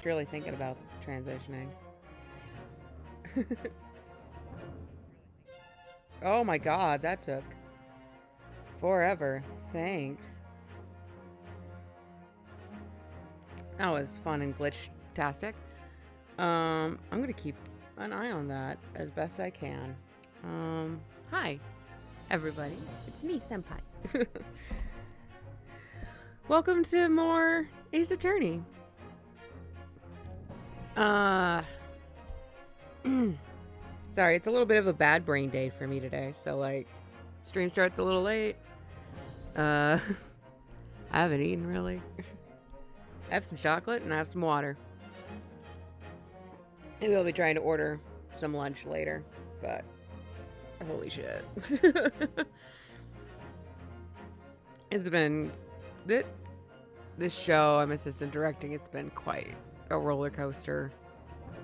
just really thinking about transitioning. Oh my god, that took forever. Thanks. That was fun and glitch-tastic. I'm gonna keep an eye on that as best I can. Hi, everybody. It's me, Senpai. Welcome to more Ace Attorney. Sorry, it's a little bit of a bad brain day for me today. So, like, stream starts a little late. I haven't eaten, really. I have some chocolate and I have some water. Maybe I'll be trying to order some lunch later, but holy shit. It's been... This show I'm assistant directing, it's been quite a roller coaster.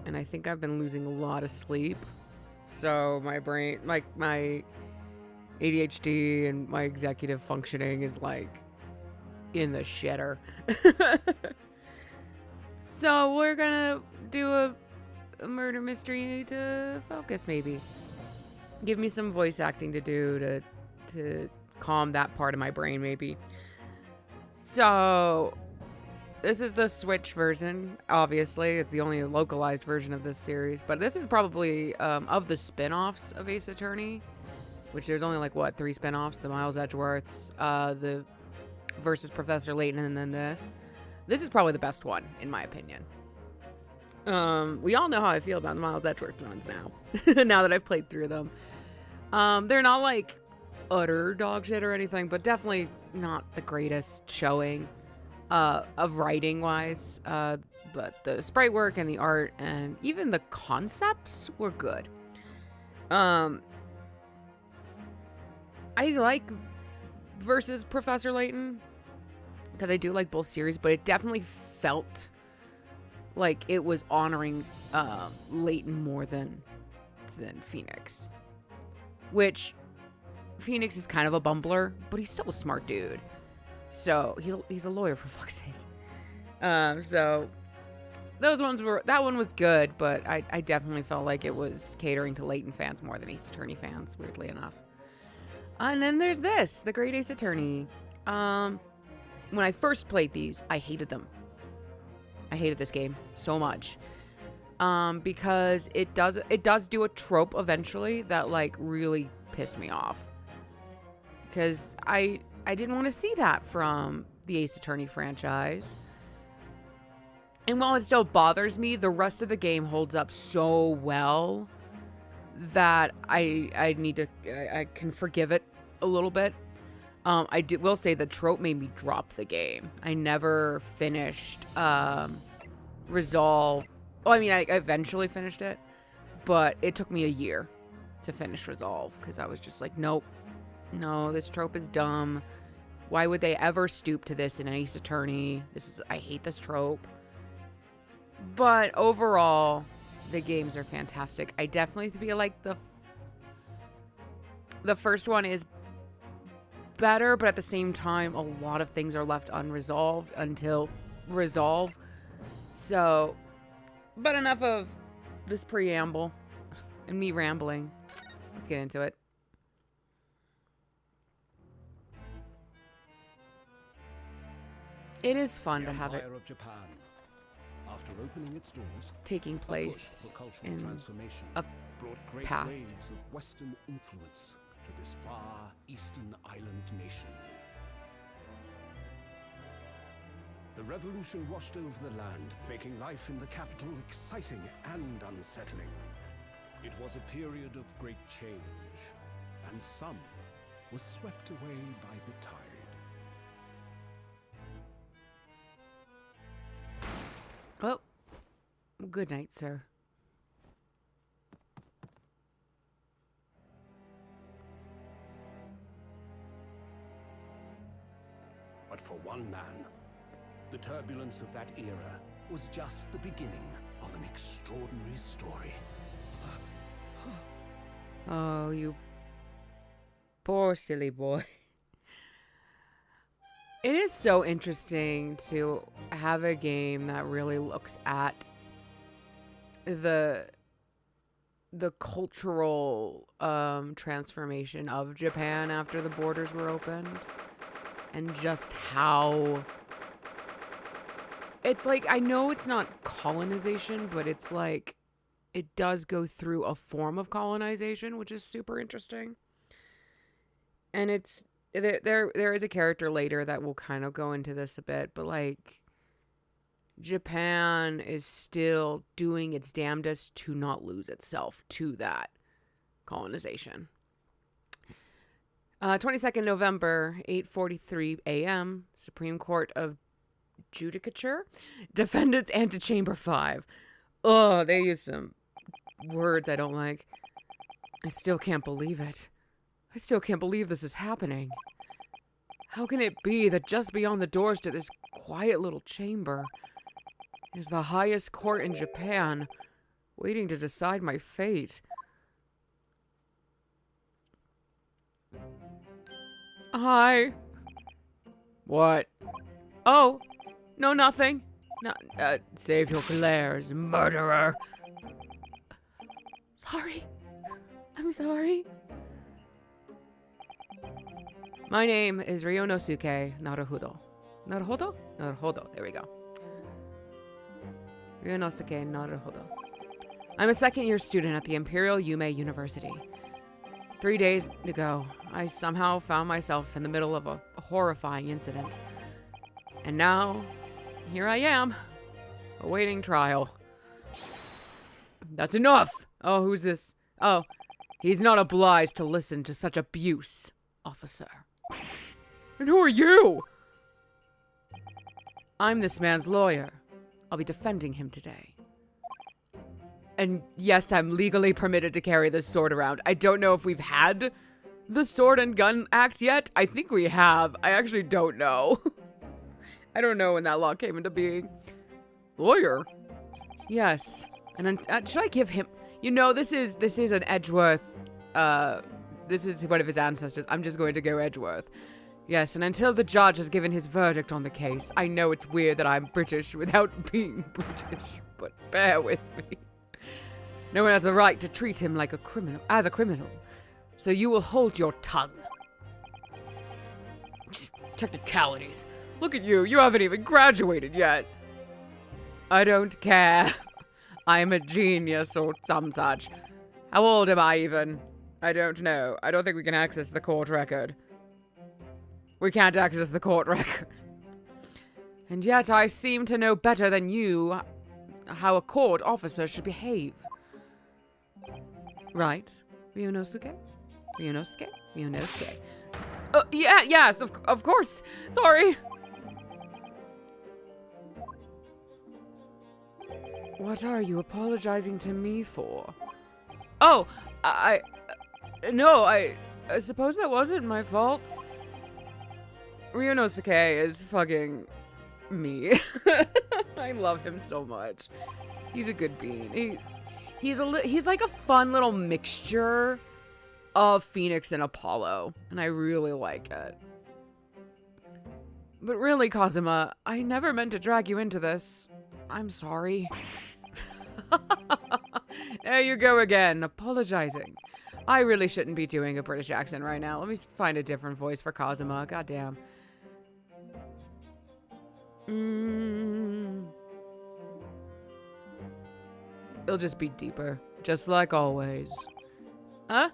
And I think I've been losing a lot of sleep. So my brain, like my ADHD and my executive functioning is like in the shitter. So we're gonna do a murder mystery to focus, maybe. Give me some voice acting to do to calm that part of my brain, maybe. So this is the Switch version, obviously. It's the only localized version of this series. But this is probably, of the spin-offs of Ace Attorney, which there's only, like, what, 3 spin-offs? The Miles Edgeworths, the versus Professor Layton, and then this. This is probably the best one, in my opinion. We all know how I feel about the Miles Edgeworth ones now. Now that I've played through them. They're not, like, utter dog shit or anything, but definitely not the greatest showing. Of writing wise, but the sprite work and the art and even the concepts were good. I like versus Professor Layton because I do like both series, but it definitely felt like it was honoring Layton more than Phoenix, which Phoenix is kind of a bumbler, but he's still a smart dude. So he's a lawyer, for fuck's sake. So those ones that one was good, but I definitely felt like it was catering to Layton fans more than Ace Attorney fans, weirdly enough. And then there's this, the Great Ace Attorney. When I first played these, I hated them. I hated this game so much. Because it does do a trope eventually that like really pissed me off. Because I didn't want to see that from the Ace Attorney franchise. And while it still bothers me, the rest of the game holds up so well that I can forgive it a little bit. Will say the trope made me drop the game. I never finished Resolve. Oh, I mean, I eventually finished it, but it took me a year to finish Resolve because I was just like, nope. No, this trope is dumb. Why would they ever stoop to this in an Ace Attorney? I hate this trope. But overall, the games are fantastic. I definitely feel like the first one is better, but at the same time, a lot of things are left unresolved until Resolve. So, but enough of this preamble and me rambling. Let's get into it. It is fun to have it of Japan, after opening its doors, taking place in a brought great past. waves of Western influence to this far eastern island nation. The revolution washed over the land, making life in the capital exciting and unsettling. It was a period of great change, and some was swept away by the tide. Oh, good night, sir. But for one man, the turbulence of that era was just the beginning of an extraordinary story. Oh, you poor silly boy. It is so interesting to have a game that really looks at the cultural transformation of Japan after the borders were opened, and just how it's like, I know it's not colonization, but it's like it does go through a form of colonization, which is super interesting. And it's there is a character later that will kind of go into this a bit, but like Japan is still doing its damnedest to not lose itself to that colonization. 22nd November, 8:43 a.m., Supreme Court of Judicature, defendants antechamber 5. Oh, they use some words I don't like. I still can't believe it. I still can't believe this is happening. How can it be that just beyond the doors to this quiet little chamber is the highest court in Japan, waiting to decide my fate? Hi. What? Oh, no, nothing. No, save your glares, murderer. Sorry. I'm sorry. My name is Ryonosuke Naruhodo. Naruhodo? Naruhodo. There we go. Ryonosuke Naruhodo. I'm a second-year student at the Imperial Yume University. 3 days ago, I somehow found myself in the middle of a horrifying incident. And now, here I am, awaiting trial. That's enough! Oh, who's this? Oh, he's not obliged to listen to such abuse, officer. And who are you? I'm this man's lawyer. I'll be defending him today. And yes, I'm legally permitted to carry this sword around. I don't know if we've had the Sword and Gun Act yet. I think we have. I actually don't know. I don't know when that law came into being. Lawyer? Yes. And should I give him... You know, this is an Edgeworth... this is one of his ancestors. I'm just going to go Edgeworth. Yes, and until the judge has given his verdict on the case, I know it's weird that I'm British without being British, but bear with me. No one has the right to treat him like a criminal, so you will hold your tongue. Technicalities. Look at you, you haven't even graduated yet. I don't care. I am a genius or some such. How old am I even? I don't know. I don't think we can access the court record. We can't access the court record. And yet I seem to know better than you how a court officer should behave. Right, Ryonosuke? Ryonosuke? Ryonosuke. Yes, of course. Sorry. What are you apologizing to me for? Oh, no, I suppose that wasn't my fault. Ryonosuke is fucking me. I love him so much. He's a good bean. He's like a fun little mixture of Phoenix and Apollo, and I really like it. But really, Kazuma, I never meant to drag you into this. I'm sorry. There you go again, apologizing. I really shouldn't be doing a British accent right now. Let me find a different voice for Kazuma. Goddamn. It'll just be deeper, just like always. Huh?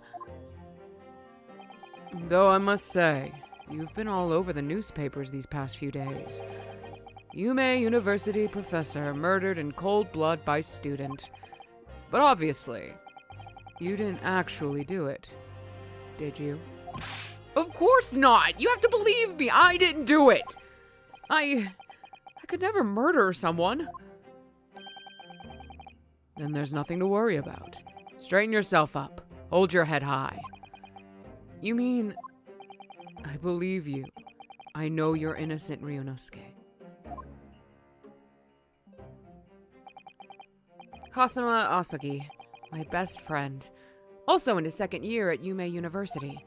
Though I must say, you've been all over the newspapers these past few days. Yume University professor murdered in cold blood by student. But obviously, you didn't actually do it, did you? Of course not! You have to believe me! I didn't do it! I could never murder someone. Then there's nothing to worry about. Straighten yourself up. Hold your head high. You mean... I believe you. I know you're innocent, Ryonosuke. Kasuma Asagi, my best friend. Also in his second year at Yume University.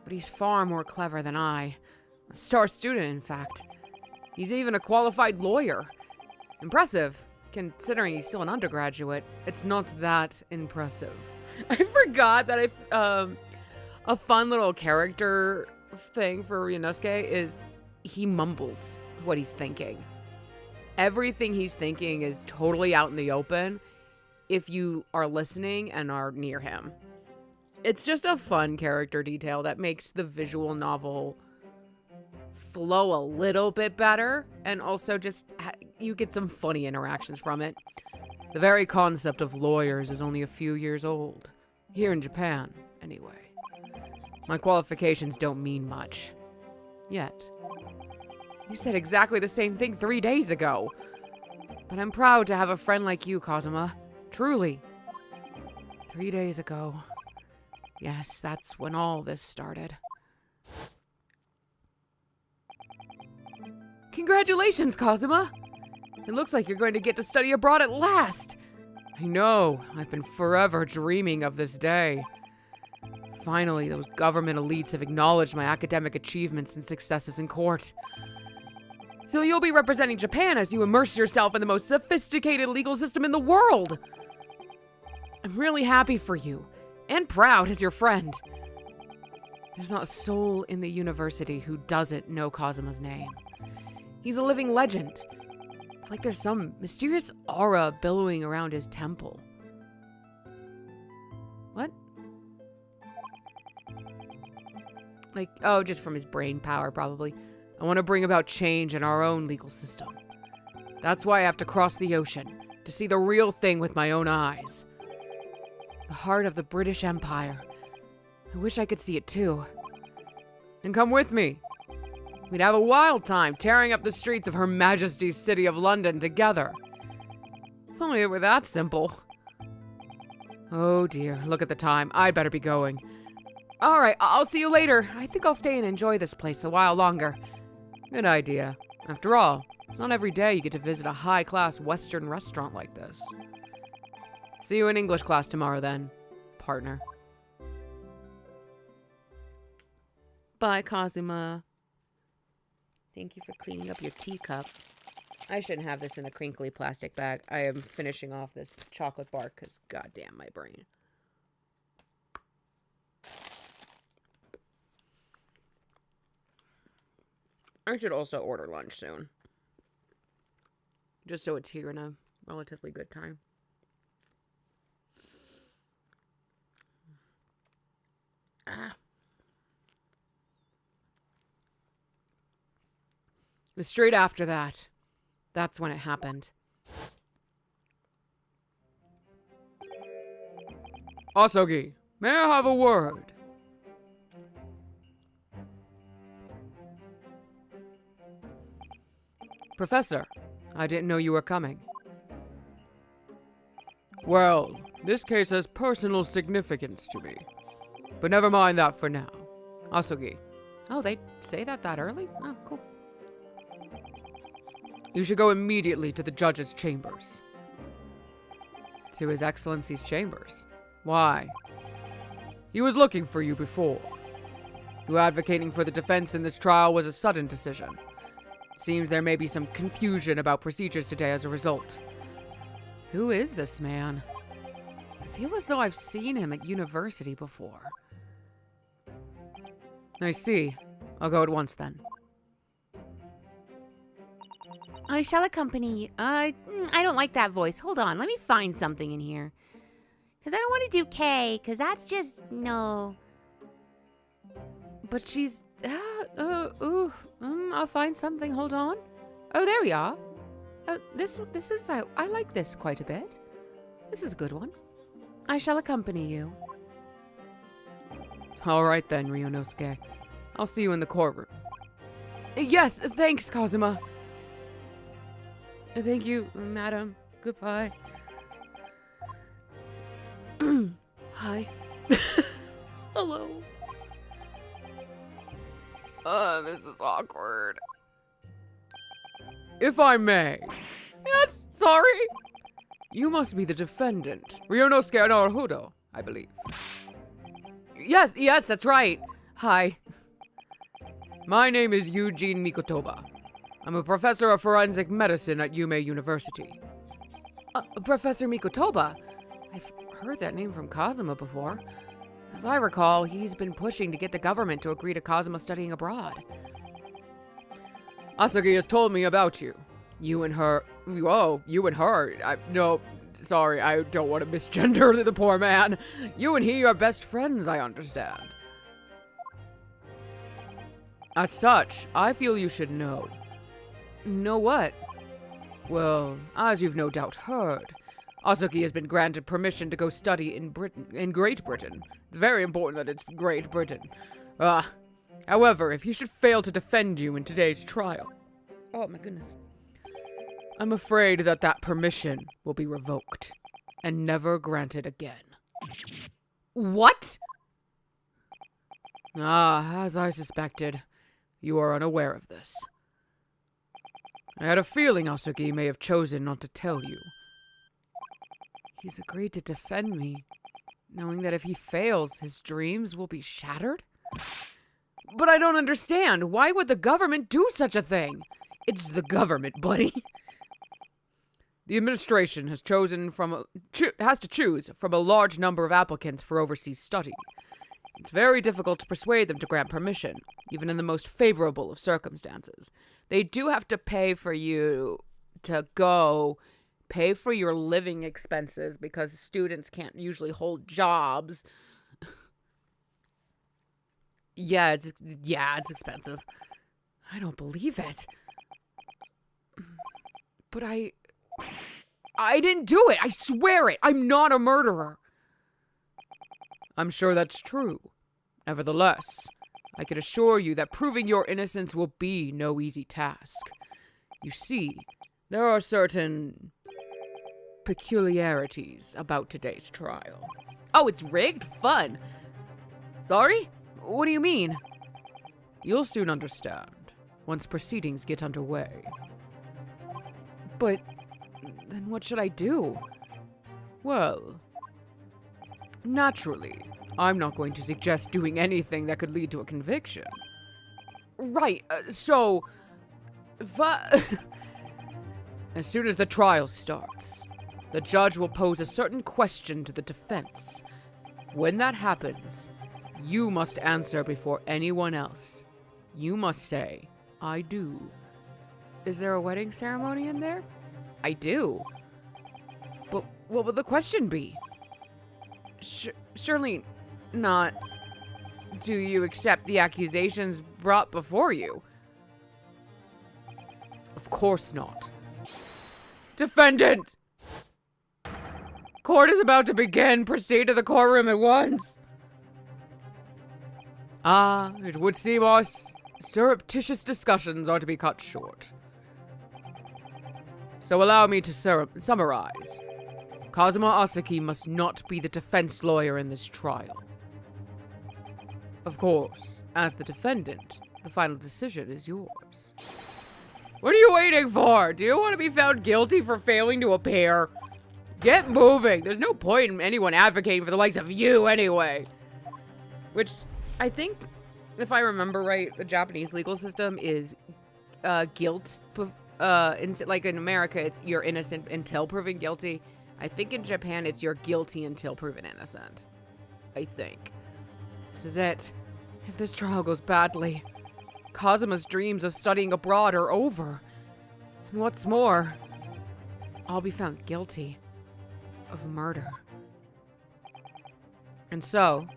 But he's far more clever than I. Star student, in fact. He's even a qualified lawyer. Impressive, considering he's still an undergraduate. It's not that impressive. I forgot that a fun little character thing for Ryunosuke is he mumbles what he's thinking. Everything he's thinking is totally out in the open if you are listening and are near him. It's just a fun character detail that makes the visual novel flow a little bit better, and also just you get some funny interactions from it. The very concept of lawyers is only a few years old. Here in Japan, anyway. My qualifications don't mean much. Yet. You said exactly the same thing 3 days ago. But I'm proud to have a friend like you, Kazuma. Truly. 3 days ago. Yes, that's when all this started. Congratulations, Kazuma! It looks like you're going to get to study abroad at last! I know, I've been forever dreaming of this day. Finally, those government elites have acknowledged my academic achievements and successes in court. So you'll be representing Japan as you immerse yourself in the most sophisticated legal system in the world! I'm really happy for you, and proud as your friend. There's not a soul in the university who doesn't know Kazuma's name. He's a living legend. It's like there's some mysterious aura billowing around his temple. What? Like, oh, just from his brain power, probably. I want to bring about change in our own legal system. That's why I have to cross the ocean, to see the real thing with my own eyes. The heart of the British Empire. I wish I could see it too. Then come with me. We'd have a wild time tearing up the streets of Her Majesty's City of London together. If only it were that simple. Oh dear, look at the time. I'd better be going. Alright, I'll see you later. I think I'll stay and enjoy this place a while longer. Good idea. After all, it's not every day you get to visit a high-class Western restaurant like this. See you in English class tomorrow then, partner. Bye, Kazuma. Thank you for cleaning up your teacup. I shouldn't have this in a crinkly plastic bag. I am finishing off this chocolate bar because goddamn my brain. I should also order lunch soon. Just so it's here in a relatively good time. Ah. It was straight after that. That's when it happened. Asogi, may I have a word? Professor, I didn't know you were coming. Well, this case has personal significance to me. But never mind that for now. Asogi. Oh, they say that early? Oh, cool. You should go immediately to the judge's chambers. To His Excellency's chambers? Why? He was looking for you before. You advocating for the defense in this trial was a sudden decision. Seems there may be some confusion about procedures today as a result. Who is this man? I feel as though I've seen him at university before. I see. I'll go at once then. I shall accompany you. I don't like that voice. Hold on, let me find something in here. Because I don't want to do K, because that's just, no. But she's, I'll find something, hold on. Oh, there we are. This is, I like this quite a bit. This is a good one. I shall accompany you. All right then, Ryunosuke. I'll see you in the courtroom. Yes, thanks, Kazuma. Thank you, madam. Goodbye. Hi. Hello. This is awkward. If I may. Yes, sorry. You must be the defendant, Ryunosuke Naruhodo, I believe. Yes, that's right. Hi. My name is Eugene Mikotoba. I'm a professor of forensic medicine at Yume University. Professor Mikotoba? I've heard that name from Kazuma before. As I recall, he's been pushing to get the government to agree to Kazuma studying abroad. Asagi has told me about you. You and her. No, sorry, I don't want to misgender the poor man. You and he are best friends, I understand. As such, I feel you should know. Know what? Well, as you've no doubt heard, Asagi has been granted permission to go study in Great Britain. It's very important that it's Great Britain. However, if he should fail to defend you in today's trial, oh my goodness, I'm afraid that permission will be revoked and never granted again. What? As I suspected, you are unaware of this. I had a feeling Asagi may have chosen not to tell you. He's agreed to defend me, knowing that if he fails, his dreams will be shattered? But I don't understand. Why would the government do such a thing? It's the government, buddy. The administration has has to choose from a large number of applicants for overseas study. It's very difficult to persuade them to grant permission, even in the most favorable of circumstances. They do have to pay for you to go, pay for your living expenses, because students can't usually hold jobs. Yeah, it's expensive. I don't believe it. But I didn't do it. I swear it. I'm not a murderer. I'm sure that's true. Nevertheless, I can assure you that proving your innocence will be no easy task. You see, there are certain peculiarities about today's trial. Oh, it's rigged? Fun. Sorry? What do you mean? You'll soon understand once proceedings get underway. But then what should I do? Well, naturally, I'm not going to suggest doing anything that could lead to a conviction. Right, as soon as the trial starts, the judge will pose a certain question to the defense. When that happens, you must answer before anyone else. You must say, I do. Is there a wedding ceremony in there? I do. But what would the question be? Surely not, do you accept the accusations brought before you? Of course not. Defendant! Court is about to begin. Proceed to the courtroom at once. It would seem our surreptitious discussions are to be cut short. So allow me to summarize. Kazuma Asaki must not be the defense lawyer in this trial. Of course, as the defendant, the final decision is yours. What are you waiting for? Do you want to be found guilty for failing to appear? Get moving. There's no point in anyone advocating for the likes of you anyway. Which, I think, if I remember right, the Japanese legal system is guilt. Like in America, it's you're innocent until proven guilty. I think in Japan, it's you're guilty until proven innocent. I think. This is it. If this trial goes badly, Kazuma's dreams of studying abroad are over. And what's more, I'll be found guilty of murder. And so,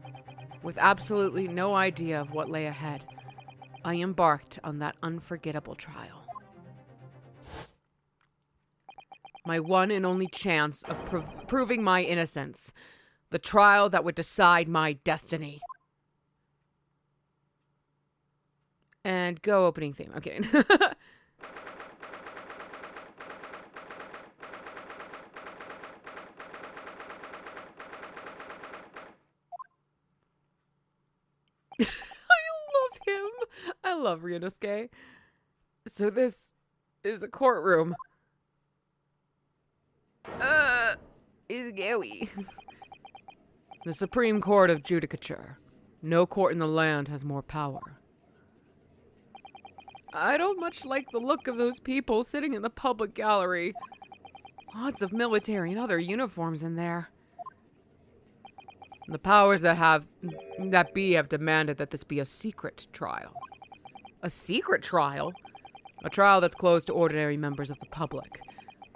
with absolutely no idea of what lay ahead, I embarked on that unforgettable trial. My one and only chance of proving my innocence. The trial that would decide my destiny. And go opening theme. I'm kidding. I love Ryunosuke. So this is a courtroom. Is scary. The Supreme Court of Judicature. No court in the land has more power. I don't much like the look of those people sitting in the public gallery. Lots of military and other uniforms in there. The powers that be have demanded that this be a secret trial. A secret trial? A trial that's closed to ordinary members of the public.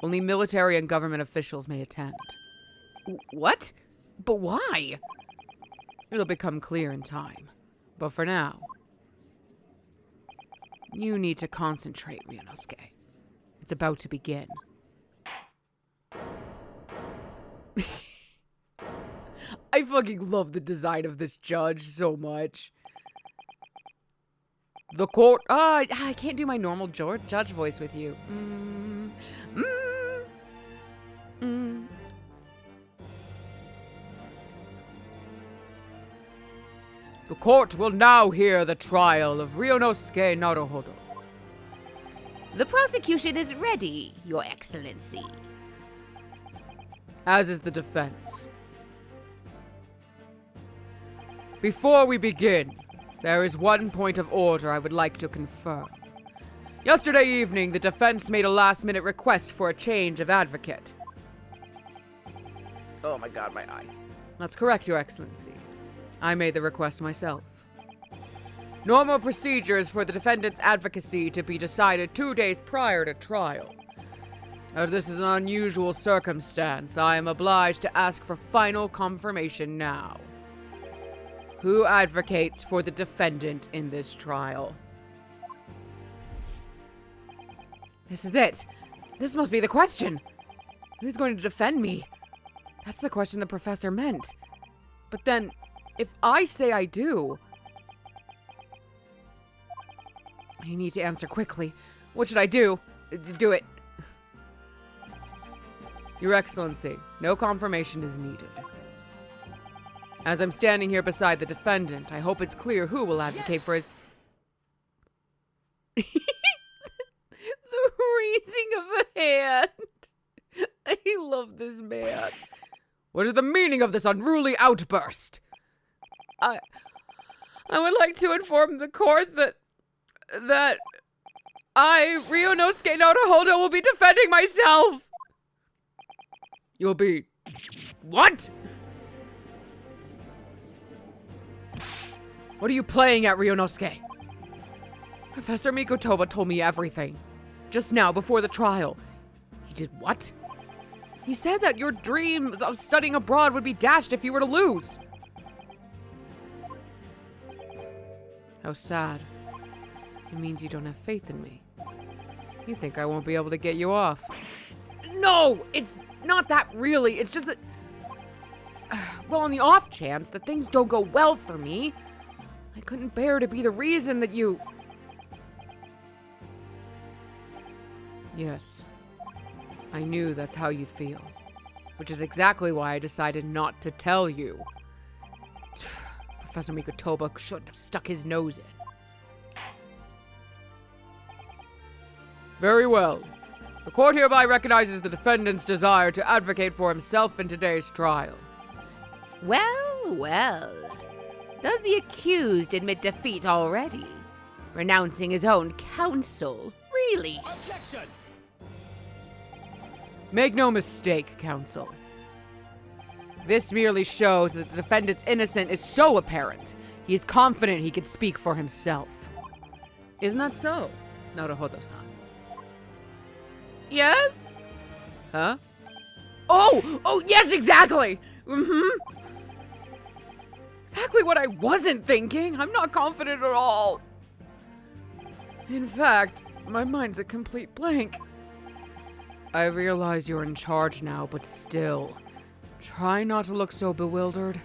Only military and government officials may attend. What? But why? It'll become clear in time. But for now, you need to concentrate, Ryunosuke. It's about to begin. I fucking love the design of this judge so much. The court... I can't do my normal judge voice with you. The court will now hear the trial of Ryunosuke Naruhodo. The prosecution is ready, Your Excellency. As is the defense. Before we begin, there is one point of order I would like to confirm. Yesterday evening, the defense made a last-minute request for a change of advocate. Oh my god, my eye. That's correct, Your Excellency. I made the request myself. Normal procedures for the defendant's advocacy to be decided 2 days prior to trial. As this is an unusual circumstance, I am obliged to ask for final confirmation now. Who advocates for the defendant in this trial? This is it. This must be the question. Who's going to defend me? That's the question the professor meant. But then, if I say I do... I need to answer quickly. What should I do? Do it. Your Excellency, no confirmation is needed. As I'm standing here beside the defendant, I hope it's clear who will advocate for his... The raising of a hand. I love this man. What is the meaning of this unruly outburst? I would like to inform the court that I, Ryunosuke Naruhodo, will be defending myself. You'll be... What? What are you playing at, Ryunosuke? Professor Mikotoba told me everything. Just now, before the trial. He did what? He said that your dreams of studying abroad would be dashed if you were to lose. How sad. It means you don't have faith in me. You think I won't be able to get you off. No! It's not that really. It's just that... Well, on the off chance that things don't go well for me, I couldn't bear to be the reason that you... Yes. I knew that's how you'd feel. Which is exactly why I decided not to tell you. Professor Mikotoba shouldn't have stuck his nose in. Very well. The court hereby recognizes the defendant's desire to advocate for himself in today's trial. Well, well. Does the accused admit defeat already? Renouncing his own counsel? Really? Objection! Make no mistake, counsel. This merely shows that the defendant's innocence is so apparent, he is confident he can speak for himself. Isn't that so, Naruhodo-san? Yes? Huh? Oh, yes, exactly! Exactly what I wasn't thinking. I'm not confident at all. In fact, my mind's a complete blank. I realize you're in charge now, but still, try not to look so bewildered.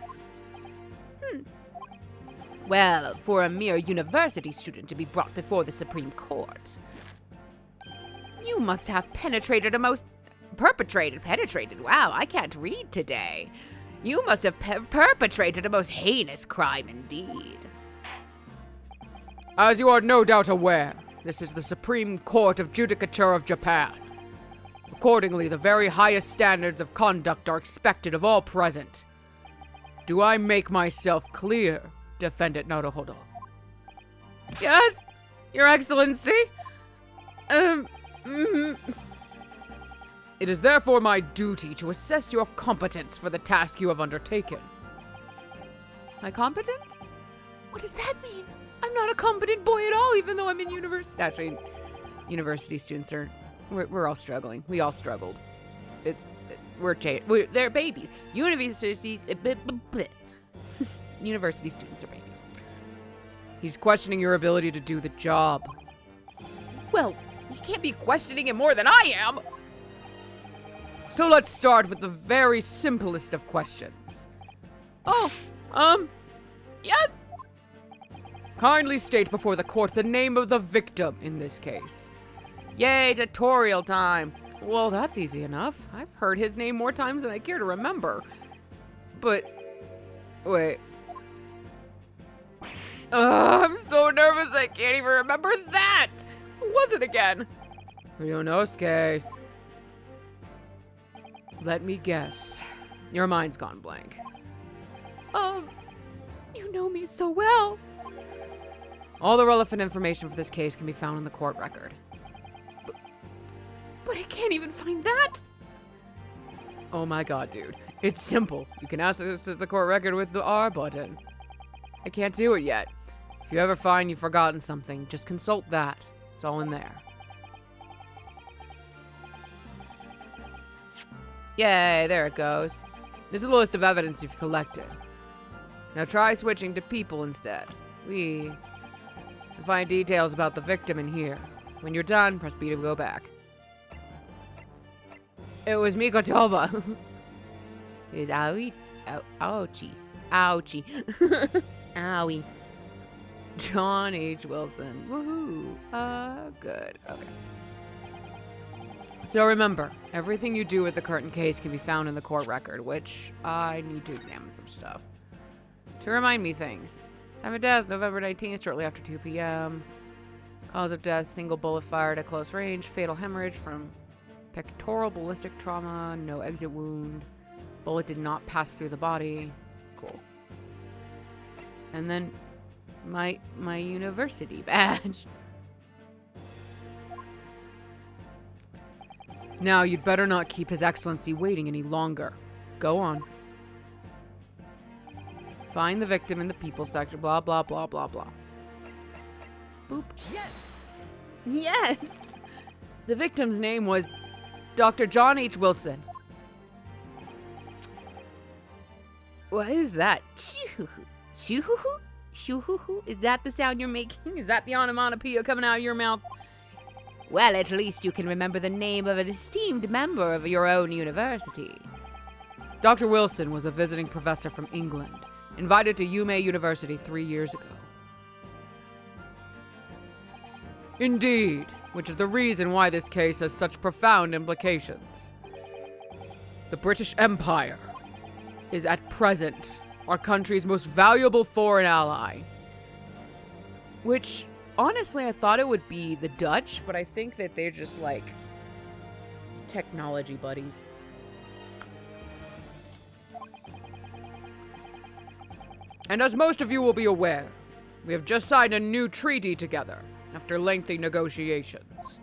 Well, for a mere university student to be brought before the Supreme Court, you must have penetrated, wow, I can't read today. You must have perpetrated a most heinous crime indeed. As you are no doubt aware, this is the Supreme Court of Judicature of Japan. Accordingly, the very highest standards of conduct are expected of all present. Do I make myself clear, Defendant Naruhodo? Yes, Your Excellency. It is therefore my duty to assess your competence for the task you have undertaken. My competence? What does that mean? I'm not a competent boy at all, even though I'm in university. Actually, university students are, we're all struggling. We all struggled. They're babies. University students are babies. He's questioning your ability to do the job. Well, you can't be questioning him more than I am. So let's start with the very simplest of questions. Oh, yes? Kindly state before the court the name of the victim in this case. Yay, tutorial time. Well, that's easy enough. I've heard his name more times than I care to remember. But, wait. I'm so nervous I can't even remember that. Who was it again? Ryonosuke. Let me guess. Your mind's gone blank. You know me so well. All the relevant information for this case can be found in the court record. But I can't even find that. Oh my god, dude. It's simple. You can access the court record with the R button. I can't do it yet. If you ever find you've forgotten something, just consult that. It's all in there. Yay, there it goes. This is the list of evidence you've collected. Now try switching to people instead. We can find details about the victim in here. When you're done, press B to go back. It was Mikotoba. It is ouchie. Ouchie. Owie. John H. Wilson. Woohoo. Good. Okay. So remember, everything you do with the current case can be found in the court record, which I need to examine some stuff. To remind me things. Time of death, November 19th, shortly after 2 p.m. Cause of death, single bullet fired at close range, fatal hemorrhage from pectoral ballistic trauma, no exit wound. Bullet did not pass through the body. Cool. And then my university badge. Now, you'd better not keep His Excellency waiting any longer. Go on. Find the victim in the people section, blah, blah, blah, blah, blah. Boop. Yes! Yes! The victim's name was Dr. John H. Wilson. What is that? Shoo-hoo-hoo? Shoo-hoo-hoo? Is that the sound you're making? Is that the onomatopoeia coming out of your mouth? Well, at least you can remember the name of an esteemed member of your own university. Dr. Wilson was a visiting professor from England, invited to Yume University 3 years ago. Indeed, which is the reason why this case has such profound implications. The British Empire is at present our country's most valuable foreign ally, which honestly, I thought it would be the Dutch, but I think that they're just like technology buddies. And as most of you will be aware, we have just signed a new treaty together after lengthy negotiations.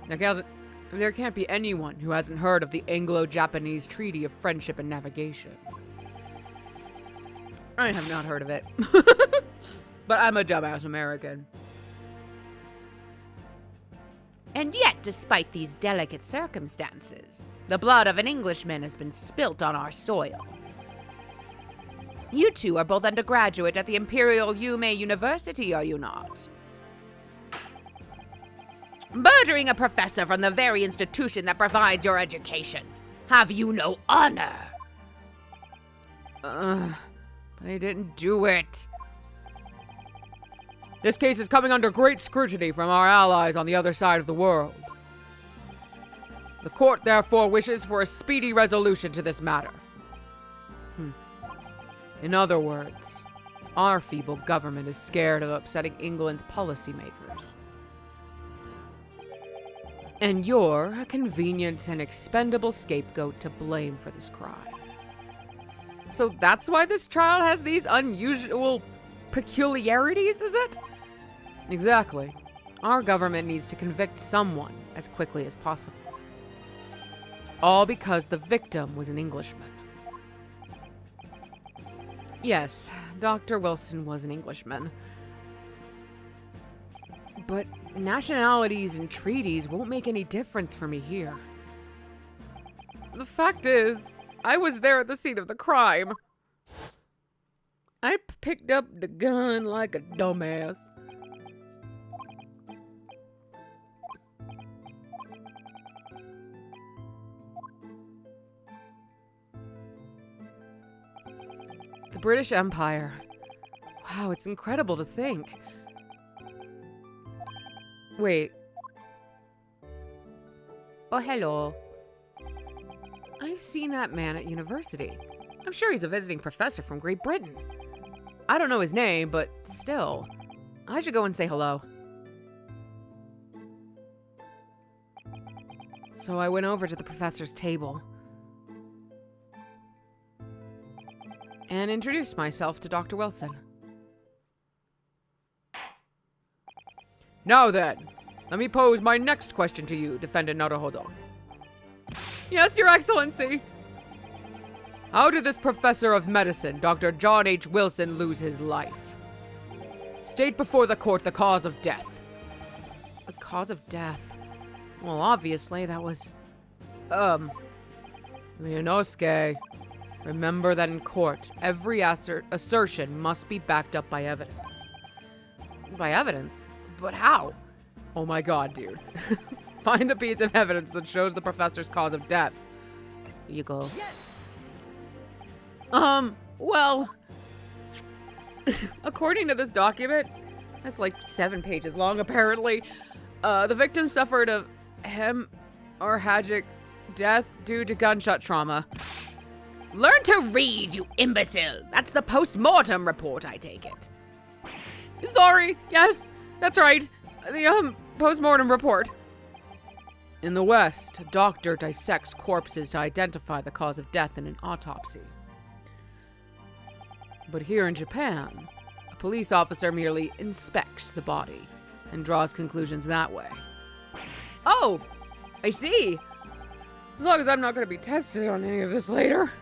There can't be anyone who hasn't heard of the Anglo-Japanese Treaty of Friendship and Navigation. I have not heard of it. But I'm a dumbass American. And yet, despite these delicate circumstances, the blood of an Englishman has been spilt on our soil. You two are both undergraduate at the Imperial Yume University, are you not? Murdering a professor from the very institution that provides your education. Have you no honor? But I didn't do it. This case is coming under great scrutiny from our allies on the other side of the world. The court therefore wishes for a speedy resolution to this matter. In other words, our feeble government is scared of upsetting England's policymakers. And you're a convenient and expendable scapegoat to blame for this crime. So that's why this trial has these unusual peculiarities, is it? Exactly. Our government needs to convict someone as quickly as possible. All because the victim was an Englishman. Yes, Dr. Wilson was an Englishman. But nationalities and treaties won't make any difference for me here. The fact is, I was there at the scene of the crime. I picked up the gun like a dumbass. The British Empire. Wow, it's incredible to think. Wait. Oh, hello. I've seen that man at university. I'm sure he's a visiting professor from Great Britain. I don't know his name, but still. I should go and say hello. So I went over to the professor's table and introduced myself to Dr. Wilson. Now then, let me pose my next question to you, Defendant Naruhodo. Yes, Your Excellency. How did this professor of medicine, Dr. John H. Wilson, lose his life? State before the court the cause of death. The cause of death? Well, obviously, that was... Inosuke. Remember that in court, every assertion must be backed up by evidence. By evidence? But how? Oh my god, dude. Find the piece of evidence that shows the professor's cause of death. Here you go. Yes! Well... according to this document, that's like 7 pages long apparently, the victim suffered a hemorrhagic death due to gunshot trauma. Learn to read, you imbecile! That's the post-mortem report, I take it. Sorry, yes, that's right. The, post-mortem report. In the West, a doctor dissects corpses to identify the cause of death in an autopsy. But here in Japan, a police officer merely inspects the body and draws conclusions that way. Oh, I see. As long as I'm not going to be tested on any of this later.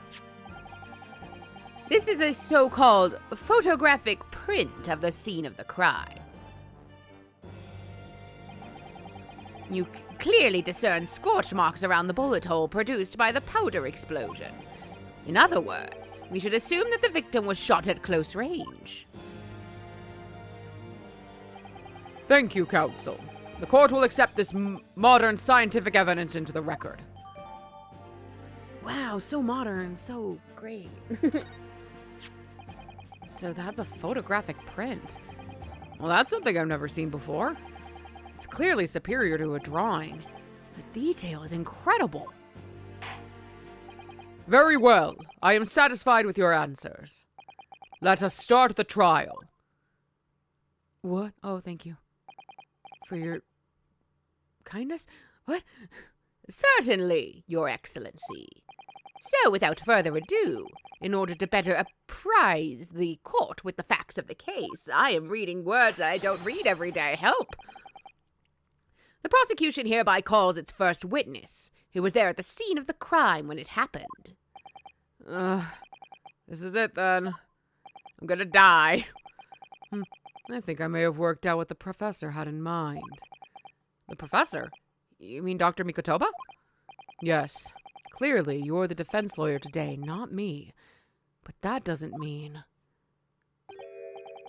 This is a so-called photographic print of the scene of the crime. You clearly discern scorch marks around the bullet hole produced by the powder explosion. In other words, we should assume that the victim was shot at close range. Thank you, counsel. The court will accept this modern scientific evidence into the record. Wow, so modern, so great. So that's a photographic print. Well, that's something I've never seen before. It's clearly superior to a drawing. The detail is incredible. Very well. I am satisfied with your answers. Let us start the trial. What? Oh, thank you. For your kindness? What? Certainly, Your Excellency. So, without further ado, in order to better apprise the court with the facts of the case, I am reading words that I don't read every day. Help! The prosecution hereby calls its first witness, who was there at the scene of the crime when it happened. This is it then. I'm gonna die. I think I may have worked out what the professor had in mind. The professor? You mean Dr. Mikotoba? Yes. Clearly, you're the defense lawyer today, not me. But that doesn't mean...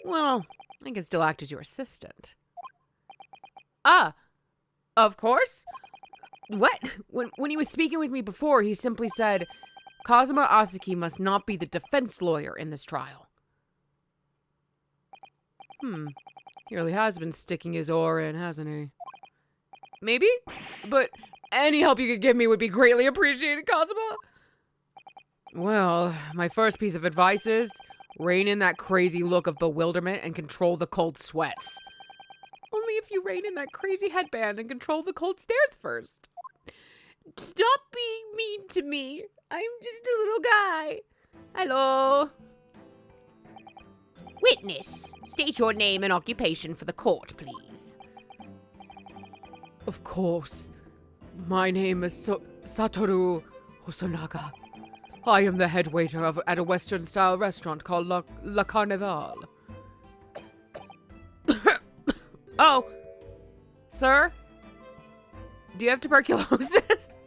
Well, I can still act as your assistant. Ah! Of course? What? When he was speaking with me before, he simply said, Kazuma Asaki must not be the defense lawyer in this trial. He really has been sticking his oar in, hasn't he? Maybe? But any help you could give me would be greatly appreciated, Kazuma. Well, my first piece of advice is, rein in that crazy look of bewilderment and control the cold sweats. Only if you rein in that crazy headband and control the cold stares first. Stop being mean to me. I'm just a little guy. Hello. Witness, state your name and occupation for the court, please. Of course. My name is Satoru Hosonaga. I am the head waiter at a Western-style restaurant called La Carnival. Oh, sir? Do you have tuberculosis?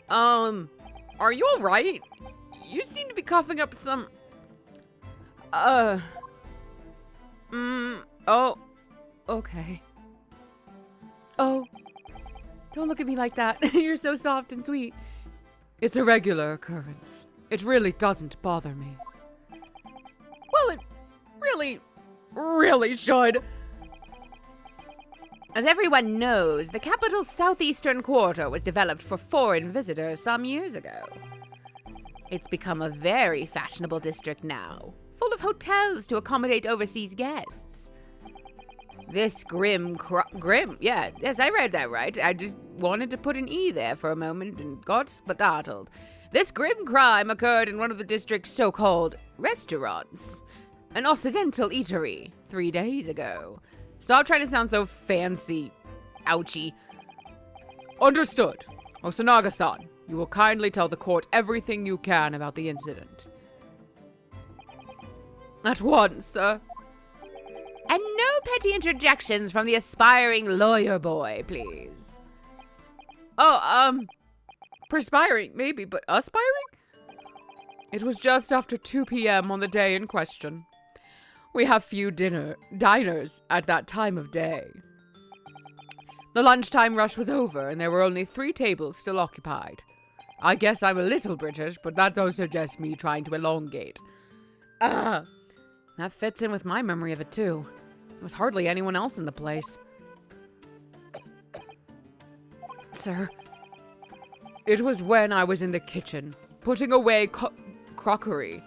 Are you alright? You seem to be coughing up some... Oh, okay. Oh, don't look at me like that. You're so soft and sweet. It's a regular occurrence. It really doesn't bother me. Well, it really should. As everyone knows, the capital's southeastern quarter was developed for foreign visitors some years ago. It's become a very fashionable district now, full of hotels to accommodate overseas guests. This yes, I read that right. I just wanted to put an E there for a moment and got startled. This grim crime occurred in one of the district's so-called restaurants, an Occidental eatery, 3 days ago. Stop trying to sound so fancy. Ouchie. Understood. Osanaga-san, you will kindly tell the court everything you can about the incident. At once, sir. And no petty interjections from the aspiring lawyer boy, please. Oh, perspiring, maybe, but aspiring? It was just after 2 p.m. on the day in question. We have few diners at that time of day. The lunchtime rush was over, and there were only 3 tables still occupied. I guess I'm a little British, but that's also just me trying to elongate. That fits in with my memory of it, too. There was hardly anyone else in the place. Sir, it was when I was in the kitchen, putting away crockery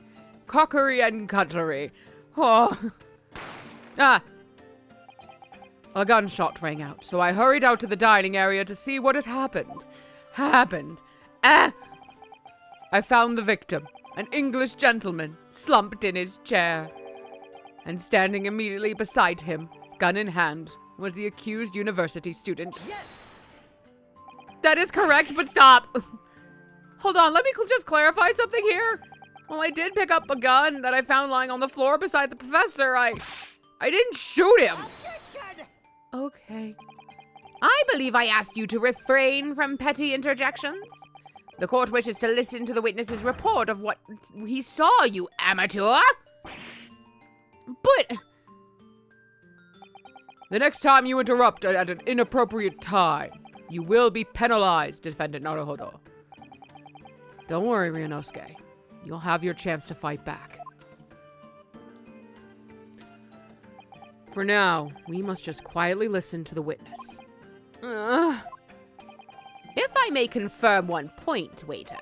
and cutlery. Oh. A gunshot rang out, so I hurried out to the dining area to see what had happened. I found the victim, an English gentleman, slumped in his chair. And standing immediately beside him, gun in hand, was the accused university student. Yes! That is correct, but stop! Hold on, let me just clarify something here. Well, I did pick up a gun that I found lying on the floor beside the professor. I didn't shoot him. Okay. I believe I asked you to refrain from petty interjections. The court wishes to listen to the witness's report of what he saw, you amateur. But the next time you interrupt at an inappropriate time, you will be penalized, Defendant Naruhodo. Don't worry, Ryunosuke. You'll have your chance to fight back. For now, we must just quietly listen to the witness. If I may confirm one point, waiter.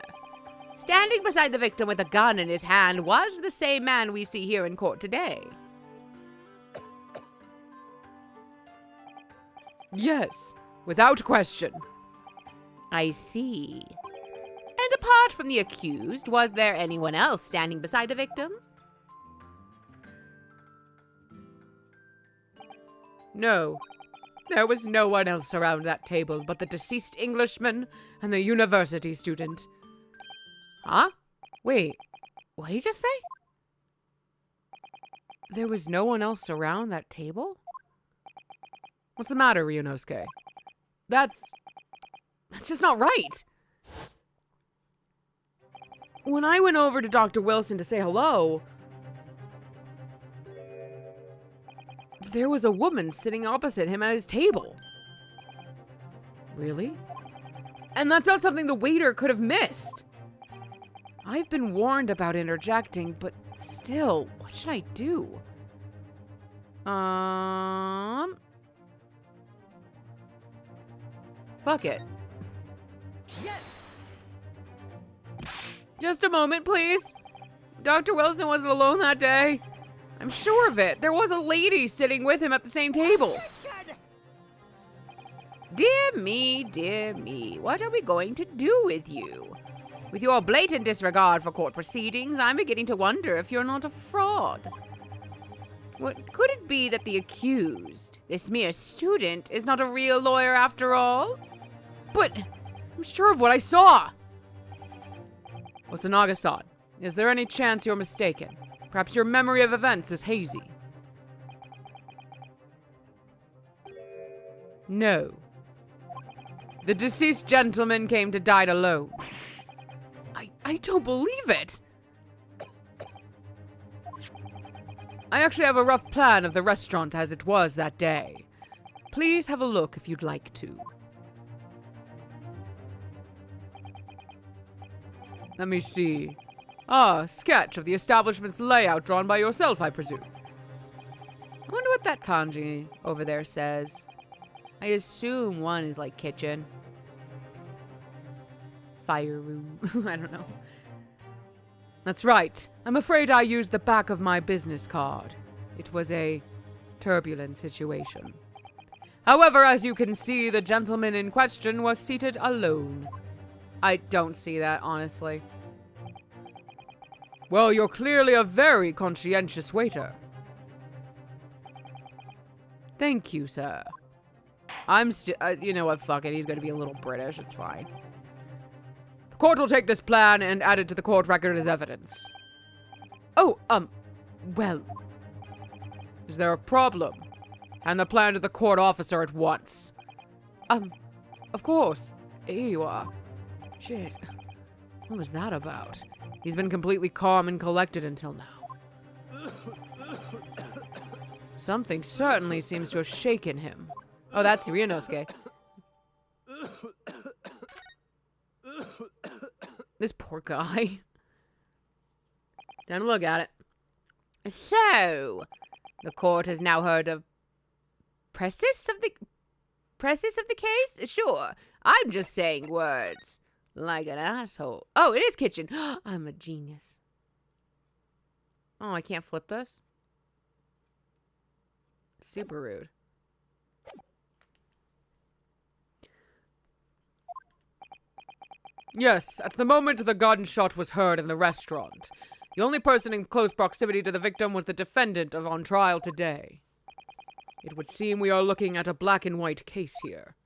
Standing beside the victim with a gun in his hand was the same man we see here in court today. Yes, without question. I see. And apart from the accused, was there anyone else standing beside the victim? No. There was no one else around that table but the deceased Englishman and the university student. Huh? Wait, what did he just say? There was no one else around that table? What's the matter, Ryunosuke? That's just not right. When I went over to Dr. Wilson to say hello, there was a woman sitting opposite him at his table. Really? And that's not something the waiter could have missed. I've been warned about interjecting, but still, what should I do? Fuck it. Yes! Just a moment, please. Dr. Wilson wasn't alone that day. I'm sure of it. There was a lady sitting with him at the same table. Dear me, what are we going to do with you? With your blatant disregard for court proceedings, I'm beginning to wonder if you're not a fraud. What could it be that the accused, this mere student, is not a real lawyer after all? But I'm sure of what I saw. Osanaga-san, is there any chance you're mistaken? Perhaps your memory of events is hazy. No. The deceased gentleman came to die alone. I don't believe it. I actually have a rough plan of the restaurant as it was that day. Please have a look if you'd like to. Let me see. Ah, sketch of the establishment's layout drawn by yourself, I presume. I wonder what that kanji over there says. I assume one is like kitchen. Fire room. I don't know. That's right. I'm afraid I used the back of my business card. It was a turbulent situation. However, as you can see, the gentleman in question was seated alone. I don't see that, honestly. Well, you're clearly a very conscientious waiter. Thank you, sir. I'm you know what, fuck it, he's gonna be a little British, it's fine. The court will take this plan and add it to the court record as evidence. Oh, well... Is there a problem? Hand the plan to the court officer at once. Of course. Here you are. Shit. What was that about? He's been completely calm and collected until now. Something certainly seems to have shaken him. Oh, that's Ryunosuke. This poor guy. Time to look at it. So, the court has now heard of presses of the case? Sure, I'm just saying words. Like an asshole. Oh, it is kitchen. I'm a genius. Oh, I can't flip this? Super rude. Yes, at the moment the gunshot was heard in the restaurant. The only person in close proximity to the victim was the defendant on trial today. It would seem we are looking at a black and white case here.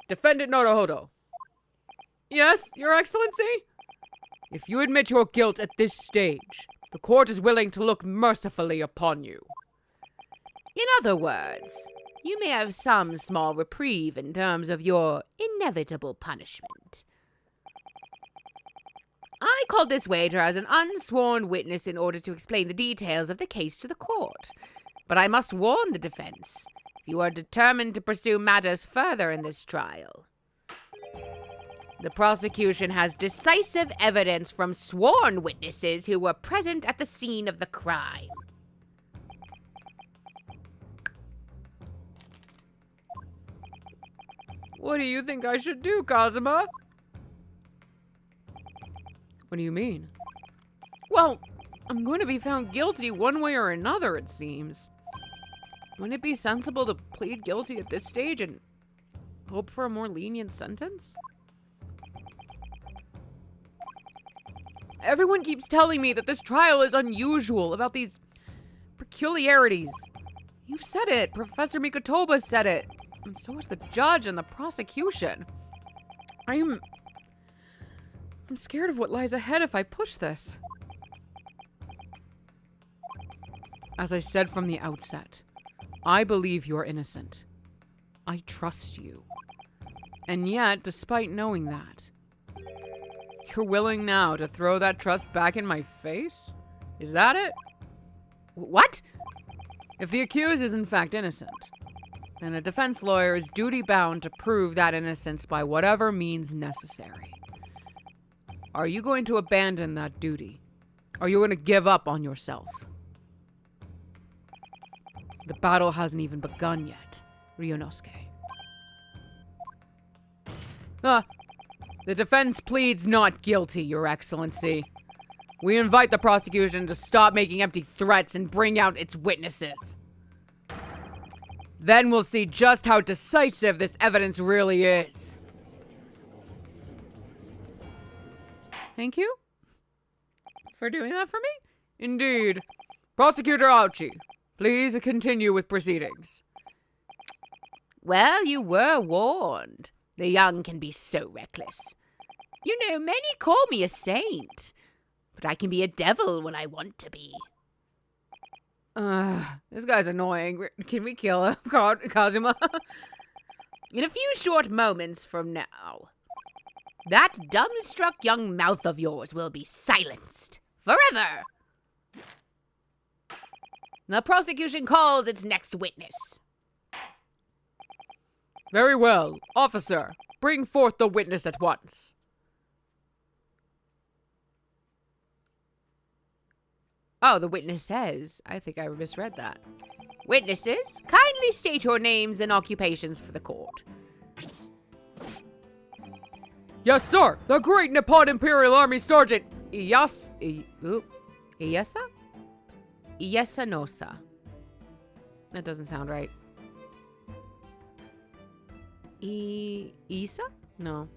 Defendant Naruhodo. Yes, Your Excellency? If you admit your guilt at this stage, the court is willing to look mercifully upon you. In other words, you may have some small reprieve in terms of your inevitable punishment. I called this waiter as an unsworn witness in order to explain the details of the case to the court. But I must warn the defense, if you are determined to pursue matters further in this trial. The prosecution has decisive evidence from sworn witnesses who were present at the scene of the crime. What do you think I should do, Kazuma? What do you mean? Well, I'm going to be found guilty one way or another, it seems. Wouldn't it be sensible to plead guilty at this stage and hope for a more lenient sentence? Everyone keeps telling me that this trial is unusual, about these peculiarities. You've said it. Professor Mikotoba said it. And so is the judge and the prosecution. I'm scared of what lies ahead if I push this. As I said from the outset, I believe you're innocent. I trust you. And yet, despite knowing that, you're willing now to throw that trust back in my face? Is that it? What? If the accused is in fact innocent, then a defense lawyer is duty-bound to prove that innocence by whatever means necessary. Are you going to abandon that duty? Are you going to give up on yourself? The battle hasn't even begun yet, Ryunosuke. The defense pleads not guilty, Your Excellency. We invite the prosecution to stop making empty threats and bring out its witnesses. Then we'll see just how decisive this evidence really is. Thank you for doing that for me. Indeed. Prosecutor Ouchie, please continue with proceedings. Well, you were warned. The young can be so reckless. You know, many call me a saint, but I can be a devil when I want to be. This guy's annoying. Can we kill him, Kazuma? In a few short moments from now, that dumbstruck young mouth of yours will be silenced forever. The prosecution calls its next witness. Very well. Officer, bring forth the witness at once. Oh, the witness says. I think I misread that. Witnesses, kindly state your names and occupations for the court. Yes, sir. The great Nippon Imperial Army Sergeant Iyasa Nosa. That doesn't sound right. Isa? No.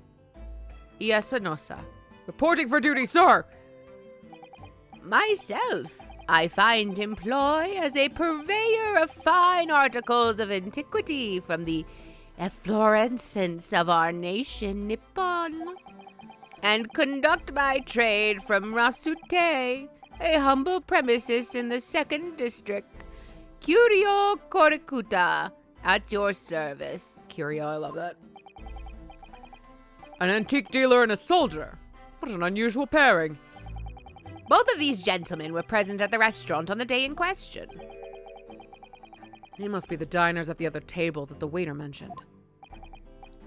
Iyasa Nosa. Reporting for duty, sir. Myself, I find employ as a purveyor of fine articles of antiquity from the efflorescence of our nation, Nippon, and conduct my trade from Rasute, a humble premises in the 2nd District, Curio Korikuta, at your service. Curio, I love that. An antique dealer and a soldier. What an unusual pairing. Both of these gentlemen were present at the restaurant on the day in question. They must be the diners at the other table that the waiter mentioned.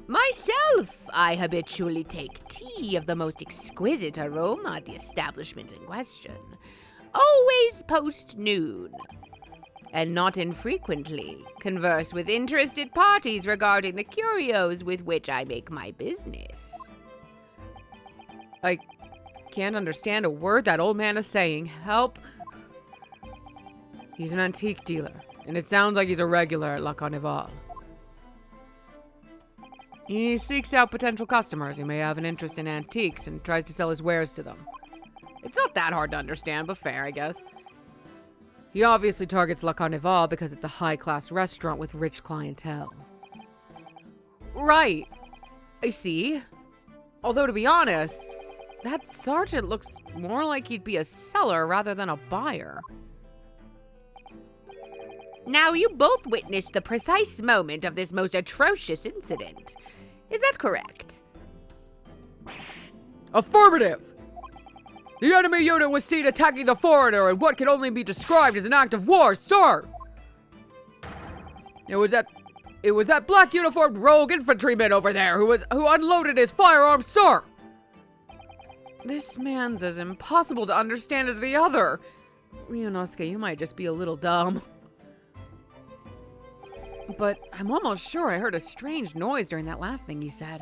Myself, I habitually take tea of the most exquisite aroma at the establishment in question, always post-noon, and not infrequently converse with interested parties regarding the curios with which I make my business. I can't understand a word that old man is saying. Help. He's an antique dealer, and it sounds like he's a regular at La Carnival. He seeks out potential customers who may have an interest in antiques and tries to sell his wares to them. It's not that hard to understand, but fair, I guess. He obviously targets La Carnival because it's a high-class restaurant with rich clientele. Right. I see. Although, to be honest, that sergeant looks more like he'd be a seller rather than a buyer. Now, you both witnessed the precise moment of this most atrocious incident. Is that correct? Affirmative! The enemy unit was seen attacking the foreigner in what can only be described as an act of war, sir! It was that black uniformed rogue infantryman over there who unloaded his firearm, sir! This man's as impossible to understand as the other. Ryunosuke, you might just be a little dumb. But I'm almost sure I heard a strange noise during that last thing he said.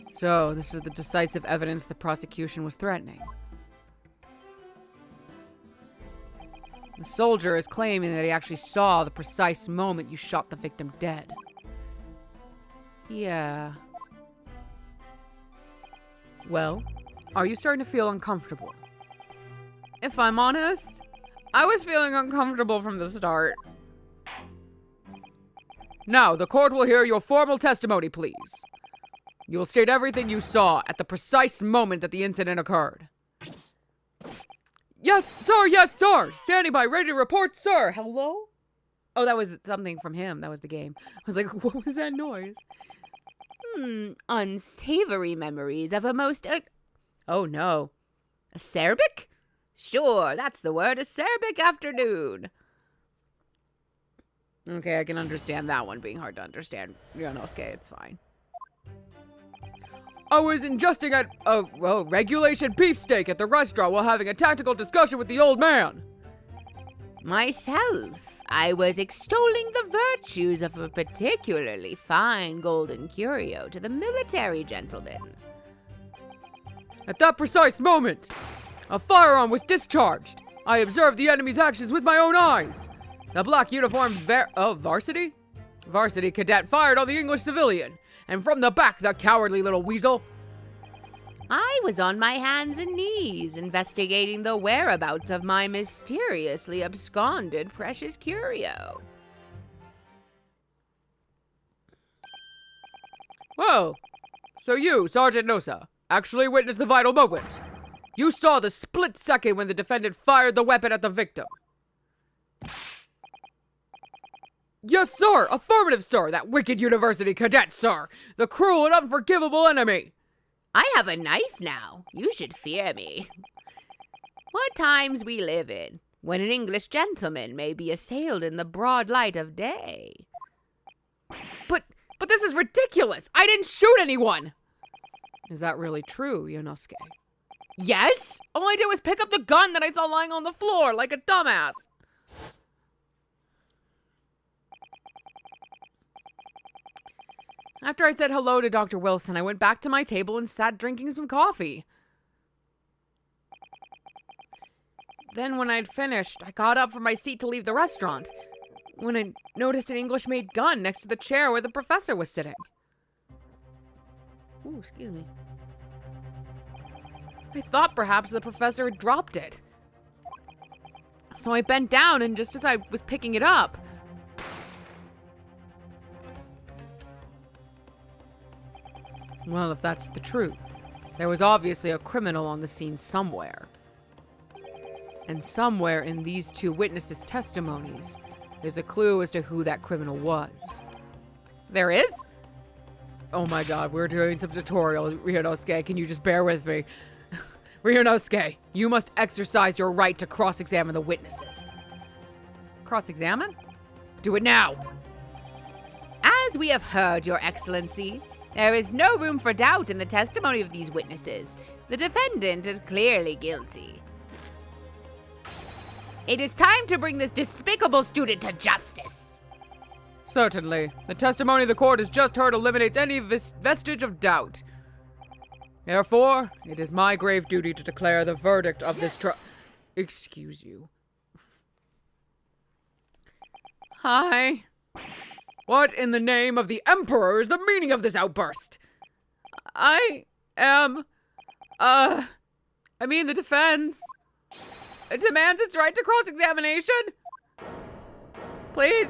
So, this is the decisive evidence the prosecution was threatening. The soldier is claiming that he actually saw the precise moment you shot the victim dead. Yeah. Well, are you starting to feel uncomfortable? If I'm honest, I was feeling uncomfortable from the start. Now, the court will hear your formal testimony, please. You will state everything you saw at the precise moment that the incident occurred. Yes, sir! Standing by, ready to report, sir! Hello? Oh, that was something from him. That was the game. I was like, what was that noise? Unsavory memories of a most... Oh, no. Acerbic? Sure, that's the word, acerbic afternoon. Okay, I can understand that one being hard to understand. Ryunosuke, it's fine. I was ingesting a regulation beefsteak at the restaurant while having a tactical discussion with the old man. Myself, I was extolling the virtues of a particularly fine golden curio to the military gentleman. At that precise moment, a firearm was discharged. I observed the enemy's actions with my own eyes. The black uniformed varsity cadet fired on the English civilian, and from the back, the cowardly little weasel. I was on my hands and knees investigating the whereabouts of my mysteriously absconded precious curio. Whoa! So you, Sergeant Nosa, actually witnessed the vital moment. You saw the split second when the defendant fired the weapon at the victim. Yes, sir! Affirmative, sir! That wicked university cadet, sir! The cruel and unforgivable enemy! I have a knife now. You should fear me. What times we live in, when an English gentleman may be assailed in the broad light of day. But this is ridiculous! I didn't shoot anyone! Is that really true, Yonosuke? Yes? All I did was pick up the gun that I saw lying on the floor like a dumbass. After I said hello to Dr. Wilson, I went back to my table and sat drinking some coffee. Then when I'd finished, I got up from my seat to leave the restaurant, when I noticed an English-made gun next to the chair where the professor was sitting. Ooh, excuse me. I thought perhaps the professor had dropped it. So I bent down, and just as I was picking it up, well, if that's the truth, there was obviously a criminal on the scene somewhere. And somewhere in these two witnesses' testimonies, there's a clue as to who that criminal was. There is? Oh my god, we're doing some tutorial, Ryunosuke. Can you just bear with me? Ryunosuke, you must exercise your right to cross-examine the witnesses. Cross-examine? Do it now! As we have heard, Your Excellency, there is no room for doubt in the testimony of these witnesses. The defendant is clearly guilty. It is time to bring this despicable student to justice. Certainly. The testimony the court has just heard eliminates any vestige of doubt. Therefore, it is my grave duty to declare the verdict of this trial. Excuse you. Hi. What in the name of the Emperor is the meaning of this outburst? I mean the defense. It demands its right to cross-examination. Please.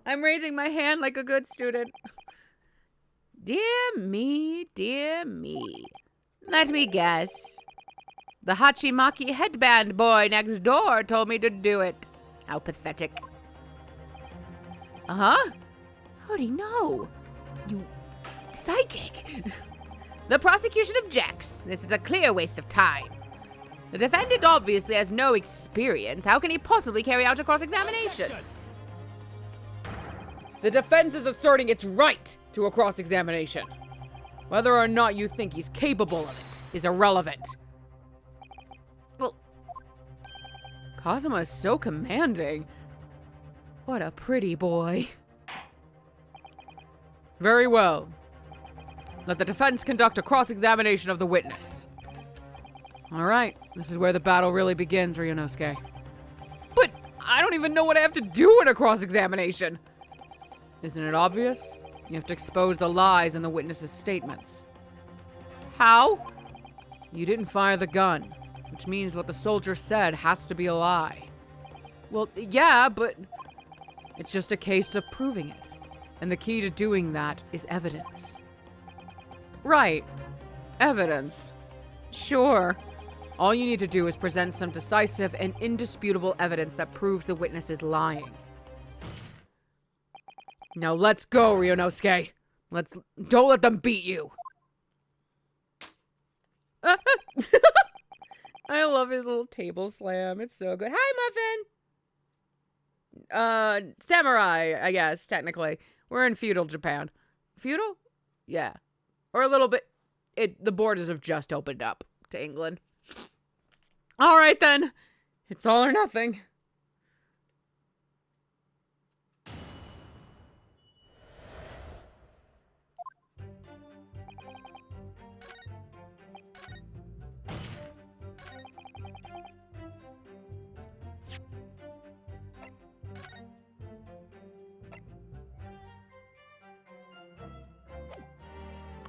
I'm raising my hand like a good student. Dear me, dear me. Let me guess. The Hachimaki headband boy next door told me to do it. How pathetic. Uh-huh? How'd he know? You psychic. The prosecution objects. This is a clear waste of time. The defendant obviously has no experience. How can he possibly carry out a cross-examination? The defense is asserting its right to a cross-examination. Whether or not you think he's capable of it is irrelevant. Well, Kazuma is so commanding. What a pretty boy. Very well. Let the defense conduct a cross-examination of the witness. All right, this is where the battle really begins, Ryunosuke. But I don't even know what I have to do in a cross-examination. Isn't it obvious? You have to expose the lies in the witness's statements. How? You didn't fire the gun, which means what the soldier said has to be a lie. Well, yeah, but it's just a case of proving it. And the key to doing that is evidence. Right. Evidence. Sure. All you need to do is present some decisive and indisputable evidence that proves the witness is lying. Now let's go, Ryunosuke. Don't let them beat you. I love his little table slam. It's so good. Hi, Muffin. Samurai, I guess, technically. We're in feudal Japan. Feudal? Yeah. Or a little bit. The borders have just opened up to England. All right, then. It's all or nothing.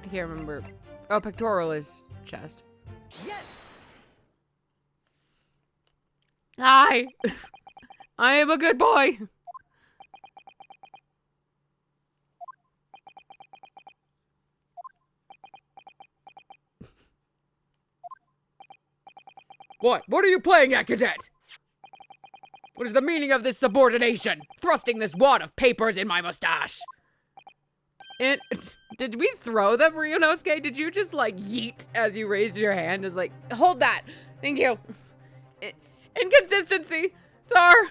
I can't remember. Oh, pectoral is chest. Yes! Hi! I am a good boy! What? What are you playing at, cadet? What is the meaning of this subordination? Thrusting this wad of papers in my mustache? And did we throw them, Ryunosuke? Did you just like yeet as you raised your hand? As like, hold that. Thank you. Inconsistency, sir.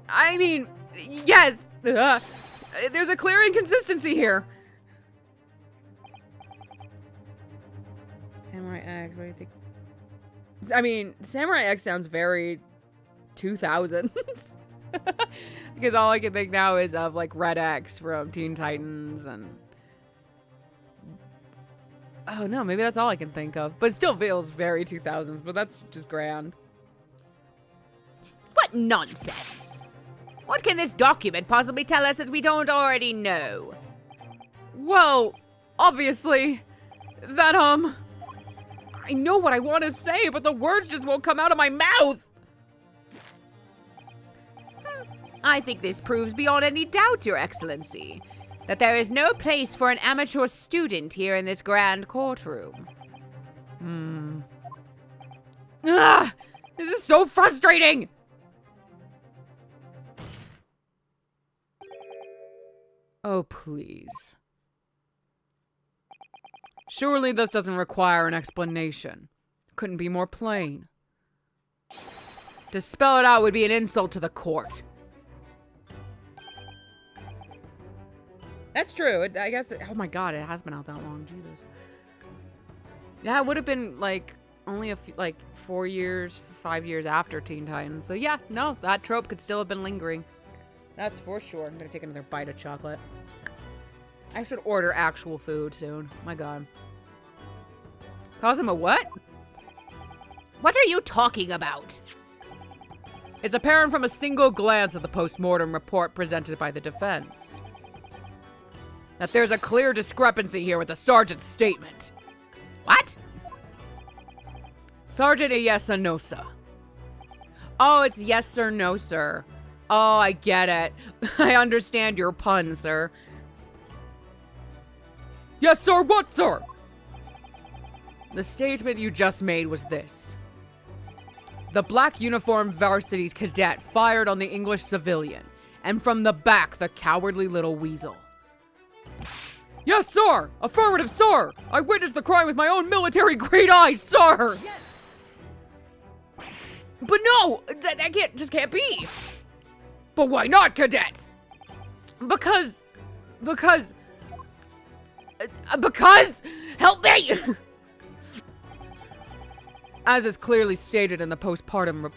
I mean, yes. There's a clear inconsistency here. Samurai X, what do you think? I mean, Samurai X sounds very 2000s. Because all I can think now is of like Red X from Teen Titans and... Oh no, maybe that's all I can think of. But it still feels very 2000s, but that's just grand. What nonsense! What can this document possibly tell us that we don't already know? Well, obviously, that, I know what I want to say, but the words just won't come out of my mouth! I think this proves beyond any doubt, Your Excellency, that there is no place for an amateur student here in this grand courtroom. Ah! This is so frustrating! Oh, please. Surely this doesn't require an explanation. Couldn't be more plain. To spell it out would be an insult to the court. That's true. I guess, oh my god, it has been out that long. Jesus. Yeah, it would have been, like, only a few, like, 4 years, 5 years after Teen Titans. So yeah, no, that trope could still have been lingering. That's for sure. I'm gonna take another bite of chocolate. I should order actual food soon. My god. Cause him a what? What are you talking about? It's apparent from a single glance at the post-mortem report presented by the defense that there's a clear discrepancy here with the sergeant's statement. What? Sergeant a yes or no, sir. Oh, it's yes or no, sir. Oh, I get it. I understand your pun, sir. Yes, sir, what, sir? The statement you just made was this. The black uniformed varsity cadet fired on the English civilian, and from the back, the cowardly little weasel. Yes, sir! Affirmative, sir! I witnessed the crime with my own military-grade eyes, sir! Yes! But no! That can't be! But why not, cadet? Because... Help me! As is clearly stated in the postmortem, not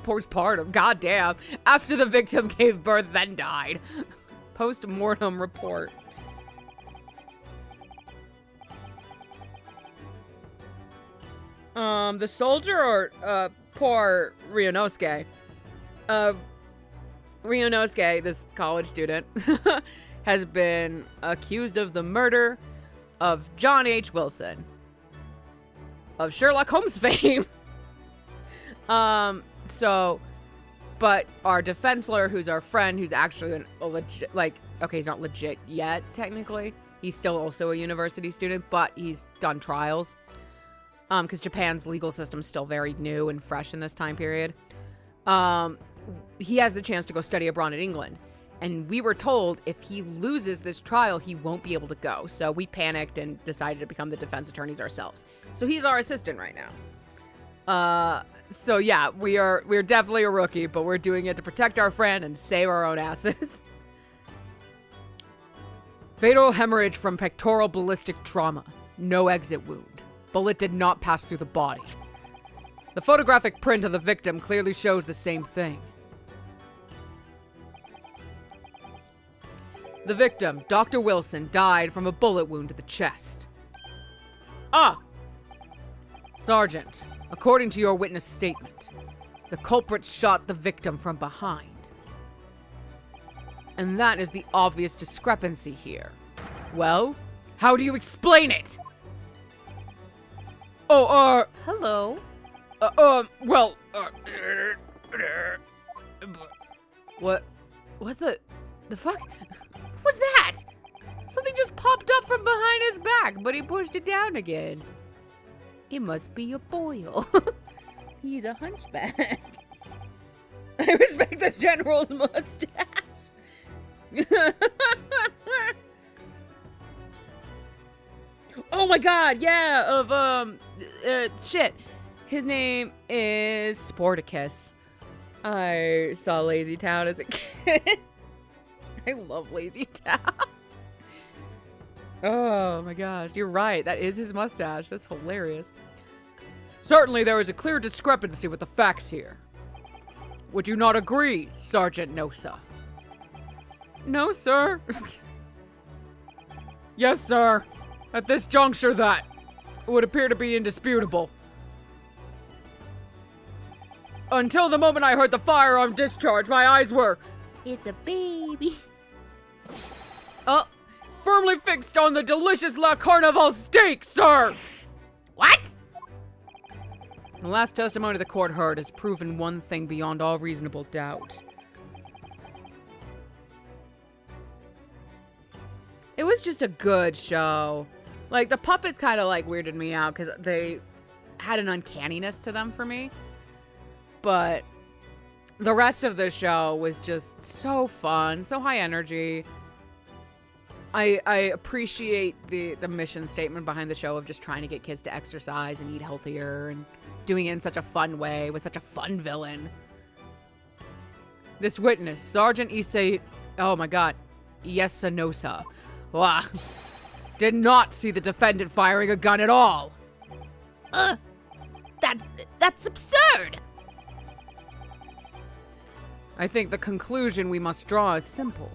postpartum, goddamn. After the victim gave birth, then died. Postmortem report. The soldier or, poor Ryunosuke? Ryunosuke, this college student, has been accused of the murder of John H. Wilson, of Sherlock Holmes fame. But our defense lawyer, who's our friend, who's actually a legit, like, okay, he's not legit yet, technically. He's still also a university student, but he's done trials. Because Japan's legal system's still very new and fresh in this time period. He has the chance to go study abroad in England. And we were told if he loses this trial, he won't be able to go. So we panicked and decided to become the defense attorneys ourselves. So he's our assistant right now. So yeah, we're definitely a rookie, but we're doing it to protect our friend and save our own asses. Fatal hemorrhage from pectoral ballistic trauma. No exit wound. Bullet did not pass through the body. The photographic print of the victim clearly shows the same thing. The victim, Dr. Wilson, died from a bullet wound to the chest. Sergeant, according to your witness statement, the culprit shot the victim from behind. And that is the obvious discrepancy here. Well, how do you explain it? Hello. What the fuck? What was that? Something just popped up from behind his back, but he pushed it down again. It must be a boil. He's a hunchback. I respect the general's mustache. Oh my god, yeah, shit. His name is Sporticus. I saw Lazy Town as a kid. I love Lazy Town. Oh my gosh, you're right. That is his mustache. That's hilarious. Certainly there is a clear discrepancy with the facts here. Would you not agree, Sergeant Nosa? No, sir. Yes, sir. At this juncture, that would appear to be indisputable. Until the moment I heard the firearm discharge, my eyes were... It's a baby. Firmly fixed on the delicious La Carnival steak, sir! What? The last testimony the court heard has proven one thing beyond all reasonable doubt. It was just a good show. Like, the puppets kind of, like, weirded me out because they had an uncanniness to them for me. But the rest of the show was just so fun, so high energy. I appreciate the mission statement behind the show of just trying to get kids to exercise and eat healthier and doing it in such a fun way with such a fun villain. This witness, Sergeant Issei... Oh my god. Yesanosa. Wow. Did not see the defendant firing a gun at all. That's absurd. I think the conclusion we must draw is simple.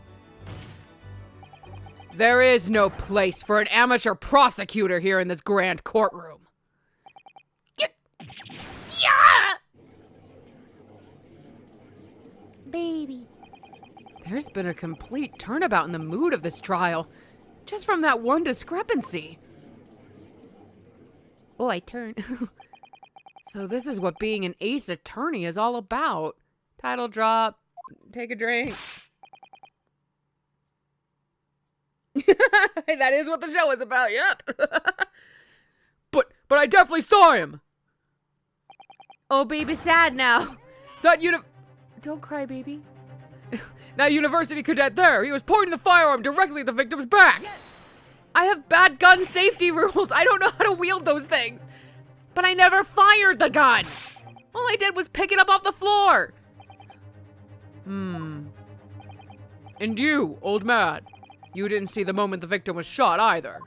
There is no place for an amateur prosecutor here in this grand courtroom. Yeah! Baby. There's been a complete turnabout in the mood of this trial, just from that one discrepancy. Oh, I turned. So this is what being an ace attorney is all about. Title drop, take a drink. That is what the show is about, yep. But I definitely saw him. Oh, baby, sad now. Don't cry, baby. That university cadet there, he was pointing the firearm directly at the victim's back. Yes. I have bad gun safety rules. I don't know how to wield those things. But I never fired the gun. All I did was pick it up off the floor. And you, old man, you didn't see the moment the victim was shot either.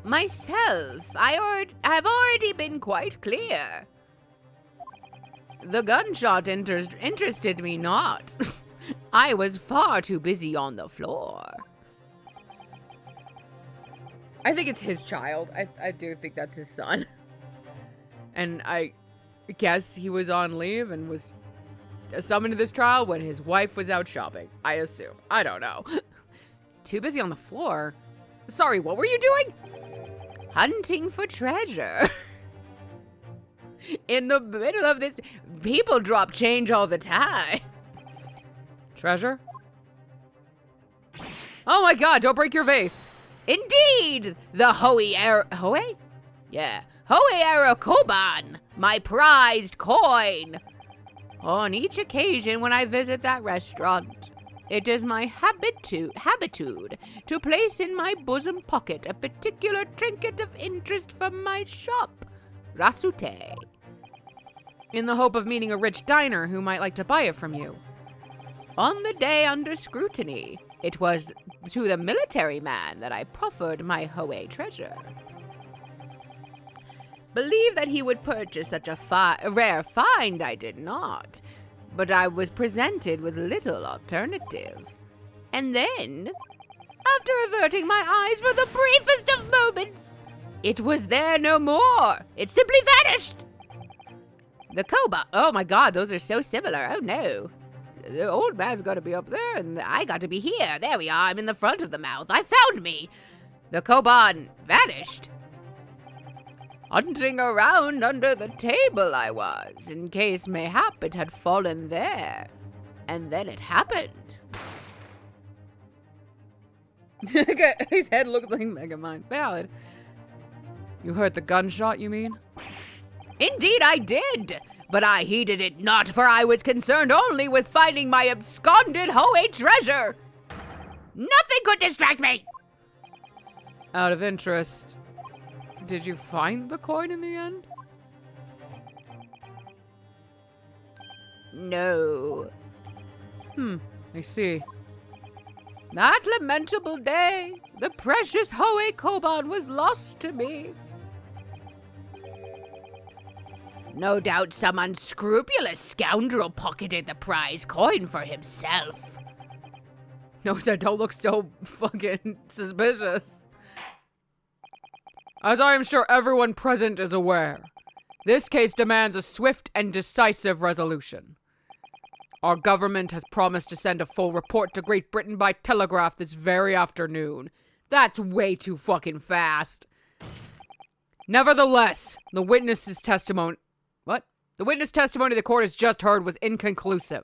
Myself, I have already been quite clear. The gunshot interested me not. I was far too busy on the floor. I think it's his child. I do think that's his son. And I guess he was on leave and was summoned to this trial when his wife was out shopping. I assume. I don't know. Too busy on the floor? Sorry, what were you doing? Hunting for treasure. In the middle of this, people drop change all the time. Treasure? Oh my god, don't break your vase. Indeed, the Hoei? Yeah, Hoei Koban, my prized coin. On each occasion when I visit that restaurant, it is my habitude to place in my bosom pocket a particular trinket of interest from my shop, Rasute, in the hope of meeting a rich diner who might like to buy it from you. On the day under scrutiny, it was to the military man that I proffered my Hoei treasure. Believe that he would purchase such a rare find, I did not, but I was presented with little alternative. And then, after averting my eyes for the briefest of moments, it was there no more. It simply vanished. The Koba, oh my god, those are so similar. Oh no. The old man's got to be up there, and I got to be here. There we are. I'm in the front of the mouth. I found me. The Koban vanished. Hunting around under the table I was, in case mayhap it had fallen there. And then it happened. His head looks like Megamind. Valid. You heard the gunshot, you mean? Indeed I did, but I heeded it not, for I was concerned only with finding my absconded Hoey treasure. Nothing could distract me. Out of interest, did you find the coin in the end? No. I see. That lamentable day, the precious Hoey Koban was lost to me. No doubt some unscrupulous scoundrel pocketed the prize coin for himself. No, sir, don't look so fucking suspicious. As I am sure everyone present is aware, this case demands a swift and decisive resolution. Our government has promised to send a full report to Great Britain by telegraph this very afternoon. That's way too fucking fast. Nevertheless, the witness testimony the court has just heard was inconclusive.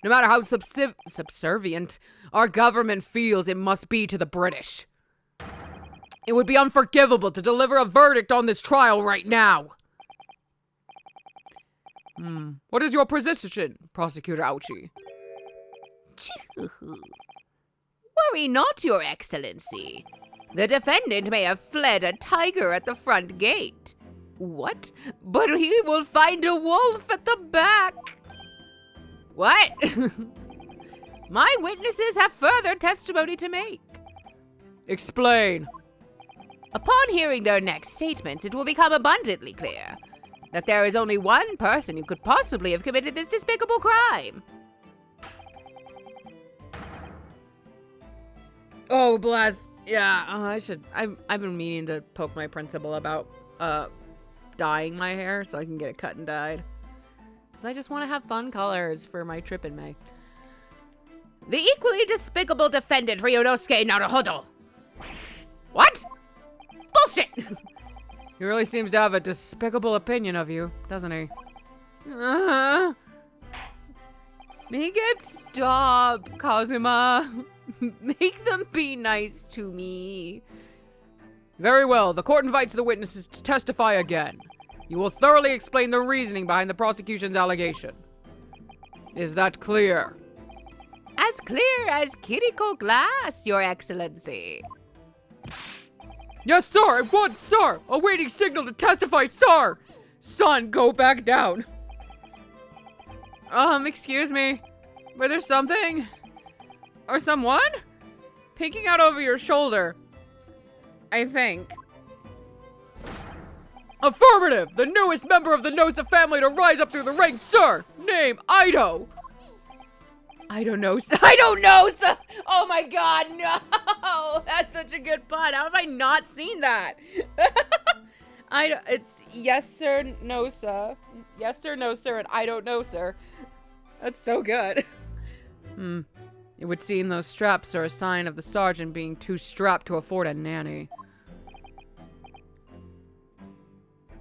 No matter how subservient our government feels it must be to the British. It would be unforgivable to deliver a verdict on this trial right now. What is your position, Prosecutor Ouchie? Worry not, Your Excellency. The defendant may have fled a tiger at the front gate. What? But he will find a wolf at the back. What? My witnesses have further testimony to make. Explain. Upon hearing their next statements, it will become abundantly clear that there is only one person who could possibly have committed this despicable crime. Oh, bless. Yeah, I've been meaning to poke my principal about, dyeing my hair so I can get it cut and dyed. Because I just want to have fun colors for my trip in May. The equally despicable defendant, Ryunosuke Naruhodo. What? Bullshit! He really seems to have a despicable opinion of you, doesn't he? Make it stop, Kazuma. Make them be nice to me. Very well. The court invites the witnesses to testify again. You will thoroughly explain the reasoning behind the prosecution's allegation. Is that clear? As clear as Kiriko glass, Your Excellency. Yes, sir! At once, sir! Awaiting signal to testify, sir! Son, go back down. Excuse me. Were there something? Or someone? Peeking out over your shoulder. I think. Affirmative! The newest member of the Nosa family to rise up through the ranks, sir! Name, Ido! I don't know, sir. I don't know, sir! Oh my god, no! That's such a good pun. How have I not seen that? It's yes, sir, no, sir. Yes, sir, no, sir, and I don't know, sir. That's so good. It would seem those straps are a sign of the sergeant being too strapped to afford a nanny.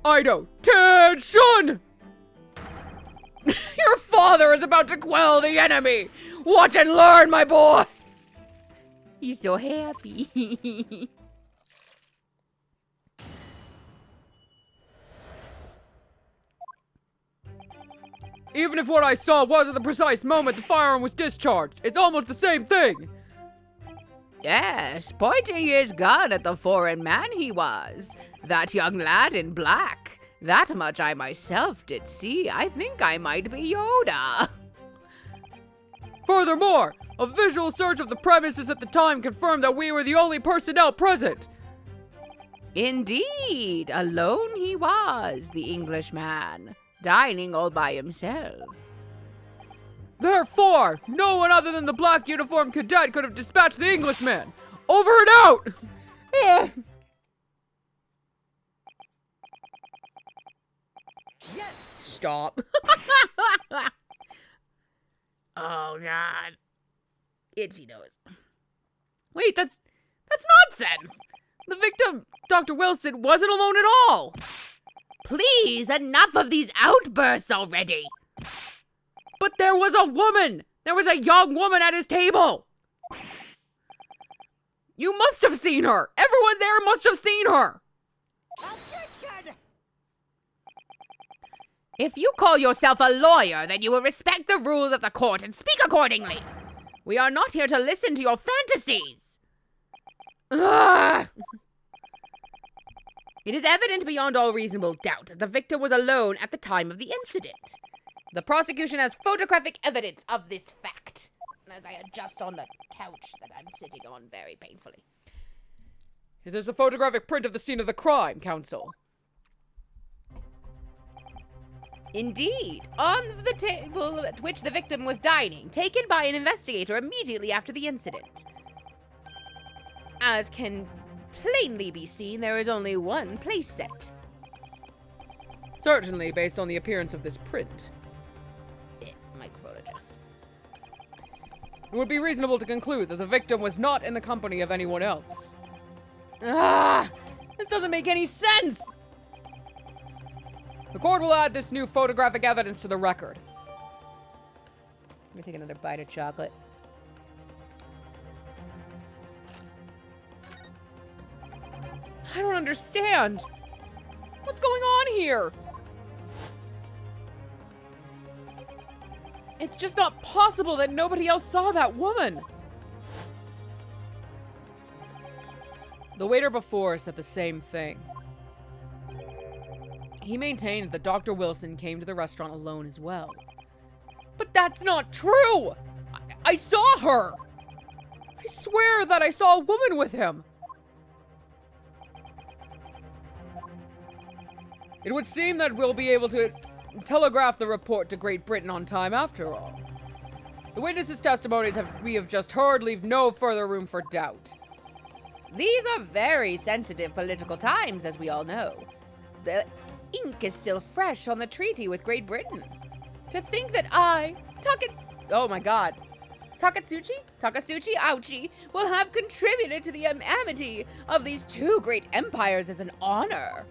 Ido, attention! Your father is about to quell the enemy! Watch and learn, my boy! He's so happy. Even if what I saw wasn't the precise moment the firearm was discharged, it's almost the same thing! Yes, pointing his gun at the foreign man he was. That young lad in black. That much I myself did see. I think I might be Yoda. Furthermore, a visual search of the premises at the time confirmed that we were the only personnel present. Indeed, alone he was, the Englishman, dining all by himself. Therefore, no one other than the black uniformed cadet could have dispatched the Englishman. Over and out! Yes! Stop. Oh, God. Itchy nose. Wait, that's nonsense! The victim, Dr. Wilson, wasn't alone at all! Please, enough of these outbursts already! But there was a woman! There was a young woman at his table! You must have seen her! Everyone there must have seen her! Objection! If you call yourself a lawyer, then you will respect the rules of the court and speak accordingly. We are not here to listen to your fantasies. Ugh. It is evident beyond all reasonable doubt that the victim was alone at the time of the incident. The prosecution has photographic evidence of this fact. As I adjust on the couch that I'm sitting on very painfully. Is this a photographic print of the scene of the crime, counsel? Indeed, on the table at which the victim was dining, taken by an investigator immediately after the incident. As can plainly be seen, there is only one place set. Certainly, based on the appearance of this print. Microphone adjust. It would be reasonable to conclude that the victim was not in the company of anyone else. Ah! This doesn't make any sense! The court will add this new photographic evidence to the record. Let me take another bite of chocolate. I don't understand. What's going on here? It's just not possible that nobody else saw that woman. The waiter before said the same thing. He maintained that Dr. Wilson came to the restaurant alone as well. But that's not true! I saw her! I swear that I saw a woman with him! It would seem that we'll be able to telegraph the report to Great Britain on time after all. The witnesses' testimonies we have just heard leave no further room for doubt. These are very sensitive political times, as we all know. The ink is still fresh on the treaty with Great Britain. To think that oh my god, Takatsuchi Auchi will have contributed to the amity of these two great empires is an honor.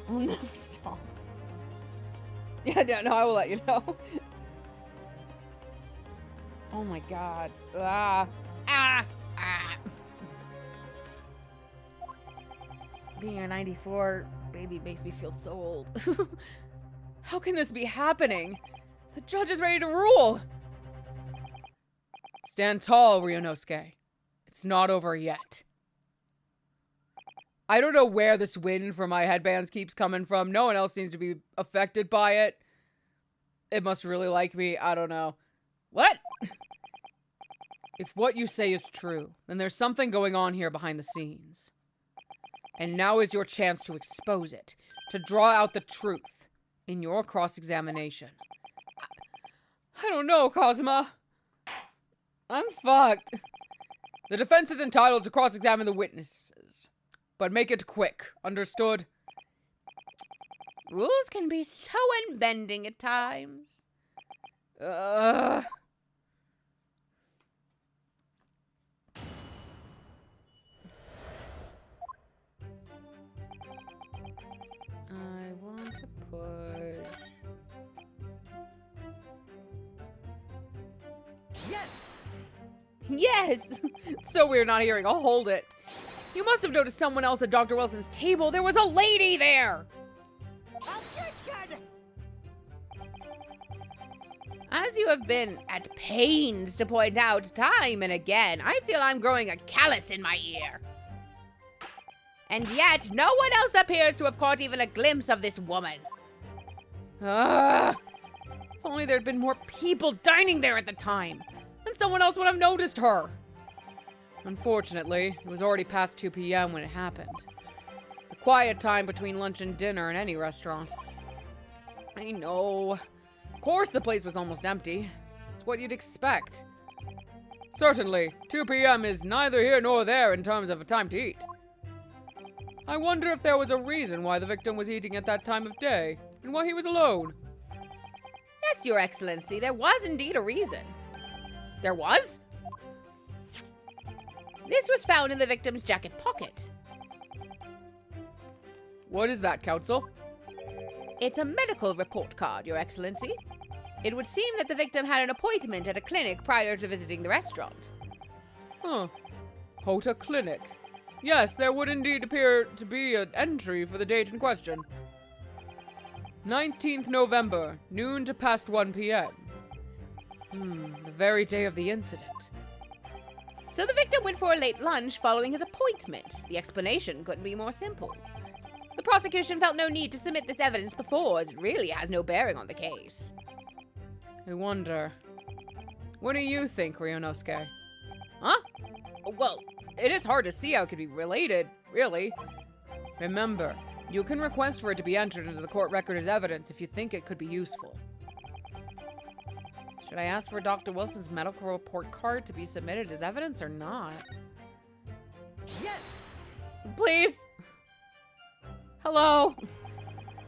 I'll never stop. Yeah, no, I will let you know. Oh my god. Being a 94 baby makes me feel so old. How can this be happening? The judge is ready to rule. Stand tall, Ryunosuke. It's not over yet. I don't know where this wind from my headbands keeps coming from. No one else seems to be affected by it. It must really like me. I don't know. What? If what you say is true, then there's something going on here behind the scenes. And now is your chance to expose it, to draw out the truth in your cross-examination. I don't know, Kazuma. I'm fucked. The defense is entitled to cross-examine the witnesses, but make it quick, understood? Rules can be so unbending at times. I want to push. Yes! Yes! It's so weird not hearing. I'll hold it. You must have noticed someone else at Dr. Wilson's table. There was a lady there! Objection! As you have been at pains to point out time and again, I feel I'm growing a callus in my ear. And yet, no one else appears to have caught even a glimpse of this woman. If only there'd been more people dining there at the time. Then someone else would have noticed her. Unfortunately, it was already past 2 p.m. when it happened. The quiet time between lunch and dinner in any restaurant. I know. Of course the place was almost empty. It's what you'd expect. Certainly, 2 p.m. is neither here nor there in terms of a time to eat. I wonder if there was a reason why the victim was eating at that time of day, and why he was alone. Yes, Your Excellency, there was indeed a reason. There was? This was found in the victim's jacket pocket. What is that, Counsel? It's a medical report card, Your Excellency. It would seem that the victim had an appointment at a clinic prior to visiting the restaurant. Huh. Hota Clinic. Yes, there would indeed appear to be an entry for the date in question. 19th November, noon to past 1 p.m. The very day of the incident. So the victim went for a late lunch following his appointment. The explanation couldn't be more simple. The prosecution felt no need to submit this evidence before, as it really has no bearing on the case. I wonder. What do you think, Ryunosuke? Huh? Well, it is hard to see how it could be related, really. Remember, you can request for it to be entered into the court record as evidence if you think it could be useful. Should I ask for Dr. Wilson's medical report card to be submitted as evidence or not? Yes! Please! Hello?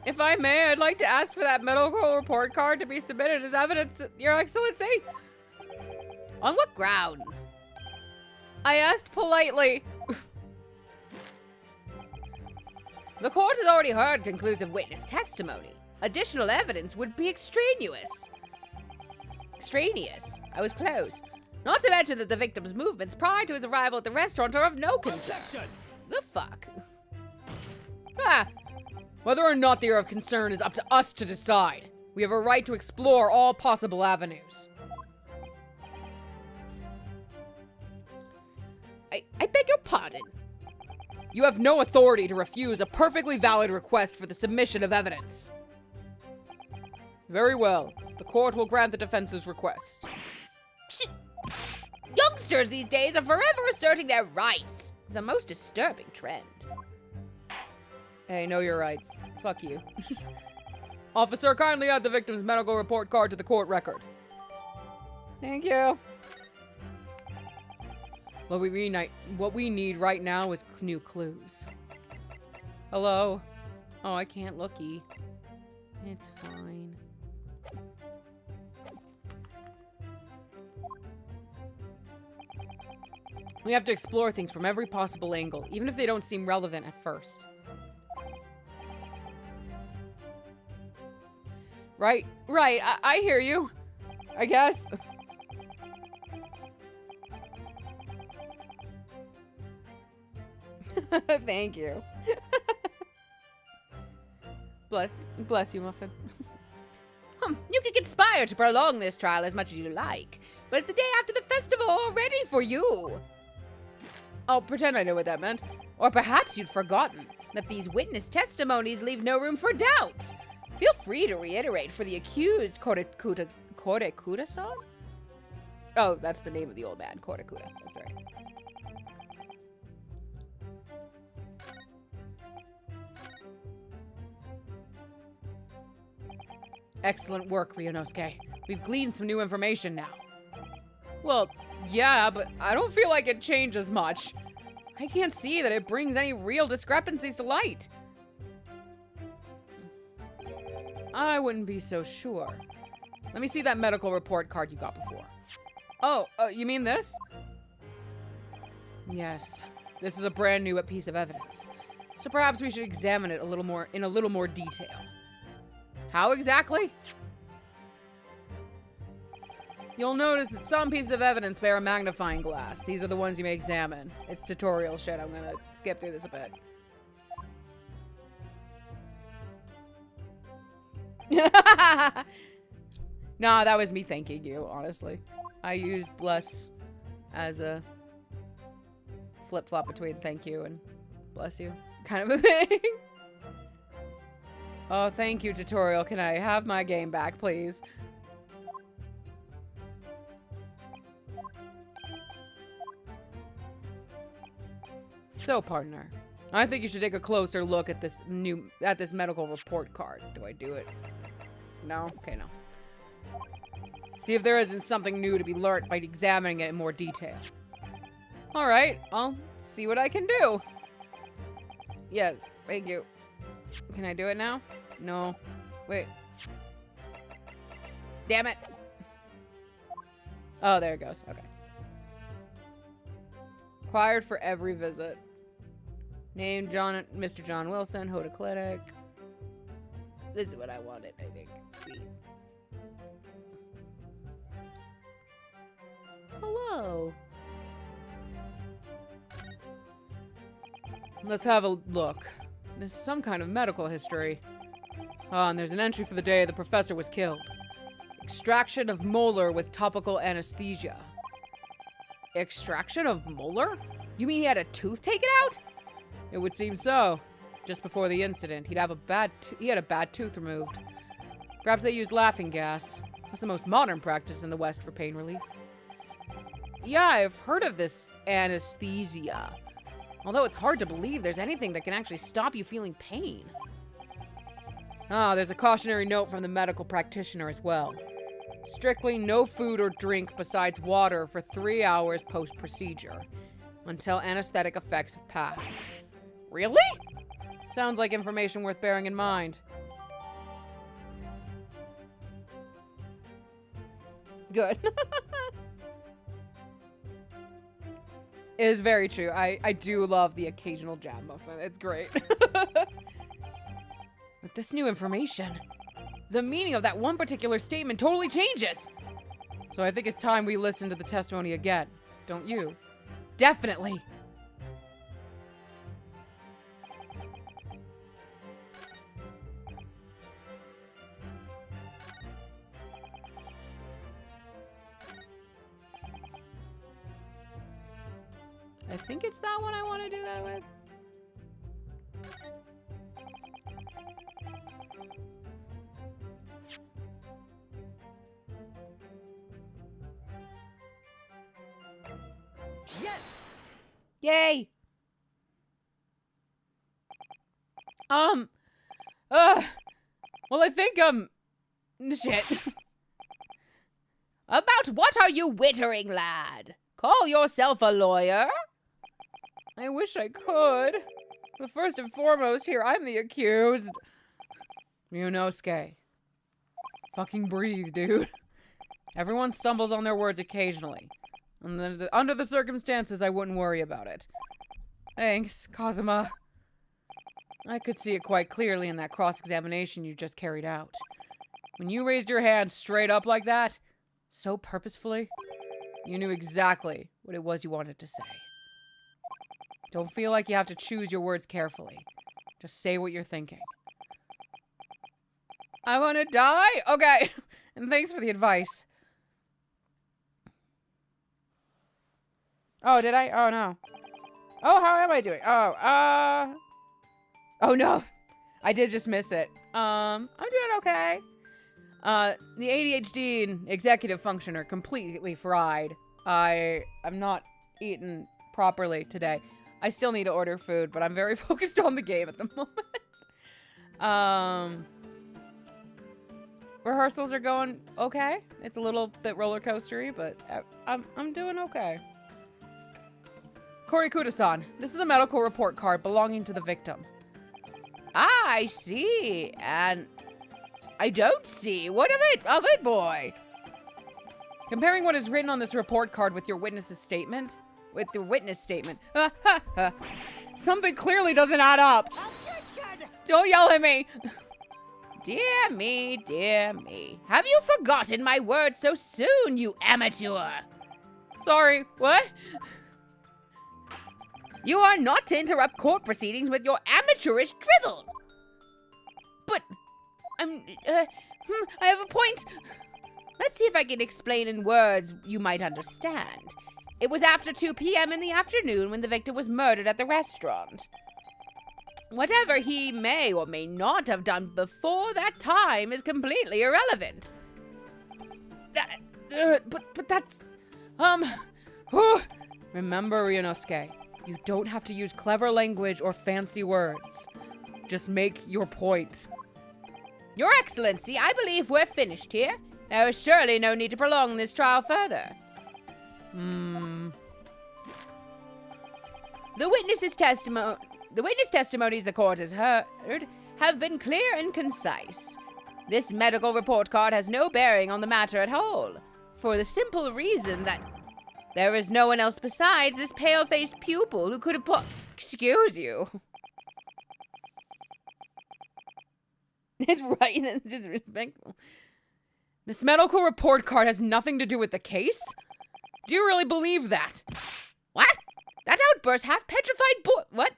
If I may, I'd like to ask for that medical report card to be submitted as evidence, Your Excellency. On what grounds? I asked politely. The court has already heard conclusive witness testimony. Additional evidence would be extraneous. I was close. Not to mention that the victim's movements prior to his arrival at the restaurant are of no concern. The fuck? Whether or not they are of concern is up to us to decide. We have a right to explore all possible avenues. I beg your pardon. You have no authority to refuse a perfectly valid request for the submission of evidence. Very well. The court will grant the defense's request. Youngsters these days are forever asserting their rights. It's a most disturbing trend. Hey, know your rights. Fuck you. Officer, kindly add the victim's medical report card to the court record. Thank you. What we need right now is new clues. Hello? Oh, I can't looky. It's fine. We have to explore things from every possible angle, even if they don't seem relevant at first. Right. I hear you. I guess. Thank you. Bless you, Muffin. You can conspire to prolong this trial as much as you like, but it's the day after the festival already for you. I'll pretend I know what that meant. Or perhaps you'd forgotten that these witness testimonies leave no room for doubt. Feel free to reiterate for the accused, Korekuda-san? Oh, that's the name of the old man, Korekuda. That's right. Excellent work, Ryunosuke. We've gleaned some new information now. Well, yeah, but I don't feel like it changes much. I can't see that it brings any real discrepancies to light. I wouldn't be so sure. Let me see that medical report card you got before. Oh, you mean this? Yes, this is a brand new piece of evidence. So perhaps we should examine it in a little more detail. How exactly? You'll notice that some pieces of evidence bear a magnifying glass. These are the ones you may examine. It's tutorial shit. I'm gonna skip through this a bit. Nah, that was me thanking you, honestly. I used bless as a flip-flop between thank you and bless you kind of a thing. Oh, thank you, tutorial. Can I have my game back, please? So, partner, I think you should take a closer look at this medical report card. Do I do it? No? Okay, no. See if there isn't something new to be learnt by examining it in more detail. Alright, I'll see what I can do. Yes, thank you. Can I do it now? No. Wait. Damn it. Oh, there it goes. Okay. Required for every visit. Name Mr. John Wilson, Hoda Clinic. This is what I wanted, I think. Hello. Let's have a look. This is some kind of medical history. And there's an entry for the day the professor was killed. Extraction of molar with topical anesthesia. Extraction of molar? You mean he had a tooth taken out? It would seem so. Just before the incident, he had a bad tooth removed. Perhaps they used laughing gas. It's the most modern practice in the West for pain relief. Yeah, I've heard of this anesthesia. Although it's hard to believe there's anything that can actually stop you feeling pain. There's a cautionary note from the medical practitioner as well. Strictly no food or drink besides water for 3 hours post-procedure, until anesthetic effects have passed. Really? Sounds like information worth bearing in mind. Good. It is very true. I do love the occasional jam muffin. It's great. With this new information, the meaning of that one particular statement totally changes. So I think it's time we listen to the testimony again. Don't you? Definitely. I think it's that one I want to do that with. Yes! Yay! Well, I think, shit. About what are you wittering, lad? Call yourself a lawyer? I wish I could. But first and foremost, here, I'm the accused. Ryunosuke. Fucking breathe, dude. Everyone stumbles on their words occasionally. And under the circumstances, I wouldn't worry about it. Thanks, Kazuma. I could see it quite clearly in that cross-examination you just carried out. When you raised your hand straight up like that, so purposefully, you knew exactly what it was you wanted to say. Don't feel like you have to choose your words carefully. Just say what you're thinking. I want to die? Okay. And thanks for the advice. Oh, did I? Oh, no. Oh, how am I doing? Oh, no. I did just miss it. I'm doing okay. The ADHD and executive function are completely fried. I'm not eating properly today. I still need to order food, but I'm very focused on the game at the moment. Rehearsals are going okay. It's a little bit roller coastery, but I'm doing okay. Korikuta-san, this is a medical report card belonging to the victim. Ah, I see. And I don't see. What of it, boy? Comparing what is written on this report card with your witness statement, something clearly doesn't add up. Objection! Don't yell at me. Dear me, dear me. Have you forgotten my words so soon, you amateur? Sorry, what? You are not to interrupt court proceedings with your amateurish drivel. But, I have a point. Let's see if I can explain in words you might understand. It was after 2 p.m. in the afternoon when the victim was murdered at the restaurant. Whatever he may or may not have done before that time is completely irrelevant. But that's, Remember, Ryunosuke, you don't have to use clever language or fancy words. Just make your point. Your Excellency, I believe we're finished here. There is surely no need to prolong this trial further. The witness testimonies the court has heard have been clear and concise. This medical report card has no bearing on the matter at all, for the simple reason that there is no one else besides this pale-faced pupil who could have excuse you. It's right and disrespectful. This medical report card has nothing to do with the case? Do you really believe that? What? That outburst half petrified What?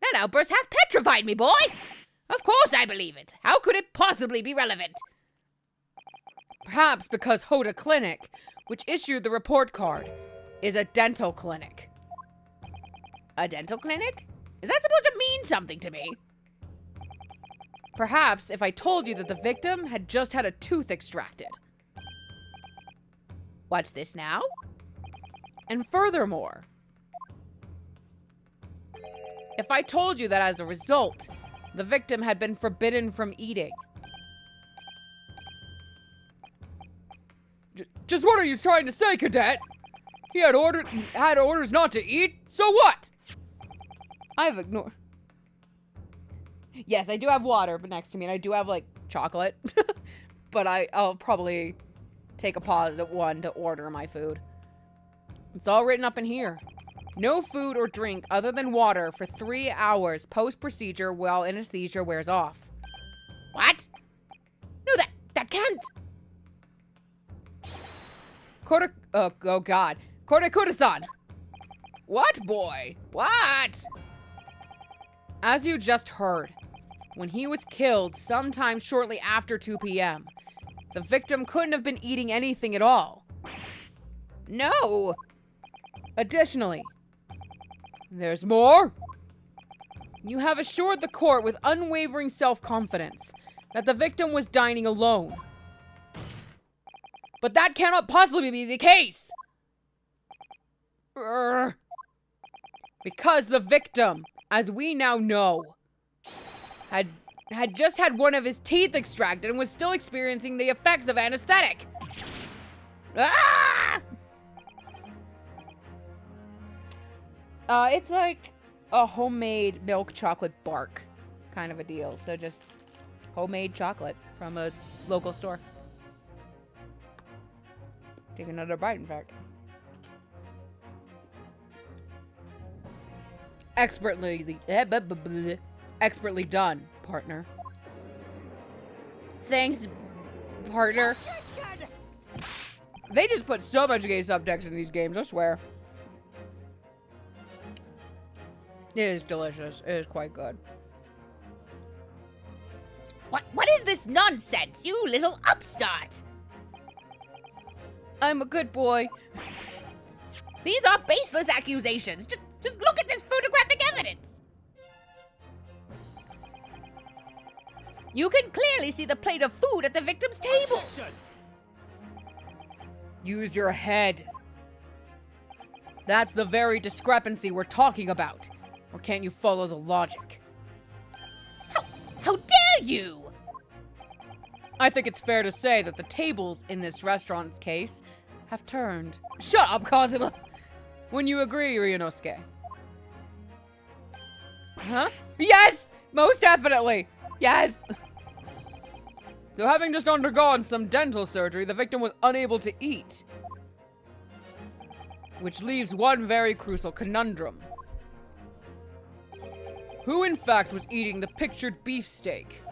That outburst half petrified me, boy! Of course I believe it. How could it possibly be relevant? Perhaps because Hoda Clinic, which issued the report card, is a dental clinic. A dental clinic? Is that supposed to mean something to me? Perhaps if I told you that the victim had just had a tooth extracted. What's this now? And furthermore, if I told you that as a result, the victim had been forbidden from eating. Just what are you trying to say, Cadet? He had orders not to eat, so what? I've ignored. Yes, I do have water but next to me, and I do have, like, chocolate. But I'll probably take a pause at 1 to order my food. It's all written up in here. No food or drink other than water for 3 hours post-procedure while anesthesia wears off. What? No, that can't. Oh God. Kodakuda-san! What, boy? What? As you just heard, when he was killed sometime shortly after 2 p.m., the victim couldn't have been eating anything at all. No! Additionally, there's more. You have assured the court with unwavering self-confidence that the victim was dining alone. But that cannot possibly be the case! Because the victim, as we now know, had just had one of his teeth extracted and was still experiencing the effects of anesthetic. Ah! It's like a homemade milk chocolate bark kind of a deal. So just homemade chocolate from a local store. Take another bite, in fact. Expertly done, partner. Thanks, partner. They just put so much gay subtext in these games, I swear. It is delicious. It is quite good. What is this nonsense, you little upstart? I'm a good boy. These are baseless accusations. Just look at this photographic evidence. You can clearly see the plate of food at the victim's table. Objection. Use your head. That's the very discrepancy we're talking about. Or can't you follow the logic? How dare you? I think it's fair to say that the tables in this restaurant's case have turned. Shut up, Kazuma! When you agree, Ryunosuke. Huh? Yes! Most definitely! Yes! So having just undergone some dental surgery, the victim was unable to eat. Which leaves one very crucial conundrum. Who in fact was eating the pictured beefsteak?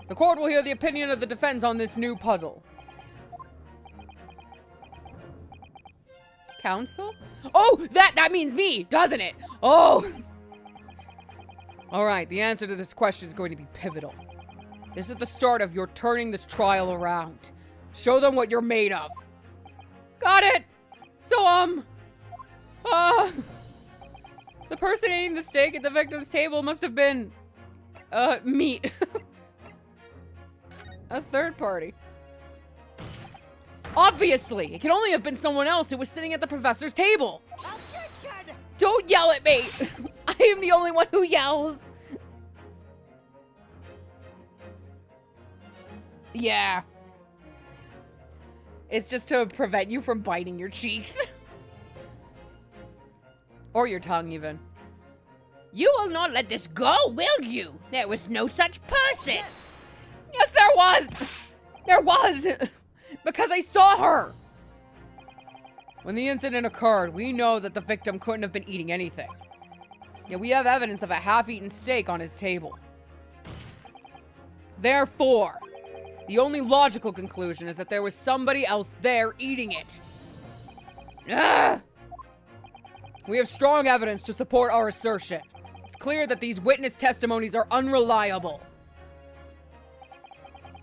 The court will hear the opinion of the defense on this new puzzle. Counsel? Oh, that means me, doesn't it? Oh! Alright, the answer to this question is going to be pivotal. This is the start of your turning this trial around. Show them what you're made of. Got it! So, the person eating the steak at the victim's table must have been, meat. A third party. Obviously, it can only have been someone else who was sitting at the professor's table. Objection! Don't yell at me! I am the only one who yells. Yeah. It's just to prevent you from biting your cheeks. Or your tongue, even. You will not let this go, will you? There was no such person. Yes, there was! There was! Because I saw her! When the incident occurred, we know that the victim couldn't have been eating anything. Yet we have evidence of a half-eaten steak on his table. Therefore, the only logical conclusion is that there was somebody else there eating it. Ugh! We have strong evidence to support our assertion. It's clear that these witness testimonies are unreliable.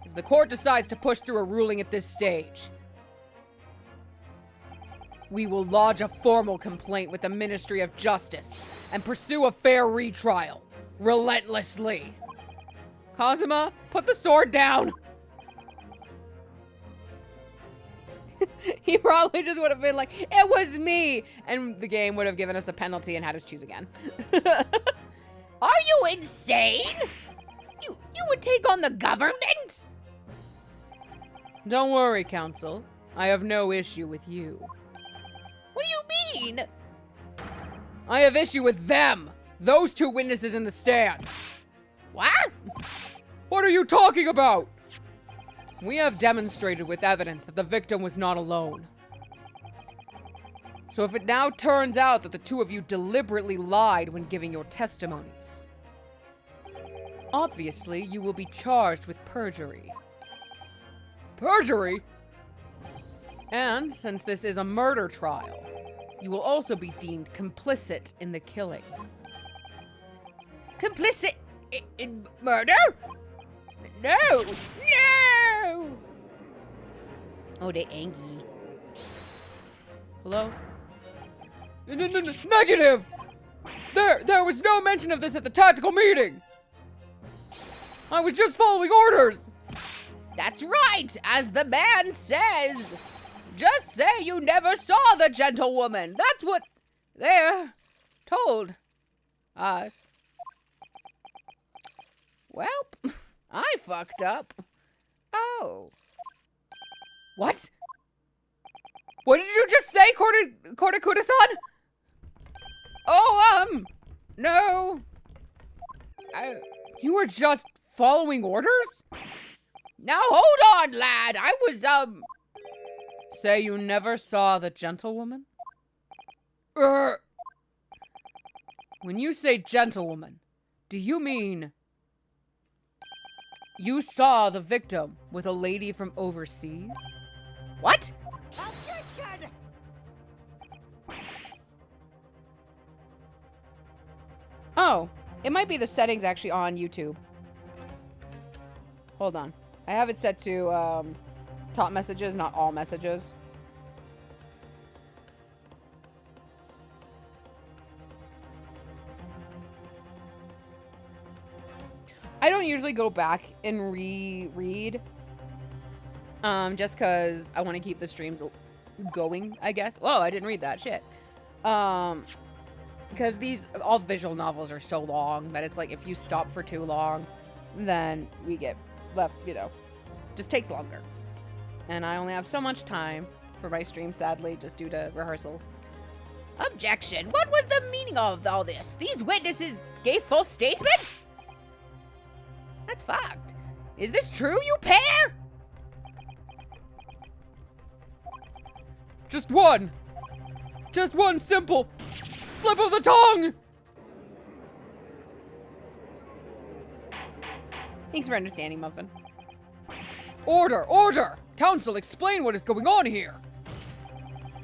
If the court decides to push through a ruling at this stage, we will lodge a formal complaint with the Ministry of Justice and pursue a fair retrial, relentlessly. Kazuma, put the sword down! He probably just would have been like, it was me! And the game would have given us a penalty and had us choose again. Are you insane? You would take on the government? Don't worry, Counsel. I have no issue with you. What do you mean? I have issue with them! Those two witnesses in the stand! What? What are you talking about? We have demonstrated with evidence that the victim was not alone. So if it now turns out that the two of you deliberately lied when giving your testimonies, obviously you will be charged with perjury. Perjury? And since this is a murder trial, you will also be deemed complicit in the killing. Complicit in murder? No! No! Oh, they angry. Hello? Negative! There was no mention of this at the tactical meeting! I was just following orders! That's right, as the man says. Just say you never saw the gentlewoman. That's what they're told us. Well, I fucked up. Oh. What? What did you just say, Kodakuda-san? Oh, no. You were just following orders? Now hold on, lad. I was, Say you never saw the gentlewoman? When you say gentlewoman, do you mean you saw the victim with a lady from overseas? What? Objection! Oh, it might be the settings actually on YouTube. Hold on. I have it set to top messages, not all messages. I don't usually go back and reread. Just because I want to keep the streams going, I guess. Whoa, I didn't read that. Shit. Because these, all visual novels are so long that it's like if you stop for too long, then we get left, just takes longer. And I only have so much time for my stream, sadly, just due to rehearsals. Objection. What was the meaning of all this? These witnesses gave false statements? That's fucked. Is this true, you pair? Just one simple slip of the tongue. Thanks for understanding, Muffin. Order! Counsel, explain what is going on here.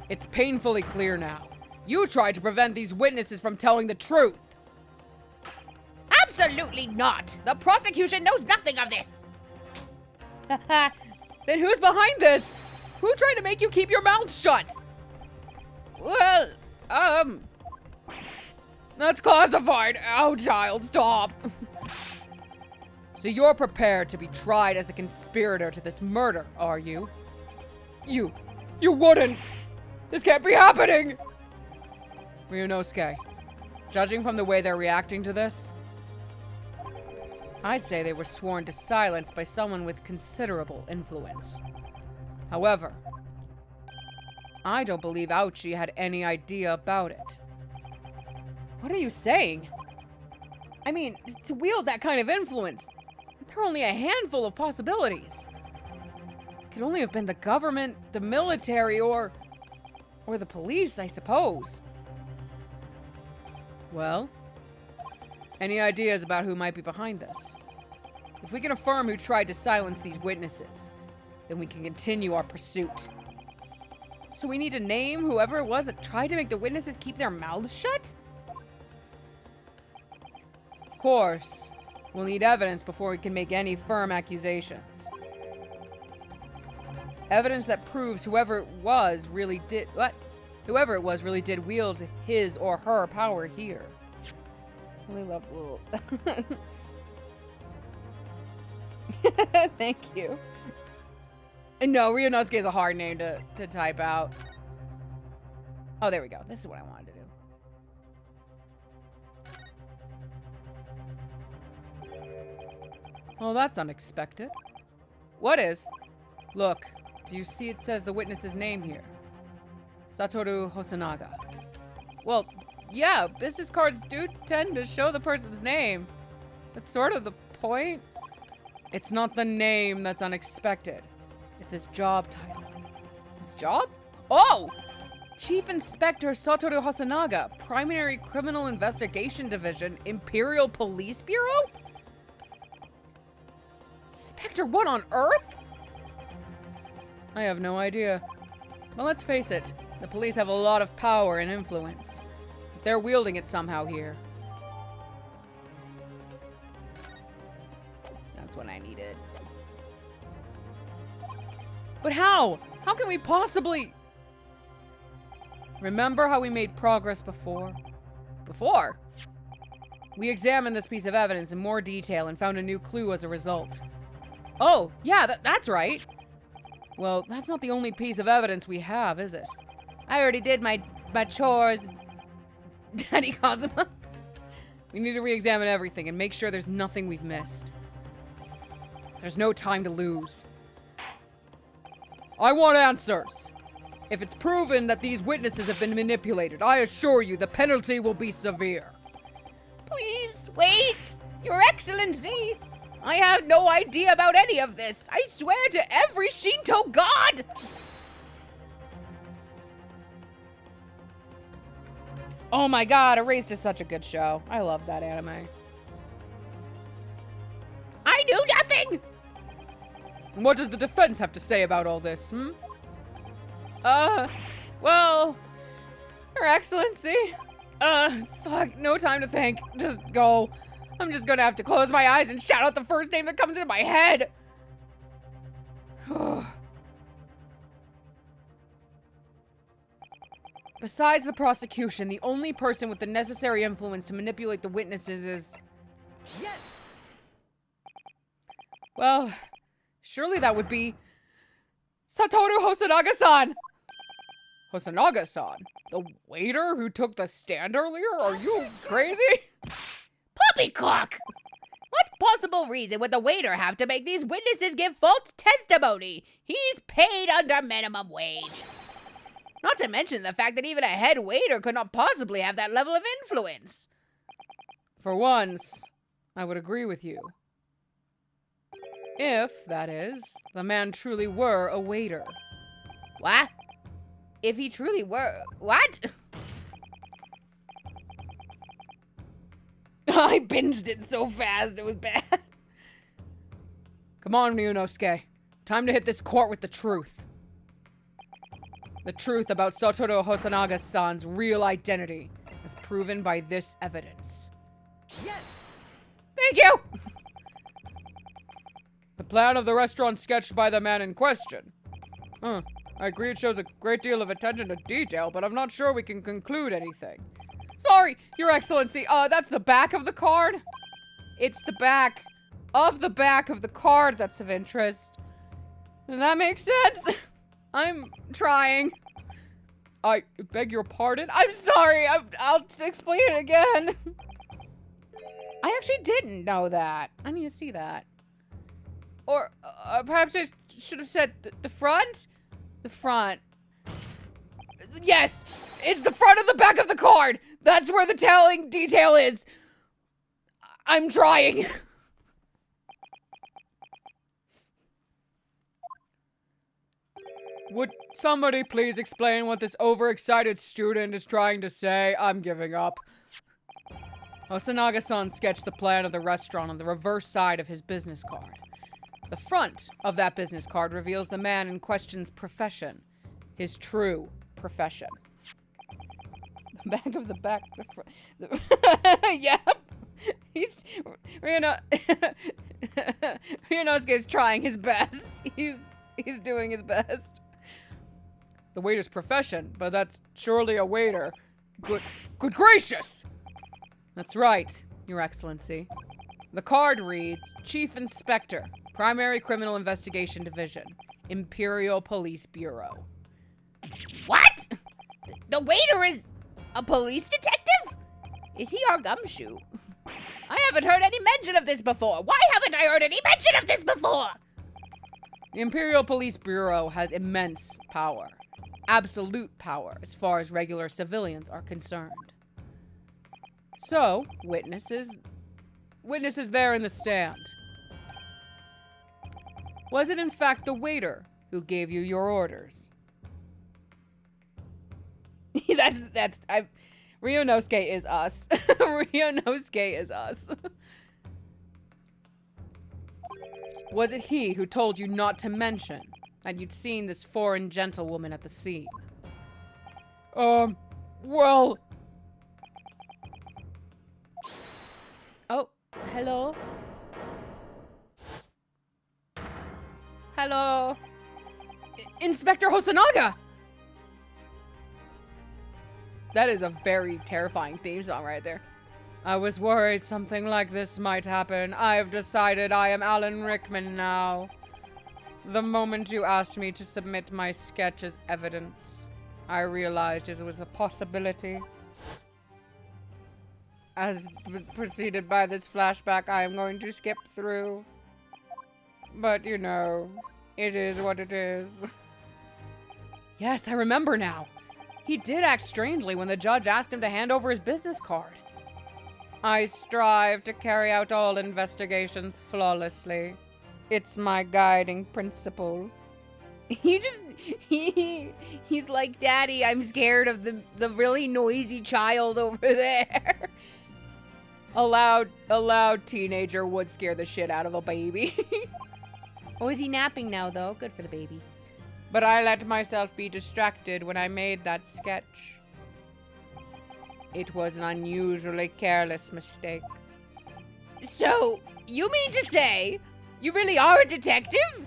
It's painfully clear now. You tried to prevent these witnesses from telling the truth. Absolutely not. The prosecution knows nothing of this. Then who's behind this? Who tried to make you keep your mouth shut? Well, That's classified. Oh, child, stop. So you're prepared to be tried as a conspirator to this murder, are you? You wouldn't! This can't be happening! Ryunosuke, judging from the way they're reacting to this, I'd say they were sworn to silence by someone with considerable influence. However, I don't believe Ouchi had any idea about it. What are you saying? I mean, to wield that kind of influence, there are only a handful of possibilities. It could only have been the government, the military, or the police, I suppose. Well, any ideas about who might be behind this? If we can affirm who tried to silence these witnesses, then we can continue our pursuit. So we need to name whoever it was that tried to make the witnesses keep their mouths shut? Of course, we'll need evidence before we can make any firm accusations. Evidence that proves whoever it was really did wield his or her power here. Really love little. Thank you. No, Ryunosuke is a hard name to type out. Oh, there we go. This is what I wanted to do. Well, that's unexpected. What is? Look, do you see it says the witness's name here? Satoru Hosonaga. Well, yeah, business cards do tend to show the person's name. That's sort of the point. It's not the name that's unexpected. It's his job title. His job? Oh! Chief Inspector Satoru Hosonaga, Primary Criminal Investigation Division, Imperial Police Bureau? Inspector, what on earth? I have no idea. But let's face it, the police have a lot of power and influence. If they're wielding it somehow here. That's what I needed. But how? How can we possibly... Remember how we made progress before? Before? We examined this piece of evidence in more detail and found a new clue as a result. Oh, yeah, that's right. Well, that's not the only piece of evidence we have, is it? I already did my chores, Daddy Kazuma. We need to re-examine everything and make sure there's nothing we've missed. There's no time to lose. I want answers. If it's proven that these witnesses have been manipulated, I assure you the penalty will be severe. Please, wait! Your Excellency! I have no idea about any of this. I swear to every Shinto god! Oh my god, Erased is such a good show. I love that anime. I knew nothing! What does the defense have to say about all this, well, Your Excellency. Fuck, no time to think. Just go. I'm just gonna have to close my eyes and shout out the first name that comes into my head. Besides the prosecution, the only person with the necessary influence to manipulate the witnesses is... Yes! Well, surely that would be... Satoru Hosonaga-san! Hosonaga-san? The waiter who took the stand earlier? Are you crazy? Poppycock! What possible reason would the waiter have to make these witnesses give false testimony? He's paid under minimum wage. Not to mention the fact that even a head waiter could not possibly have that level of influence. For once, I would agree with you. If, that is, the man truly were a waiter. What? If he truly were... What? I binged it so fast, it was bad. Come on, Ryunosuke. Time to hit this court with the truth. The truth about Satoru Hosonaga-san's real identity, as proven by this evidence. Yes! Thank you! The plan of the restaurant sketched by the man in question. I agree it shows a great deal of attention to detail, but I'm not sure we can conclude anything. Sorry, Your Excellency, that's the back of the card? It's the back of the card that's of interest. Does that make sense? I'm trying. I beg your pardon? I'm sorry, I'll explain it again. I actually didn't know that. I need to see that. Or perhaps I should have said the front? The front. Yes! It's the front of the back of the card! That's where the telling detail is! I'm trying! Would somebody please explain what this overexcited student is trying to say? I'm giving up. Osanaga-san sketched the plan of the restaurant on the reverse side of his business card. The front of that business card reveals the man in question's profession. His true profession. The back of the back, the front. Yep. He's Ryunosuke's trying his best. He's doing his best. The waiter's profession, but that's surely a waiter. Good gracious! That's right, Your Excellency. The card reads, Chief Inspector, Primary Criminal Investigation Division, Imperial Police Bureau. What? The waiter is a police detective? Is he our gumshoe? I haven't heard any mention of this before. Why haven't I heard any mention of this before? The Imperial Police Bureau has immense power. Absolute power as far as regular civilians are concerned. So, witnesses there in the stand. Was it in fact the waiter who gave you your orders? Ryunosuke is us. Ryunosuke is us. Was it he who told you not to mention that you'd seen this foreign gentlewoman at the scene? Well... Oh, hello? Hello? Inspector Hosonaga! That is a very terrifying theme song right there. I was worried something like this might happen. I've decided I am Alan Rickman now. The moment you asked me to submit my sketch as evidence, I realized it was a possibility. As preceded by this flashback, I am going to skip through. But you know, it is what it is. Yes, I remember now. He did act strangely when the judge asked him to hand over his business card. I strive to carry out all investigations flawlessly. It's my guiding principle. He's like, Daddy, I'm scared of the really noisy child over there. A loud teenager would scare the shit out of a baby. Oh, is he napping now, though? Good for the baby. But I let myself be distracted when I made that sketch. It was an unusually careless mistake. So, you mean to say, you really are a detective?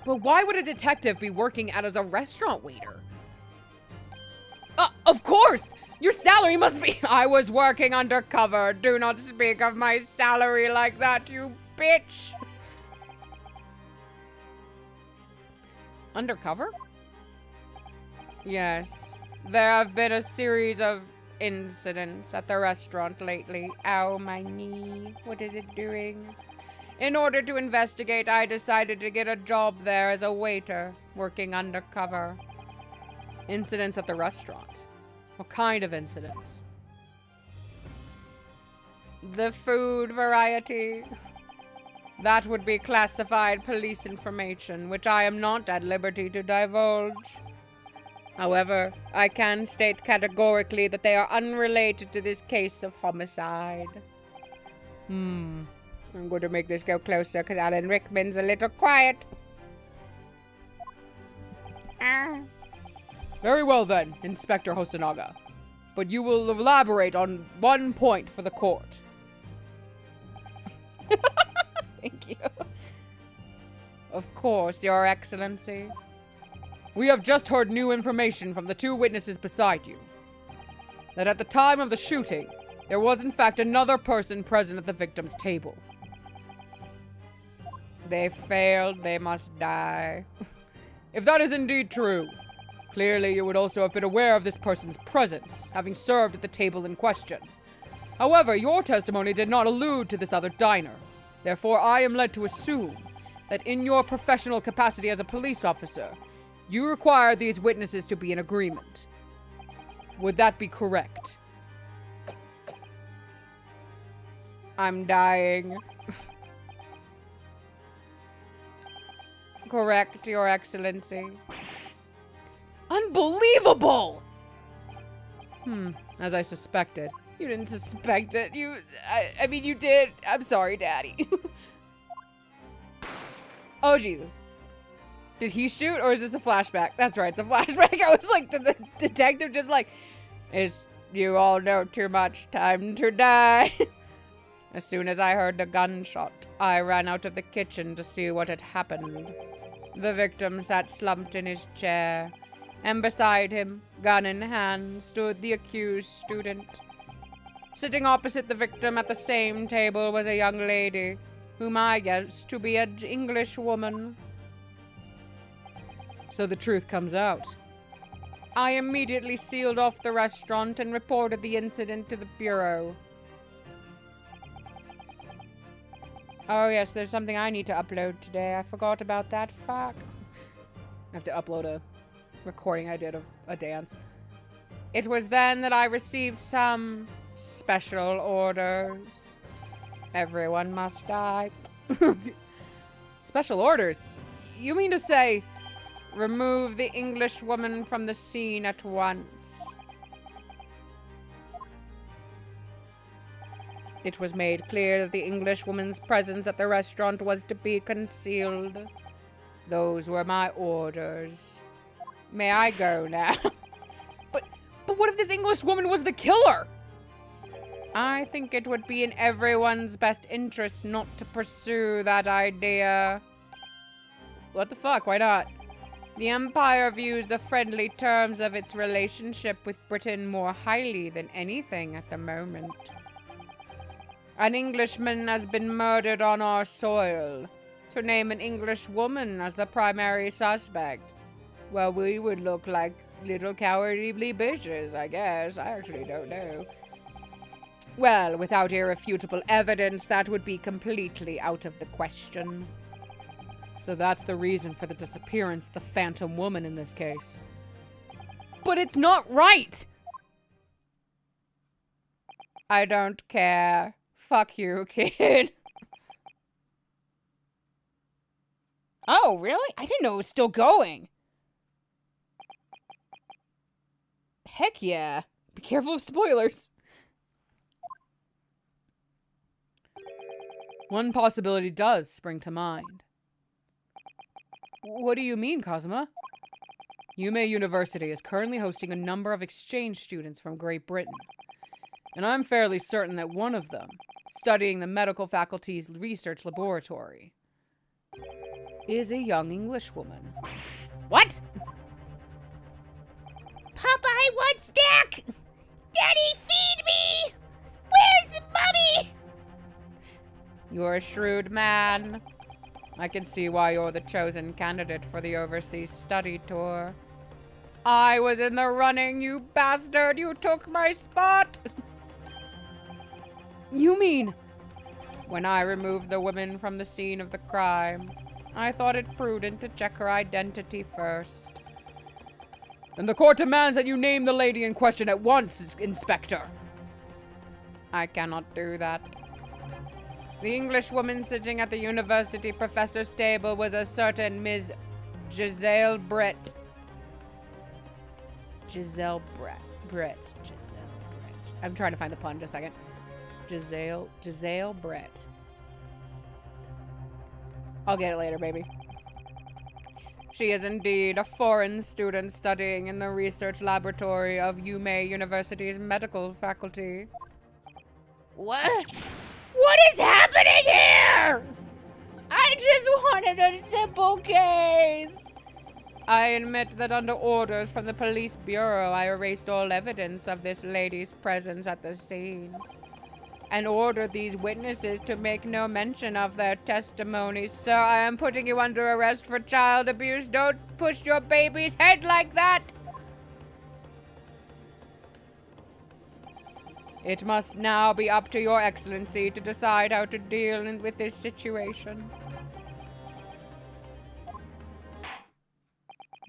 But why would a detective be working as a restaurant waiter? Of course! Your salary must be— I was working undercover. Do not speak of my salary like that, you bitch! Undercover? Yes. There have been a series of incidents at the restaurant lately. Ow, my knee. What is it doing? In order to investigate, I decided to get a job there as a waiter, working undercover. Incidents at the restaurant? What kind of incidents? The food variety. That would be classified police information, which I am not at liberty to divulge. However, I can state categorically that they are unrelated to this case of homicide. I'm going to make this go closer because Alan Rickman's a little quiet. Very well then, Inspector Hosonaga. But you will elaborate on one point for the court. Thank you. Of course, Your Excellency. We have just heard new information from the two witnesses beside you. That at the time of the shooting, there was in fact another person present at the victim's table. They failed, they must die. If that is indeed true, clearly you would also have been aware of this person's presence, having served at the table in question. However, your testimony did not allude to this other diner. Therefore, I am led to assume that in your professional capacity as a police officer, you require these witnesses to be in agreement. Would that be correct? I'm dying. Correct, Your Excellency. Unbelievable! As I suspected. You didn't suspect it. I mean, you did. I'm sorry, Daddy. Oh, Jesus. Did he shoot, or is this a flashback? That's right, it's a flashback. I was like, the detective just like, you all know too much. Time to die. As soon as I heard the gunshot, I ran out of the kitchen to see what had happened. The victim sat slumped in his chair, and beside him, gun in hand, stood the accused student. Sitting opposite the victim at the same table was a young lady, whom I guessed to be an English woman. So the truth comes out. I immediately sealed off the restaurant and reported the incident to the bureau. Oh yes, there's something I need to upload today. I forgot about that. Fuck. I have to upload a recording I did of a dance. It was then that I received some special orders. Everyone must die. Special orders? You mean to say, remove the English woman from the scene at once? It was made clear that the English woman's presence at the restaurant was to be concealed. Those were my orders. May I go now? But what if this English woman was the killer? I think it would be in everyone's best interest not to pursue that idea. What the fuck? Why not? The Empire views the friendly terms of its relationship with Britain more highly than anything at the moment. An Englishman has been murdered on our soil. To name an English woman as the primary suspect, well, we would look like little cowardly bitches, I guess. I actually don't know. Well, without irrefutable evidence, that would be completely out of the question. So that's the reason for the disappearance of the Phantom Woman in this case. But it's not right! I don't care. Fuck you, kid. Oh, really? I didn't know it was still going. Heck yeah. Be careful of spoilers. One possibility does spring to mind. What do you mean, Kazuma? Yume University is currently hosting a number of exchange students from Great Britain. And I'm fairly certain that one of them, studying the medical faculty's research laboratory, is a young English woman. What? Popeye wants snack! Daddy, feed me! Where's Mommy? You're a shrewd man. I can see why you're the chosen candidate for the overseas study tour. I was in the running, you bastard! You took my spot! You mean? When I removed the woman from the scene of the crime, I thought it prudent to check her identity first. Then the court demands that you name the lady in question at once, Inspector. I cannot do that. The English woman sitting at the university professor's table was a certain Ms. Giselle Brett. Giselle Brett. I'm trying to find the pun, just a second. Giselle Brett. I'll get it later, baby. She is indeed a foreign student studying in the research laboratory of Yume University's medical faculty. What? What is happening here? I just wanted a simple case. I admit that under orders from the police bureau, I erased all evidence of this lady's presence at the scene and ordered these witnesses to make no mention of their testimonies. Sir, I am putting you under arrest for child abuse. Don't push your baby's head like that! It must now be up to your excellency to decide how to deal with this situation.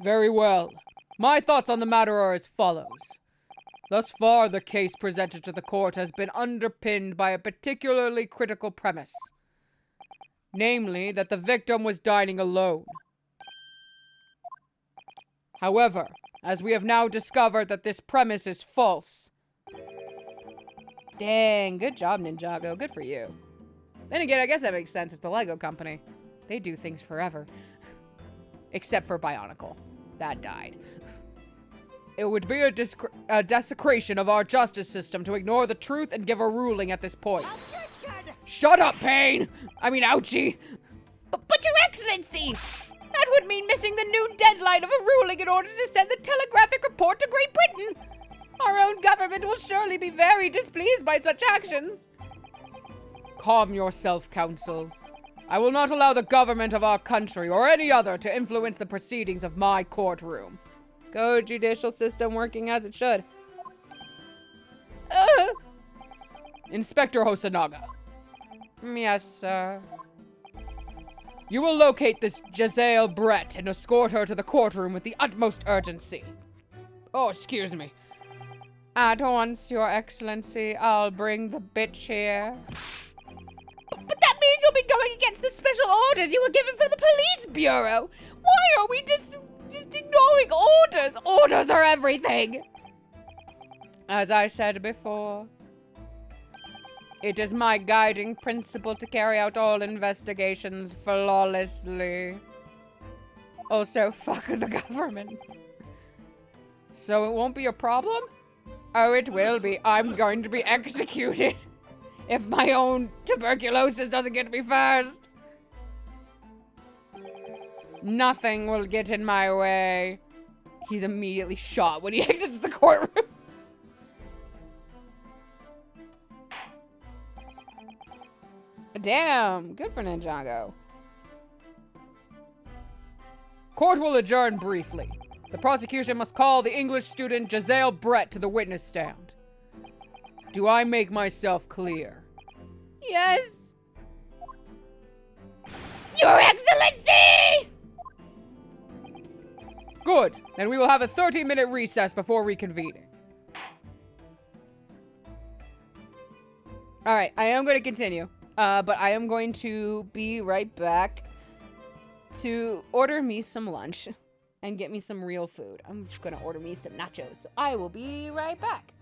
Very well. My thoughts on the matter are as follows. Thus far, the case presented to the court has been underpinned by a particularly critical premise. Namely, that the victim was dining alone. However, as we have now discovered that this premise is false. Dang, good job, Ninjago. Good for you. Then again, I guess that makes sense. It's the Lego company. They do things forever. Except for Bionicle. That died. It would be a desecration of our justice system to ignore the truth and give a ruling at this point. Shut up, Pain! I mean, ouchie! But Your Excellency! That would mean missing the noon deadline of a ruling in order to send the telegraphic report to Great Britain. Our own government will surely be very displeased by such actions. Calm yourself, Council. I will not allow the government of our country or any other to influence the proceedings of my courtroom. Go, judicial system working as it should. Inspector Hosonaga. Yes, sir. You will locate this Giselle Brett and escort her to the courtroom with the utmost urgency. Oh, excuse me. At once, Your Excellency. I'll bring the bitch here. But that means you'll be going against the special orders you were given from the police bureau. Why are we just ignoring orders? Orders are everything. As I said before, it is my guiding principle to carry out all investigations flawlessly. Also, fuck the government. So it won't be a problem? Oh, it will be. I'm going to be executed. If my own tuberculosis doesn't get me first. Nothing will get in my way. He's immediately shot when he exits the courtroom. Damn, good for Ninjago. Court will adjourn briefly. The prosecution must call the English student Giselle Brett to the witness stand. Do I make myself clear? Yes. Your Excellency! Good. Then we will have a 30-minute recess before reconvening. Alright, I am going to continue. But I am going to be right back to order me some lunch and get me some real food. I'm going to order me some nachos. So I will be right back.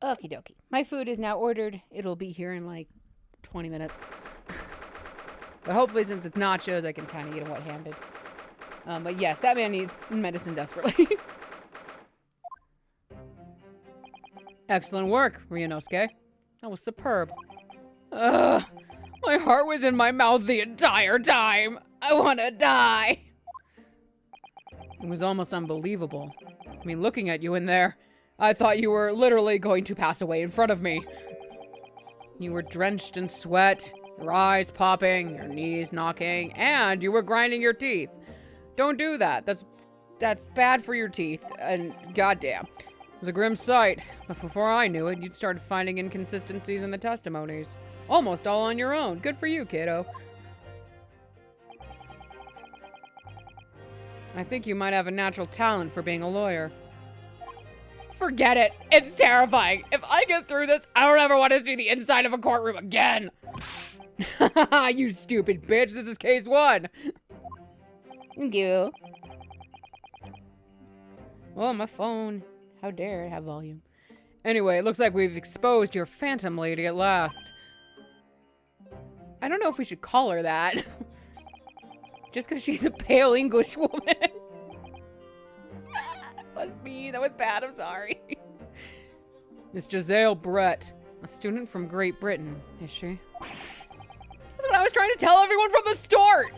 Okie dokie. My food is now ordered. It'll be here in like 20 minutes. But hopefully, since it's nachos, I can kind of eat them wet-handed. But yes, that man needs medicine desperately. Excellent work, Ryunosuke. That was superb. Ugh, my heart was in my mouth the entire time. I want to die. It was almost unbelievable. I mean, looking at you in there, I thought you were literally going to pass away in front of me. You were drenched in sweat, your eyes popping, your knees knocking, and you were grinding your teeth. Don't do that. That's bad for your teeth, and goddamn. It was a grim sight, but before I knew it, you'd started finding inconsistencies in the testimonies. Almost all on your own. Good for you, kiddo. I think you might have a natural talent for being a lawyer. Forget it. It's terrifying. If I get through this, I don't ever want to see the inside of a courtroom again. You stupid bitch. This is case 1. Thank you. Oh, my phone. How dare it have volume. Anyway, it looks like we've exposed your phantom lady at last. I don't know if we should call her that. Just because she's a pale English woman. Was me. That was bad. I'm sorry. Miss Giselle Brett, a student from Great Britain, is she? That's what I was trying to tell everyone from the start.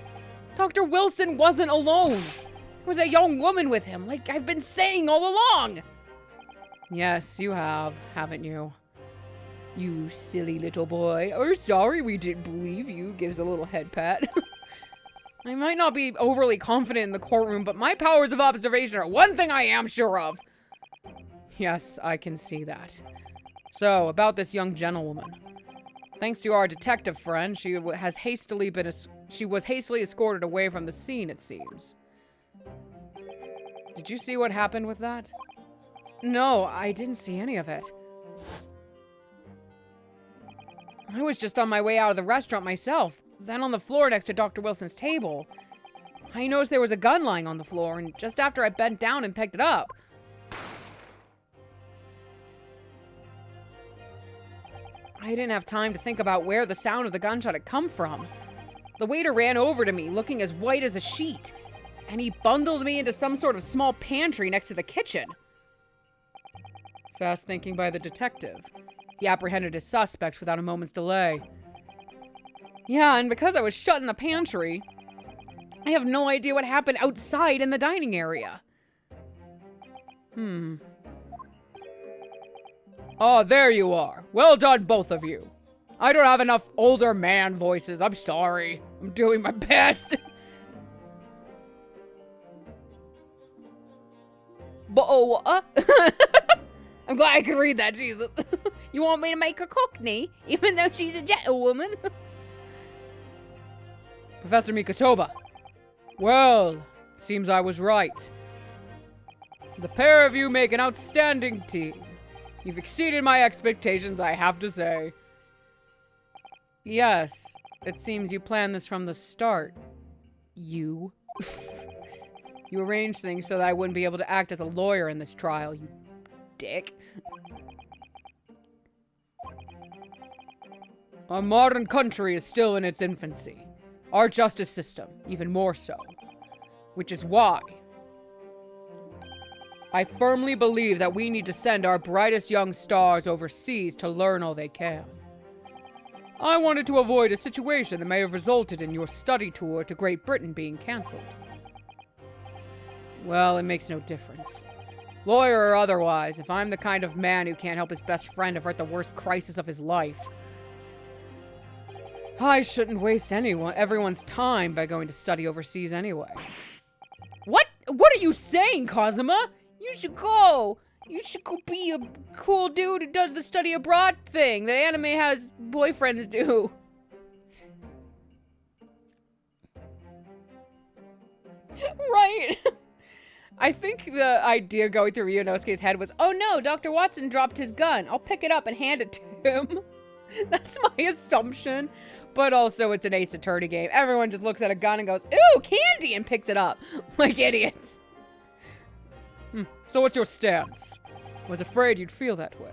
Dr. Wilson wasn't alone. There was a young woman with him, like I've been saying all along. Yes, you have, haven't you? You silly little boy. Oh, sorry we didn't believe you, gives a little head pat. I might not be overly confident in the courtroom, but my powers of observation are one thing I am sure of. Yes, I can see that. So, about this young gentlewoman. Thanks to our detective friend, she was hastily escorted away from the scene, it seems. Did you see what happened with that? No, I didn't see any of it. I was just on my way out of the restaurant myself, then on the floor next to Dr. Wilson's table. I noticed there was a gun lying on the floor, and just after I bent down and picked it up, I didn't have time to think about where the sound of the gunshot had come from. The waiter ran over to me, looking as white as a sheet, and he bundled me into some sort of small pantry next to the kitchen. Fast thinking by the detective. He apprehended his suspects without a moment's delay. Yeah, and because I was shut in the pantry, I have no idea what happened outside in the dining area. Oh, there you are. Well done, both of you. I don't have enough older man voices. I'm sorry. I'm doing my best. I'm glad I could read that, Jesus. You want me to make her cockney, even though she's a gentlewoman? Professor Mikotoba. Well, seems I was right. The pair of you make an outstanding team. You've exceeded my expectations, I have to say. Yes, it seems you planned this from the start. You. You arranged things so that I wouldn't be able to act as a lawyer in this trial, you dick. Our modern country is still in its infancy. Our justice system, even more so. Which is why I firmly believe that we need to send our brightest young stars overseas to learn all they can. I wanted to avoid a situation that may have resulted in your study tour to Great Britain being cancelled. Well, it makes no difference. Lawyer or otherwise, if I'm the kind of man who can't help his best friend avert the worst crisis of his life, I shouldn't waste everyone's time by going to study overseas anyway. What? What are you saying, Kazuma? You should go. You should go be a cool dude who does the study abroad thing that anime has boyfriends do. Right. I think the idea going through Ryunosuke's head was, oh no, Dr. Watson dropped his gun. I'll pick it up and hand it to him. That's my assumption. But also, it's an Ace Attorney game. Everyone just looks at a gun and goes, ooh, candy, and picks it up. Like idiots. So what's your stance? I was afraid you'd feel that way.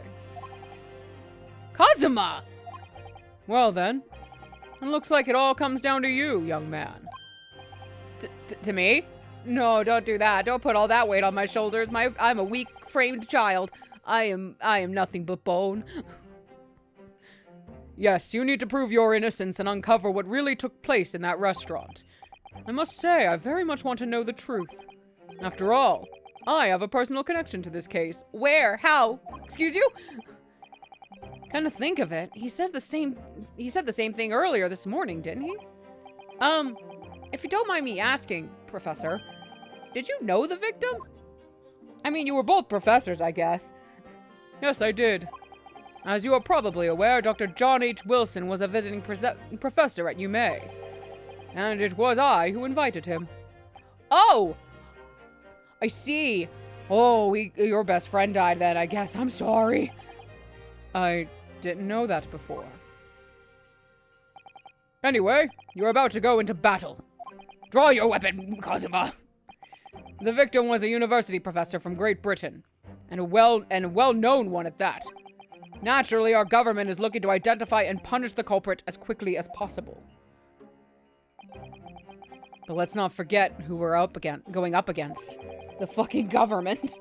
Kazuma! Well then, it looks like it all comes down to you, young man. To me? No, don't do that. Don't put all that weight on my shoulders. I'm a weak-framed child. I am nothing but bone. Yes, you need to prove your innocence and uncover what really took place in that restaurant. I must say, I very much want to know the truth. After all, I have a personal connection to this case. Where? How? Excuse you? Kind of think of it. He said the same thing earlier this morning, didn't he? If you don't mind me asking, Professor, did you know the victim? I mean, you were both professors, I guess. Yes, I did. As you are probably aware, Dr. John H. Wilson was a visiting professor at UMA. And it was I who invited him. Oh! I see. Oh, your best friend died then, I guess. I'm sorry. I didn't know that before. Anyway, you're about to go into battle. Draw your weapon, Kazuma. The victim was a university professor from Great Britain, and a well-known one at that. Naturally, our government is looking to identify and punish the culprit as quickly as possible. But let's not forget who we're going up against. The fucking government.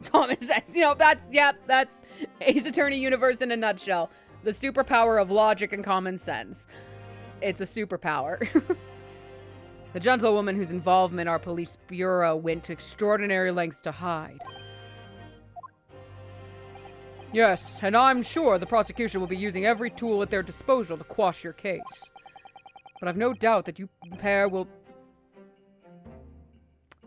Common sense. You know, that's Ace Attorney universe in a nutshell. The superpower of logic and common sense. It's a superpower. The gentlewoman whose involvement our police bureau went to extraordinary lengths to hide Yes, and I'm sure the prosecution will be using every tool at their disposal to quash your case. But I've no doubt that you pair will...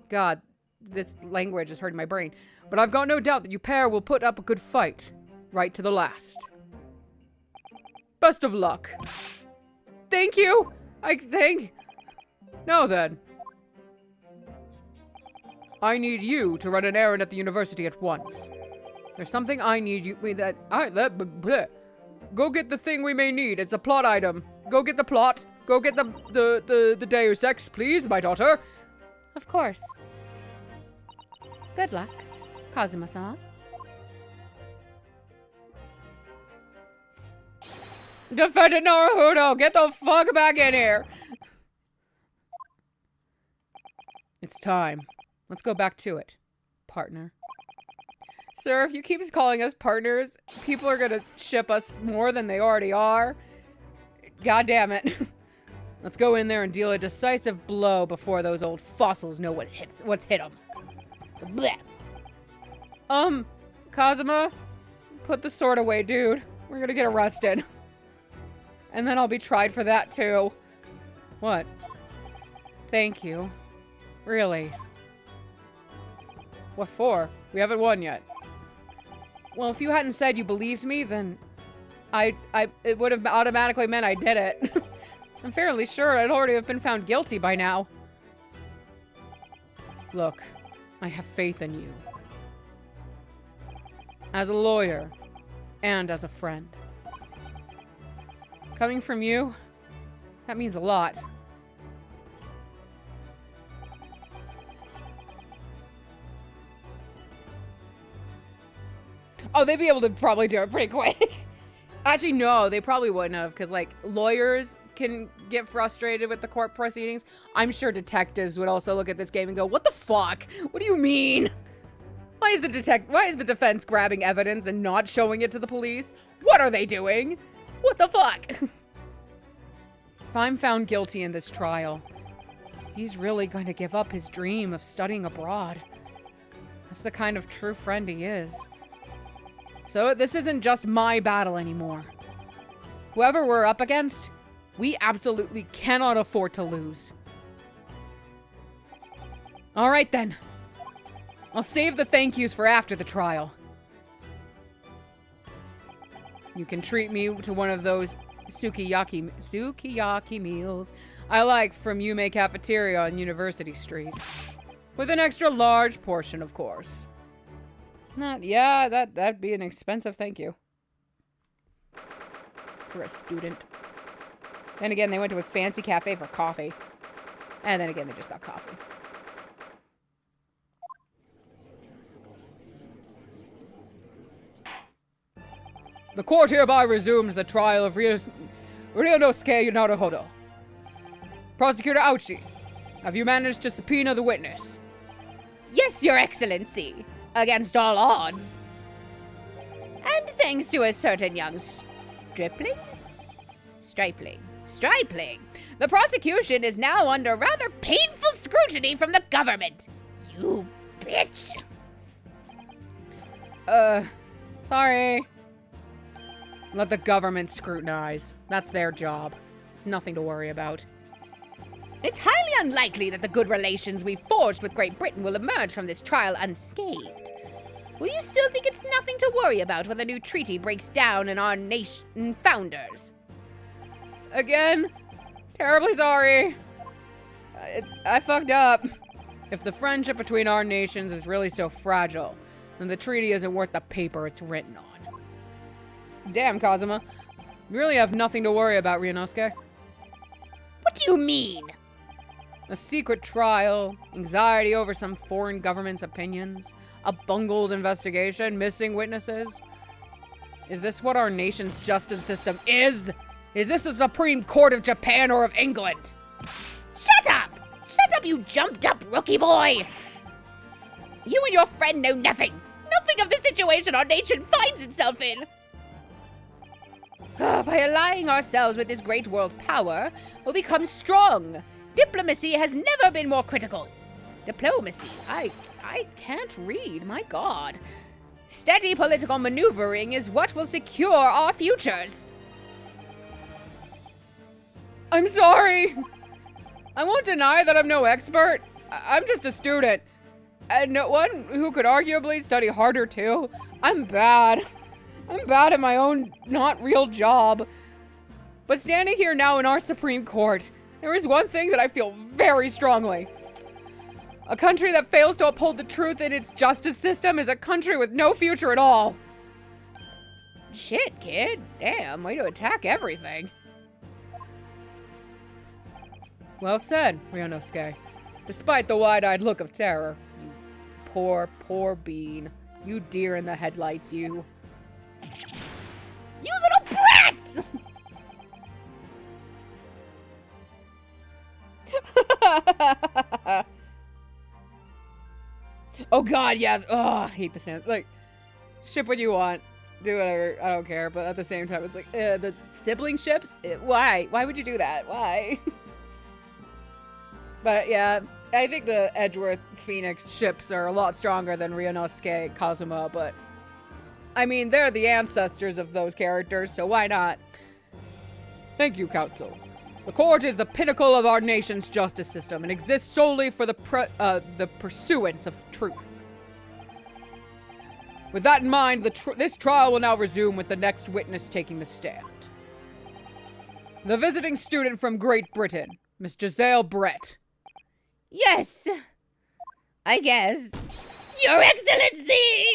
God, this language is hurting my brain. But I've got no doubt that you pair will put up a good fight, right to the last. Best of luck. Thank you, I think. Now then. I need you to run an errand at the university at once. There's something I need you... Go get the thing we may need. It's a plot item. Go get the plot. Go get the Deus Ex, please, my daughter. Of course. Good luck, Kazuma-sama. Defendant Naruto, get the fuck back in here. It's time. Let's go back to it, partner. Sir, if you keep calling us partners, people are gonna ship us more than they already are. God damn it. Let's go in there and deal a decisive blow before those old fossils know what's hit them. Blech. Kazuma, put the sword away, dude. We're gonna get arrested. And then I'll be tried for that, too. What? Thank you. Really? What for? We haven't won yet. Well, if you hadn't said you believed me, then it would have automatically meant I did it. I'm fairly sure I'd already have been found guilty by now. Look, I have faith in you. As a lawyer, and as a friend. Coming from you, that means a lot. Oh, they'd be able to probably do it pretty quick. Actually, no, they probably wouldn't have, because, like, lawyers can get frustrated with the court proceedings. I'm sure detectives would also look at this game and go, what the fuck? What do you mean? Why is the defense grabbing evidence and not showing it to the police? What are they doing? What the fuck? If I'm found guilty in this trial, he's really going to give up his dream of studying abroad. That's the kind of true friend he is. So this isn't just my battle anymore. Whoever we're up against, we absolutely cannot afford to lose. All right then. I'll save the thank yous for after the trial. You can treat me to one of those sukiyaki meals I like from Yume Cafeteria on University Street. With an extra large portion, of course. Yeah, that'd be an expensive thank you. For a student. Then again, they went to a fancy cafe for coffee. And then again, they just got coffee. The court hereby resumes the trial of Ryunosuke Naruhodo. Prosecutor Ouchi, have you managed to subpoena the witness? Yes, Your Excellency. Against all odds. And thanks to a certain young stripling? Stripling. The prosecution is now under rather painful scrutiny from the government. You bitch. Sorry. Let the government scrutinize. That's their job. It's nothing to worry about. It's highly unlikely that the good relations we've forged with Great Britain will emerge from this trial unscathed. Will you still think it's nothing to worry about when the new treaty breaks down in our nation founders? Again? Terribly sorry. I fucked up. If the friendship between our nations is really so fragile, then the treaty isn't worth the paper it's written on. Damn, Kazuma. You really have nothing to worry about, Ryunosuke. What do you mean? A secret trial, anxiety over some foreign government's opinions, a bungled investigation, missing witnesses. Is this what our nation's justice system is? Is this the Supreme Court of Japan or of England? Shut up! Shut up, you jumped up rookie boy! You and your friend know nothing. Nothing of the situation our nation finds itself in. By allying ourselves with this great world power, we'll become strong. Diplomacy has never been more critical. Diplomacy? I can't read, my god. Steady political maneuvering is what will secure our futures. I'm sorry. I won't deny that I'm no expert. I'm just a student. And no one who could arguably study harder too. I'm bad. I'm bad at my own not real job. But standing here now in our Supreme Court, there is one thing that I feel very strongly. A country that fails to uphold the truth in its justice system is a country with no future at all. Shit, kid. Damn, way to attack everything. Well said, Ryunosuke. Despite the wide-eyed look of terror. You poor, poor bean. You deer in the headlights, you. You little brats! Oh god, yeah. Oh, I hate the sound. Like, ship what you want. Do whatever. I don't care. But at the same time, it's like, the sibling ships? Why? Why would you do that? Why? But yeah, I think the Edgeworth Phoenix ships are a lot stronger than Ryunosuke Kazuma, but I mean, they're the ancestors of those characters, so why not? Thank you, Council. The court is the pinnacle of our nation's justice system and exists solely for the pursuance of truth. With that in mind, this trial will now resume with the next witness taking the stand. The visiting student from Great Britain, Miss Giselle Brett. Yes, I guess. Your Excellency!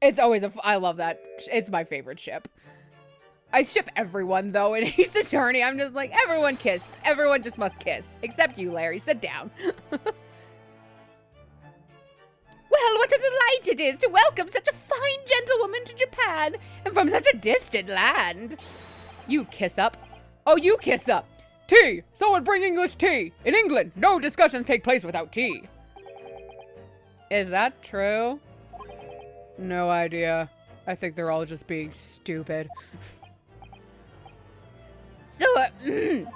It's always I love that. It's my favorite ship. I ship everyone, though, in Ace Attorney. I'm just like, everyone kiss. Everyone just must kiss. Except you, Larry. Sit down. Well, what a delight it is to welcome such a fine gentlewoman to Japan, and from such a distant land. You kiss up. Oh, you kiss up. Tea! Someone bring English tea! In England, no discussions take place without tea. Is that true? No idea. I think they're all just being stupid. So, could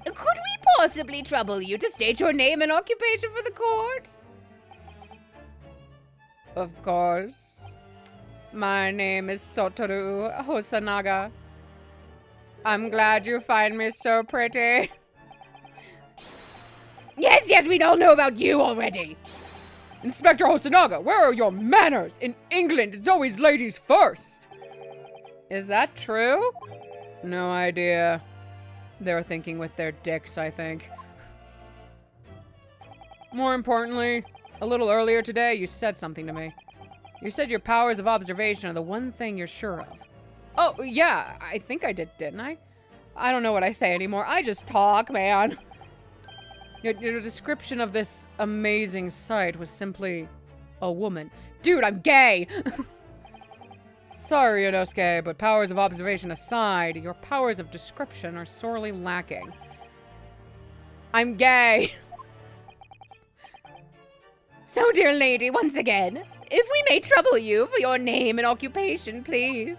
we possibly trouble you to state your name and occupation for the court? Of course. My name is Satoru Hosanaga. I'm glad you find me so pretty. Yes, we all know about you already. Inspector Hosanaga, where are your manners? In England, it's always ladies first. Is that true? No idea. They're thinking with their dicks, I think. More importantly, a little earlier today, you said something to me. You said your powers of observation are the one thing you're sure of. Oh, yeah, I think I did, didn't I? I don't know what I say anymore. I just talk, man. Your description of this amazing sight was simply a woman. Dude, I'm gay! Sorry, Ryunosuke, but powers of observation aside, your powers of description are sorely lacking. I'm gay! So, dear lady, once again, if we may trouble you for your name and occupation, please.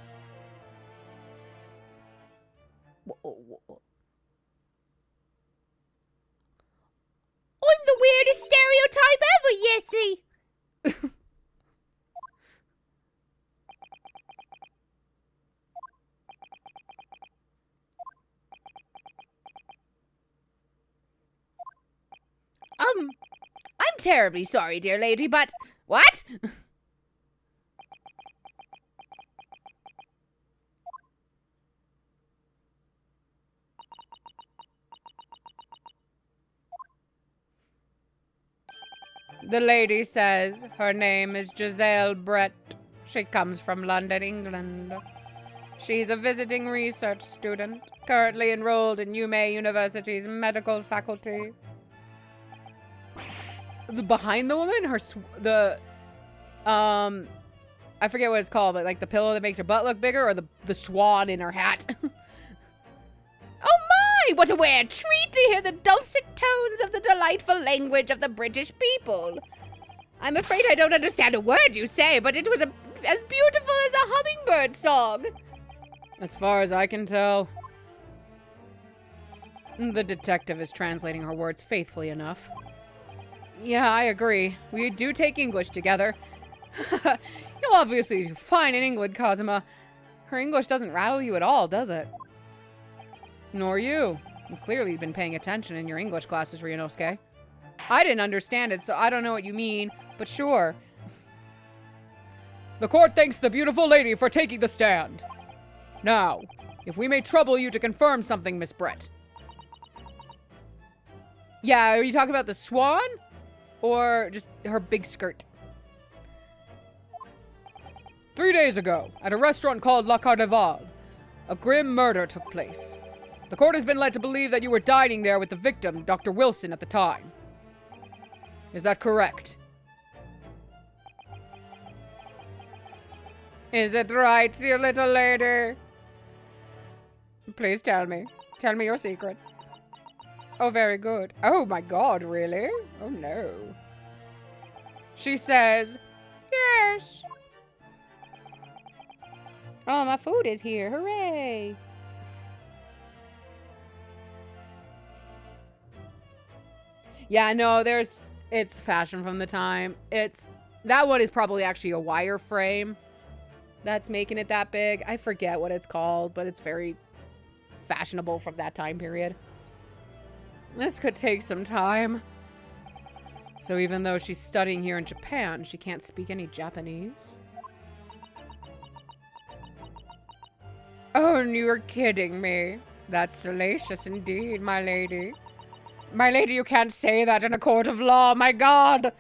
I'm the weirdest stereotype ever, Yessie! I'm terribly sorry, dear lady, but... What? The lady says her name is Giselle Brett. She comes from London, England. She's a visiting research student, currently enrolled in UMay University's medical faculty. Behind the woman, I forget what it's called, but like the pillow that makes her butt look bigger, or the swan in her hat. Oh my, what a weird treat to hear the dulcet tones of the delightful language of the British people. I'm afraid I don't understand a word you say, but it was as beautiful as a hummingbird song. As far as I can tell. The detective is translating her words faithfully enough. Yeah, I agree. We do take English together. You'll obviously do fine in England, Kazuma. Her English doesn't rattle you at all, does it? Nor you. You've clearly been paying attention in your English classes, Ryunosuke. I didn't understand it, so I don't know what you mean, but sure. The court thanks the beautiful lady for taking the stand. Now, if we may trouble you to confirm something, Miss Brett. Yeah, are you talking about the swan? Or just her big skirt? 3 days ago, at a restaurant called La Carnival, a grim murder took place. The court has been led to believe that you were dining there with the victim, Dr. Wilson, at the time. Is that correct? Is it right, you little lady? Please tell me. Tell me your secrets. Oh, very good. Oh my god, really? Oh no. She says, yes. Oh, my food is here. Hooray. Yeah, no, it's fashion from the time. That one is probably actually a wireframe that's making it that big. I forget what it's called, but it's very fashionable from that time period. This could take some time. So even though she's studying here in Japan, she can't speak any Japanese? Oh, you're kidding me. That's salacious indeed, my lady. My lady, you can't say that in a court of law, my god!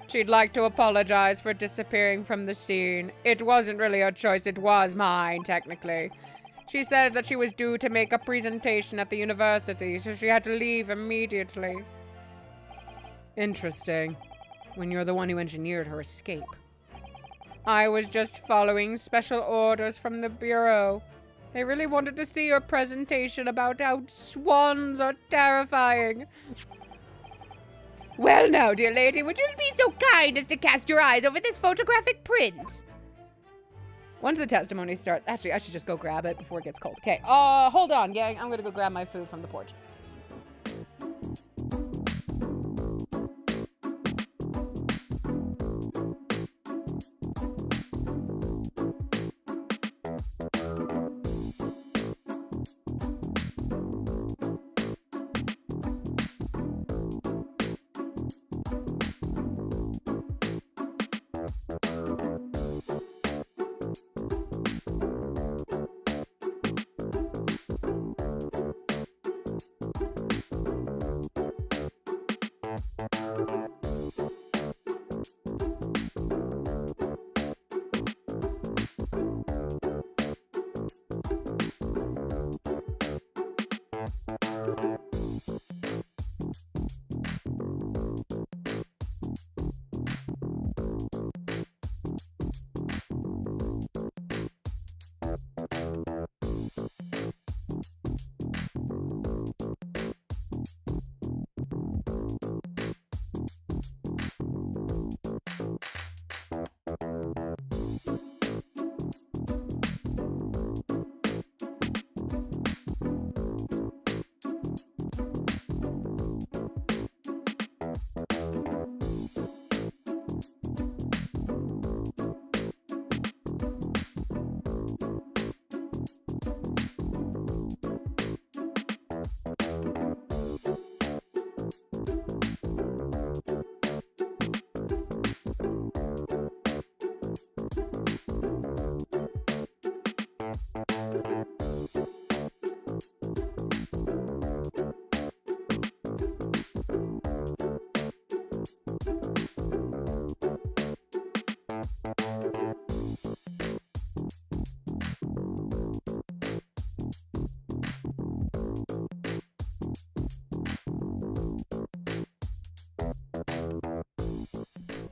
She'd like to apologize for disappearing from the scene. It wasn't really her choice, it was mine, technically. She says that she was due to make a presentation at the university, so she had to leave immediately. Interesting. When you're the one who engineered her escape. I was just following special orders from the Bureau. They really wanted to see your presentation about how swans are terrifying. Well now, dear lady, would you be so kind as to cast your eyes over this photographic print? Once the testimony starts... Actually, I should just go grab it before it gets cold. Okay, hold on, gang. I'm gonna go grab my food from the porch.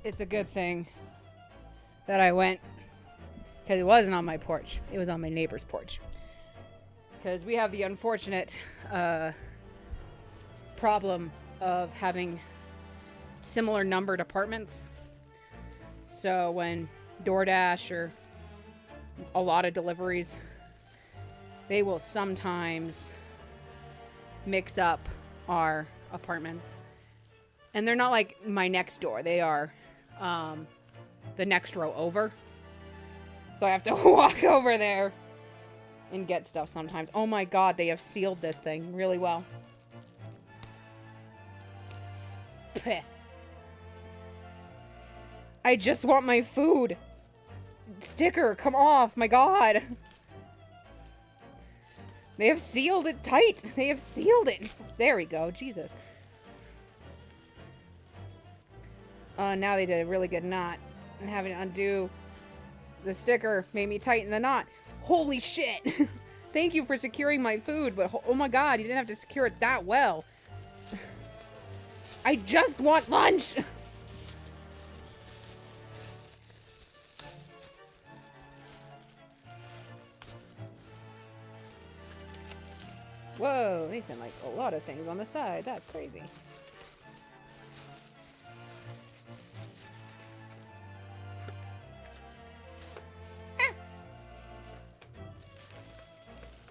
It's a good thing that I went, because it wasn't on my porch. It was on my neighbor's porch. Because we have the unfortunate problem of having similar numbered apartments. So when DoorDash or a lot of deliveries, they will sometimes mix up our apartments. And they're not like my next door. They are the next row over. So I have to walk over there and get stuff sometimes. Oh my god, they have sealed this thing really well. Peh. I just want my food. Sticker, come off, my god. They have sealed it tight. They have sealed it. There we go, Jesus. Now they did a really good knot. And having to undo the sticker made me tighten the knot. Holy shit. Thank you for securing my food, but oh my god, you didn't have to secure it that well. I just want lunch. Whoa, they sent like a lot of things on the side. That's crazy. Ah!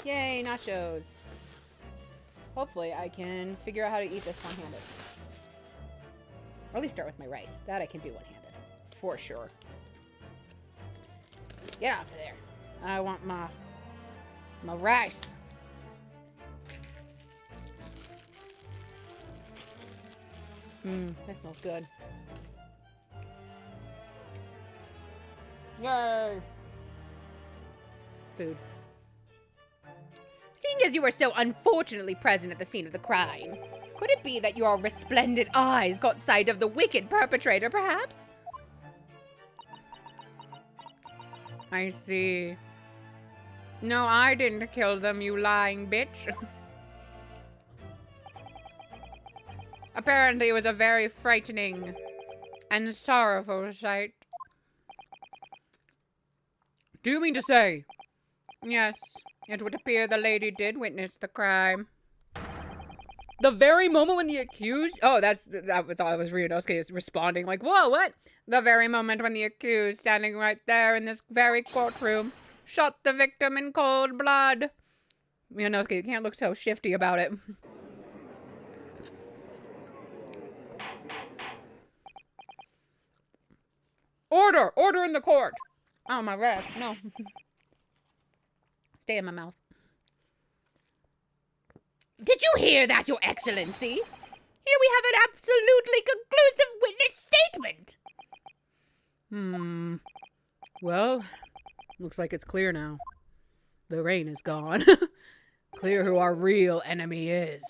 Yay, nachos. Hopefully I can figure out how to eat this one-handed. Or at least start with my rice. That I can do one-handed. For sure. Get off of there. I want my rice. That smells good. Yay! Food. Seeing as you were so unfortunately present at the scene of the crime, could it be that your resplendent eyes got sight of the wicked perpetrator, perhaps? I see. No, I didn't kill them, you lying bitch. Apparently it was a very frightening and sorrowful sight. Do you mean to say? Yes, it would appear the lady did witness the crime. The very moment when the accused... Oh, I thought it was Ryunosuke is responding like, whoa, what? The very moment when the accused, standing right there in this very courtroom, shot the victim in cold blood. Ryunosuke, you can't look so shifty about it. Order! Order in the court! Oh, my rest. No. Stay in my mouth. Did you hear that, Your Excellency? Here we have an absolutely conclusive witness statement. Well, looks like it's clear now. The rain is gone. Clear who our real enemy is.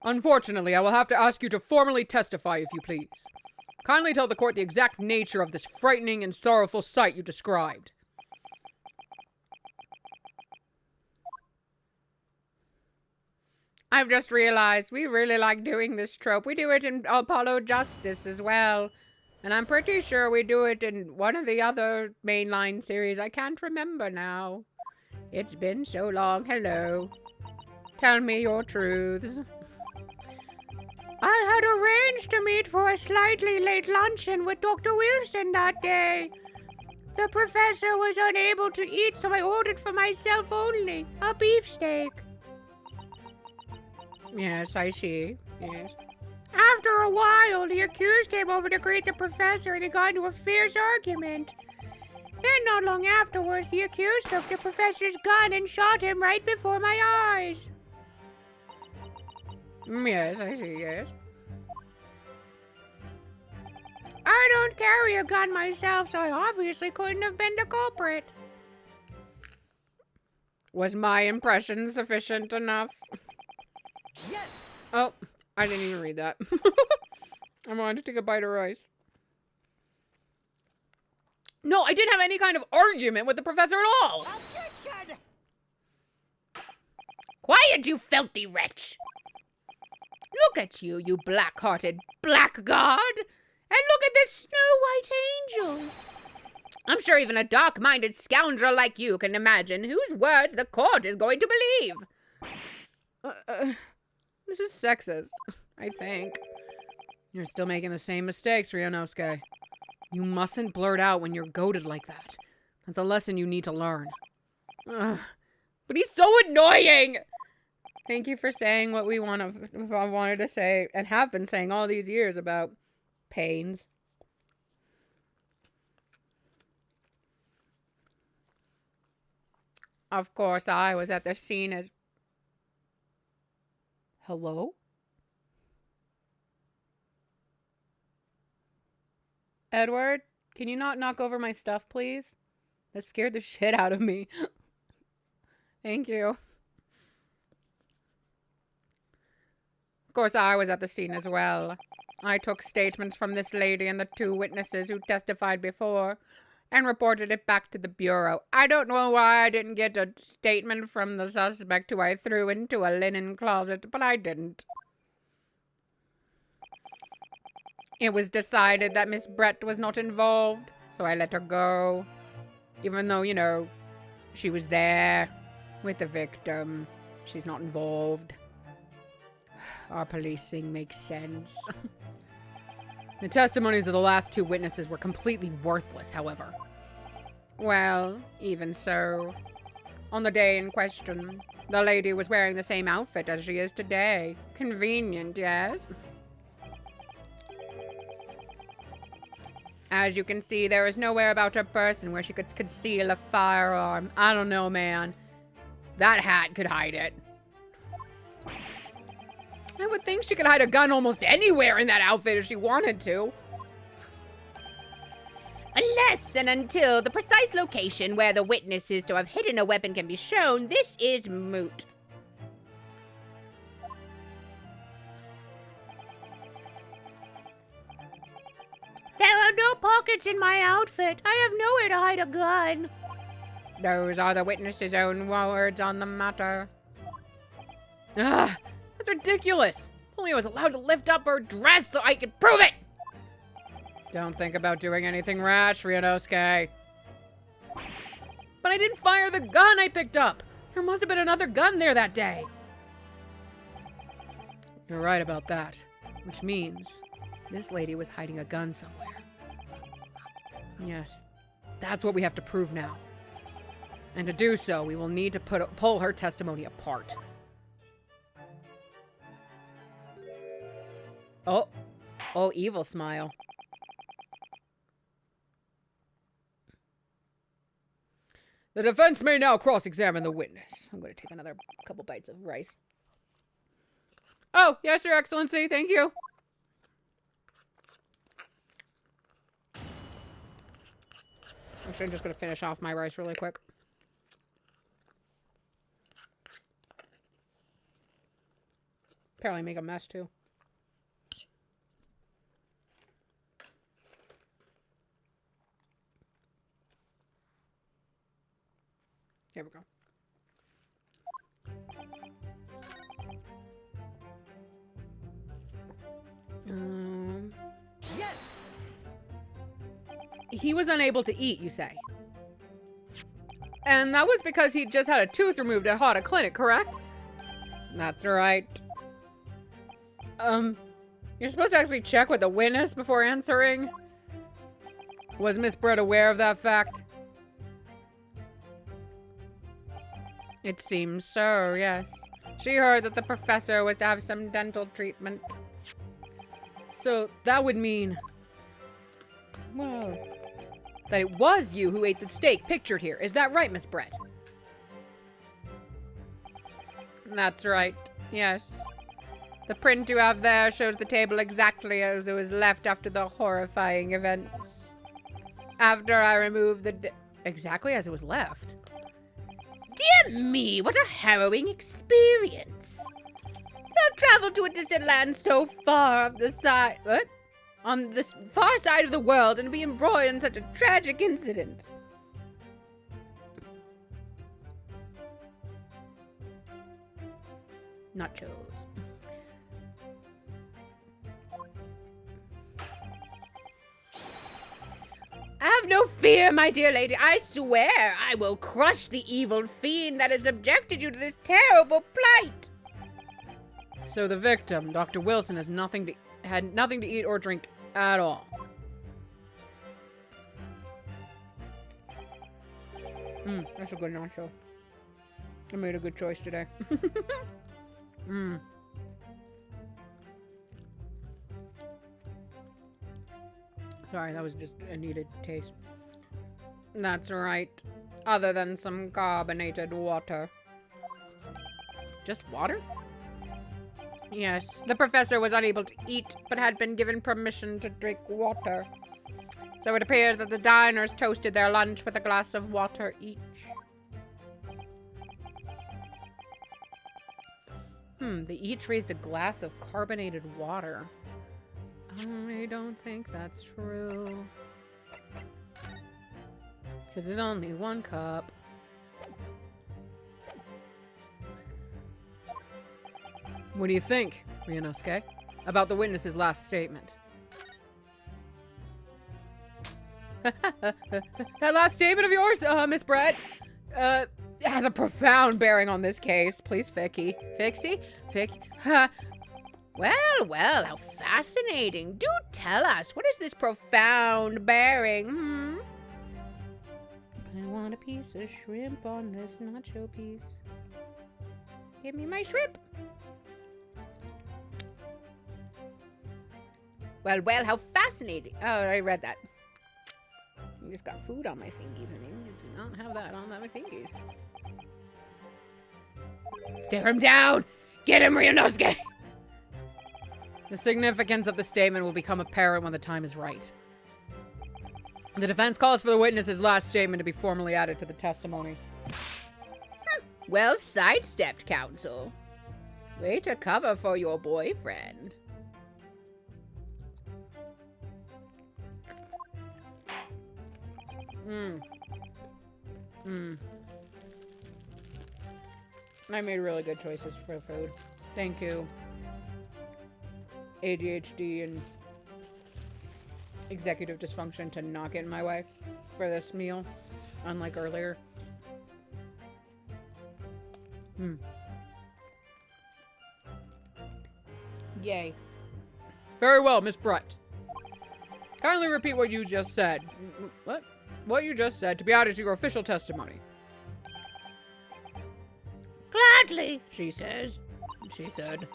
Unfortunately, I will have to ask you to formally testify, if you please. Kindly tell the court the exact nature of this frightening and sorrowful sight you described. I've just realized we really like doing this trope. We do it in Apollo Justice as well. And I'm pretty sure we do it in one of the other mainline series. I can't remember now. It's been so long. Hello. Tell me your truths. I had arranged to meet for a slightly late luncheon with Dr. Wilson that day. The professor was unable to eat, so I ordered for myself only a beefsteak. Yes, I see. Yes. After a while, the accused came over to greet the professor and they got into a fierce argument. Then, not long afterwards, the accused took the professor's gun and shot him right before my eyes. Yes, I see, yes. I don't carry a gun myself, so I obviously couldn't have been the culprit. Was my impression sufficient enough? Yes! Oh, I didn't even read that. I wanted to take a bite of rice. No, I didn't have any kind of argument with the professor at all. Objection! Quiet, you filthy wretch! Look at you, you black-hearted blackguard! And look at this snow-white angel! I'm sure even a dark-minded scoundrel like you can imagine whose words the court is going to believe. This is sexist, I think. You're still making the same mistakes, Ryunosuke. You mustn't blurt out when you're goaded like that. That's a lesson you need to learn. Ugh. But he's so annoying! Thank you for saying what I wanted to say and have been saying all these years about pains. Of course, I was at the scene as... Hello? Edward, can you not knock over my stuff, please? That scared the shit out of me. Thank you. Of course, I was at the scene as well. I took statements from this lady and the 2 witnesses who testified before and reported it back to the Bureau. I don't know why I didn't get a statement from the suspect who I threw into a linen closet, but I didn't. It was decided that Miss Brett was not involved, so I let her go. Even though, you know, she was there with the victim. She's not involved. Our policing makes sense. The testimonies of the last 2 witnesses were completely worthless, however. Well, even so. On the day in question, the lady was wearing the same outfit as she is today. Convenient, yes? As you can see, there is nowhere about her person where she could conceal a firearm. I don't know, man. That hat could hide it. I would think she could hide a gun almost anywhere in that outfit if she wanted to. Unless and until the precise location where the witness is to have hidden a weapon can be shown, this is moot. There are no pockets in my outfit. I have nowhere to hide a gun. Those are the witness's own words on the matter. Ugh, that's ridiculous. Only I was allowed to lift up her dress so I could prove it. Don't think about doing anything rash, Ryunosuke. But I didn't fire the gun I picked up. There must have been another gun there that day. You're right about that. Which means this lady was hiding a gun somewhere. Yes, that's what we have to prove now. And to do so, we will need to pull her testimony apart. Oh, evil smile. The defense may now cross-examine the witness. I'm going to take another couple bites of rice. Oh, yes, Your Excellency, thank you. Actually, I'm just going to finish off my rice really quick. Apparently make a mess, too. Here we go. Yes! He was unable to eat, you say? And that was because he just had a tooth removed at Hada Clinic, correct? That's right. You're supposed to actually check with the witness before answering. Was Miss Brett aware of that fact? It seems so, yes. She heard that the professor was to have some dental treatment. So that would mean... well... that it was you who ate the steak pictured here. Is that right, Miss Brett? That's right, yes. The print you have there shows the table exactly as it was left after the horrifying events. After I removed the... exactly as it was left? Dear me, what a harrowing experience. To have traveled to a distant land so far of the side... what? On this far side of the world and be embroiled in such a tragic incident. Nachos. Have no fear, my dear lady. I swear I will crush the evil fiend that has subjected you to this terrible plight. So the victim, Dr. Wilson, had nothing to eat or drink at all. That's a good nacho. I made a good choice today. Sorry, that was just a needed taste. That's right. Other than some carbonated water. Just water? Yes, the professor was unable to eat, but had been given permission to drink water. So it appeared that the diners toasted their lunch with a glass of water each. They each raised a glass of carbonated water. I don't think that's true. Because there's only one cup. What do you think, Ryunosuke, about the witness's last statement? That last statement of yours, Miss Brett, has a profound bearing on this case. Please, Fixie. Well, how fascinating. Do tell us, what is this profound bearing, I want a piece of shrimp on this nacho piece. Give me my shrimp. Well, how fascinating. Oh, I read that. I just got food on my fingies, and I did not have that on my fingies. Stare him down! Get him, Ryunosuke! The significance of the statement will become apparent when the time is right. The defense calls for the witness's last statement to be formally added to the testimony. Well sidestepped, counsel. Way to cover for your boyfriend. I made really good choices for food. Thank you. ADHD and executive dysfunction to not get in my way for this meal, unlike earlier. Yay. Very well, Miss Brett. Kindly repeat what you just said. What? What you just said to be added to your official testimony. Gladly, she says. She said.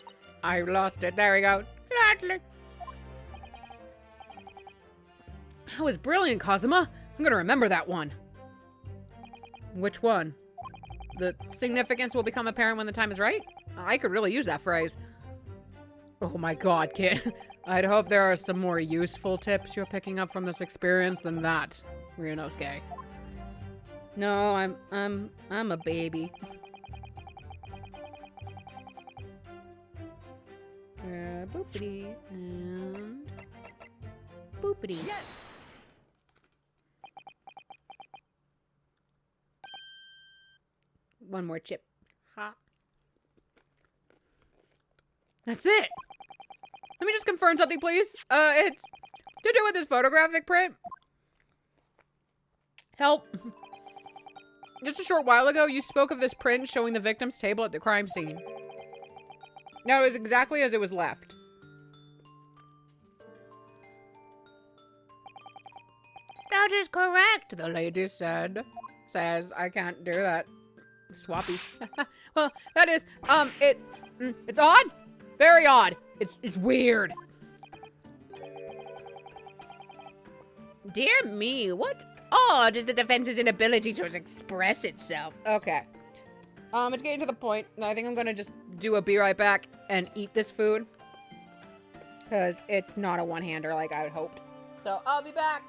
I lost it. There we go. Gladly. That was brilliant, Kazuma. I'm gonna remember that one. Which one? The significance will become apparent when the time is right? I could really use that phrase. Oh my god, kid. I'd hope there are some more useful tips you're picking up from this experience than that, Ryunosuke. No, I'm a baby. Boopity and boopity. Yes! One more chip. Ha. That's it. Let me just confirm something, please. It's to do with this photographic print. Help. Just a short while ago, you spoke of this print showing the victim's table at the crime scene. Now, it was exactly as it was left. That is correct, the lady said. Says, I can't do that. Swappy. Well, that is, it's odd. Very odd. It's weird. Dear me, what odd is the defense's inability to express itself? Okay. It's getting to the point. I think I'm gonna just do a be right back and eat this food. Because it's not a one-hander like I had hoped. So, I'll be back.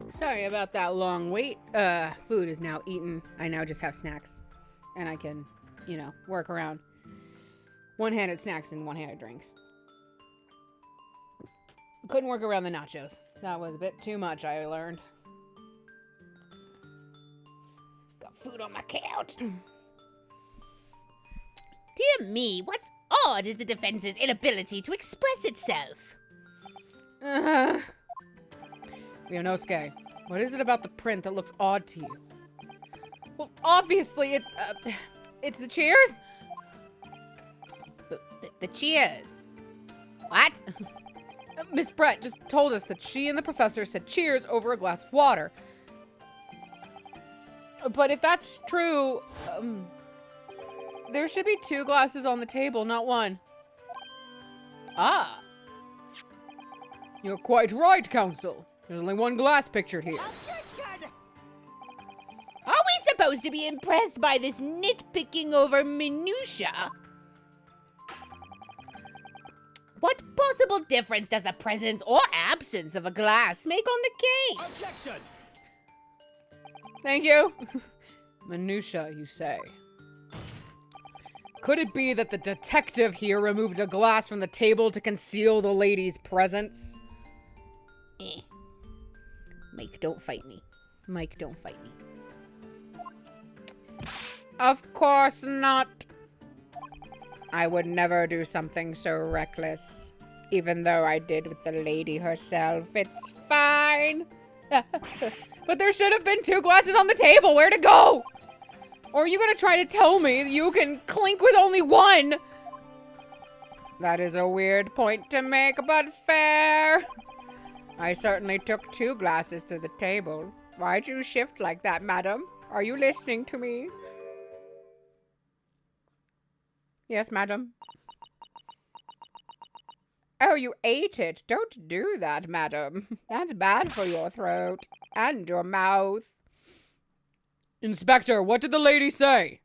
Sorry about that long wait. Food is now eaten. I now just have snacks. And I can, work around. One-handed snacks and one-handed drinks. Couldn't work around the nachos. That was a bit too much, I learned. Got food on my couch. Dear me, what's odd is the defense's inability to express itself. Ryonosuke, what is it about the print that looks odd to you? Well, obviously it's the cheers. The cheers. What? Miss Brett just told us that she and the professor said cheers over a glass of water. But if that's true, there should be 2 glasses on the table, not 1. Ah. You're quite right, Counsel. There's only 1 glass pictured here. Are we supposed to be impressed by this nitpicking over minutia? What possible difference does the presence or absence of a glass make on the case? Objection! Thank you. Minutia, you say. Could it be that the detective here removed a glass from the table to conceal the lady's presence? Mike, don't fight me. Mike, don't fight me. Of course not. I would never do something so reckless. Even though I did with the lady herself. It's fine. But there should have been 2 glasses on the table. Where to go? Or are you gonna try to tell me that you can clink with only 1? That is a weird point to make, but fair. I certainly took 2 glasses to the table. Why'd you shift like that, madam? Are you listening to me? Yes, madam. Oh, you ate it. Don't do that, madam. That's bad for your throat and your mouth. Inspector, what did the lady say?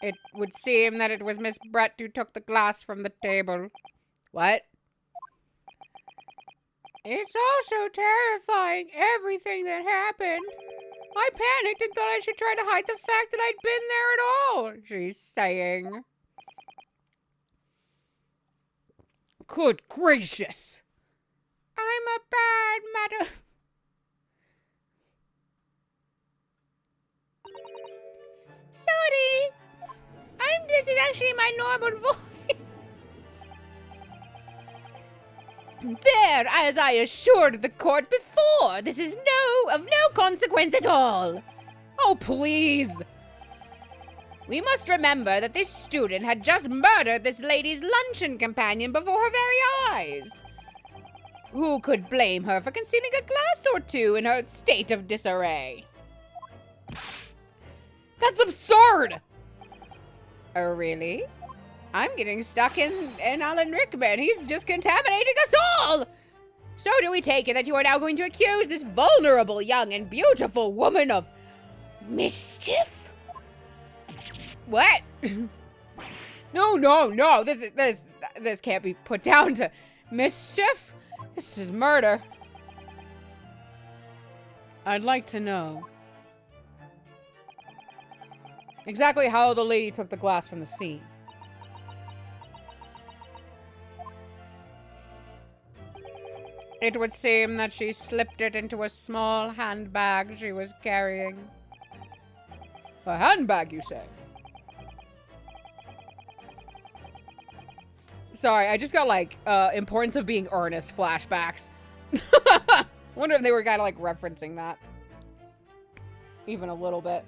It would seem that it was Miss Brett who took the glass from the table. What? It's also terrifying, everything that happened. I panicked and thought I should try to hide the fact that I'd been there at all, she's saying. Good gracious. I'm a bad madam. my normal voice. There, as I assured the court before, this is of no consequence at all. Oh, please. We must remember that this student had just murdered this lady's luncheon companion before her very eyes. Who could blame her for concealing a glass or two in her state of disarray? That's absurd. Oh, really? I'm getting stuck in Alan Rickman. He's just contaminating us all! So do we take it that you are now going to accuse this vulnerable, young, and beautiful woman of mischief? What? No. This can't be put down to mischief. This is murder. I'd like to know exactly how the lady took the glass from the scene. It would seem that she slipped it into a small handbag she was carrying. A handbag, you say? Sorry, I just got, like, importance of being earnest flashbacks. Wonder if they were kind of, like, referencing that. Even a little bit.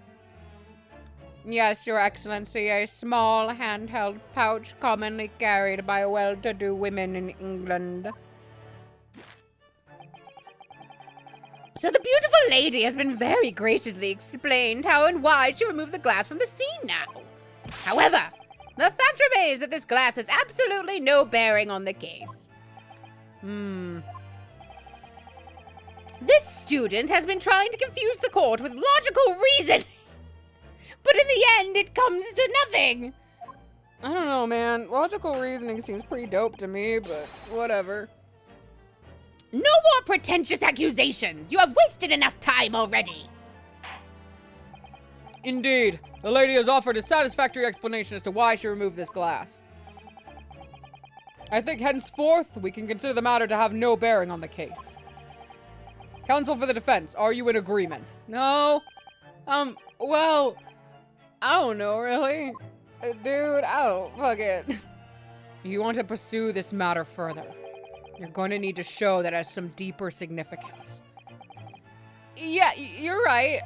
Yes, Your Excellency, a small handheld pouch commonly carried by well-to-do women in England. So the beautiful lady has been very graciously explained how and why she removed the glass from the scene now. However, the fact remains that this glass has absolutely no bearing on the case. This student has been trying to confuse the court with logical reasoning, but in the end it comes to nothing. I don't know, man. Logical reasoning seems pretty dope to me, but whatever. No more pretentious accusations! You have wasted enough time already! Indeed. The lady has offered a satisfactory explanation as to why she removed this glass. I think henceforth, we can consider the matter to have no bearing on the case. Counsel for the defense, are you in agreement? No? Well, I don't know, really. Dude, I don't fucking... You want to pursue this matter further. You're going to need to show that it has some deeper significance. Yeah, you're right.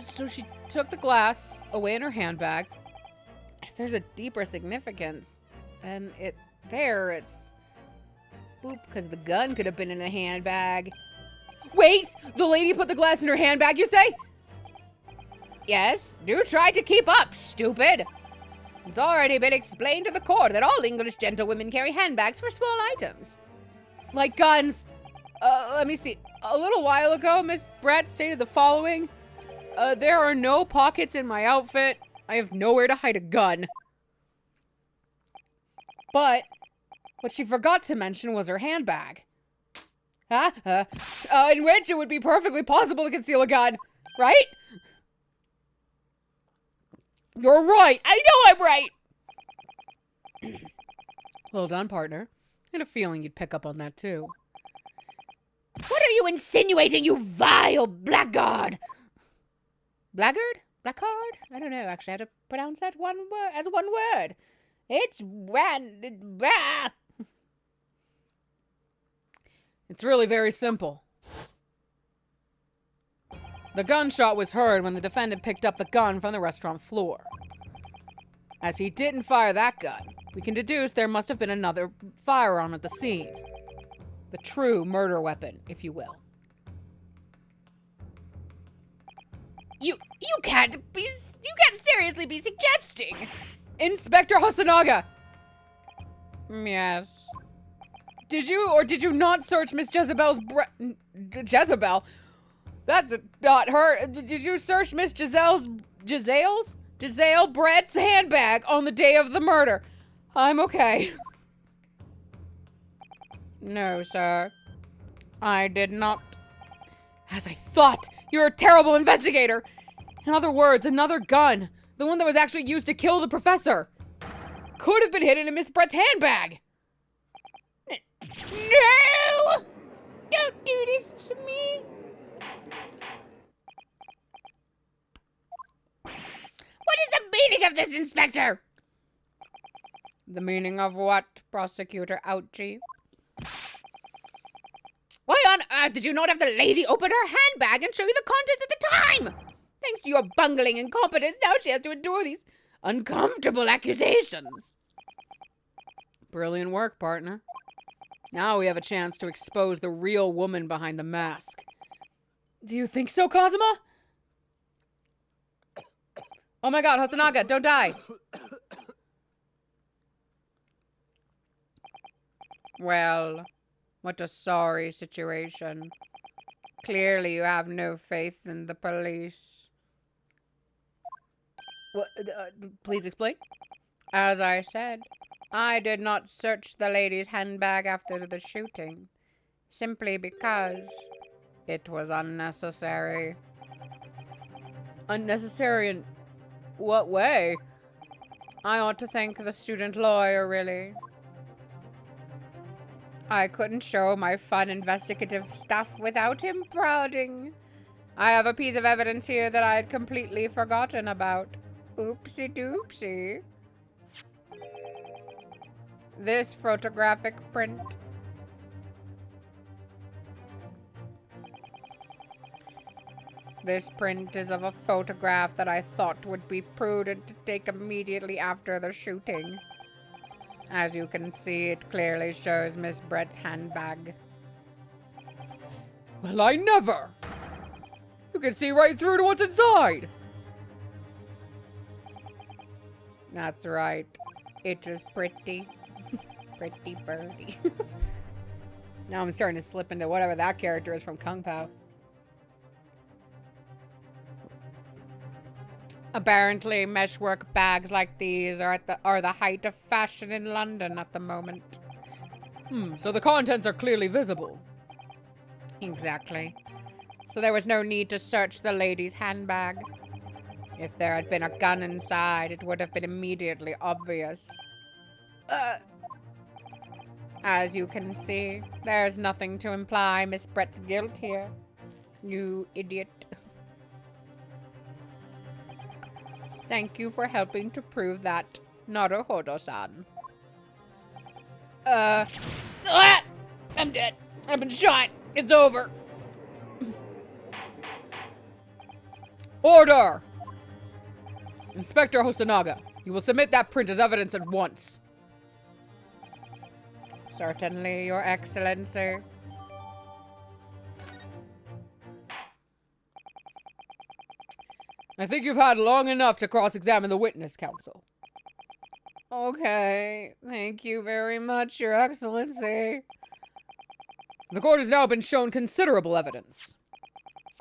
So she took the glass away in her handbag. If there's a deeper significance, then it's... Boop, because the gun could have been in a handbag. Wait! The lady put the glass in her handbag, you say? Yes, do try to keep up, stupid! It's already been explained to the court that all English gentlewomen carry handbags for small items. Like guns. Let me see. A little while ago, Miss Brett stated the following. There are no pockets in my outfit. I have nowhere to hide a gun. But what she forgot to mention was her handbag. In which it would be perfectly possible to conceal a gun, right? You're right. I know I'm right. Well done, partner. I had a feeling you'd pick up on that, too. What are you insinuating, you vile blackguard? Blackguard? Blackguard? I don't know, actually. I have to pronounce that one word as one word. It's It's really very simple. The gunshot was heard when the defendant picked up the gun from the restaurant floor. As he didn't fire that gun, we can deduce there must have been another firearm at the scene. The true murder weapon, if you will. You can't seriously be suggesting. Inspector Hosonaga! Yes. Did you not search Miss Jezebel's Jezebel? That's not her. Did you search Miss Giselle Brett's handbag on the day of the murder? I'm okay. No, sir. I did not. As I thought, you're a terrible investigator. In other words, another gun, the one that was actually used to kill the professor, could have been hidden in Miss Brett's handbag. No! Don't do this to me. What is the meaning of this, Inspector? The meaning of what, Prosecutor Ouchie? Why on earth did you not have the lady open her handbag and show you the contents at the time? Thanks to your bungling incompetence, now she has to endure these uncomfortable accusations. Brilliant work, partner. Now we have a chance to expose the real woman behind the mask. Do you think so, Kazuma? Oh my god, Hosonaga, don't die! Well, what a sorry situation. Clearly you have no faith in the police. What, please explain? As I said, I did not search the lady's handbag after the shooting, simply because it was unnecessary. Unnecessary in what way? I ought to thank the student lawyer, really. I couldn't show my fun investigative stuff without him prodding. I have a piece of evidence here that I had completely forgotten about. Oopsie doopsie. This photographic print. This print is of a photograph that I thought would be prudent to take immediately after the shooting. As you can see, it clearly shows Miss Brett's handbag. Well, I never! You can see right through to what's inside! That's right. It is pretty. Pretty birdie. Now I'm starting to slip into whatever that character is from Kung Pao. Apparently, meshwork bags like these are the height of fashion in London at the moment. So the contents are clearly visible. Exactly. So there was no need to search the lady's handbag. If there had been a gun inside, it would have been immediately obvious. As you can see, there's nothing to imply Miss Brett's guilt here. You idiot. Thank you for helping to prove that, Naruhodo-san. I'm dead. I've been shot. It's over. Order! Inspector Hosonaga, you will submit that print as evidence at once. Certainly, Your Excellency. I think you've had long enough to cross-examine the witness, counsel. Okay, thank you very much, Your Excellency. The court has now been shown considerable evidence,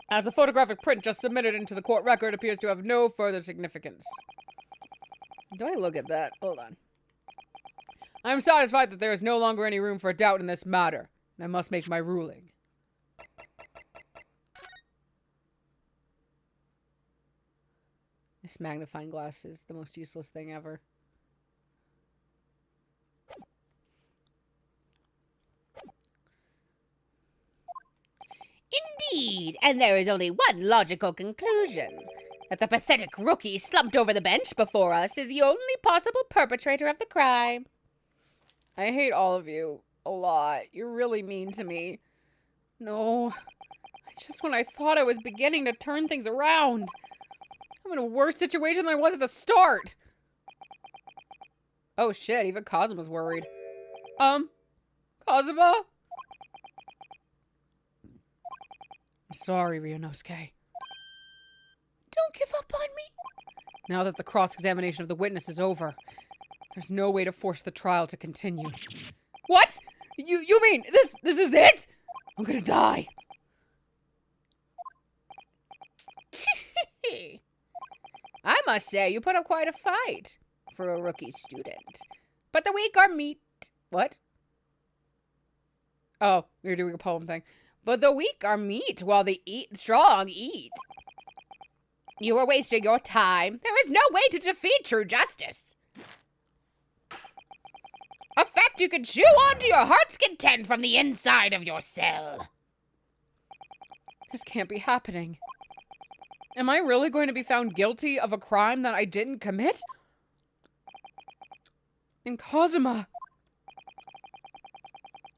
as the photographic print just submitted into the court record appears to have no further significance. Do I look at that? Hold on. I am satisfied that there is no longer any room for doubt in this matter, and I must make my ruling. This magnifying glass is the most useless thing ever. Indeed, and there is only one logical conclusion. That the pathetic rookie slumped over the bench before us is the only possible perpetrator of the crime. I hate all of you a lot. You're really mean to me. No, just when I thought I was beginning to turn things around. I'm in a worse situation than I was at the start. Oh shit, even Kazuma's worried. Kazuma? I'm sorry, Ryunosuke. Don't give up on me. Now that the cross-examination of the witness is over, there's no way to force the trial to continue. What? You mean this is it? I'm gonna die. I must say, you put up quite a fight for a rookie student. But the weak are meat. What? Oh, you're doing a poem thing. But the weak are meat, while the strong eat. You are wasting your time. There is no way to defeat true justice. A fact you can chew on to your heart's content from the inside of your cell. This can't be happening. Am I really going to be found guilty of a crime that I didn't commit? And Kazuma.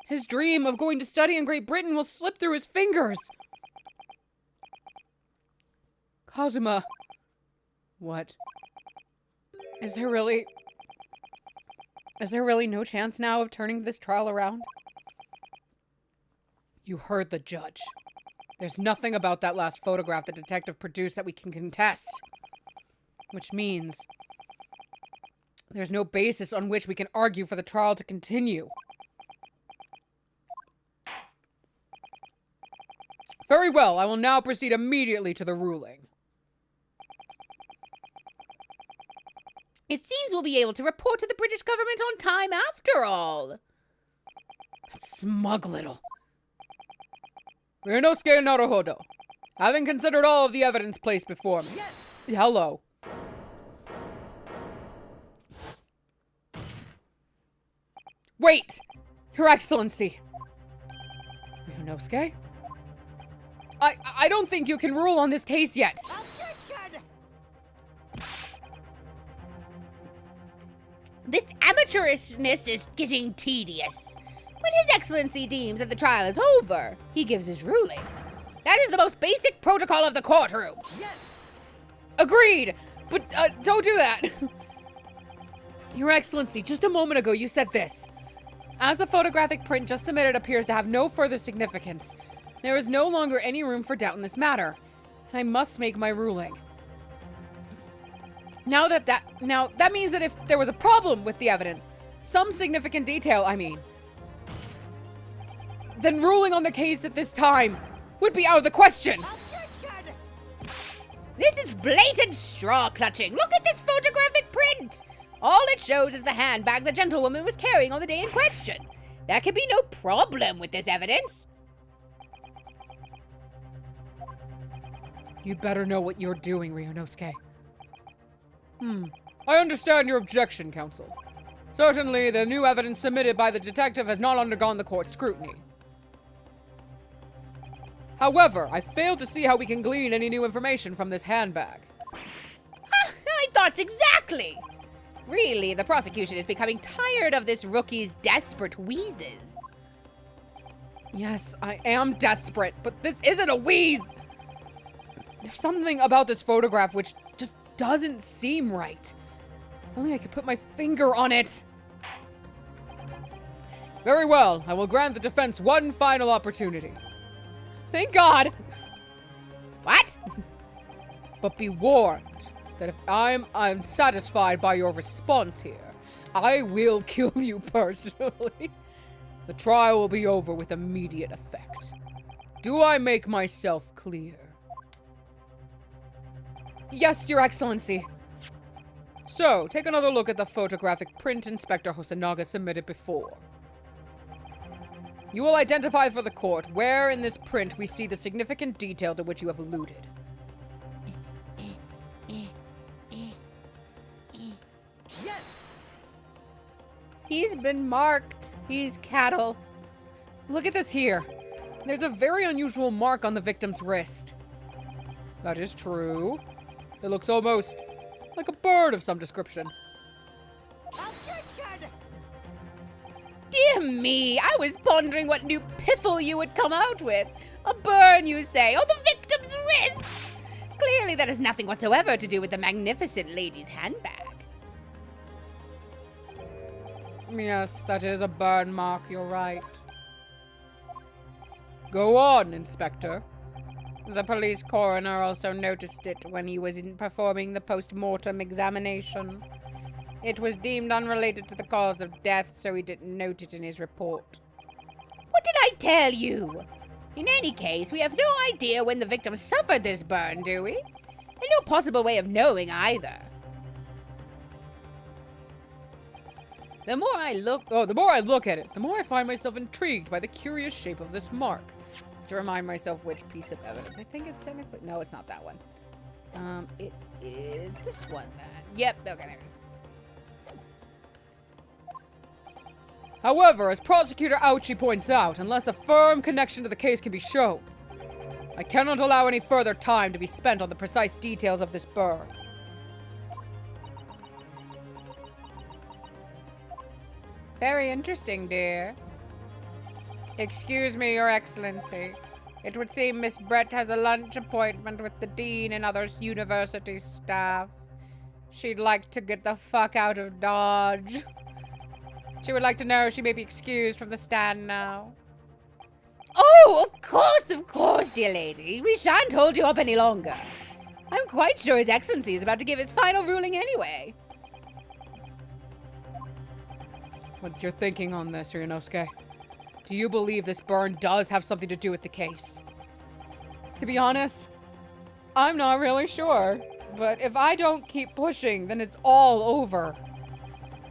His dream of going to study in Great Britain will slip through his fingers. Kazuma. What? Is there really no chance now of turning this trial around? You heard the judge. There's nothing about that last photograph the detective produced that we can contest. Which means there's no basis on which we can argue for the trial to continue. Very well, I will now proceed immediately to the ruling. It seems we'll be able to report to the British government on time after all. That smug little. Ryunosuke Naruhodo, having considered all of the evidence placed before me. Yes! Hello. Wait! Your Excellency! Ryunosuke? I don't think you can rule on this case yet. Objection! This amateurishness is getting tedious. When His Excellency deems that the trial is over, he gives his ruling. That is the most basic protocol of the courtroom. Yes! Agreed! But, don't do that! Your Excellency, just a moment ago you said this. As the photographic print just submitted appears to have no further significance, there is no longer any room for doubt in this matter, and I must make my ruling. Now that means that if there was a problem with the evidence, some significant detail, I mean, then ruling on the case at this time would be out of the question. Objection! This is blatant straw clutching. Look at this photographic print. All it shows is the handbag the gentlewoman was carrying on the day in question. There can be no problem with this evidence. You better know what you're doing, Ryunosuke. I understand your objection, counsel. Certainly, the new evidence submitted by the detective has not undergone the court's scrutiny. However, I fail to see how we can glean any new information from this handbag. My thoughts exactly. Really, the prosecution is becoming tired of this rookie's desperate wheezes. Yes, I am desperate, but this isn't a wheeze! There's something about this photograph which just doesn't seem right. If only I could put my finger on it. Very well, I will grant the defense one final opportunity. Thank God! What? But be warned that if I'm unsatisfied by your response here, I will kill you personally. The trial will be over with immediate effect. Do I make myself clear? Yes, Your Excellency. So, take another look at the photographic print Inspector Hosonaga submitted before. You will identify for the court where in this print we see the significant detail to which you have alluded. Yes! He's been marked. He's cattle. Look at this here. There's a very unusual mark on the victim's wrist. That is true. It looks almost like a bird of some description. Objection! Dear me, I was pondering what new piffle you would come out with. A burn, you say, on the victim's wrist. Clearly that has nothing whatsoever to do with the magnificent lady's handbag. Yes, that is a burn mark, you're right. Go on, Inspector. The police coroner also noticed it when he was performing the post-mortem examination. It was deemed unrelated to the cause of death, so he didn't note it in his report. What did I tell you? In any case, we have no idea when the victim suffered this burn, do we? And no possible way of knowing either. The more I look at it, the more I find myself intrigued by the curious shape of this mark. To remind myself which piece of evidence. I think it's technically... No, it's not that one. It is this one then. Yep, okay, there it is. However, as Prosecutor Ouchi points out, unless a firm connection to the case can be shown, I cannot allow any further time to be spent on the precise details of this burn. Very interesting, dear. Excuse me, Your Excellency. It would seem Miss Brett has a lunch appointment with the Dean and other university staff. She'd like to get the fuck out of Dodge. She would like to know she may be excused from the stand now. Oh, of course, dear lady. We shan't hold you up any longer. I'm quite sure His Excellency is about to give his final ruling anyway. What's your thinking on this, Ryunosuke? Do you believe this burn does have something to do with the case? To be honest, I'm not really sure. But if I don't keep pushing, then it's all over.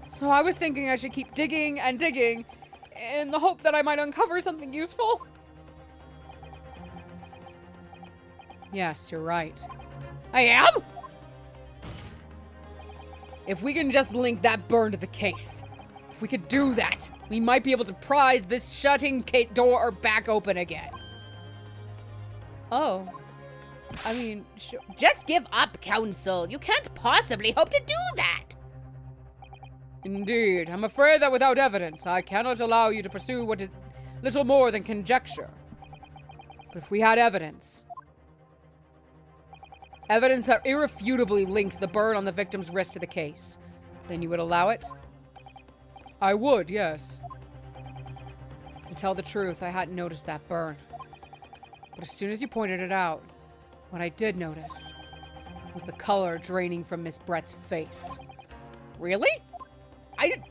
So I was thinking I should keep digging and digging in the hope that I might uncover something useful. Yes, you're right. I am? If we can just link that burn to the case. If we could do that, we might be able to prise this shutting door back open again. Oh. I mean, just give up, Counsel. You can't possibly hope to do that. Indeed. I'm afraid that without evidence, I cannot allow you to pursue what is little more than conjecture. But if we had evidence that irrefutably linked the burn on the victim's wrist to the case, then you would allow it? I would, yes. To tell the truth, I hadn't noticed that burn. But as soon as you pointed it out, what I did notice was the color draining from Miss Brett's face. Really? I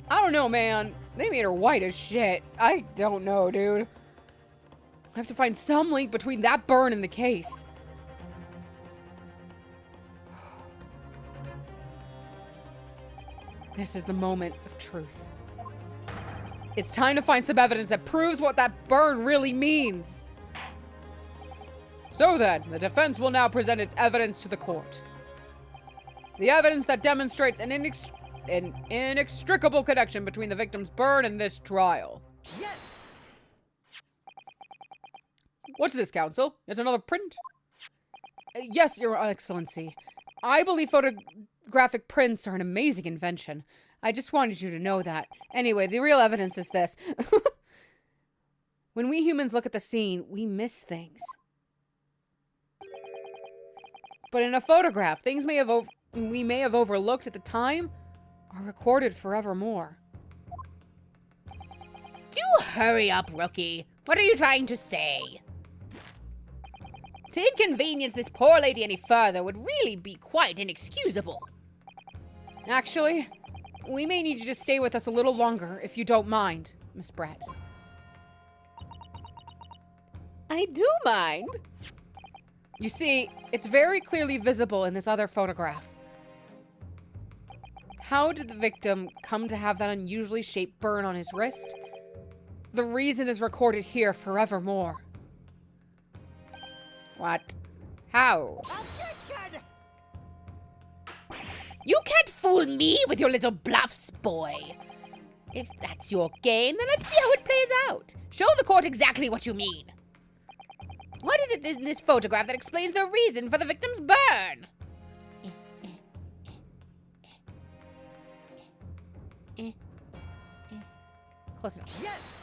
don't know, man. They made her white as shit. I don't know, dude. I have to find some link between that burn and the case. This is the moment of truth. It's time to find some evidence that proves what that burn really means. So then, the defense will now present its evidence to the court. The evidence that demonstrates an inextricable connection between the victim's burn and this trial. Yes! What's this, Counsel? It's another print? Yes, Your Excellency. I believe photographic prints are an amazing invention. I just wanted you to know that. Anyway, the real evidence is this. When we humans look at the scene, we miss things. But in a photograph, things we may have overlooked at the time are recorded forevermore. Do hurry up, rookie. What are you trying to say? To inconvenience this poor lady any further would really be quite inexcusable. Actually, we may need you to stay with us a little longer, if you don't mind, Miss Brett. I do mind. You see, it's very clearly visible in this other photograph. How did the victim come to have that unusually shaped burn on his wrist? The reason is recorded here forevermore. What? How? Objection! You can't fool me with your little bluffs, boy. If that's your game, then let's see how it plays out. Show the court exactly what you mean. What is it in this photograph that explains the reason for the victim's burn? Close enough. Yes!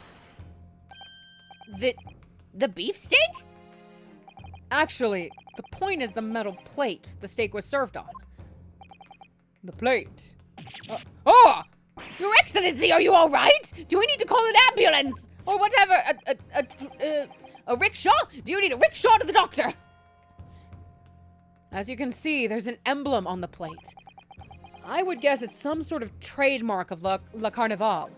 The beefsteak? Actually, the point is the metal plate the steak was served on. The plate. Oh! Your Excellency, are you all right? Do we need to call an ambulance? Or whatever, a rickshaw? Do you need a rickshaw to the doctor? As you can see, there's an emblem on the plate. I would guess it's some sort of trademark of La Carnival.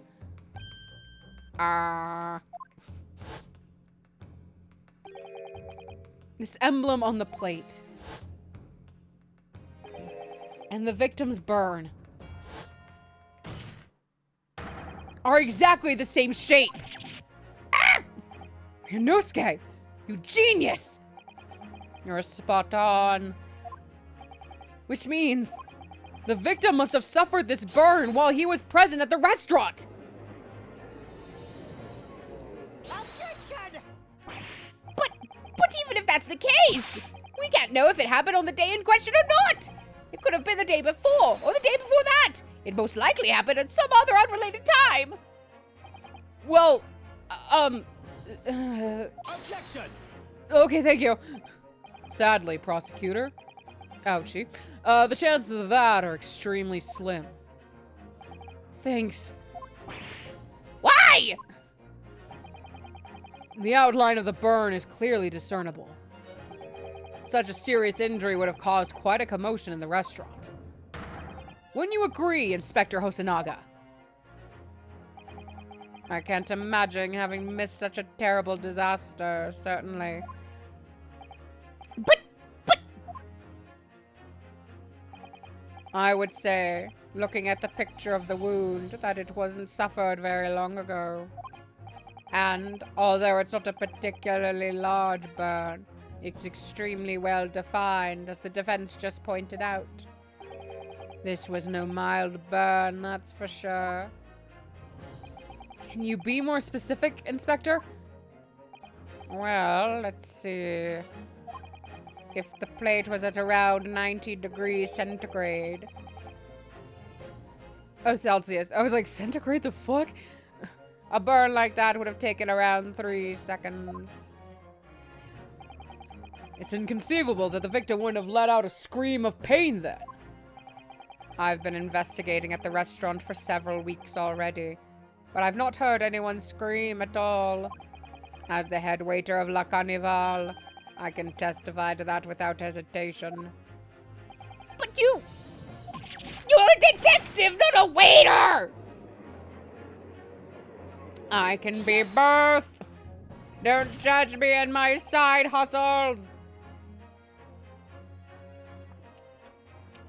This emblem on the plate. And the victim's burn are exactly the same shape. Ah! Ryunosuke, you genius! You're spot on. Which means the victim must have suffered this burn while he was present at the restaurant. Objection! But even if that's the case, we can't know if it happened on the day in question or not. It could have been the day before, or the day before that. It most likely happened at some other unrelated Well, Objection! okay, thank you. Sadly, prosecutor. Ouchie. The chances of that are extremely slim. Thanks. Why? The outline of the burn is clearly discernible. Such a serious injury would have caused quite a commotion in the restaurant. Wouldn't you agree, Inspector Hosonaga? I can't imagine having missed such a terrible disaster, certainly. But... I would say, looking at the picture of the wound, that it wasn't suffered very long ago. And, although it's not a particularly large burn, it's extremely well defined, as the defense just pointed out. This was no mild burn, that's for sure. Can you be more specific, Inspector? Well, let's see. If the plate was at around 90 degrees centigrade. Oh, Celsius. I was like, centigrade, the fuck? A burn like that would have taken around 3 seconds. It's inconceivable that the victim wouldn't have let out a scream of pain then. I've been investigating at the restaurant for several weeks already, but I've not heard anyone scream at all. As the head waiter of La Carnival, I can testify to that without hesitation. But you're a detective, not a waiter! I can be both. Don't judge me in my side hustles.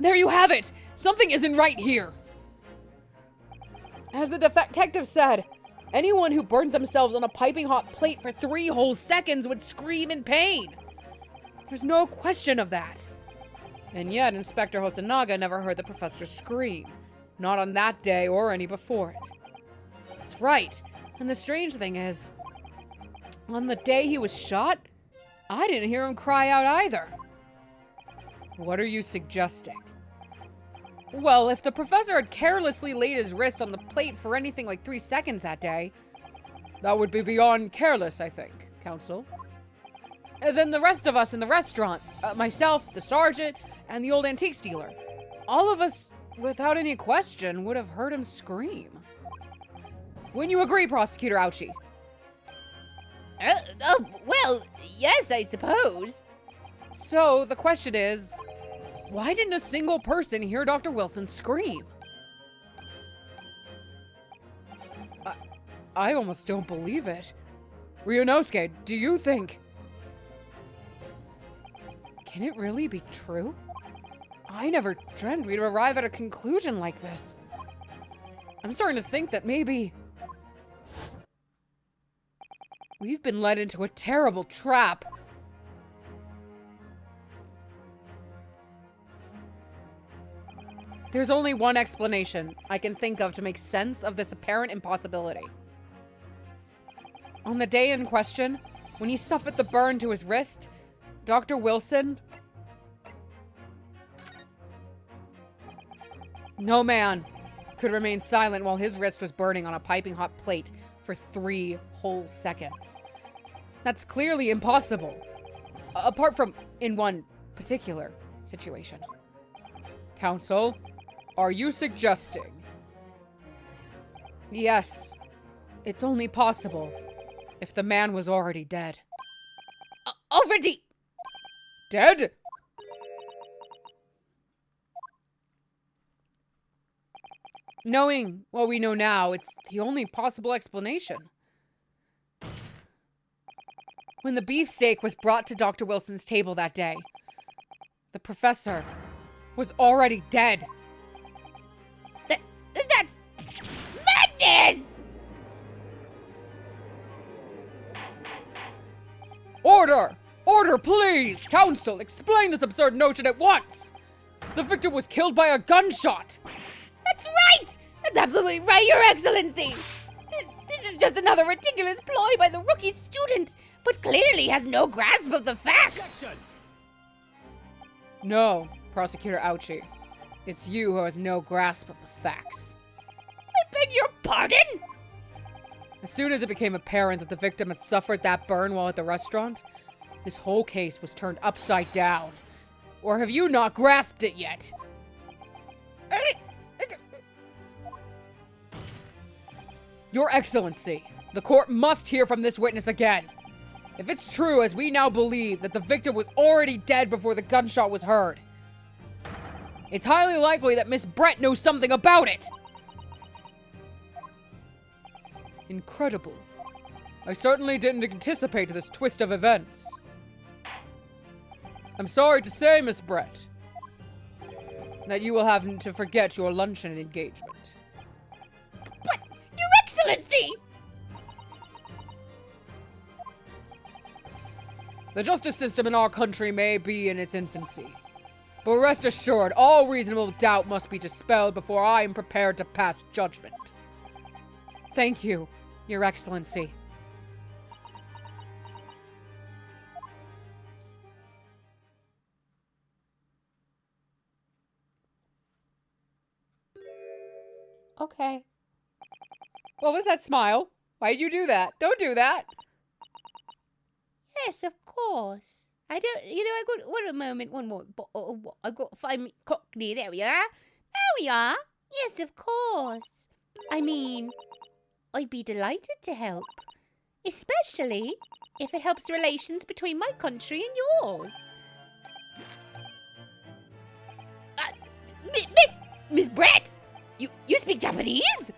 There you have it. Something isn't right here. As the detective said, anyone who burned themselves on a piping hot plate for 3 whole seconds would scream in pain. There's no question of that. And yet, Inspector Hosonaga never heard the professor scream. Not on that day or any before it. That's right. And the strange thing is, on the day he was shot, I didn't hear him cry out either. What are you suggesting? Well, if the professor had carelessly laid his wrist on the plate for anything like 3 seconds that day, that would be beyond careless, I think, counsel. And then the rest of us in the restaurant, myself, the sergeant, and the old antiques dealer, all of us, without any question, would have heard him scream. Wouldn't you agree, Prosecutor Ouchie? Well, yes, I suppose. So, the question is, why didn't a single person hear Dr. Wilson scream? I almost don't believe it. Ryunosuke, do you think? Can it really be true? I never dreamt we'd arrive at a conclusion like this. I'm starting to think that maybe we've been led into a terrible trap. There's only one explanation I can think of to make sense of this apparent impossibility. On the day in question, when he suffered the burn to his wrist, Dr. Wilson... No man could remain silent while his wrist was burning on a piping hot plate for 3 whole seconds. That's clearly impossible. Apart from in one particular situation. Counsel, are you suggesting? Yes, it's only possible if the man was already dead. Already dead? Knowing what we know now, it's the only possible explanation. When the beefsteak was brought to Dr. Wilson's table that day, the professor was already dead. That's madness! Order! Order, please! Counsel, explain this absurd notion at once! The victim was killed by a gunshot! That's right! That's absolutely right, Your Excellency! This is just another ridiculous ploy by the rookie student, but clearly has no grasp of the facts! Objection! No, Prosecutor Ouchie. It's you who has no grasp of the facts. I beg your pardon? As soon as it became apparent that the victim had suffered that burn while at the restaurant, this whole case was turned upside down. Or have you not grasped it yet? Your Excellency, the court must hear from this witness again. If it's true, as we now believe, that the victim was already dead before the gunshot was heard, it's highly likely that Miss Brett knows something about it. Incredible. I certainly didn't anticipate this twist of events. I'm sorry to say, Miss Brett, that you will have to forget your luncheon engagement. But, Your Excellency! The justice system in our country may be in its infancy, but rest assured, all reasonable doubt must be dispelled before I am prepared to pass judgment. Thank you, Your Excellency. Okay. What was that smile? Why did you do that? Don't do that. Yes, of course. I got, wait a moment, one more. I got 5 minutes cockney, there we are. There we are. Yes, of course. I mean, I'd be delighted to help. Especially if it helps relations between my country and yours. Miss Brett! You speak Japanese?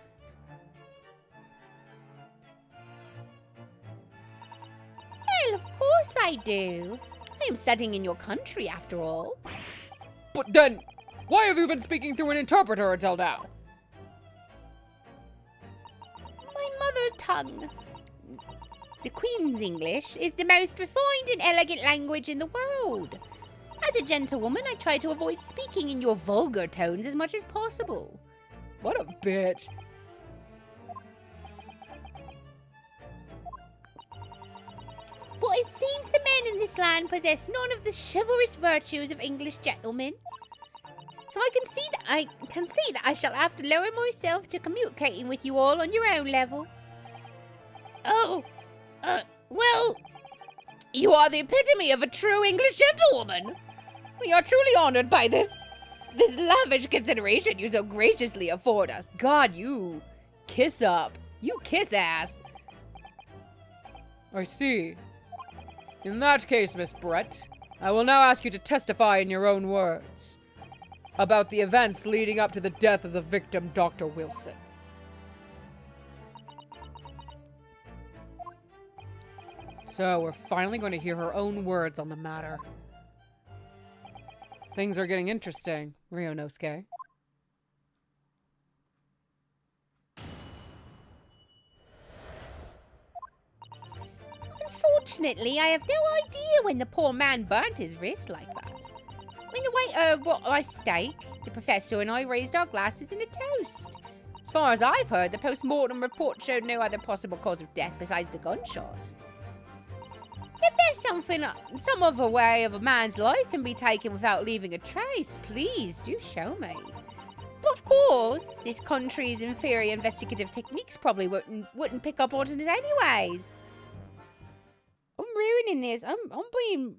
Well, of course I do. I am studying in your country, after all. But then, why have you been speaking through an interpreter until now? My mother tongue, the Queen's English, is the most refined and elegant language in the world. As a gentlewoman, I try to avoid speaking in your vulgar tones as much as possible. What a bitch. But it seems the men in this land possess none of the chivalrous virtues of English gentlemen. So I can see that I shall have to lower myself to communicating with you all on your own level. Oh, well, you are the epitome of a true English gentlewoman. We are truly honored by this lavish consideration you so graciously afford us. God, you kiss up. You kiss ass. I see. In that case, Miss Brett, I will now ask you to testify in your own words about the events leading up to the death of the victim, Dr. Wilson. So, we're finally going to hear her own words on the matter. Things are getting interesting, Ryunosuke. Unfortunately, I have no idea when the poor man burnt his wrist like that. When the waiter brought my steak, the professor and I raised our glasses in a toast. As far as I've heard, the post-mortem report showed no other possible cause of death besides the gunshot. If there's some other way of a man's life can be taken without leaving a trace, please do show me. But of course, this country's inferior investigative techniques probably wouldn't pick up on it anyways. I'm ruining this. I'm being...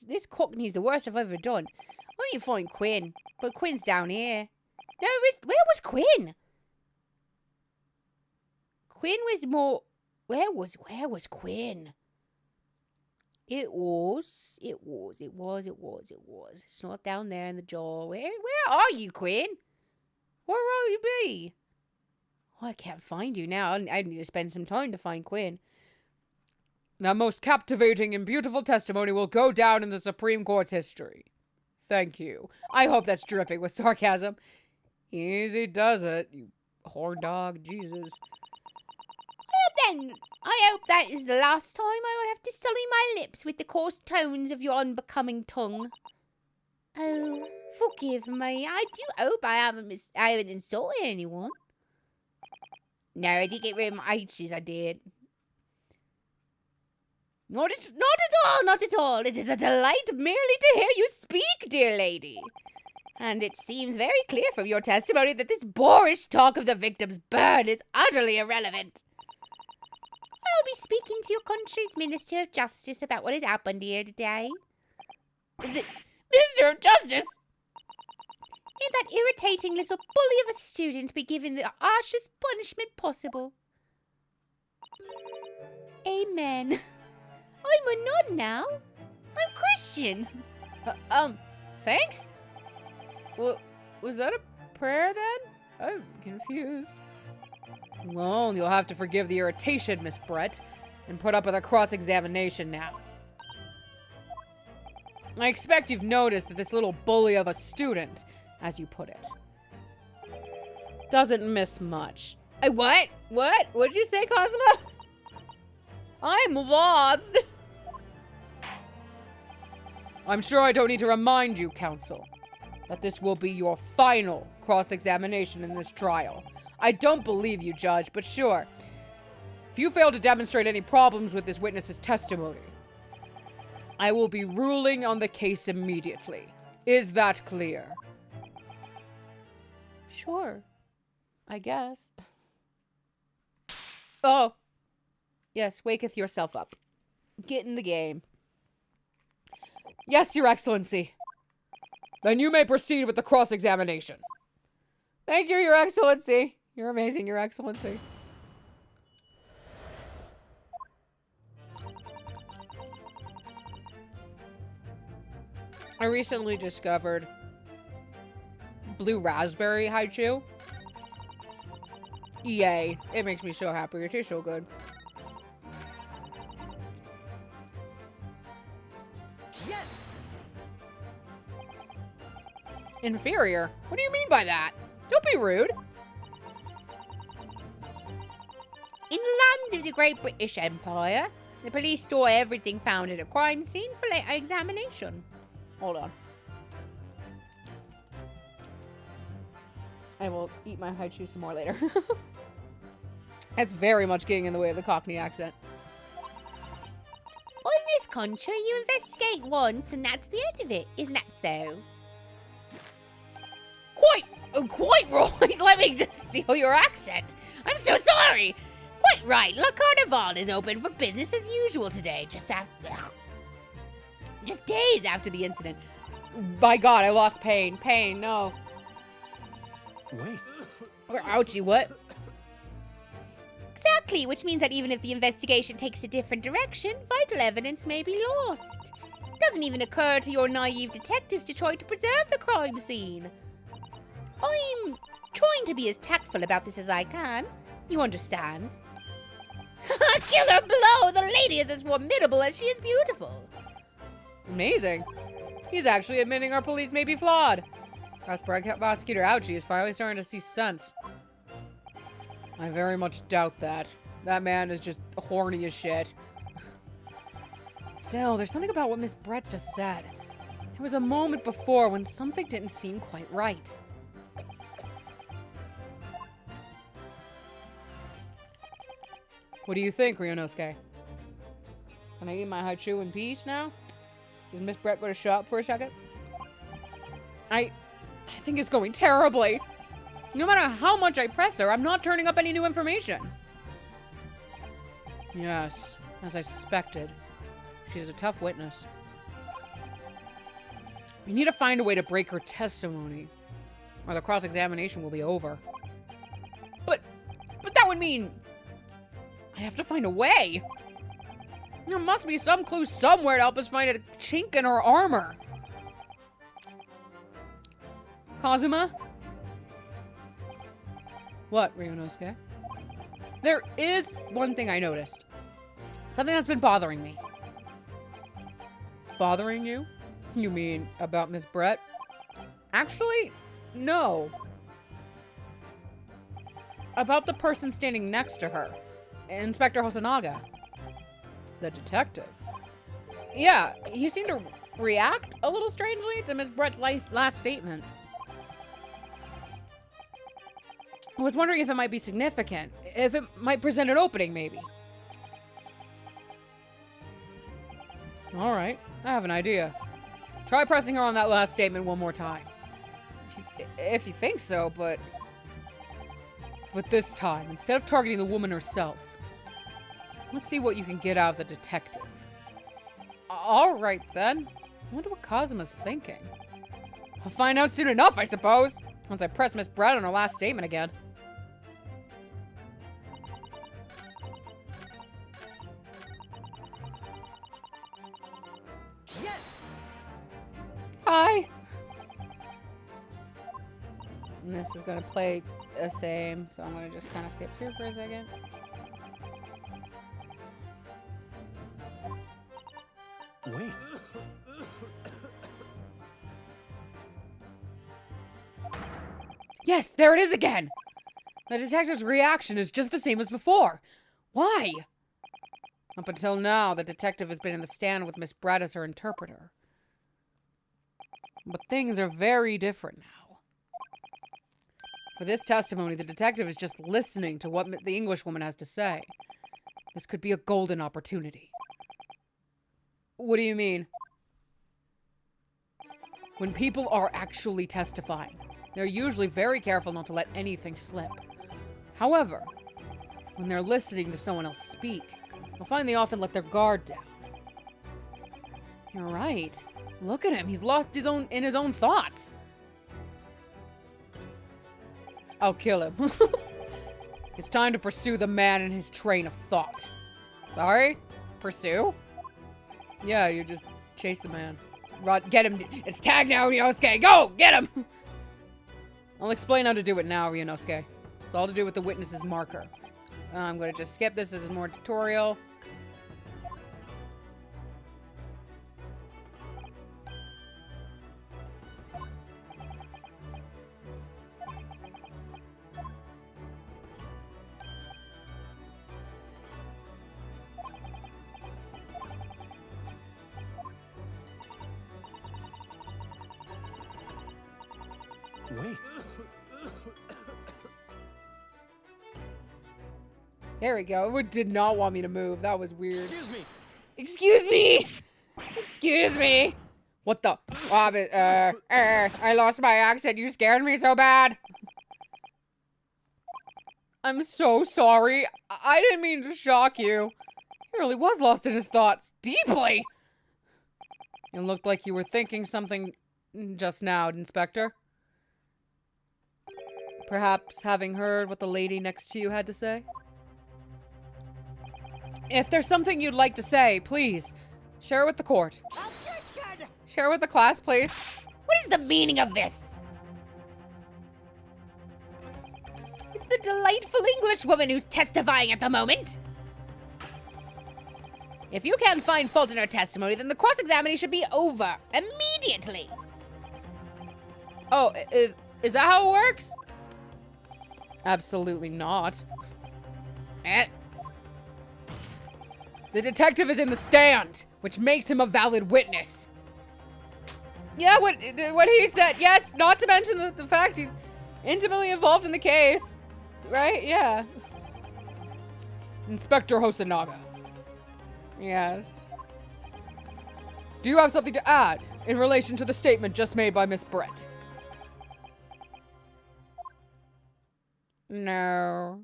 This cockney's the worst I've ever done. I need to find Quinn. But Quinn's down here. No, where was Quinn? Quinn was more... Where was Quinn? It was. It's not down there in the jaw. Where are you, Quinn? Where will you be? Oh, I can't find you now. I need to spend some time to find Quinn. That most captivating and beautiful testimony will go down in the Supreme Court's history. Thank you. I hope that's dripping with sarcasm. Easy does it, you whore dog. Jesus. Then, I hope that is the last time I will have to sully my lips with the coarse tones of your unbecoming tongue. Oh, forgive me. I do hope I haven't insulted anyone. No, I did get rid of my H's, I did. Not at all. It is a delight merely to hear you speak, dear lady. And it seems very clear from your testimony that this boorish talk of the victim's burn is utterly irrelevant. will be speaking to your country's Minister of Justice about what has happened here today. Minister of Justice? And that irritating little bully of a student be given the harshest punishment possible. Amen. I'm a nun now. I'm Christian. Thanks? Well, was that a prayer then? I'm confused. Well, you'll have to forgive the irritation, Miss Brett, and put up with a cross-examination now. I expect you've noticed that this little bully of a student, as you put it, doesn't miss much. What? What? What'd you say, Cosmo? I'm lost. I'm sure I don't need to remind you, Counsel, that this will be your final cross-examination in this trial. I don't believe you, Judge, but sure. If you fail to demonstrate any problems with this witness's testimony, I will be ruling on the case immediately. Is that clear? Sure. I guess. Oh. Yes, waketh yourself up. Get in the game. Yes, Your Excellency. Then you may proceed with the cross-examination. Thank you, Your Excellency. You're amazing, Your Excellency. I recently discovered blue raspberry haichu. Yay. It makes me so happy. It tastes so good. Yes! Inferior? What do you mean by that? Don't be rude. In the lands of the Great British Empire, the police store everything found at a crime scene for later examination. Hold on. I will eat my haichu some more later. That's very much getting in the way of the Cockney accent. In this country, you investigate once and that's the end of it. Isn't that so? Quite right. Let me just steal your accent. I'm so sorry. Quite right. La Carnival is open for business as usual today. Just days after the incident. By God, I lost pain. Pain, no. Wait. Ouchie, what? Exactly, which means that even if the investigation takes a different direction, vital evidence may be lost. It doesn't even occur to your naive detectives to try to preserve the crime scene. I'm trying to be as tactful about this as I can. You understand? Killer blow! The lady is as formidable as she is beautiful. Amazing. He's actually admitting our police may be flawed. Prosecutor Ouchie is finally starting to see sense. I very much doubt that. That man is just horny as shit. Still, there's something about what Miss Brett just said. There was a moment before when something didn't seem quite right. What do you think, Ryunosuke? Can I eat my haichu in peace now? Is Miss Brett going to shut up for a second? I think it's going terribly. No matter how much I press her, I'm not turning up any new information. Yes, as I suspected. She's a tough witness. We need to find a way to break her testimony, or the cross-examination will be over. But that would mean I have to find a way. There must be some clue somewhere to help us find a chink in her armor. Kazuma? What, Ryunosuke? There is one thing I noticed. Something that's been bothering me. Bothering you? You mean about Miss Brett? Actually, no. About the person standing next to her. Inspector Hosonaga. The detective. Yeah, he seemed to react a little strangely to Miss Brett's last statement. I was wondering if it might be significant. If it might present an opening, maybe. Alright, I have an idea. Try pressing her on that last statement one more time. If you think so, but this time, instead of targeting the woman herself, Let's see what you can get out of the detective. Alright then. I wonder what Cosmo's thinking. I'll find out soon enough, I suppose. Once I press Miss Brett on her last statement again. Yes! Hi! And this is gonna play the same, so I'm gonna just kind of skip through for a second. Wait. Yes, there it is again! The detective's reaction is just the same as before. Why? Up until now, the detective has been in the stand with Miss Brett as her interpreter. But things are very different now. For this testimony, the detective is just listening to what the English woman has to say. This could be a golden opportunity. What do you mean? When people are actually testifying, they're usually very careful not to let anything slip. However, when they're listening to someone else speak, you'll find they often let their guard down. You're right. Look at him. He's lost his own thoughts. I'll kill him. It's time to pursue the man in his train of thought. Sorry? Pursue? Yeah, you just chase the man. Run, get him. It's tag now, Ryunosuke. Go! Get him! I'll explain how to do it now, Ryunosuke. It's all to do with the witness's marker. I'm going to just skip this. This is more tutorial. Wait. There we go. It did not want me to move. That was weird. Excuse me. Excuse me! Excuse me! What the? I lost my accent. You scared me so bad. I'm so sorry. I didn't mean to shock you. He really was lost in his thoughts. Deeply! It looked like you were thinking something just now, Inspector. Perhaps having heard what the lady next to you had to say? If there's something you'd like to say, please, share it with the court. Objection! Share it with the class, please. What is the meaning of this? It's the delightful English woman who's testifying at the moment. If you can't find fault in her testimony, then the cross-examining should be over immediately. Oh, is that how it works? Absolutely not. The detective is in the stand, which makes him a valid witness. Yeah, what he said. Yes, not to mention the fact he's intimately involved in the case. Right? Yeah. Inspector Hosonaga. Yes. Do you have something to add in relation to the statement just made by Miss Brett? No.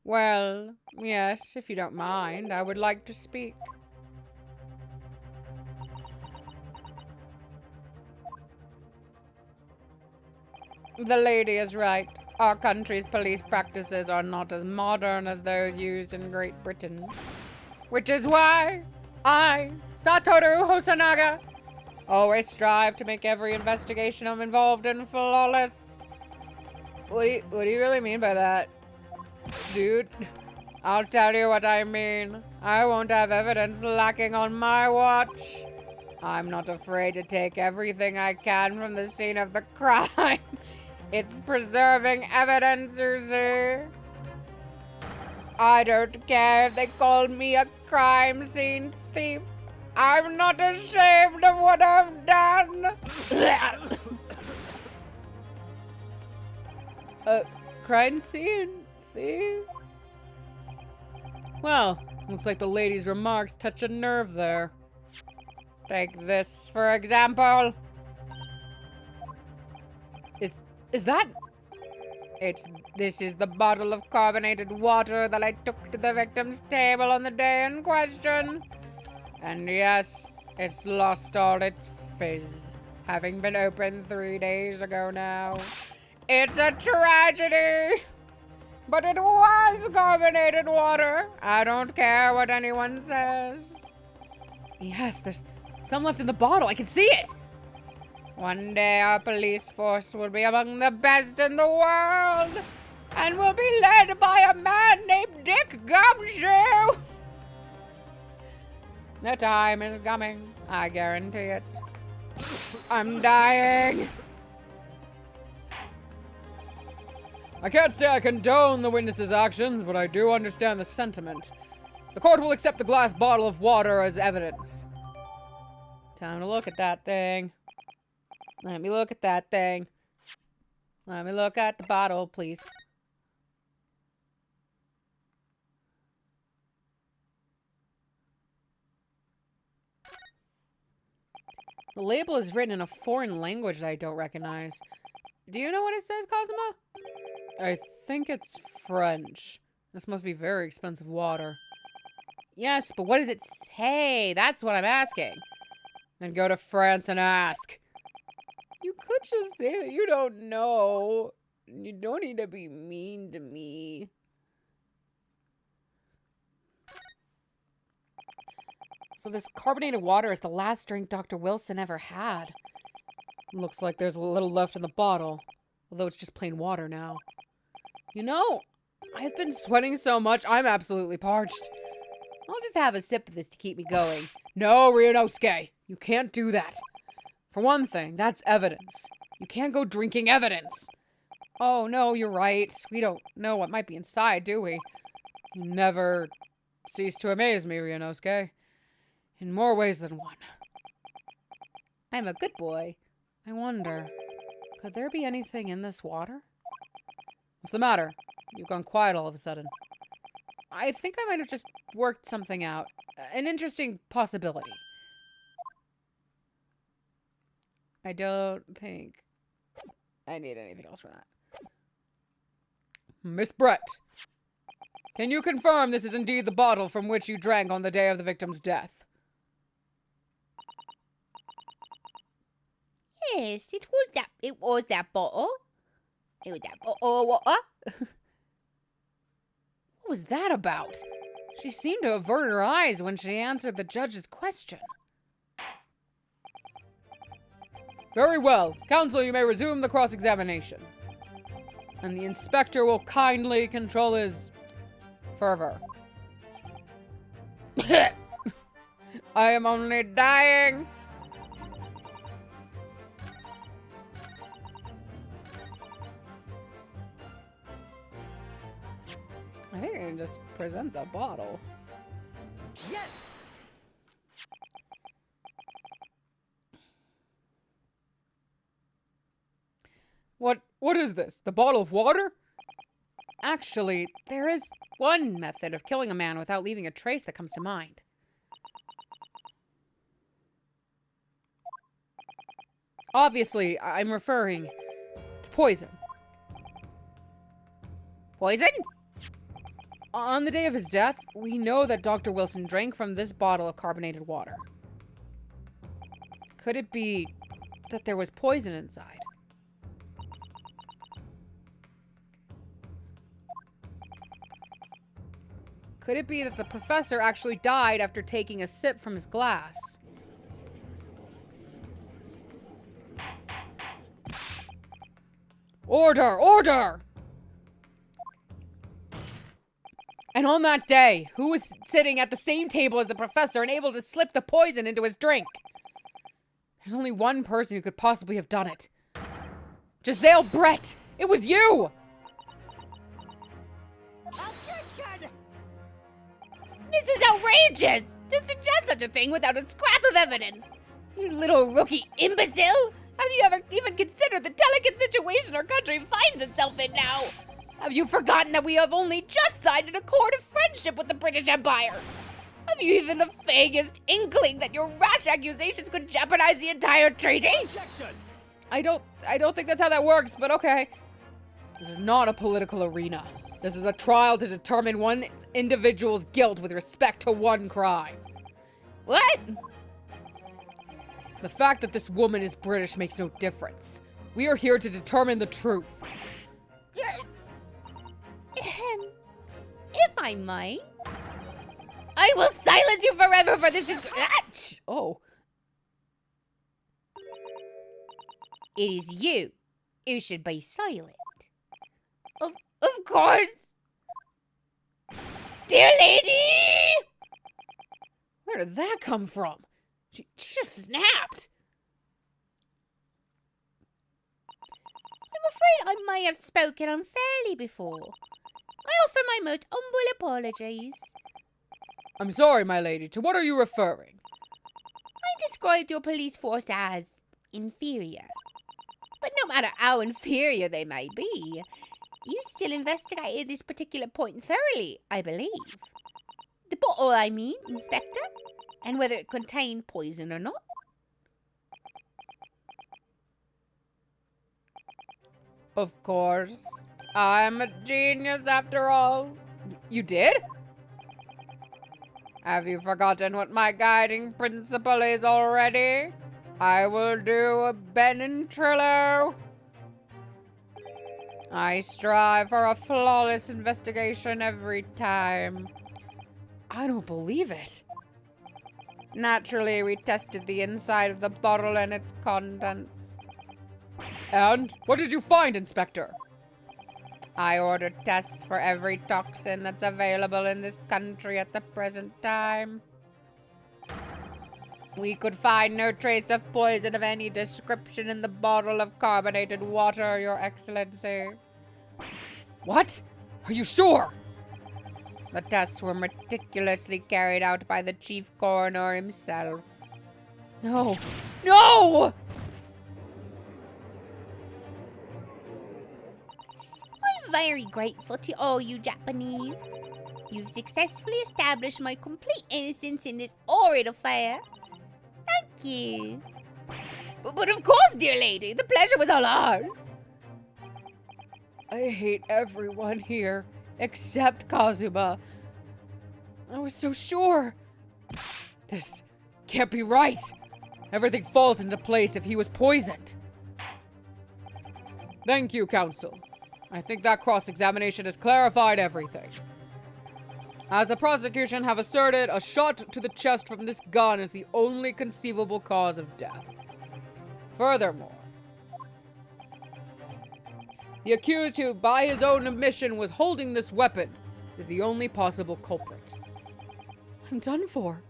Well, yes, if you don't mind, I would like to speak. The lady is right. Our country's police practices are not as modern as those used in Great Britain. Which is why I, Satoru Hosonaga, always strive to make every investigation I'm involved in flawless. What do you really mean by that? Dude, I'll tell you what I mean. I won't have evidence lacking on my watch. I'm not afraid to take everything I can from the scene of the crime. It's preserving evidence, you see. I don't care if they call me a crime scene thief. I'm not ashamed of what I've done. Crime scene thief? Well, looks like the lady's remarks touch a nerve there. Take this, for example. Is that... This is the bottle of carbonated water that I took to the victim's table on the day in question. And yes, it's lost all its fizz, having been opened 3 days ago now. It's a tragedy! But it was carbonated water. I don't care what anyone says. Yes, there's some left in the bottle. I can see it. One day our police force will be among the best in the world. And will be led by a man named Dick Gumshoe. The time is coming. I guarantee it. I'm dying. I can't say I condone the witness's actions, but I do understand the sentiment. The court will accept the glass bottle of water as evidence. Time to look at that thing. Let me look at that thing. Let me look at the bottle, please. The label is written in a foreign language that I don't recognize. Do you know what it says, Cosima? I think it's French. This must be very expensive water. Yes, but what does it say? That's what I'm asking. Then go to France and ask. You could just say that you don't know. You don't need to be mean to me. So this carbonated water is the last drink Dr. Wilson ever had. Looks like there's a little left in the bottle, although it's just plain water now. You know, I've been sweating so much, I'm absolutely parched. I'll just have a sip of this to keep me going. No, Ryunosuke, you can't do that. For one thing, that's evidence. You can't go drinking evidence. Oh, no, you're right. We don't know what might be inside, do we? You never cease to amaze me, Ryunosuke. In more ways than one. I'm a good boy. I wonder, could there be anything in this water? What's the matter? You've gone quiet all of a sudden. I think I might have just worked something out. An interesting possibility. I don't think I need anything else for that. Miss Brett, can you confirm this is indeed the bottle from which you drank on the day of the victim's death? Yes, it was that bottle. It was that bottle of water. What was that about? She seemed to avert her eyes when she answered the judge's question. Very well. Counsel, you may resume the cross-examination. And the inspector will kindly control his fervor. I am only dying. I think I can just present the bottle. Yes! What is this? The bottle of water? Actually, there is one method of killing a man without leaving a trace that comes to mind. Obviously, I'm referring to poison. Poison? On the day of his death, we know that Dr. Wilson drank from this bottle of carbonated water. Could it be that there was poison inside? Could it be that the professor actually died after taking a sip from his glass? Order! Order! And on that day, who was sitting at the same table as the professor and able to slip the poison into his drink? There's only one person who could possibly have done it. Giselle Brett! It was you! Objection! This is outrageous! To suggest such a thing without a scrap of evidence! You little rookie imbecile! Have you ever even considered the delicate situation our country finds itself in now? Have you forgotten that we have only just signed an accord of friendship with the British Empire? Have you even the vaguest inkling that your rash accusations could jeopardize the entire treaty? Objection! I don't think that's how that works, but okay. This is not a political arena. This is a trial to determine one individual's guilt with respect to one crime. What? The fact that this woman is British makes no difference. We are here to determine the truth. If I might, I will silence you forever for this Oh. It is you who should be silent. Of course. Dear lady! Where did that come from? She just snapped. I'm afraid I may have spoken unfairly before. I offer my most humble apologies. I'm sorry, my lady. To what are you referring? I described your police force as inferior. But no matter how inferior they may be, you still investigated this particular point thoroughly, I believe. The bottle, I mean, Inspector, and whether it contained poison or not. Of course. I'm a genius after all. You did? Have you forgotten what my guiding principle is already? I will do a Ben and Trillo. I strive for a flawless investigation every time. I don't believe it. Naturally, we tested the inside of the bottle and its contents. And? What did you find, Inspector? I ordered tests for every toxin that's available in this country at the present time. We could find no trace of poison of any description in the bottle of carbonated water, Your Excellency. What? Are you sure? The tests were meticulously carried out by the chief coroner himself. No. No! I'm very grateful to all you Japanese. You've successfully established my complete innocence in this horrid affair. Thank you. But of course, dear lady, the pleasure was all ours. I hate everyone here, except Kazuma. I was so sure. This can't be right. Everything falls into place if he was poisoned. Thank you, Counsel. I think that cross-examination has clarified everything. As the prosecution have asserted, a shot to the chest from this gun is the only conceivable cause of death. Furthermore, the accused who, by his own admission, was holding this weapon is the only possible culprit. I'm done for.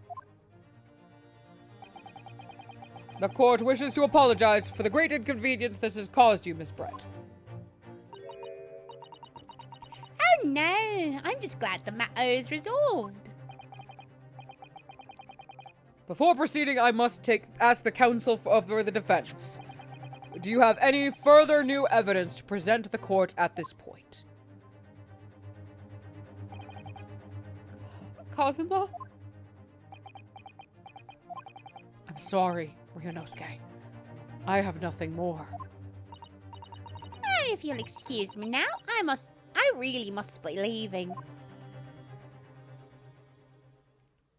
The court wishes to apologize for the great inconvenience this has caused you, Miss Brett. Oh no, I'm just glad the matter is resolved. Before proceeding, I must ask the counsel for the defense. Do you have any further new evidence to present to the court at this point? Kazuma? I'm sorry, Ryunosuke. I have nothing more. And if you'll excuse me now, I really must be leaving.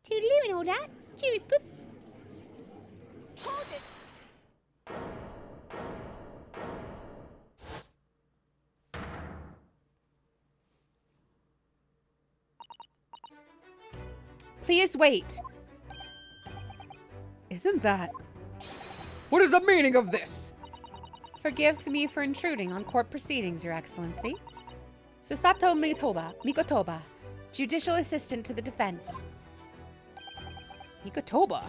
Toodaloo and all that. Cheery poop. Hold it. Please wait. Isn't that... What is the meaning of this? Forgive me for intruding on court proceedings, Your Excellency. Susato Mikotoba, Judicial Assistant to the Defense. Mikotoba?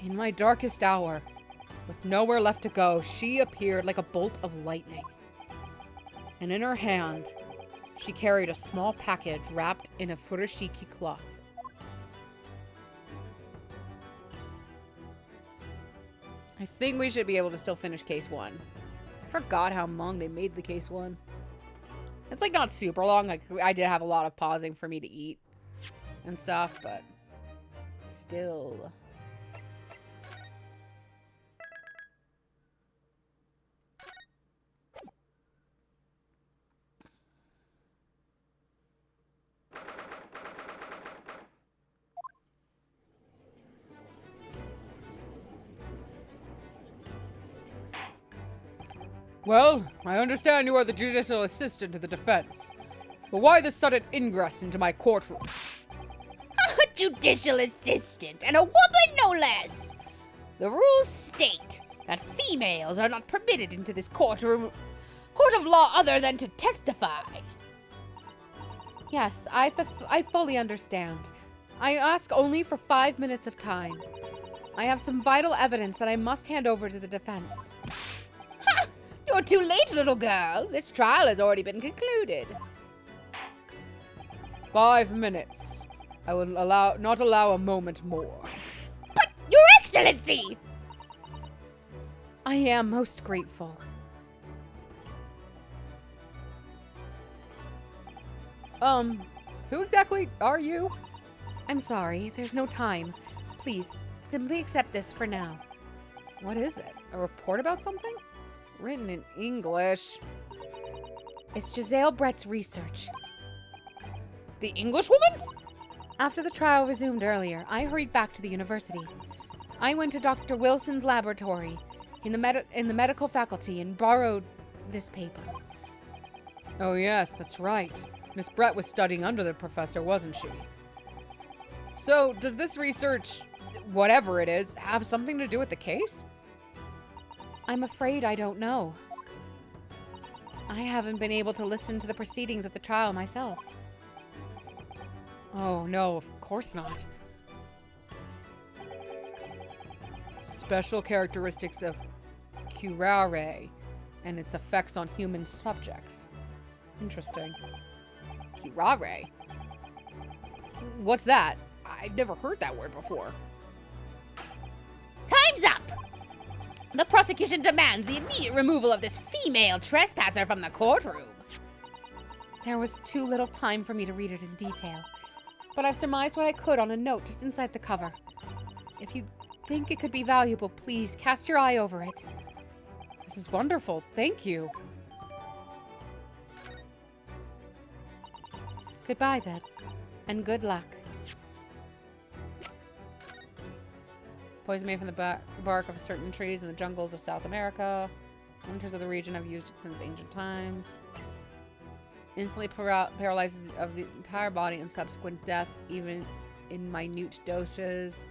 In my darkest hour, with nowhere left to go, she appeared like a bolt of lightning. And in her hand, she carried a small package wrapped in a furoshiki cloth. I think we should be able to still finish case 1. I forgot how long they made the case 1. It's like not super long. Like I did have a lot of pausing for me to eat and stuff, but still. Well, I understand you are the judicial assistant to the defense. But why the sudden ingress into my courtroom? A judicial assistant, and a woman no less! The rules state that females are not permitted into this court of law other than to testify. Yes, I fully understand. I ask only for 5 minutes of time. I have some vital evidence that I must hand over to the defense. Ha! You're too late, little girl. This trial has already been concluded. 5 minutes. I will not allow a moment more. But, Your Excellency! I am most grateful. Who exactly are you? I'm sorry, there's no time. Please, simply accept this for now. What is it? A report about something? Written in English. It's Giselle Brett's research. The Englishwoman's? After the trial resumed earlier, I hurried back to the university. I went to Dr. Wilson's laboratory in the medical faculty and borrowed this paper. Oh yes, that's right. Miss Brett was studying under the professor, wasn't she? So, does this research, whatever it is, have something to do with the case? I'm afraid I don't know. I haven't been able to listen to the proceedings of the trial myself. Oh, no, of course not. Special characteristics of curare and its effects on human subjects. Interesting. Curare? What's that? I've never heard that word before. Time's up! The prosecution demands the immediate removal of this female trespasser from the courtroom. There was too little time for me to read it in detail, but I've surmised what I could on a note just inside the cover. If you think it could be valuable, please cast your eye over it. This is wonderful. Thank you. Goodbye, then, and good luck. Poison made from the bark of certain trees in the jungles of South America. Winters of the region have used it since ancient times. Instantly paralyzes of the entire body and subsequent death, even in minute doses.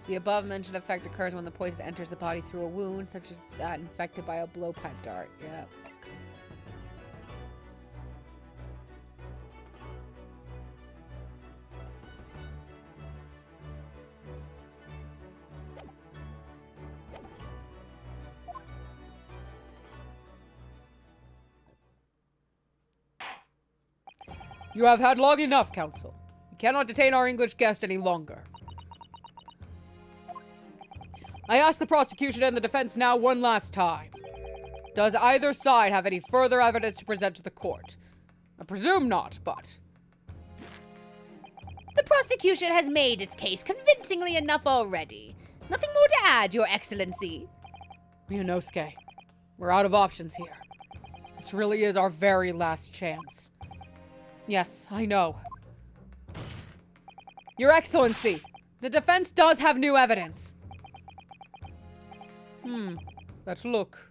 The above-mentioned effect occurs when the poison enters the body through a wound, such as that infected by a blowpipe dart. Yeah. You have had long enough, Counsel. You cannot detain our English guest any longer. I ask the prosecution and the defense now one last time. Does either side have any further evidence to present to the court? I presume not, but... The prosecution has made its case convincingly enough already. Nothing more to add, Your Excellency. Mianosuke, we're out of options here. This really is our very last chance. Yes, I know. Your Excellency, the defense does have new evidence. That look.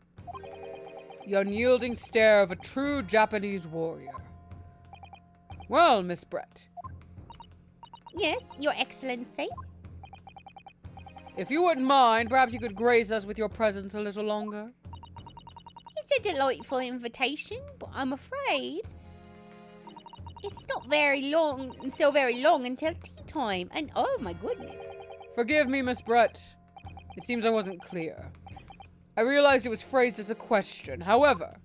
The unyielding stare of a true Japanese warrior. Well, Miss Brett. Yes, Your Excellency. If you wouldn't mind, perhaps you could grace us with your presence a little longer. It's a delightful invitation, but I'm afraid it's not very long until tea time, and oh my goodness. Forgive me, Miss Brett. It seems I wasn't clear. I realized it was phrased as a question. However,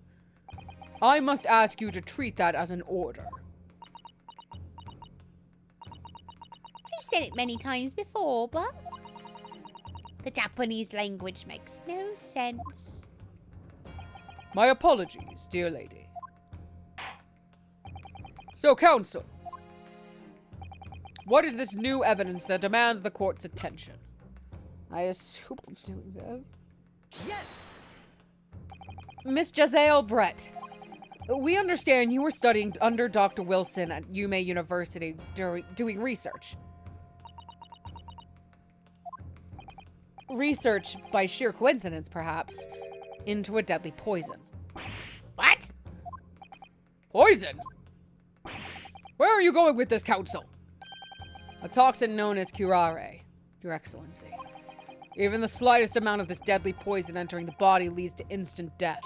I must ask you to treat that as an order. I've said it many times before, but the Japanese language makes no sense. My apologies, dear lady. So, Counsel, what is this new evidence that demands the court's attention? I assume I'm doing this. Yes! Miss Giselle Brett, we understand you were studying under Dr. Wilson at Yume University doing research. Research, by sheer coincidence perhaps, into a deadly poison. What? Poison? Where are you going with this, Counsel? A toxin known as curare, Your Excellency. Even the slightest amount of this deadly poison entering the body leads to instant death.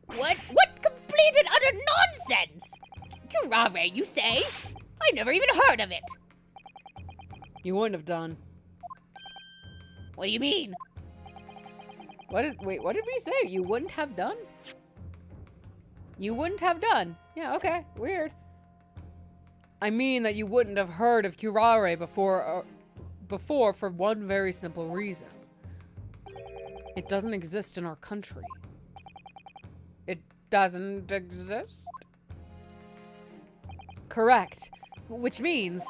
What complete and utter nonsense? Curare, you say? I never even heard of it. You wouldn't have done. What do you mean? Wait, what did we say? You wouldn't have done? You wouldn't have done. Yeah, okay. Weird. I mean that you wouldn't have heard of curare before for one very simple reason. It doesn't exist in our country. It doesn't exist? Correct. Which means,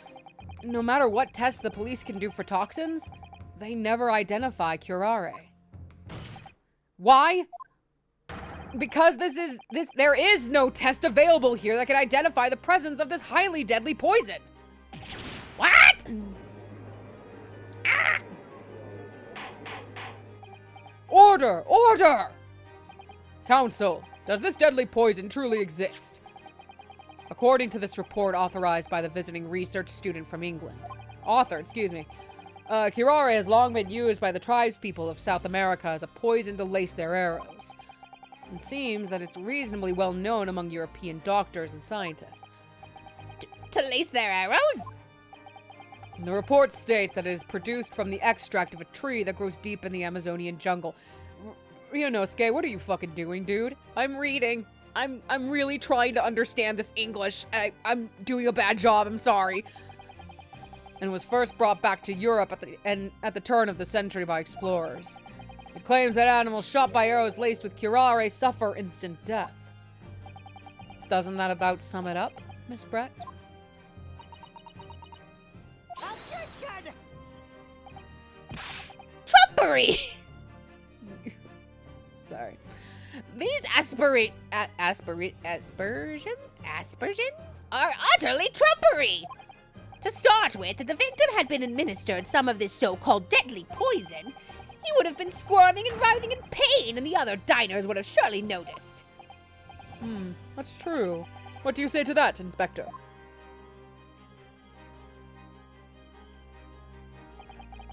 no matter what tests the police can do for toxins, they never identify curare. Why? Because there is no test available here that can identify the presence of this highly deadly poison. What? Ah! Order! Order! Counsel, does this deadly poison truly exist? According to this report authorized by the visiting research student from England. Curare has long been used by the tribespeople of South America as a poison to lace their arrows. It seems that it's reasonably well known among European doctors and scientists. To lace their arrows? The report states that it is produced from the extract of a tree that grows deep in the Amazonian jungle. Ryunosuke, what are you fucking doing, dude? I'm reading. I'm really trying to understand this English. I'm doing a bad job, I'm sorry. And was first brought back to Europe at the turn of the century by explorers. It claims that animals shot by arrows laced with curare suffer instant death. Doesn't that about sum it up, Miss Brett? Objection! Trumpery! Sorry. These aspersions are utterly trumpery! To start with, if the victim had been administered some of this so-called deadly poison, he would have been squirming and writhing in pain, and the other diners would have surely noticed. That's true. What do you say to that, Inspector?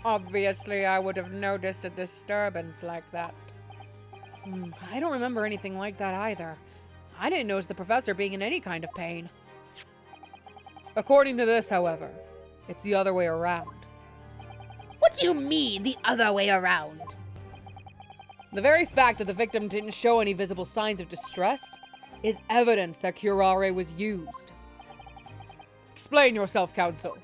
Obviously, I would have noticed a disturbance like that. I don't remember anything like that either. I didn't notice the professor being in any kind of pain. According to this, however, it's the other way around. What do you mean, the other way around? The very fact that the victim didn't show any visible signs of distress is evidence that curare was used. Explain yourself, Counsel.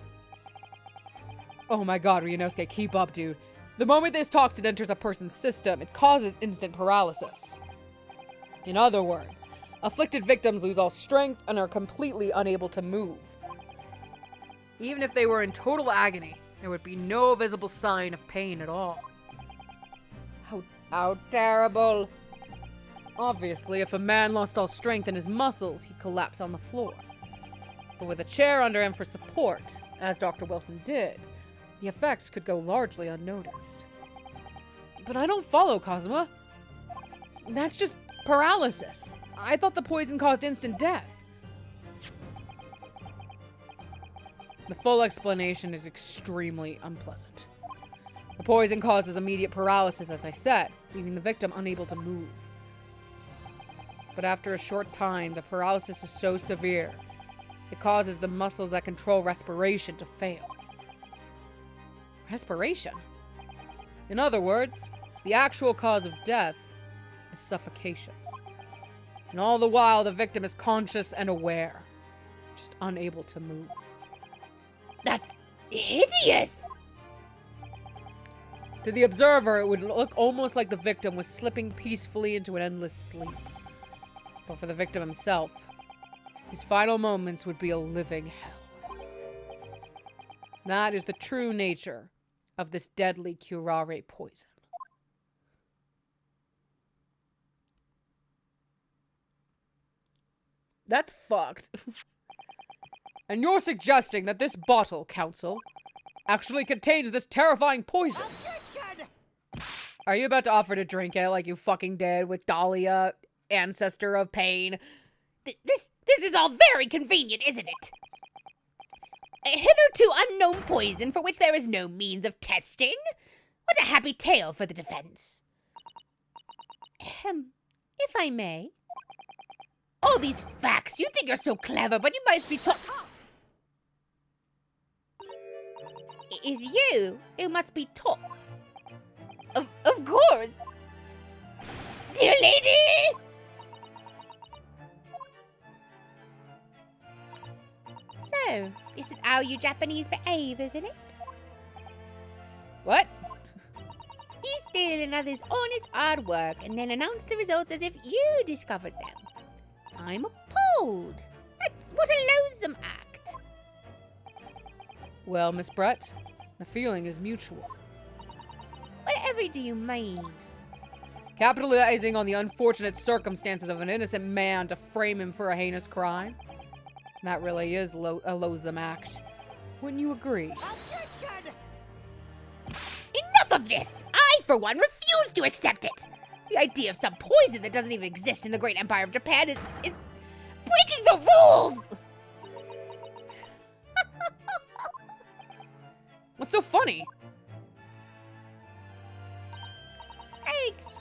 Oh my god, Ryunosuke, keep up, dude. The moment this toxin enters a person's system, it causes instant paralysis. In other words, afflicted victims lose all strength and are completely unable to move. Even if they were in total agony, there would be no visible sign of pain at all. How terrible. Obviously, if a man lost all strength in his muscles, he'd collapse on the floor. But with a chair under him for support, as Dr. Wilson did, the effects could go largely unnoticed. But I don't follow, Kazuma. That's just paralysis. I thought the poison caused instant death. The full explanation is extremely unpleasant. The poison causes immediate paralysis, as I said, leaving the victim unable to move. But after a short time, the paralysis is so severe, it causes the muscles that control respiration to fail. Respiration? In other words, the actual cause of death is suffocation. And all the while, the victim is conscious and aware, just unable to move. That's hideous! To the observer, it would look almost like the victim was slipping peacefully into an endless sleep. But for the victim himself, his final moments would be a living hell. That is the true nature of this deadly curare poison. That's fucked. And you're suggesting that this bottle, Counsel, actually contains this terrifying poison? Objection! Are you about to offer to drink it like you fucking did with Dahlia, ancestor of pain? This is all very convenient, isn't it? A hitherto unknown poison for which there is no means of testing? What a happy tale for the defense. If I may. All these facts, you think you're so clever, but you must be taught... It is you who must be taught. Of course. Dear lady! So, this is how you Japanese behave, isn't it? What? You steal another's honest hard work and then announce the results as if you discovered them. I'm appalled. That's what a loathsome act. Well, Miss Brett, the feeling is mutual. Whatever do you mean? Capitalizing on the unfortunate circumstances of an innocent man to frame him for a heinous crime. That really is a loathsome act. Wouldn't you agree? Objection! Enough of this! I, for one, refuse to accept it! The idea of some poison that doesn't even exist in the great empire of Japan is breaking the rules! What's so funny?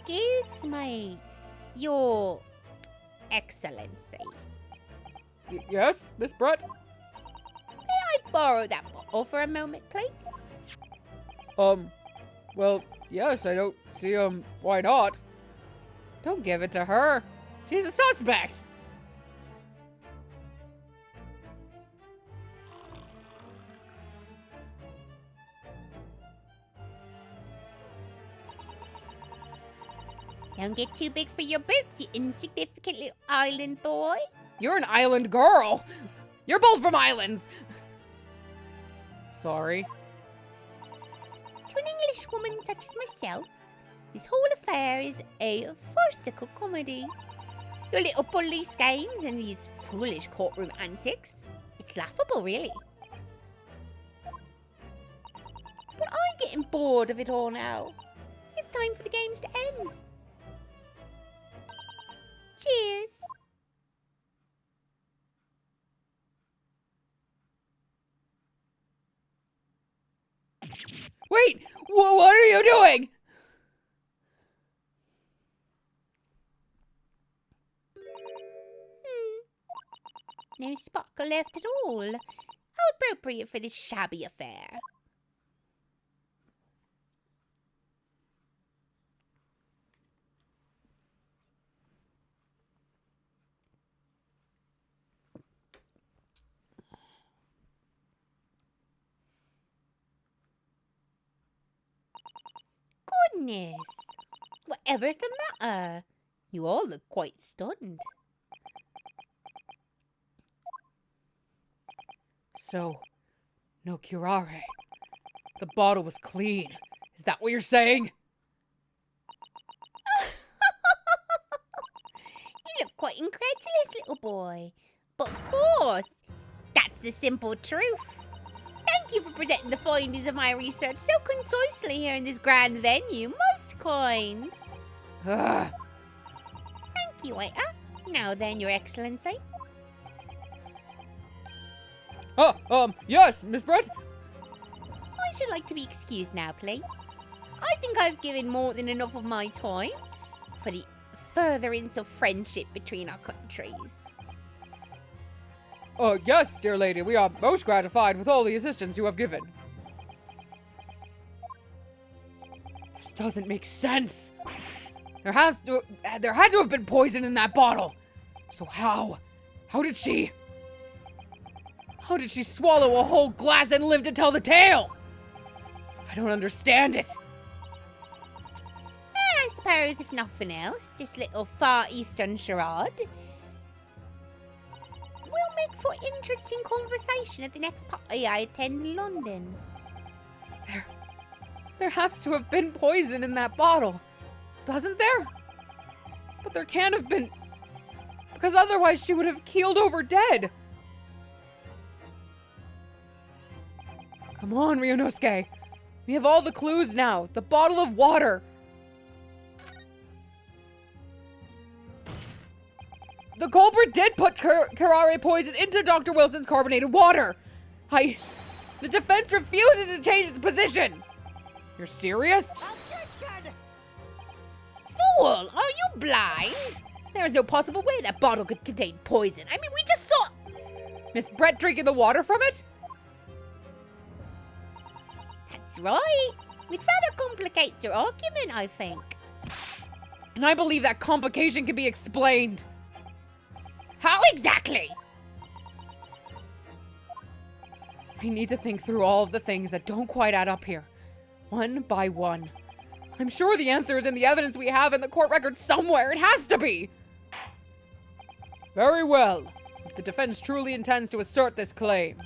Excuse me, Your Excellency. Yes, Miss Brett? May I borrow that bottle for a moment, please? Well, yes, I don't see, why not? Don't give it to her. She's a suspect. Don't get too big for your boots, you insignificant little island boy. You're an island girl. You're both from islands. Sorry. To an English woman such as myself, this whole affair is a farcical comedy. Your little police games and these foolish courtroom antics, it's laughable, really. But I'm getting bored of it all now. It's time for the games to end. Cheers. Wait, what are you doing? No sparkle left at all. How appropriate for this shabby affair. Goodness! Whatever's the matter? You all look quite stunned. So, no curare. The bottle was clean. Is that what you're saying? You look quite incredulous, little boy. But of course, that's the simple truth. Thank you for presenting the findings of my research so concisely here in this grand venue. Most kind. Ugh. Thank you, waiter. Now then, Your Excellency. Yes, Miss Brett? I should like to be excused now, please. I think I've given more than enough of my time for the furtherance of friendship between our countries. Yes, dear lady, we are most gratified with all the assistance you have given. This doesn't make sense. There had to have been poison in that bottle. So how? How did she swallow a whole glass and live to tell the tale? I don't understand it. I suppose, if nothing else, this little Far Eastern charade will make for interesting conversation at the next party I attend in London. There has to have been poison in that bottle, doesn't there? But there can't have been, because otherwise she would have keeled over dead. Come on, Ryunosuke. We have all the clues now. The bottle of water. The culprit did put curare poison into Dr. Wilson's carbonated water. The defense refuses to change its position. You're serious? Objection! Fool, are you blind? There is no possible way that bottle could contain poison. I mean, we just saw... Miss Brett drinking the water from it? That's right. Which rather complicates your argument, I think. And I believe that complication can be explained. How exactly? I need to think through all of the things that don't quite add up here, one by one. I'm sure the answer is in the evidence we have in the court record somewhere. It has to be. Very well. If the defense truly intends to assert this claim,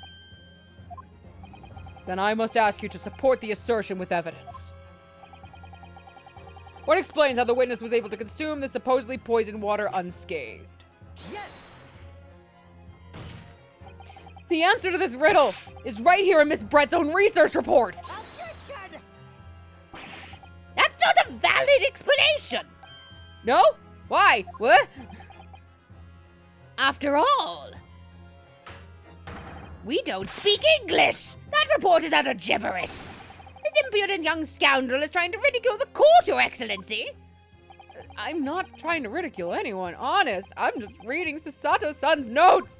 then I must ask you to support the assertion with evidence. What explains how the witness was able to consume the supposedly poisoned water unscathed? Yes! The answer to this riddle is right here in Miss Brett's own research report. Objection! That's not a valid explanation! No? Why? What? After all, we don't speak English! That report is utter gibberish! This impudent young scoundrel is trying to ridicule the court, Your Excellency! I'm not trying to ridicule anyone, honest. I'm just reading Sasato-san's notes.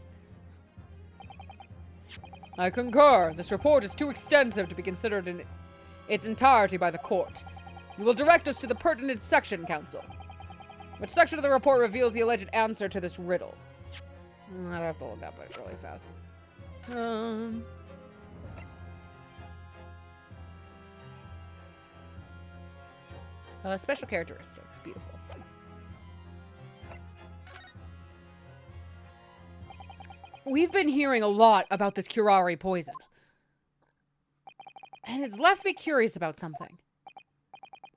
I concur. This report is too extensive to be considered in its entirety by the court. You will direct us to the pertinent section, counsel. Which section of the report reveals the alleged answer to this riddle? I'd have to look up it really fast. Special characteristics. Beautiful. We've been hearing a lot about this curare poison. And it's left me curious about something.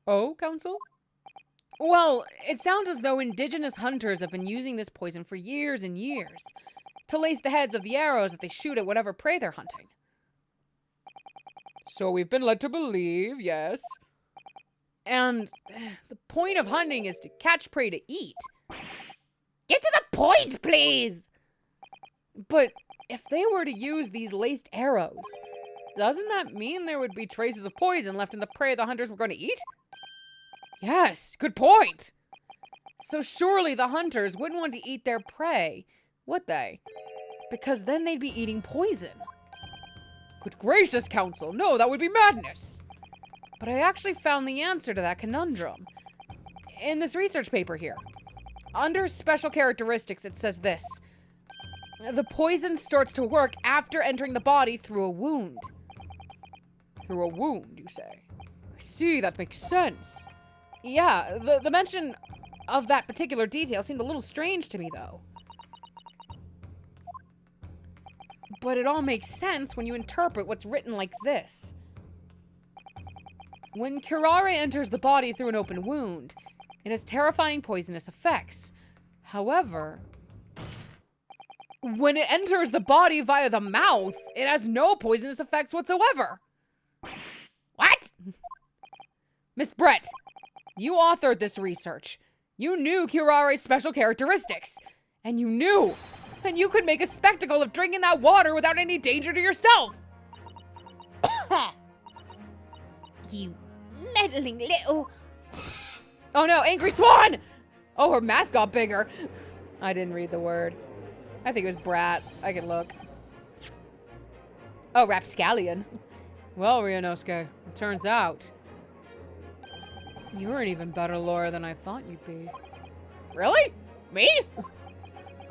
Oh, counsel? Well, it sounds as though indigenous hunters have been using this poison for years and years to lace the heads of the arrows that they shoot at whatever prey they're hunting. So we've been led to believe, yes. And the point of hunting is to catch prey to eat. Get to the point, please! But if they were to use these laced arrows, doesn't that mean there would be traces of poison left in the prey the hunters were going to eat? Yes, good point. So surely the hunters wouldn't want to eat their prey, would they? Because then they'd be eating poison. Good gracious, counsel, no, that would be madness. But I actually found the answer to that conundrum in this research paper here. Under special characteristics, it says this. The poison starts to work after entering the body through a wound. Through a wound, you say? I see, that makes sense. Yeah, the mention of that particular detail seemed a little strange to me, though. But it all makes sense when you interpret what's written like this. When curare enters the body through an open wound, it has terrifying poisonous effects. However, when it enters the body via the mouth, it has no poisonous effects whatsoever. What? Miss Brett, you authored this research. You knew curare's special characteristics. And you knew that you could make a spectacle of drinking that water without any danger to yourself. You meddling little... Oh no, angry swan! Oh, her mask got bigger. I didn't read the word. I think it was brat. I can look. Oh, rapscallion. Well, Ryunosuke, it turns out you're an even better lawyer than I thought you'd be. Really? Me?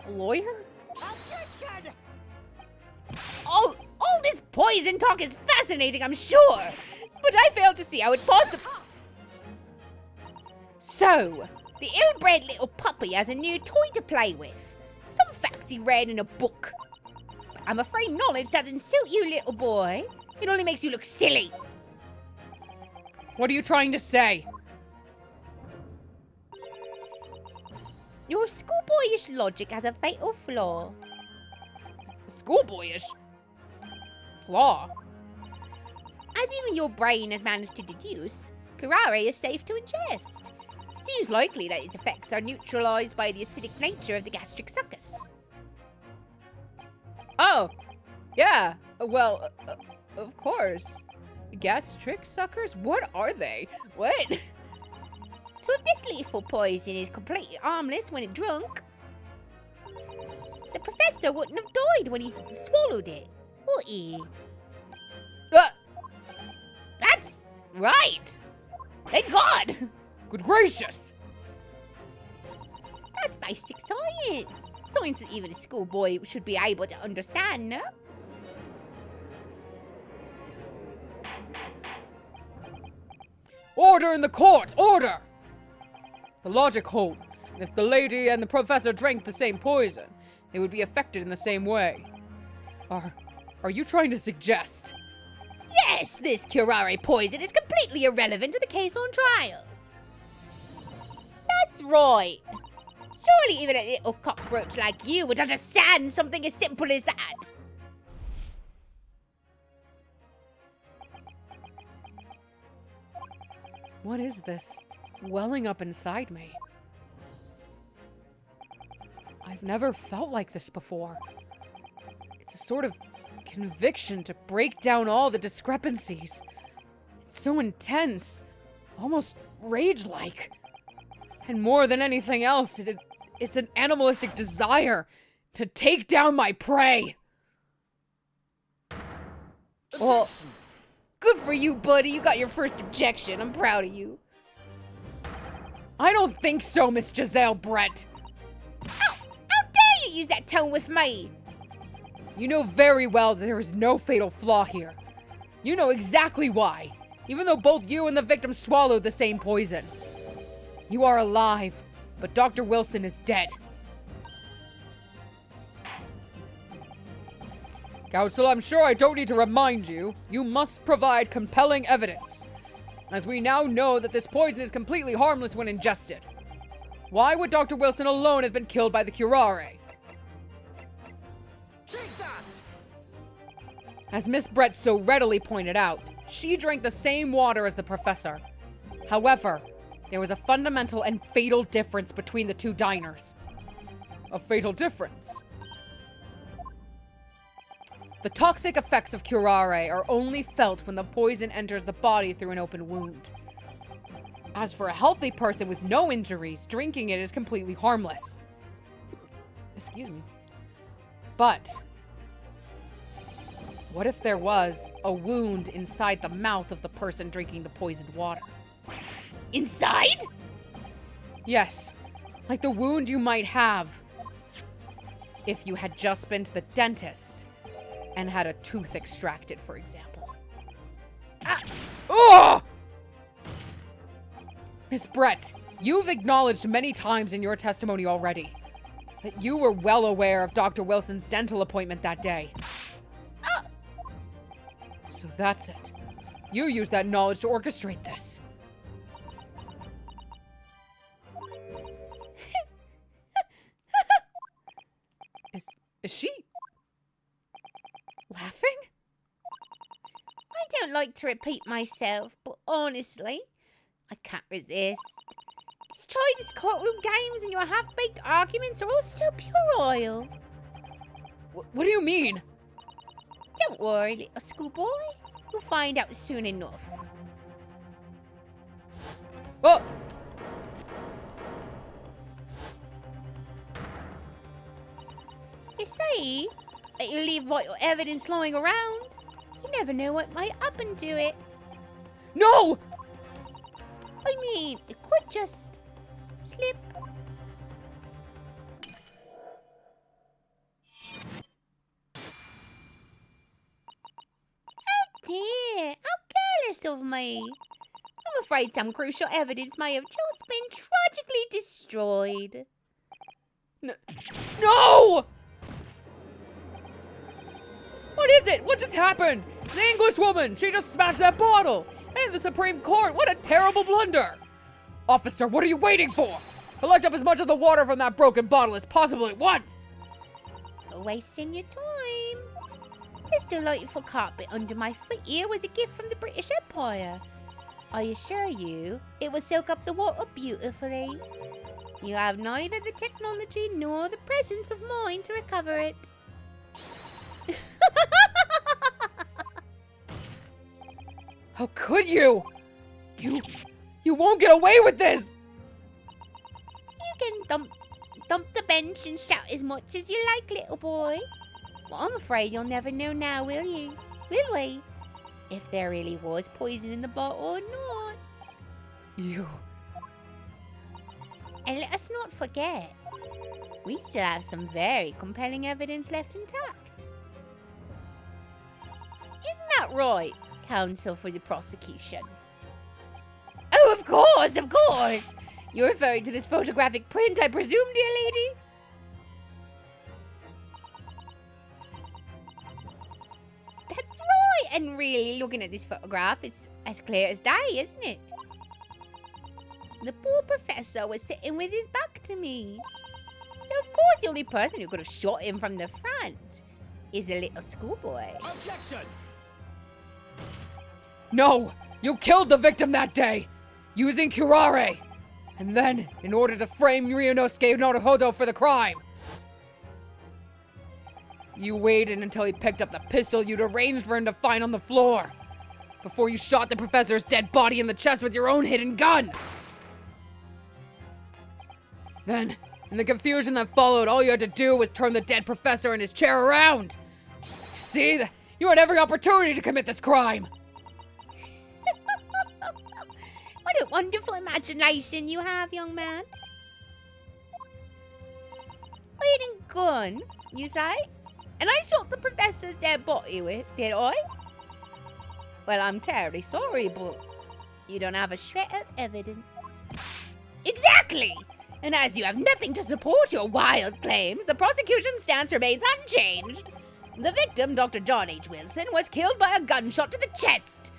A lawyer? Objection! All this poison talk is fascinating, I'm sure. But I fail to see how it possibly... So, the ill-bred little puppy has a new toy to play with. Some facts he read in a book. But I'm afraid knowledge doesn't suit you, little boy. It only makes you look silly. What are you trying to say? Your schoolboyish logic has a fatal flaw. Schoolboyish? Flaw? As even your brain has managed to deduce, curare is safe to ingest. Seems likely that its effects are neutralized by the acidic nature of the gastric succus. Oh, yeah. Well, of course. Gastric suckers? What are they? What? So if this lethal poison is completely harmless when it's drunk, the professor wouldn't have died when he swallowed it, would he? That's right! Thank God! Good gracious! That's basic science. Science that even a schoolboy should be able to understand, no? Order in the court! Order! The logic holds. If the lady and the professor drank the same poison, they would be affected in the same way. Are you trying to suggest? Yes, this curare poison is completely irrelevant to the case on trial. That's right. Surely even a little cockroach like you would understand something as simple as that. What is this welling up inside me? I've never felt like this before. It's a sort of conviction to break down all the discrepancies. It's so intense, almost rage-like. And more than anything else, it's an animalistic desire to take down my prey. Well, good for you, buddy. You got your first objection. I'm proud of you. I don't think so, Miss Giselle Brett. How dare you use that tone with me? You know very well that there is no fatal flaw here. You know exactly why, even though both you and the victim swallowed the same poison. You are alive, but Dr. Wilson is dead. Counsel, I'm sure I don't need to remind you, you must provide compelling evidence, as we now know that this poison is completely harmless when ingested. Why would Dr. Wilson alone have been killed by the curare? Take that! As Miss Brett so readily pointed out, she drank the same water as the professor. However, there was a fundamental and fatal difference between the two diners. A fatal difference? The toxic effects of curare are only felt when the poison enters the body through an open wound. As for a healthy person with no injuries, drinking it is completely harmless. Excuse me. But what if there was a wound inside the mouth of the person drinking the poisoned water? Inside? Yes, like the wound you might have if you had just been to the dentist and had a tooth extracted, for example. Oh! Miss Brett, you've acknowledged many times in your testimony already that you were well aware of Dr. Wilson's dental appointment that day. So that's it. You used that knowledge to orchestrate this. Is she laughing? I don't like to repeat myself, but honestly, I can't resist. These childish courtroom games and your half-baked arguments are all so puerile. What do you mean? Don't worry, little schoolboy. You'll find out soon enough. Oh! You say that you leave vital evidence lying around. You never know what might happen to it. No! I mean, it could just slip. Oh dear, how careless of me. I'm afraid some crucial evidence may have just been tragically destroyed. No! What is it? What just happened? The English woman! She just smashed that bottle! And the Supreme Court! What a terrible blunder! Officer, what are you waiting for? Collect up as much of the water from that broken bottle as possible at once! Wasting your time. This delightful carpet under my feet here was a gift from the British Empire. I assure you, it will soak up the water beautifully. You have neither the technology nor the presence of mind to recover it. How could you? You won't get away with this! You can dump the bench and shout as much as you like, little boy. Well, I'm afraid you'll never know now, will you? Will we? If there really was poison in the bottle or not. You... And let us not forget, we still have some very compelling evidence left intact. Isn't that right, counsel for the prosecution? Oh, of course, of course! You're referring to this photographic print, I presume, dear lady? That's right, and really, looking at this photograph, it's as clear as day, isn't it? The poor professor was sitting with his back to me. So of course the only person who could have shot him from the front is the little schoolboy. Objection! No! You killed the victim that day! Using curare! And then, in order to frame Ryunosuke Naruhodo for the crime, you waited until he picked up the pistol you'd arranged for him to find on the floor, before you shot the professor's dead body in the chest with your own hidden gun! Then, in the confusion that followed, all you had to do was turn the dead professor in his chair around. See, you had every opportunity to commit this crime. What a wonderful imagination you have, young man. Hidden gun, you say? And I shot the professor's dead body with, did I? Well, I'm terribly sorry, but you don't have a shred of evidence. Exactly! And as you have nothing to support your wild claims, the prosecution's stance remains unchanged. The victim, Dr. John H. Wilson, was killed by a gunshot to the chest.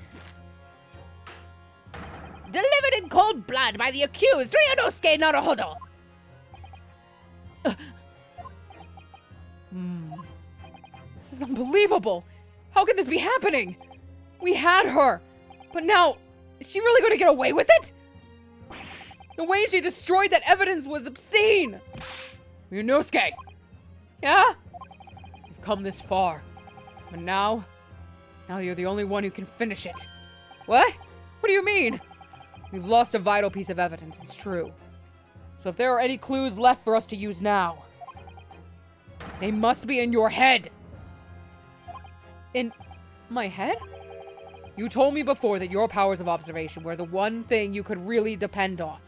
Delivered in cold blood by the accused, Ryunosuke Naruhodo. This is unbelievable. How could this be happening? We had her, but now, is she really going to get away with it? The way she destroyed that evidence was obscene! Ryunosuke! Yeah? You've come this far. But now you're the only one who can finish it. What? What do you mean? We've lost a vital piece of evidence, it's true. So if there are any clues left for us to use now, they must be in your head. In my head? You told me before that your powers of observation were the one thing you could really depend on.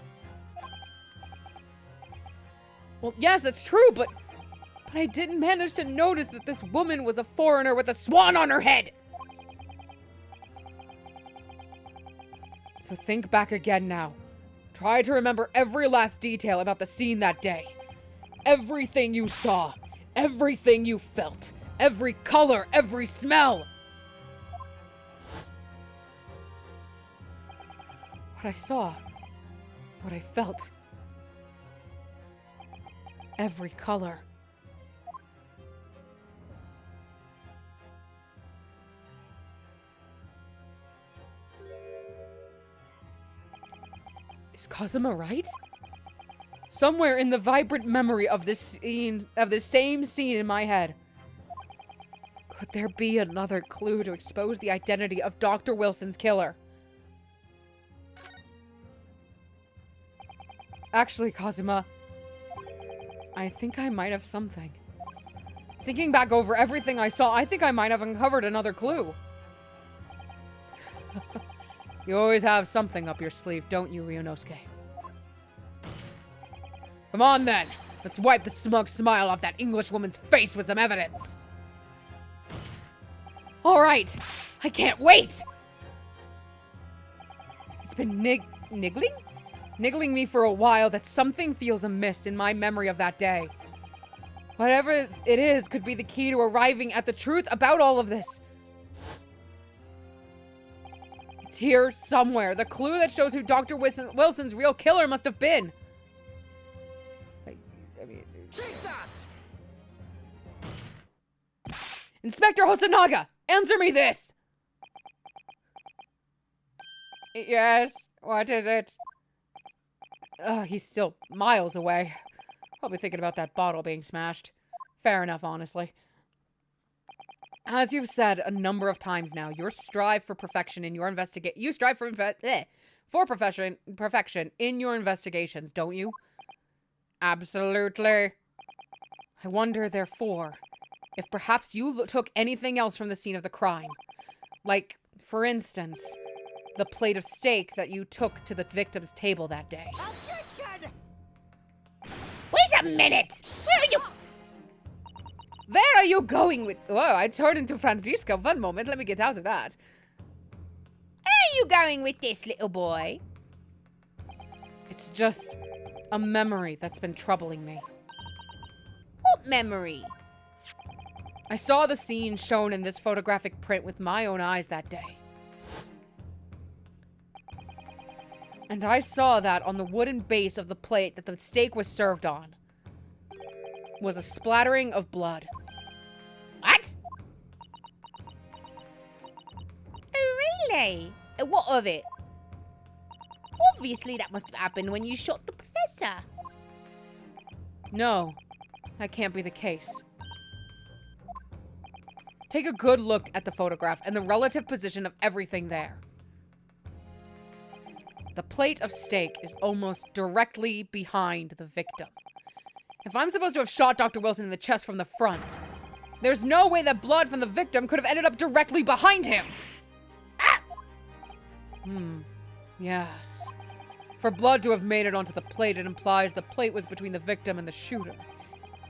Well, yes, that's true, but I didn't manage to notice that this woman was a foreigner with a swan on her head! So think back again now. Try to remember every last detail about the scene that day. Everything you saw, everything you felt, every color, every smell. What I saw, what I felt. Every color. Is Kazuma right? Somewhere in the vibrant memory of this scene, of the same scene in my head, could there be another clue to expose the identity of Dr. Wilson's killer? Actually, Kazuma, I think I might have something. Thinking back over everything I saw, I think I might have uncovered another clue. You always have something up your sleeve, don't you, Ryunosuke? Come on, then. Let's wipe the smug smile off that Englishwoman's face with some evidence. All right. I can't wait. It's been niggling me for a while that something feels amiss in my memory of that day. Whatever it is could be the key to arriving at the truth about all of this. It's here somewhere. The clue that shows who Dr. Wilson's real killer must have been. I mean... Take that! Inspector Hosonaga, answer me this! Yes, what is it? He's still miles away. Probably thinking about that bottle being smashed. Fair enough, honestly. As you've said a number of times now, you strive for perfection in your perfection in your investigations, don't you? Absolutely. I wonder, therefore, if perhaps you took anything else from the scene of the crime. Like, for instance, the plate of steak that you took to the victim's table that day. Objection! Wait a minute! Where are you going with... Oh, I turned into Francisca. One moment, let me get out of that. Where are you going with this, little boy? It's just a memory that's been troubling me. What memory? I saw the scene shown in this photographic print with my own eyes that day. And I saw that on the wooden base of the plate that the steak was served on was a splattering of blood. What? Oh, really? What of it? Obviously, that must have happened when you shot the professor. No, that can't be the case. Take a good look at the photograph and the relative position of everything there. The plate of steak is almost directly behind the victim. If I'm supposed to have shot Dr. Wilson in the chest from the front, there's no way that blood from the victim could have ended up directly behind him. Ah! Yes. For blood to have made it onto the plate, it implies the plate was between the victim and the shooter.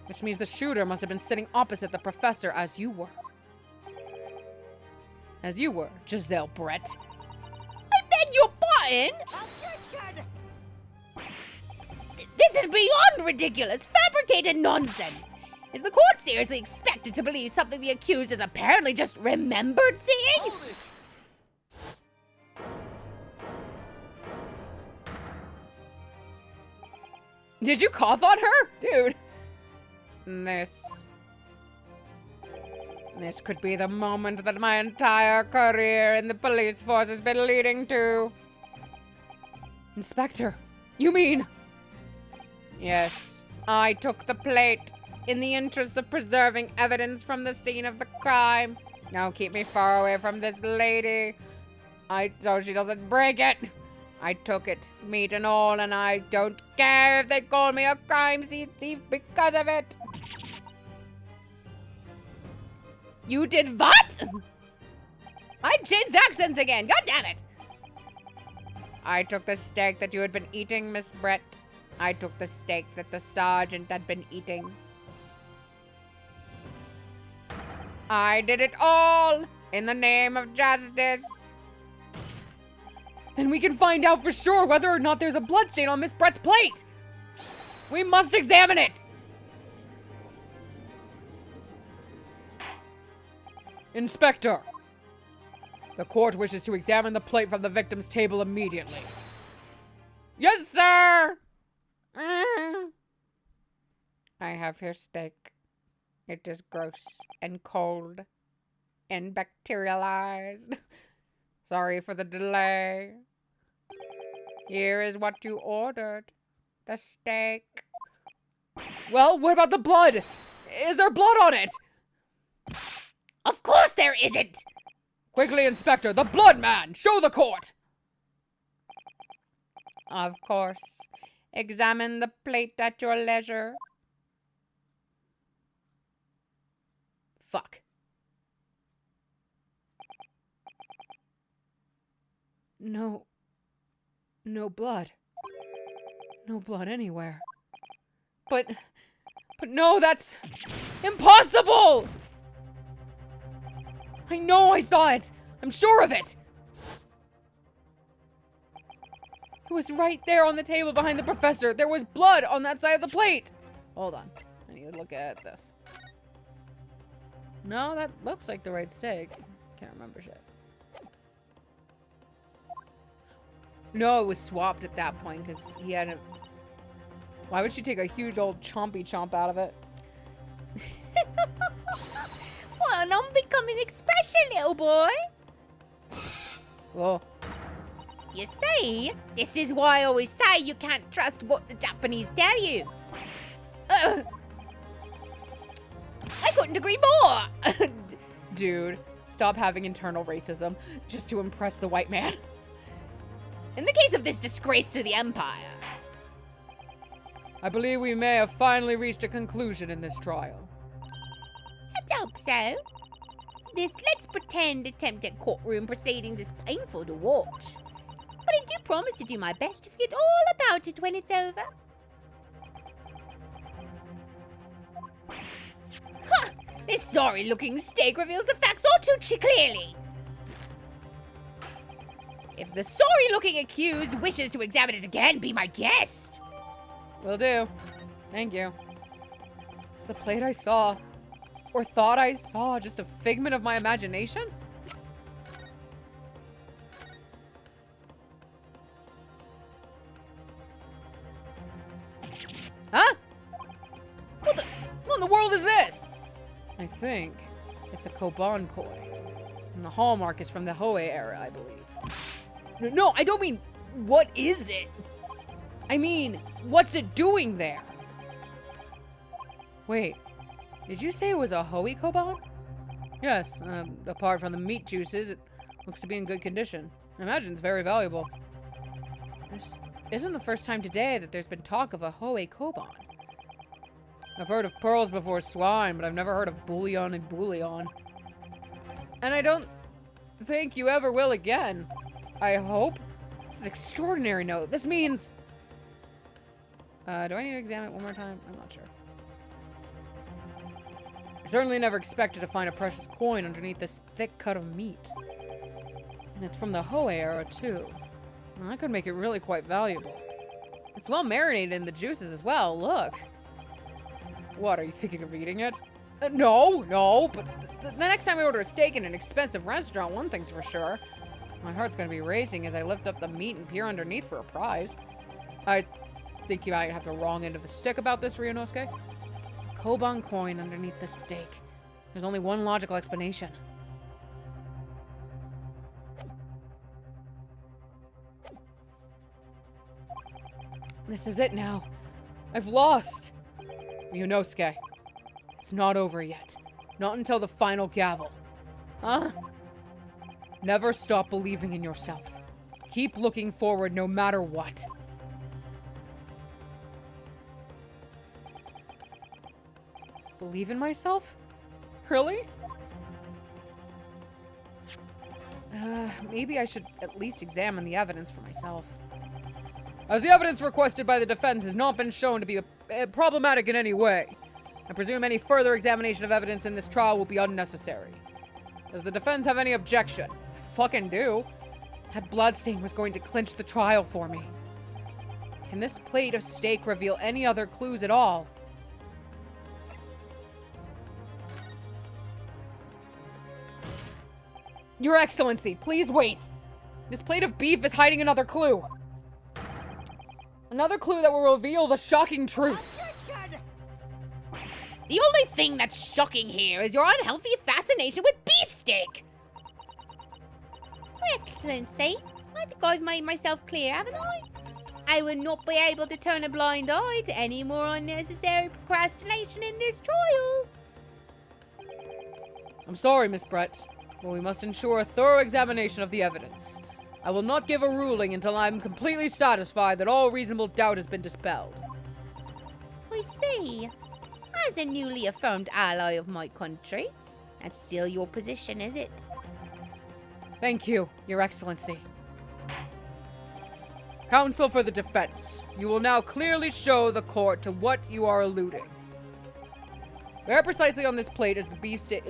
Which means the shooter must have been sitting opposite the professor as you were. As you were, Giselle Brett. I beg your pardon? Objection! This is beyond ridiculous, fabricated nonsense. Is the court seriously expected to believe something the accused has apparently just remembered seeing? Hold it! Did you cough on her? Dude. This could be the moment that my entire career in the police force has been leading to. Inspector, you mean? Yes, I took the plate in the interest of preserving evidence from the scene of the crime. Now keep me far away from this lady. So she doesn't break it. I took it, meat and all, and I don't care if they call me a crime thief because of it. You did what? I changed accents again. God damn it. I took the steak that you had been eating, Miss Brett. I took the steak that the sergeant had been eating. I did it all in the name of justice. And we can find out for sure whether or not there's a bloodstain on Miss Brett's plate. We must examine it. Inspector, the court wishes to examine the plate from the victim's table immediately. Yes, sir. I have here steak. It is gross and cold and bacterialized. Sorry for the delay. Here is what you ordered. The steak. Well, what about the blood? Is there blood on it? Of course there isn't! Quickly, Inspector, the blood man! Show the court! Of course. Examine the plate at your leisure. Fuck. No blood. No blood anywhere. But no, that's impossible! I know I saw it! I'm sure of it! It was right there on the table behind the professor. There was blood on that side of the plate. Hold on. I need to look at this. No, that looks like the right steak. Can't remember shit. No, it was swapped at that point because he had a... Why would she take a huge old chompy chomp out of it? What an unbecoming expression, little boy. Whoa. You see, this is why I always say you can't trust what the Japanese tell you. I couldn't agree more. Dude, stop having internal racism just to impress the white man. In the case of this disgrace to the Empire. I believe we may have finally reached a conclusion in this trial. Let's hope so. This let's pretend attempt at courtroom proceedings is painful to watch. But I do promise to do my best to forget all about it when it's over. Huh! This sorry-looking steak reveals the facts all too clearly. If the sorry-looking accused wishes to examine it again, be my guest. Will do. Thank you. Is the plate I saw, or thought I saw, just a figment of my imagination? Huh? What in the world is this? I think it's a Koban coin. And the hallmark is from the Hoei era, I believe. No, I don't mean, what is it? I mean, what's it doing there? Wait, did you say it was a Hoei Koban? Yes, apart from the meat juices, it looks to be in good condition. I imagine it's very valuable. This isn't the first time today that there's been talk of a Hoei Koban. I've heard of pearls before swine, but I've never heard of bullion and bullion. And I don't think you ever will again. I hope. This is extraordinary note. This means... do I need to examine it one more time? I'm not sure. I certainly never expected to find a precious coin underneath this thick cut of meat. And it's from the Hoei era, too. Well, that could make it really quite valuable. It's well marinated in the juices as well, look. What, are you thinking of eating it? No, but the next time I order a steak in an expensive restaurant, one thing's for sure. My heart's gonna be racing as I lift up the meat and peer underneath for a prize. I think you might have the wrong end of the stick about this, Ryunosuke. A Koban coin underneath the steak. There's only one logical explanation. This is it now. I've lost. Ryunosuke, it's not over yet. Not until the final gavel. Huh? Never stop believing in yourself. Keep looking forward no matter what. Believe in myself? Really? Maybe I should at least examine the evidence for myself. As the evidence requested by the defense has not been shown to be problematic in any way, I presume any further examination of evidence in this trial will be unnecessary. Does the defense have any objection? I fucking do. That bloodstain was going to clinch the trial for me. Can this plate of steak reveal any other clues at all? Your Excellency, please wait. This plate of beef is hiding another clue. Another clue that will reveal the shocking truth. The only thing that's shocking here is your unhealthy fascination with beefsteak. Your Excellency, I think I've made myself clear, haven't I? I will not be able to turn a blind eye to any more unnecessary procrastination in this trial. I'm sorry, Miss Brett, but we must ensure a thorough examination of the evidence. I will not give a ruling until I'm completely satisfied that all reasonable doubt has been dispelled. I see. As a newly affirmed ally of my country, that's still your position, is it? Thank you, Your Excellency. Counsel for the defense, you will now clearly show the court to what you are alluding. Where precisely on this plate is the beefsteak...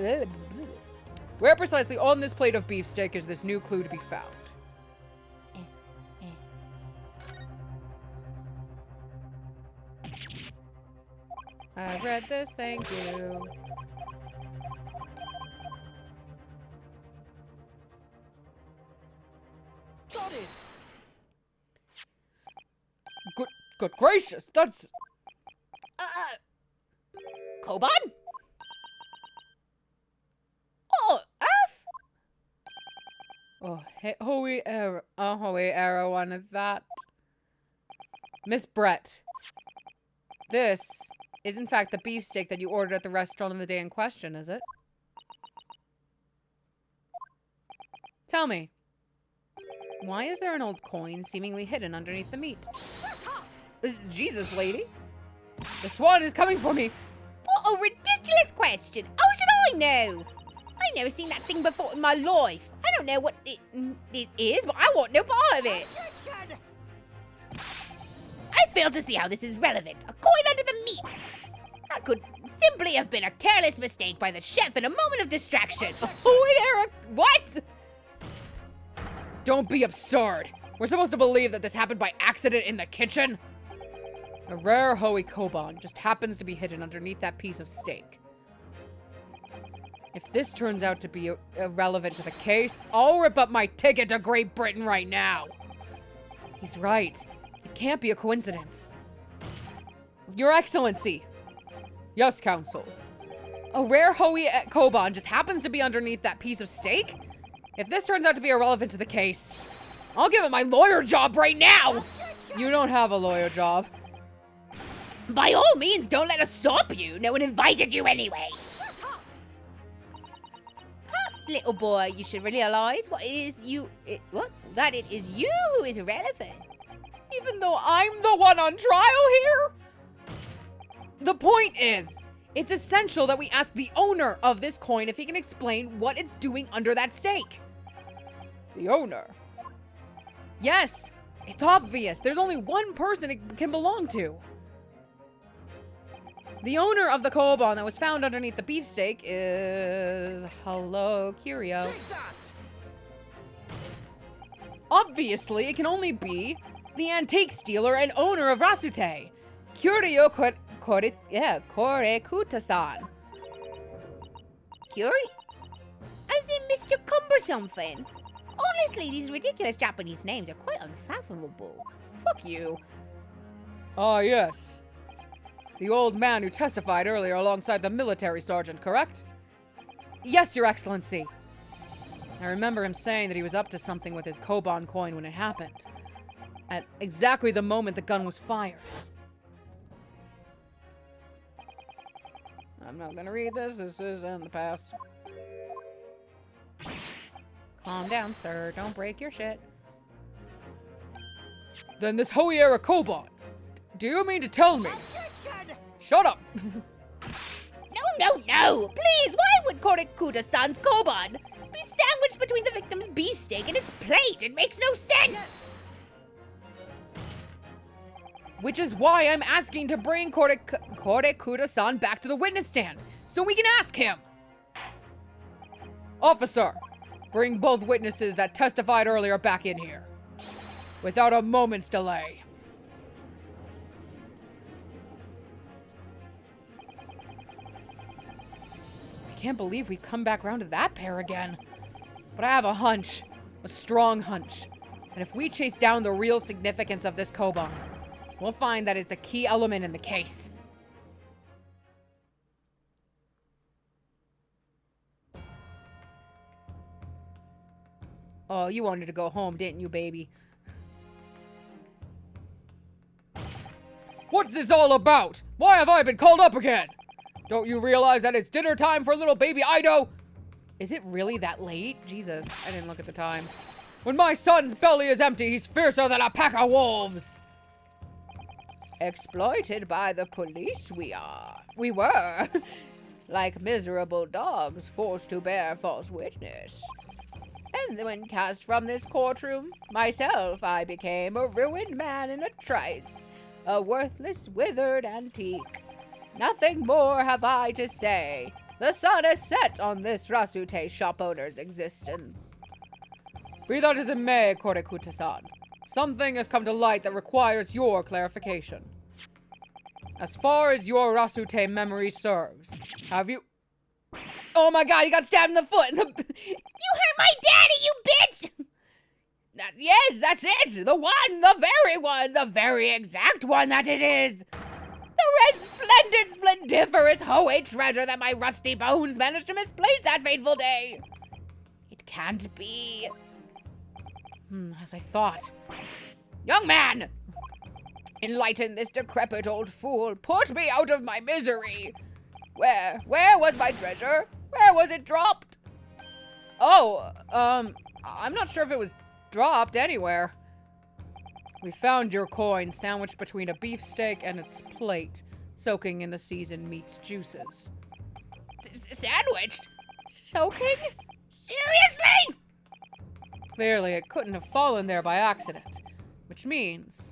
Where precisely on this plate of beefsteak is this new clue to be found? I've read this, thank you. Got it! Good gracious, that's... Koban? Oh, Earth? Oh, Hoey Arrow wanted that. Miss Brett, this is in fact the beefsteak that you ordered at the restaurant on the day in question, is it? Tell me, why is there an old coin seemingly hidden underneath the meat? Jesus, lady. The swan is coming for me. What a ridiculous question. How should I know? I've never seen that thing before in my life. I don't know what this is, but I want no part of it. I fail to see how this is relevant. A coin under the meat. That could simply have been a careless mistake by the chef in a moment of distraction. Oh, wait, Eric. What? Don't be absurd. We're supposed to believe that this happened by accident in the kitchen? A rare Hoey Koban just happens to be hidden underneath that piece of steak. If this turns out to be irrelevant to the case, I'll rip up my ticket to Great Britain right now. He's right. It can't be a coincidence. Your Excellency. Yes, Counsel. A rare Hoey Koban just happens to be underneath that piece of steak? If this turns out to be irrelevant to the case, I'll give it my lawyer job right now! You don't have a lawyer job. By all means, don't let us stop you. No one invited you anyway. Perhaps, little boy, you should realize that it is you who is irrelevant. Even though I'm the one on trial here? The point is, it's essential that we ask the owner of this coin if he can explain what it's doing under that steak. The owner? Yes, it's obvious. There's only one person it can belong to. The owner of the koban that was found underneath the beefsteak is... Hello, Curio. Take that! Obviously, it can only be the antique stealer and owner of Rasute, Curio Korekuta-san. Curie? As in Mr. Cumbersomething? Honestly, these ridiculous Japanese names are quite unfathomable. Fuck you. Ah, yes. The old man who testified earlier alongside the military sergeant, correct? Yes, Your Excellency. I remember him saying that he was up to something with his koban coin when it happened. At exactly the moment the gun was fired. I'm not gonna read this. This is in the past. Calm down, sir. Don't break your shit. Then this Hoiera koban. Do you mean to tell me? Shut up! No! Please, why would Korekuta-san's koban be sandwiched between the victim's beefsteak and its plate? It makes no sense! Yes. Which is why I'm asking to bring Korekuta-san back to the witness stand, so we can ask him! Officer, bring both witnesses that testified earlier back in here. Without a moment's delay. I can't believe we've come back around to that pair again. But I have a hunch. A strong hunch. And if we chase down the real significance of this koban, we'll find that it's a key element in the case. Oh, you wanted to go home, didn't you, baby? What's this all about? Why have I been called up again? Don't you realize that it's dinner time for little baby Ido? Is it really that late? Jesus, I didn't look at the times. When my son's belly is empty, he's fiercer than a pack of wolves. Exploited by the police we were. Like miserable dogs forced to bear false witness. And when cast from this courtroom, myself I became a ruined man in a trice. A worthless, withered antique. Nothing more have I to say. The sun has set on this Rasute shop owner's existence. Be that as it may, Korekuta-san, something has come to light that requires your clarification. As far as your Rasute memory serves, have you... Oh my god, he got stabbed in the foot! You hurt my daddy, you bitch! Yes, that's it! The one, the very exact one that it is! The red, splendid, splendiferous Hoey treasure that my rusty bones managed to misplace that fateful day! It can't be. As I thought. Young man! Enlighten this decrepit old fool. Put me out of my misery. Where was my treasure? Where was it dropped? Oh, I'm not sure if it was dropped anywhere. We found your coin sandwiched between a beefsteak and its plate, soaking in the seasoned meat's juices. Sandwiched? Soaking? Seriously? Clearly, it couldn't have fallen there by accident, which means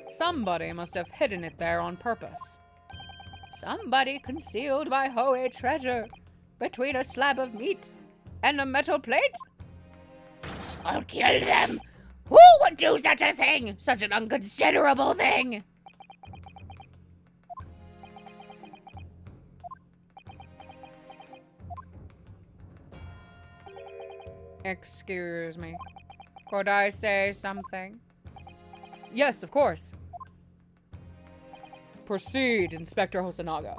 somebody must have hidden it there on purpose. Somebody concealed my Hohe treasure between a slab of meat and a metal plate? I'll kill them! Who would do such a thing? Such an unconsiderable thing! Excuse me. Could I say something? Yes, of course. Proceed, Inspector Hosonaga.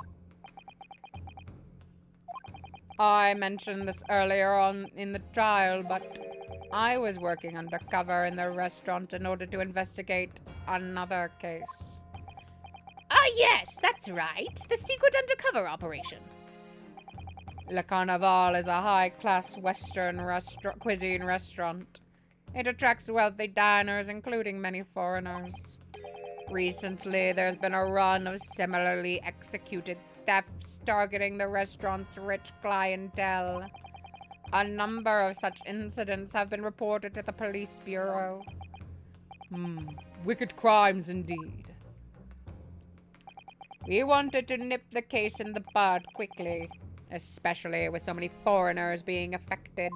I mentioned this earlier on in the trial, but I was working undercover in the restaurant in order to investigate another case. Yes, that's right. The secret undercover operation. Le Carnaval is a high-class Western cuisine restaurant. It attracts wealthy diners, including many foreigners. Recently, there's been a run of similarly executed thefts targeting the restaurant's rich clientele. A number of such incidents have been reported to the police bureau. Wicked crimes indeed. We wanted to nip the case in the bud quickly, especially with so many foreigners being affected.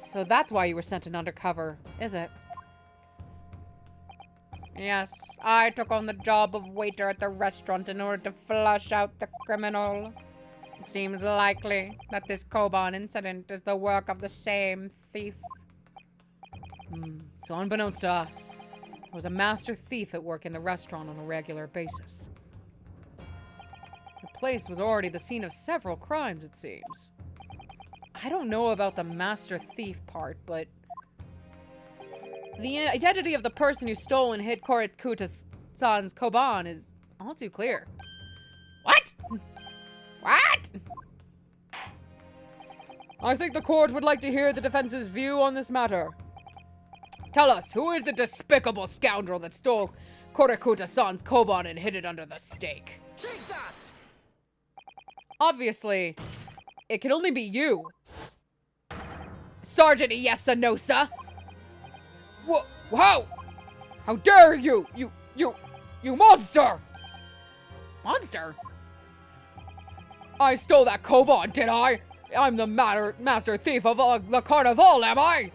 So that's why you were sent in undercover, is it? Yes, I took on the job of waiter at the restaurant in order to flush out the criminal. It seems likely that this Koban incident is the work of the same thief. So unbeknownst to us, there was a master thief at work in the restaurant on a regular basis. The place was already the scene of several crimes, it seems. I don't know about the master thief part, but the identity of the person who stole and hid Korikuta-san's Koban is all too clear. What? What? I think the court would like to hear the defense's view on this matter. Tell us, who is the despicable scoundrel that stole Korikuta-san's Koban and hid it under the steak? Take that! Obviously, it can only be you. Sergeant Iyasanosa! Wow! How dare you! You monster! Monster? I stole that Koban, did I? I'm the master thief of Le Carnaval, am I?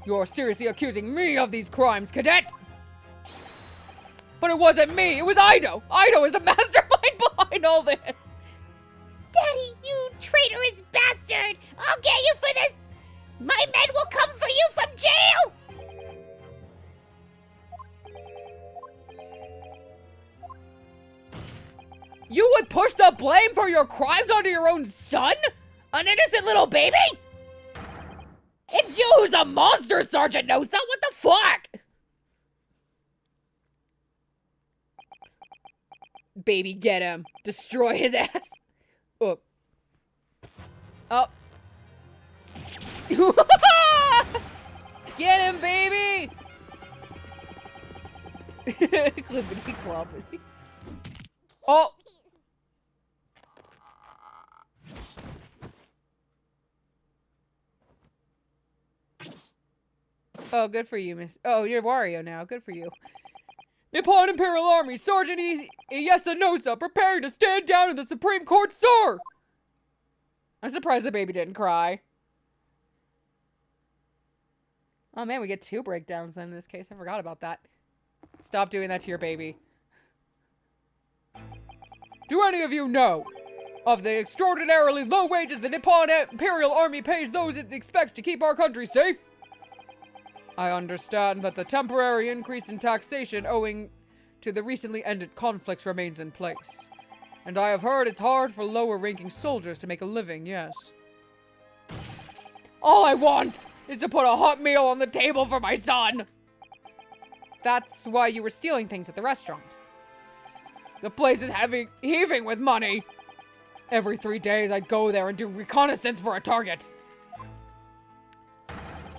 You're seriously accusing me of these crimes, cadet? But it wasn't me, it was Ido! Ido is the mastermind behind all this! Daddy, you traitorous bastard! I'll get you for this! My men will come for you from jail! You would push the blame for your crimes onto your own son? An innocent little baby? It's you who's the monster, Sergeant Nosa! What the fuck? Baby, get him. Destroy his ass. Oh. Oh. Get him, baby! Clippity cloppity. Oh! Oh, good for you, Miss. Oh, you're Wario now. Good for you. Nippon Imperial Army, Sergeant Iyasanosa, preparing to stand down in the Supreme Court, sir! I'm surprised the baby didn't cry. Oh man, we get 2 breakdowns then in this case. I forgot about that. Stop doing that to your baby. Do any of you know of the extraordinarily low wages the Nippon Imperial Army pays those it expects to keep our country safe? I understand that the temporary increase in taxation owing to the recently ended conflicts remains in place. And I have heard it's hard for lower-ranking soldiers to make a living, yes. All I want is to put a hot meal on the table for my son. That's why you were stealing things at the restaurant. The place is heaving with money. Every 3 days, I'd go there and do reconnaissance for a target.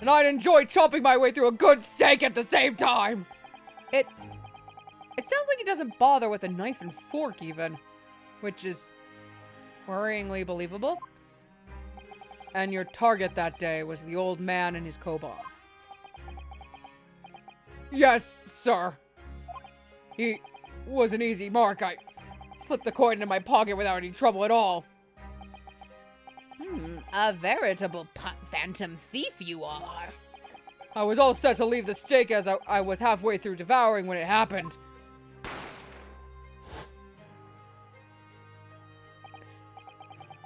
And I'd enjoy chopping my way through a good steak at the same time. It sounds like he doesn't bother with a knife and fork even, which is worryingly believable. And your target that day was the old man and his koban. Yes, sir. He was an easy mark. I slipped the coin into my pocket without any trouble at all. A veritable phantom thief you are. I was all set to leave the steak as I was halfway through devouring when it happened.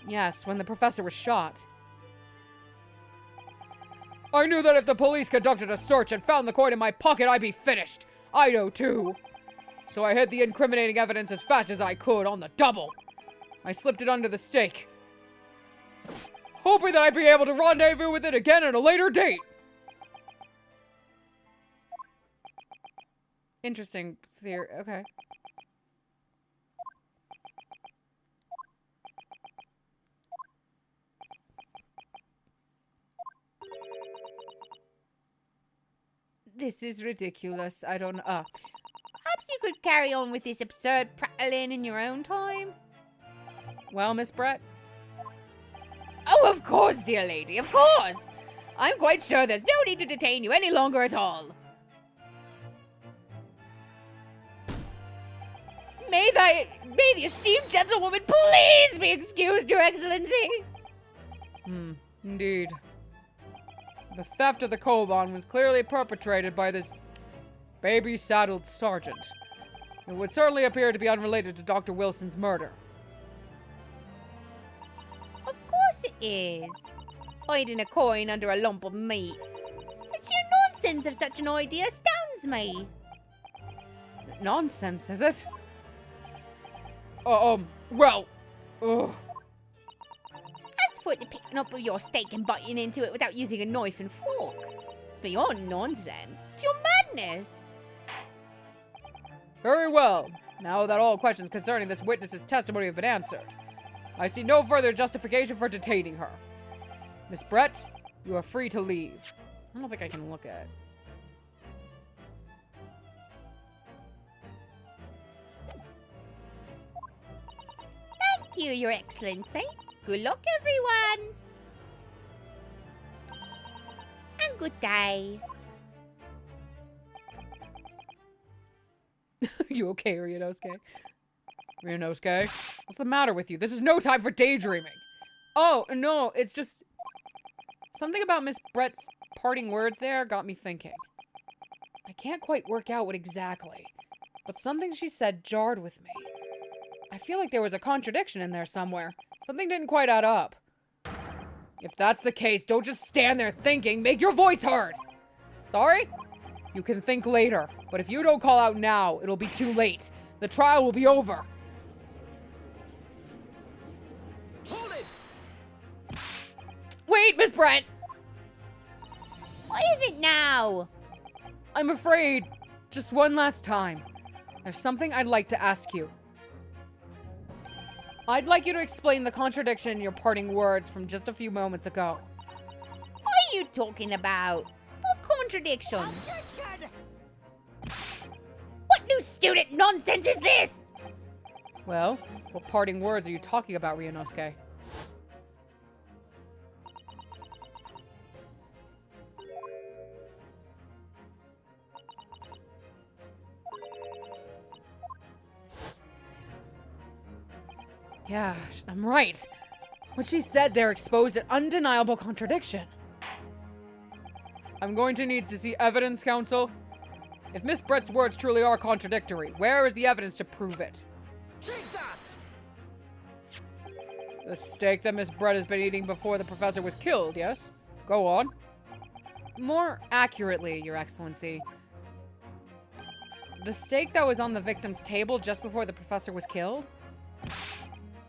Yes, when the professor was shot. I knew that if the police conducted a search and found the coin in my pocket, I'd be finished. I know too. So I hid the incriminating evidence as fast as I could on the double. I slipped it under the steak, hoping that I'd be able to rendezvous with it again at a later date. Interesting theory. Okay. This is ridiculous. I don't know. Perhaps you could carry on with this absurd prattling in your own time? Well, Miss Brett? Oh, of course, dear lady, of course! I'm quite sure there's no need to detain you any longer at all. May the esteemed gentlewoman please be excused, Your Excellency! Indeed. The theft of the koban was clearly perpetrated by this baby-saddled sergeant. It would certainly appear to be unrelated to Dr. Wilson's murder. Of course it is. Hiding a coin under a lump of meat. The sheer nonsense of such an idea astounds me. Nonsense, is it? Well, ugh. As for the picking up of your steak and biting into it without using a knife and fork, it's beyond nonsense. It's pure madness. Very well. Now that all questions concerning this witness's testimony have been answered, I see no further justification for detaining her. Miss Brett, you are free to leave. I don't think I can look at it. Thank you, Your Excellency. Good luck, everyone. And good day. Are you okay, Ryunosuke? Ryunosuke? What's the matter with you? This is no time for daydreaming. Oh, no, it's just... something about Miss Brett's parting words there got me thinking. I can't quite work out what exactly, but something she said jarred with me. I feel like there was a contradiction in there somewhere. Something didn't quite add up. If that's the case, don't just stand there thinking. Make your voice heard! Sorry? You can think later, but if you don't call out now, it'll be too late. The trial will be over. Hold it! Wait, Miss Brett! What is it now? I'm afraid, just one last time, there's something I'd like to ask you. I'd like you to explain the contradiction in your parting words from just a few moments ago. What are you talking about? What contradiction? Objection! What new student nonsense is this? Well, what parting words are you talking about, Ryunosuke? Yeah, I'm right. What she said there exposed an undeniable contradiction. I'm going to need to see evidence, Counsel. If Miss Brett's words truly are contradictory, where is the evidence to prove it? Take that! The steak that Miss Brett has been eating before the professor was killed, yes? Go on. More accurately, Your Excellency. The steak that was on the victim's table just before the professor was killed?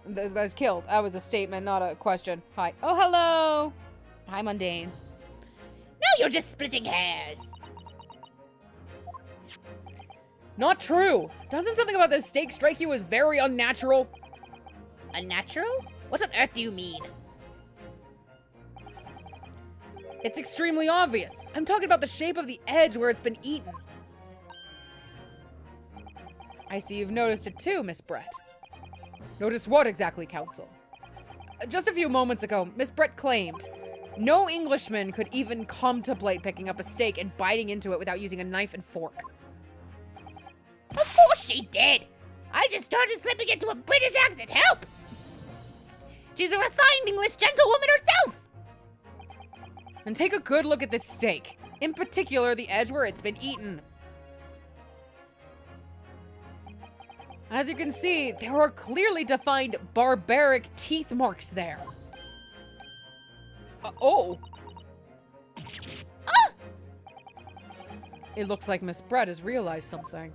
That was killed. That was a statement, not a question. Hi. Oh, hello! Hi, Mundane. you're just splitting hairs. Not true. Doesn't something about this stake strike you as very unnatural? Unnatural? What on earth do you mean? It's extremely obvious. I'm talking about the shape of the edge where it's been eaten. I see you've noticed it too, Miss Brett. Noticed what exactly, Counsel? Just a few moments ago, Miss Brett claimed no Englishman could even contemplate picking up a steak and biting into it without using a knife and fork. Of course she did. I just started slipping into a British accent. Help! She's a refined English gentlewoman herself. And take a good look at this steak. In particular, the edge where it's been eaten. As you can see, there are clearly defined barbaric teeth marks there. Oh! Ah! It looks like Miss Brett has realized something.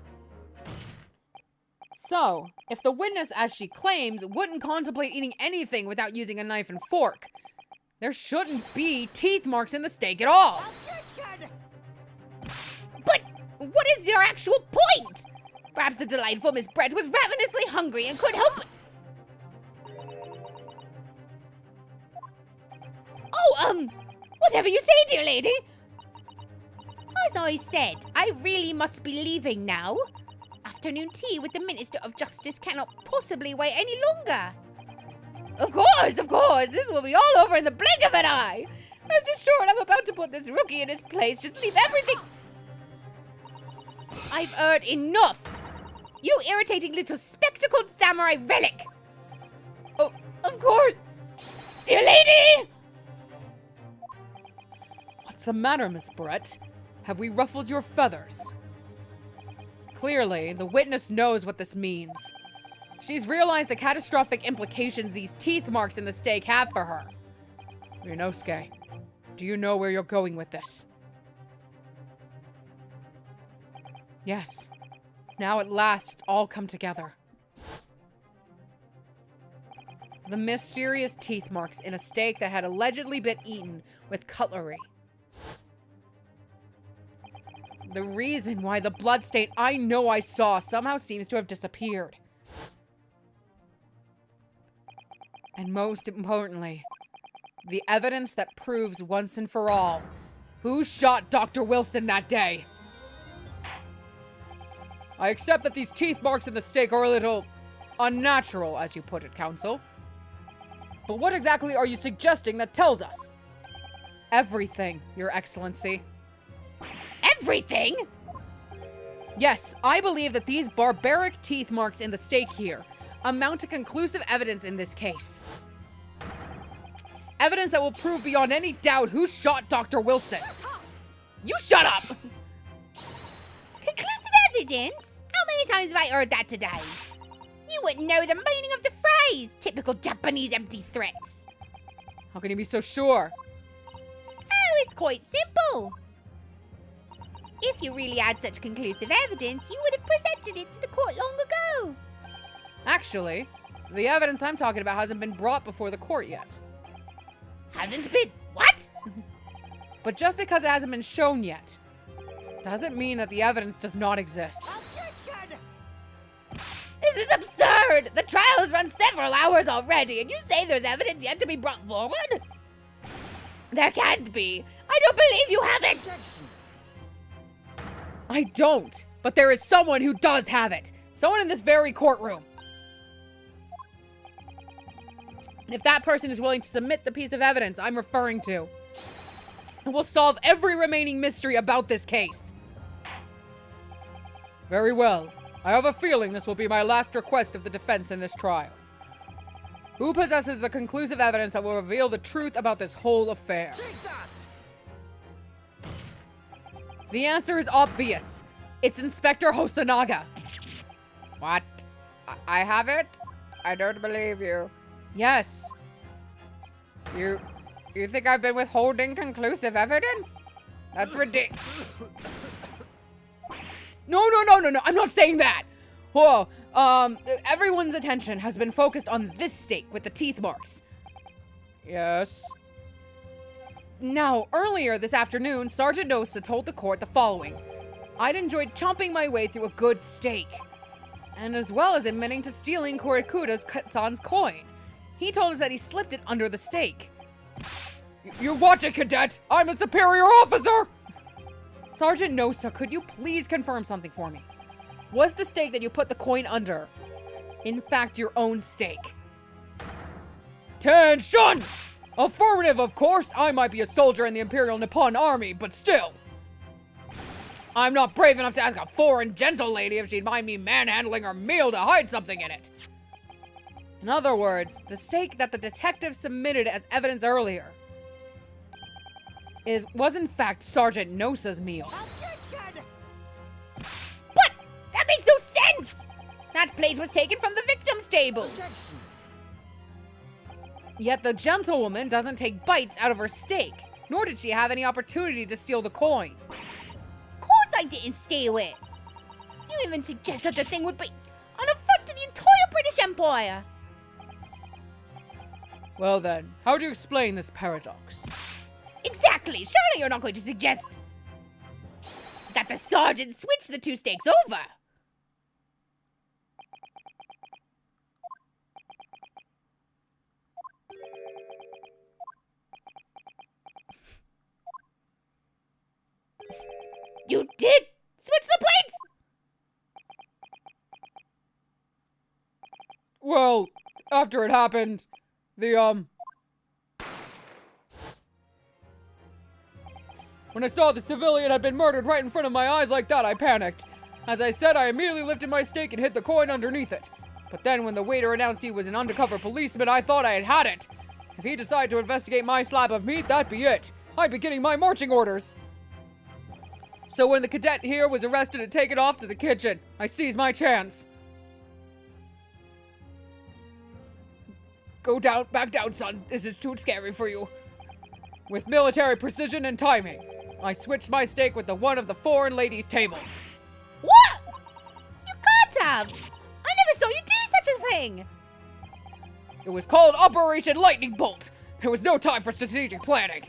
So, if the witness, as she claims, wouldn't contemplate eating anything without using a knife and fork, there shouldn't be teeth marks in the steak at all. Objection! But what is your actual point? Perhaps the delightful Miss Brett was ravenously hungry and couldn't help it. Oh, whatever you say, dear lady. As I said, I really must be leaving now. Afternoon tea with the Minister of Justice cannot possibly wait any longer. Of course, this will be all over in the blink of an eye. Rest assured, I'm about to put this rookie in his place. Just leave everything. I've heard enough. You irritating little spectacled samurai relic. Oh, of course. Dear lady! What's the matter, Miss Brett? Have we ruffled your feathers? Clearly, the witness knows what this means. She's realized the catastrophic implications these teeth marks in the steak have for her. Ryunosuke, do you know where you're going with this? Yes. Now at last, it's all come together. The mysterious teeth marks in a steak that had allegedly been eaten with cutlery. The reason why the bloodstain I know I saw somehow seems to have disappeared. And most importantly, the evidence that proves once and for all who shot Dr. Wilson that day. I accept that these teeth marks in the steak are a little unnatural, as you put it, Counsel. But what exactly are you suggesting that tells us? Everything, Your Excellency. Everything? Yes, I believe that these barbaric teeth marks in the steak here amount to conclusive evidence in this case. Evidence that will prove beyond any doubt who shot Dr. Wilson. You shut up! Conclusive evidence? How many times have I heard that today? You wouldn't know the meaning of the phrase. Typical Japanese empty threats. How can you be so sure? Oh, it's quite simple. If you really had such conclusive evidence, you would have presented it to the court long ago. Actually, the evidence I'm talking about hasn't been brought before the court yet. Hasn't been what? But just because it hasn't been shown yet, doesn't mean that the evidence does not exist. Objection! This is absurd! The trial has run several hours already, and you say there's evidence yet to be brought forward? There can't be. I don't believe you have it! I don't, but there is someone who does have it. Someone in this very courtroom. And if that person is willing to submit the piece of evidence I'm referring to, it will solve every remaining mystery about this case. Very well. I have a feeling this will be my last request of the defense in this trial. Who possesses the conclusive evidence that will reveal the truth about this whole affair? Take that! The answer is obvious. It's Inspector Hosonaga. What? I have it? I don't believe you. Yes. You think I've been withholding conclusive evidence? That's ridiculous. No. I'm not saying that. Whoa. Everyone's attention has been focused on this steak with the teeth marks. Yes. Now, earlier this afternoon, Sergeant Nosa told the court the following. I'd enjoyed chomping my way through a good steak, and as well as admitting to stealing Korikuda-san's coin. He told us that he slipped it under the steak. You watch it, cadet! I'm a superior officer! Sergeant Nosa, could you please confirm something for me? Was the steak that you put the coin under, in fact, your own steak? Attention! Affirmative, of course. I might be a soldier in the Imperial Nippon Army, but still. I'm not brave enough to ask a foreign gentle lady if she'd mind me manhandling her meal to hide something in it. In other words, the steak that the detective submitted as evidence earlier was in fact Sergeant Nosa's meal. Objection! But that makes no sense! That plate was taken from the victim's table. Objection! Yet the gentlewoman doesn't take bites out of her steak, nor did she have any opportunity to steal the coin. Of course I didn't steal it. You even suggest such a thing would be an affront to the entire British Empire. Well then, how do you explain this paradox? Exactly. Surely you're not going to suggest that the sergeant switched the two steaks over. You did switch the plates? Well, after it happened, when I saw the civilian had been murdered right in front of my eyes like that, I panicked. As I said, I immediately lifted my steak and hid the coin underneath it. But then when the waiter announced he was an undercover policeman, I thought I had had it. If he decided to investigate my slab of meat, that'd be it. I'd be getting my marching orders. So when the cadet here was arrested and taken off to the kitchen, I seized my chance. Go down, back down, son. This is too scary for you. With military precision and timing, I switched my steak with the one of the foreign ladies' table. What? You can't have. I never saw you do such a thing. It was called Operation Lightning Bolt. There was no time for strategic planning.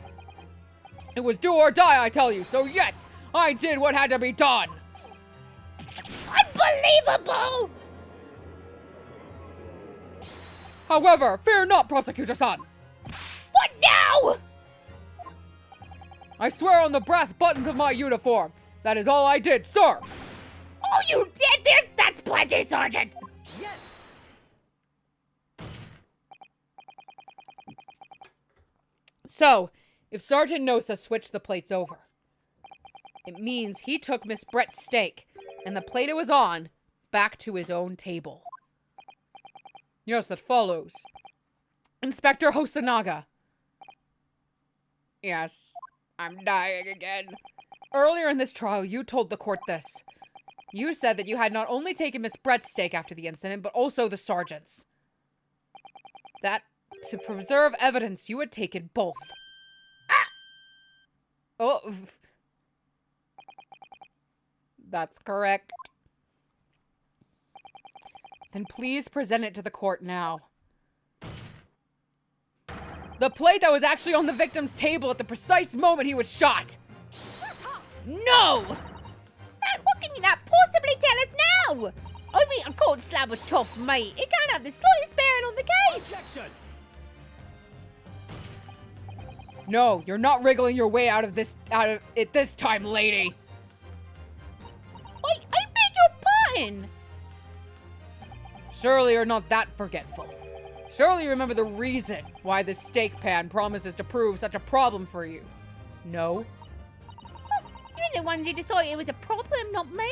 It was do or die, I tell you. So yes, I did what had to be done. Unbelievable! However, fear not, Prosecutor-san. What now? I swear on the brass buttons of my uniform. That is all I did, sir. Oh, you did this? That's plenty, Sergeant. Yes! So, if Sergeant Nosa switched the plates over, it means he took Miss Brett's steak and the plate it was on back to his own table. Yes, that follows. Inspector Hosonaga. Yes, I'm dying again. Earlier in this trial, you told the court this. You said that you had not only taken Miss Brett's steak after the incident, but also the sergeant's. That, to preserve evidence, you had taken both. Oh. That's correct. Then please present it to the court now. The plate that was actually on the victim's table at the precise moment he was shot. Shut up! No! Man, what can you not possibly tell us now? I mean, a cold slab of tough meat. It can't have the slightest bearing on the case. Objection! No, you're not wriggling your way out of it this time, lady. I beg your pardon. Surely you're not that forgetful. Surely you remember the reason why this steak pan promises to prove such a problem for you. No? You're the ones who decided it was a problem, not me.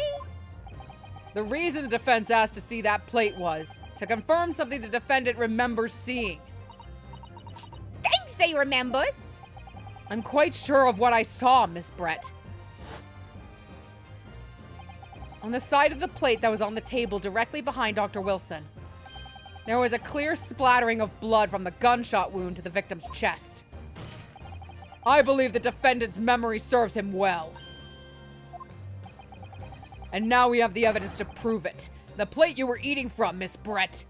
The reason the defense asked to see that plate was to confirm something the defendant remembers seeing. Thanks, he remembers. I'm quite sure of what I saw, Miss Brett. On the side of the plate that was on the table directly behind Dr. Wilson, there was a clear splattering of blood from the gunshot wound to the victim's chest. I believe the defendant's memory serves him well. And now we have the evidence to prove it. The plate you were eating from, Miss Brett.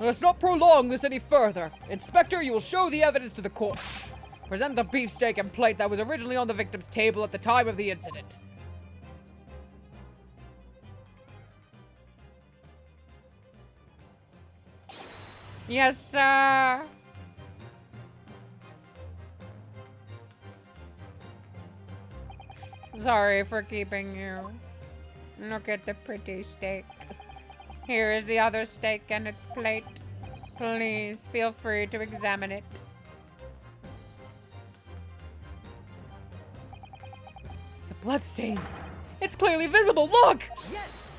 Let us not prolong this any further. Inspector, you will show the evidence to the court. Present the beefsteak and plate that was originally on the victim's table at the time of the incident. Yes, sir. Sorry for keeping you. Look at the pretty steak. Here is the other steak and its plate. Please feel free to examine it. The bloodstain. It's clearly visible. Look! Yes!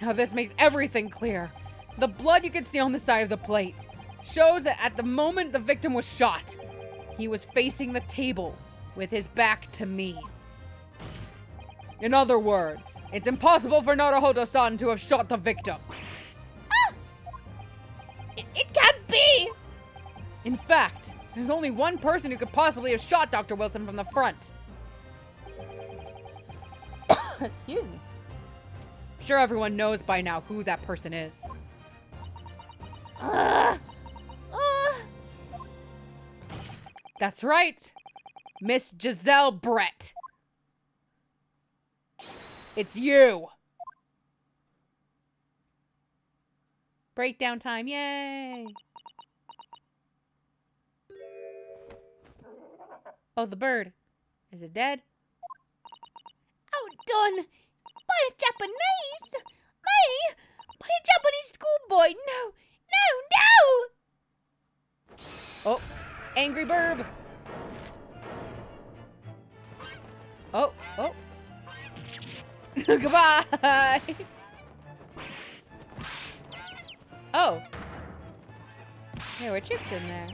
Now this makes everything clear. The blood you can see on the side of the plate shows that at the moment the victim was shot, he was facing the table with his back to me. In other words, it's impossible for Naruhodo-san to have shot the victim. Ah! It can't be! In fact, there's only one person who could possibly have shot Dr. Wilson from the front. Excuse me. I'm sure everyone knows by now who that person is. That's right. Miss Giselle Brett. It's you. Breakdown time, yay. Oh, the bird. Is it dead? Oh, done. By a Japanese? Me? By a Japanese schoolboy? No, no, no! Oh, angry burb. Oh, oh. Goodbye. Oh. There were chicks in there.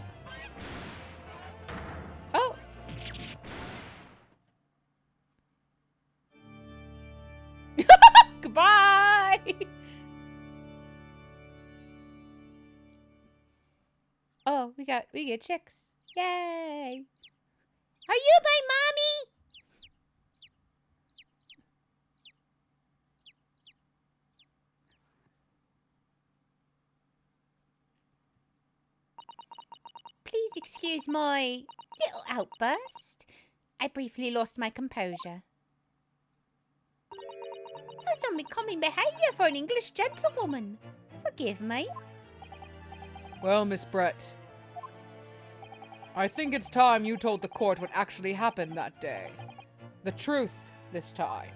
Oh. Goodbye. Oh, we get chicks. Yay. Are you my mommy? Please excuse my little outburst. I briefly lost my composure. Most unbecoming behaviour for an English gentlewoman. Forgive me. Well, Miss Brett, I think it's time you told the court what actually happened that day. The truth this time.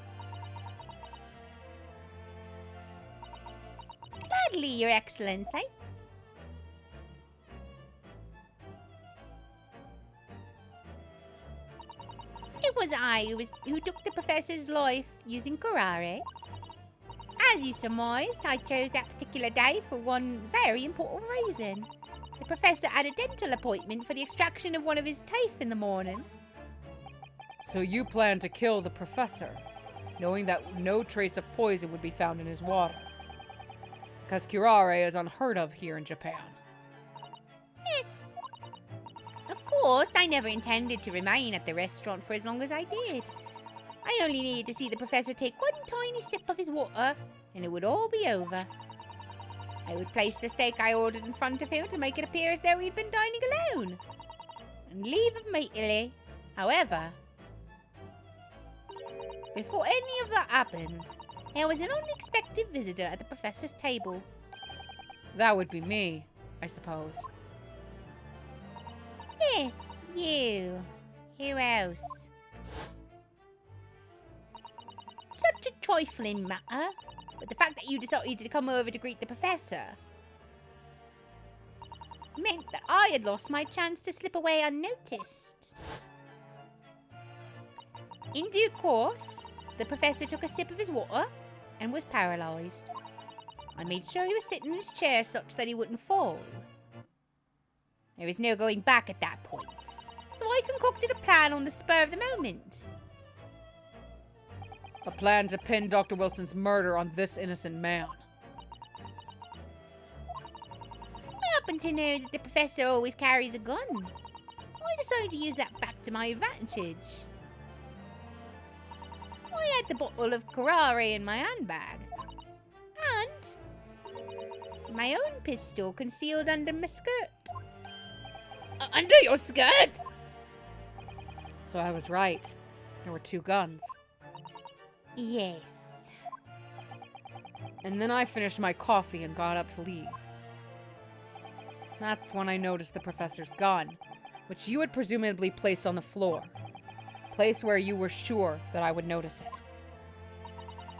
Gladly, Your Excellency. It was I who took the professor's life using curare. As you surmised, I chose that particular day for one very important reason. The professor had a dental appointment for the extraction of one of his teeth in the morning. So you plan to kill the professor, knowing that no trace of poison would be found in his water. Because curare is unheard of here in Japan. Yes. Of course, I never intended to remain at the restaurant for as long as I did. I only needed to see the professor take one tiny sip of his water, and it would all be over. I would place the steak I ordered in front of him to make it appear as though he'd been dining alone, and leave immediately. However, before any of that happened, there was an unexpected visitor at the professor's table. That would be me, I suppose. Yes, you. Who else? Such a trifling matter, but the fact that you decided to come over to greet the professor meant that I had lost my chance to slip away unnoticed. In due course, the professor took a sip of his water and was paralysed. I made sure he was sitting in his chair such that he wouldn't fall. There was no going back at that point, so I concocted a plan on the spur of the moment. A plan to pin Dr. Wilson's murder on this innocent man. I happen to know that the professor always carries a gun. I decided to use that fact to my advantage. I had the bottle of curare in my handbag. And my own pistol concealed under my skirt. Under your skirt? So I was right. There were 2 guns. Yes. And then I finished my coffee and got up to leave. That's when I noticed the professor's gun, which you had presumably placed on the floor. Placed where you were sure that I would notice it.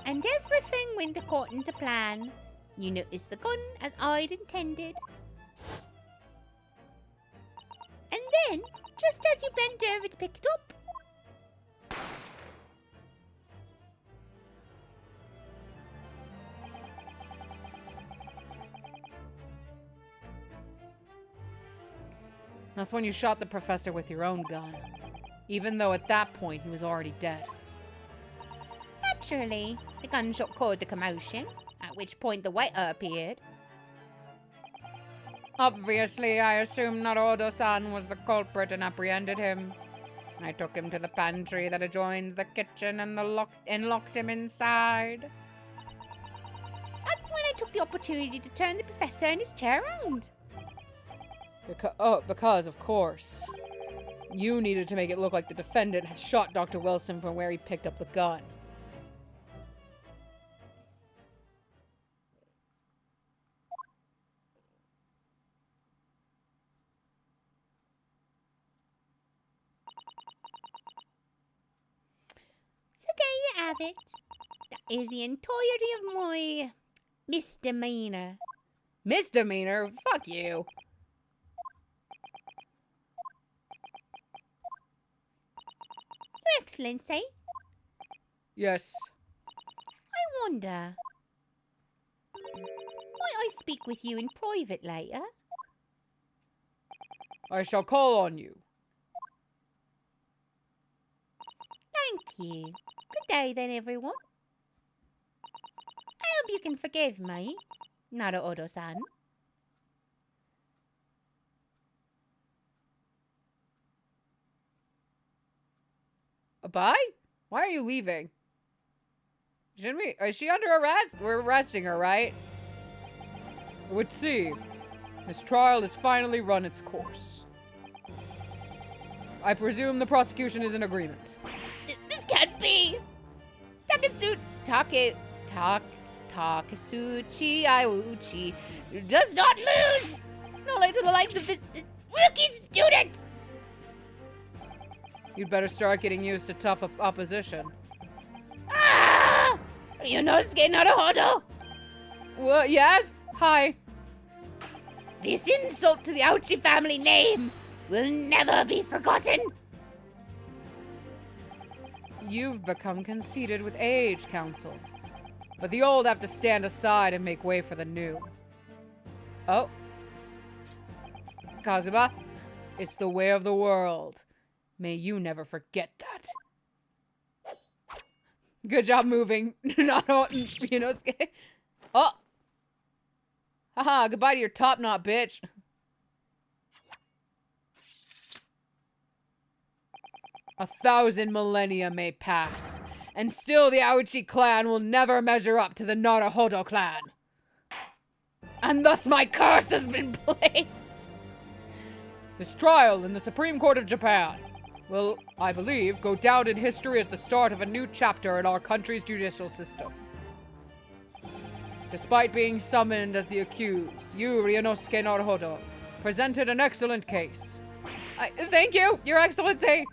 And everything went according to plan. You noticed the gun as I'd intended. And then, just as you bent over to pick it up, that's when you shot the professor with your own gun. Even though at that point he was already dead. naturally, the gunshot caused a commotion, at which point the waiter appeared. Obviously, I assumed Naruto-san was the culprit and apprehended him. I took him to the pantry that adjoins the kitchen and locked him inside. That's when I took the opportunity to turn the professor and his chair around. Because, of course, you needed to make it look like the defendant had shot Dr. Wilson from where he picked up the gun. So there you have it. That is the entirety of my misdemeanor. Misdemeanor? Fuck you. Your Excellency, Yes. I wonder, might I speak with you in private later? I shall call on you. Thank you. Good day then, everyone. I hope you can forgive me, Naruto-san. Bye? Why are you leaving? Shouldn't we? Is she under arrest? We're arresting her, right? It would seem this trial has finally run its course. I presume the prosecution is in agreement. This can't be! Takasuchi Iuchi does not lose! Not like to the likes of this rookie student! You'd better start getting used to tough opposition. Ah! Ryunosuke Naruhodo! What? Yes? Hi. This insult to the Ouchi family name will never be forgotten! You've become conceited with age, Counsel. But the old have to stand aside and make way for the new. Oh. Kazuma, it's the way of the world. May you never forget that. Good job moving. Not Ryunosuke. Oh. Haha, goodbye to your top knot, bitch. A 1,000 millennia may pass, and still the Aoichi clan will never measure up to the Naruhodo clan. And thus my curse has been placed. This trial in the Supreme Court of Japan will, I believe, go down in history as the start of a new chapter in our country's judicial system. Despite being summoned as the accused, you, Ryunosuke Naruhodo, presented an excellent case. Thank you, Your Excellency!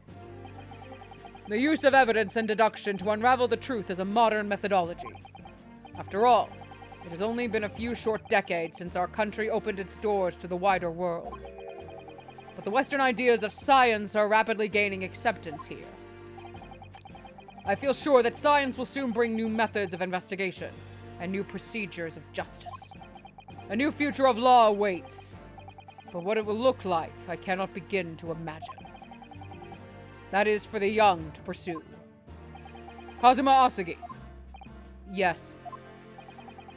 The use of evidence and deduction to unravel the truth is a modern methodology. After all, it has only been a few short decades since our country opened its doors to the wider world. But the Western ideas of science are rapidly gaining acceptance here. I feel sure that science will soon bring new methods of investigation and new procedures of justice. A new future of law awaits. But what it will look like, I cannot begin to imagine. That is for the young to pursue. Kazuma Asagi. Yes.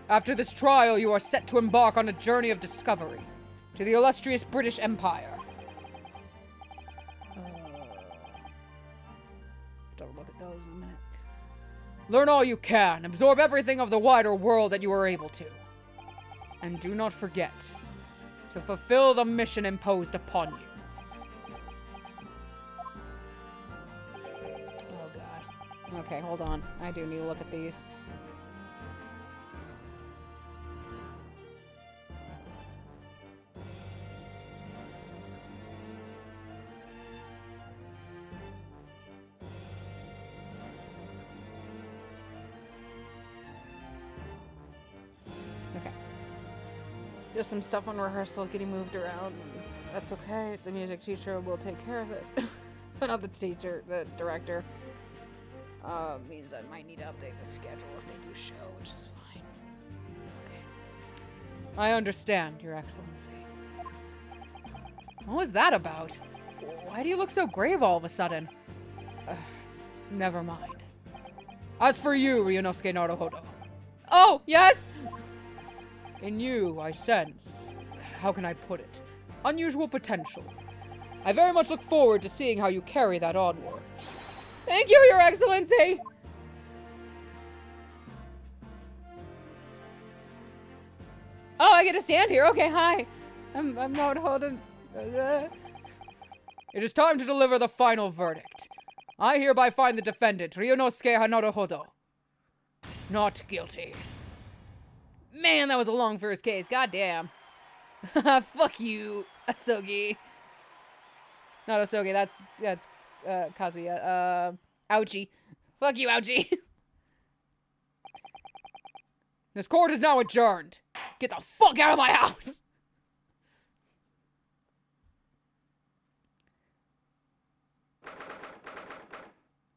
After this trial, you are set to embark on a journey of discovery to the illustrious British Empire. Don't look at those in a minute. Learn all you can. Absorb everything of the wider world that you are able to. And do not forget to fulfill the mission imposed upon you. Oh, God. Okay, hold on. I do need to look at these. Okay. Just some stuff on rehearsals getting moved around. That's okay. The music teacher will take care of it. Not the teacher, the director. Means I might need to update the schedule if they do show, which is fine. Okay. I understand, Your Excellency. What was that about? Why do you look so grave all of a sudden? Never mind. As for you, Ryunosuke Naruhodo. Oh, yes! In you, I sense, how can I put it, unusual potential. I very much look forward to seeing how you carry that onwards. Thank you, Your Excellency! Oh, I get to stand here. Okay, hi. I'm not holding... It is time to deliver the final verdict. I hereby find the defendant, Ryunosuke Naruhodo, not guilty. Man, that was a long first case. Goddamn. Fuck you, Asogi. Not Asogi, that's Kazuya. Ouchie. Fuck you, Ouchie. This court is now adjourned. Get the fuck out of my house!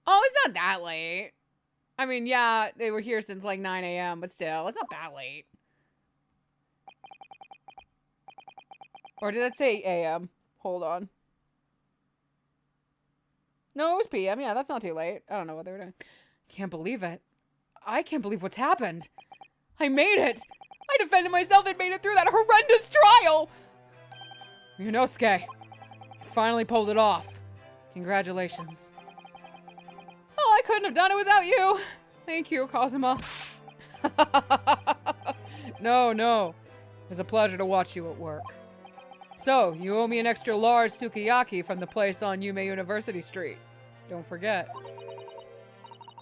Oh, it's not that late. I mean, yeah, they were here since like 9 a.m., but still, it's not that late. Or did that say a.m.? Hold on. No, it was p.m. Yeah, that's not too late. I don't know what they were doing. Can't believe it. I can't believe what's happened. I made it! I defended myself and made it through that horrendous trial! Ryunosuke, you finally pulled it off. Congratulations. Oh, I couldn't have done it without you. Thank you, Kazuma. No. It's a pleasure to watch you at work. So, you owe me an extra large sukiyaki from the place on Yume University Street. Don't forget.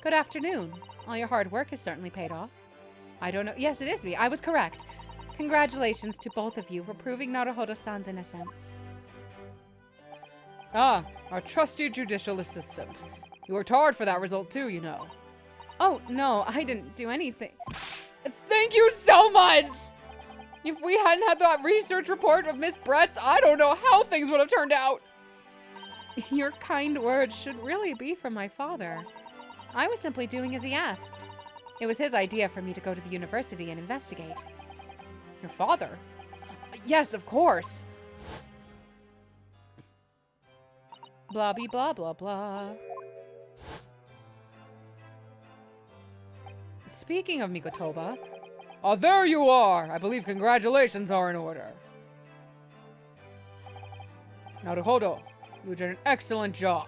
Good afternoon. All your hard work has certainly paid off. I don't know. Yes, it is me. I was correct. Congratulations to both of you for proving Naruhodo-san's innocence. Ah, our trusty judicial assistant. You worked hard for that result too, you know. Oh, no, I didn't do anything. Thank you so much! If we hadn't had that research report of Miss Brett's, I don't know how things would have turned out. Your kind words should really be from my father. I was simply doing as he asked. It was his idea for me to go to the university and investigate. Your father? Yes, of course. Blah, blah, blah, blah. Speaking of Mikotoba... Oh, there you are! I believe congratulations are in order. Naruhodo, you did an excellent job.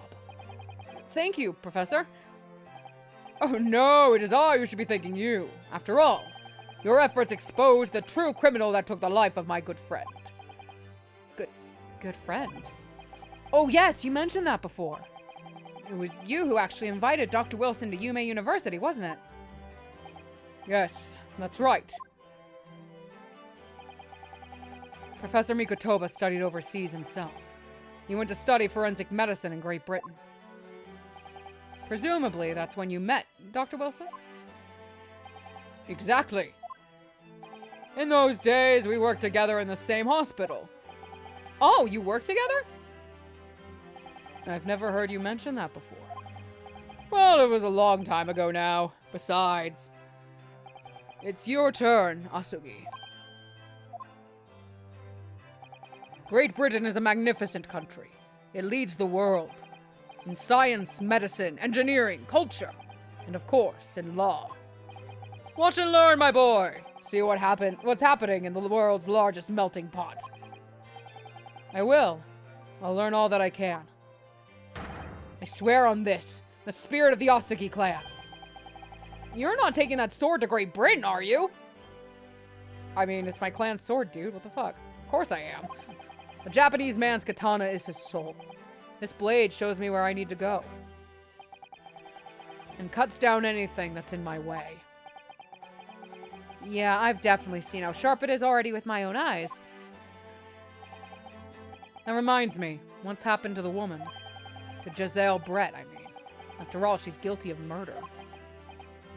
Thank you, Professor. Oh no, it is I who should be thanking you. After all, your efforts exposed the true criminal that took the life of my good friend. Good friend? Oh yes, you mentioned that before. It was you who actually invited Dr. Wilson to Yume University, wasn't it? Yes, that's right. Professor Mikotoba studied overseas himself. He went to study forensic medicine in Great Britain. Presumably, that's when you met Dr. Wilson? Exactly. In those days, we worked together in the same hospital. Oh, you worked together? I've never heard you mention that before. Well, it was a long time ago now. Besides, it's your turn, Asugi. Great Britain is a magnificent country. It leads the world. In science, medicine, engineering, culture, and of course, in law. Watch and learn, my boy. See what's happening in the world's largest melting pot. I will. I'll learn all that I can. I swear on this, the spirit of the Asugi clan. You're not taking that sword to Great Britain, are you? I mean, it's my clan's sword, dude. What the fuck? Of course I am. A Japanese man's katana is his soul. This blade shows me where I need to go. And cuts down anything that's in my way. Yeah, I've definitely seen how sharp it is already with my own eyes. That reminds me, what's happened to the woman? To Giselle Brett, I mean. After all, she's guilty of murder.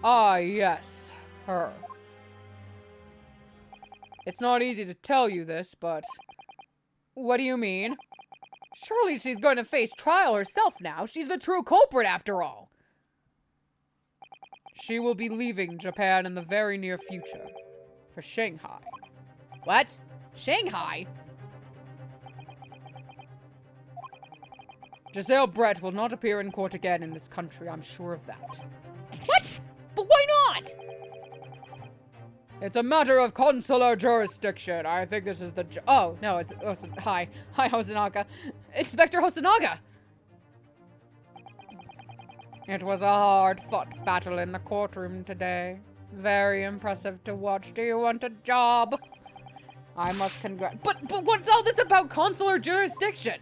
Ah, yes, her. It's not easy to tell you this, but... What do you mean? Surely she's going to face trial herself now. She's the true culprit, after all. She will be leaving Japan in the very near future. For Shanghai. What? Shanghai? Giselle Brett will not appear in court again in this country, I'm sure of that. What? But why not? It's a matter of consular jurisdiction. I think this is the oh, no, it's hi. Hi, Hosonaga. Inspector Hosonaga! It was a hard-fought battle in the courtroom today. Very impressive to watch. Do you want a job? I must But what's all this about consular jurisdiction?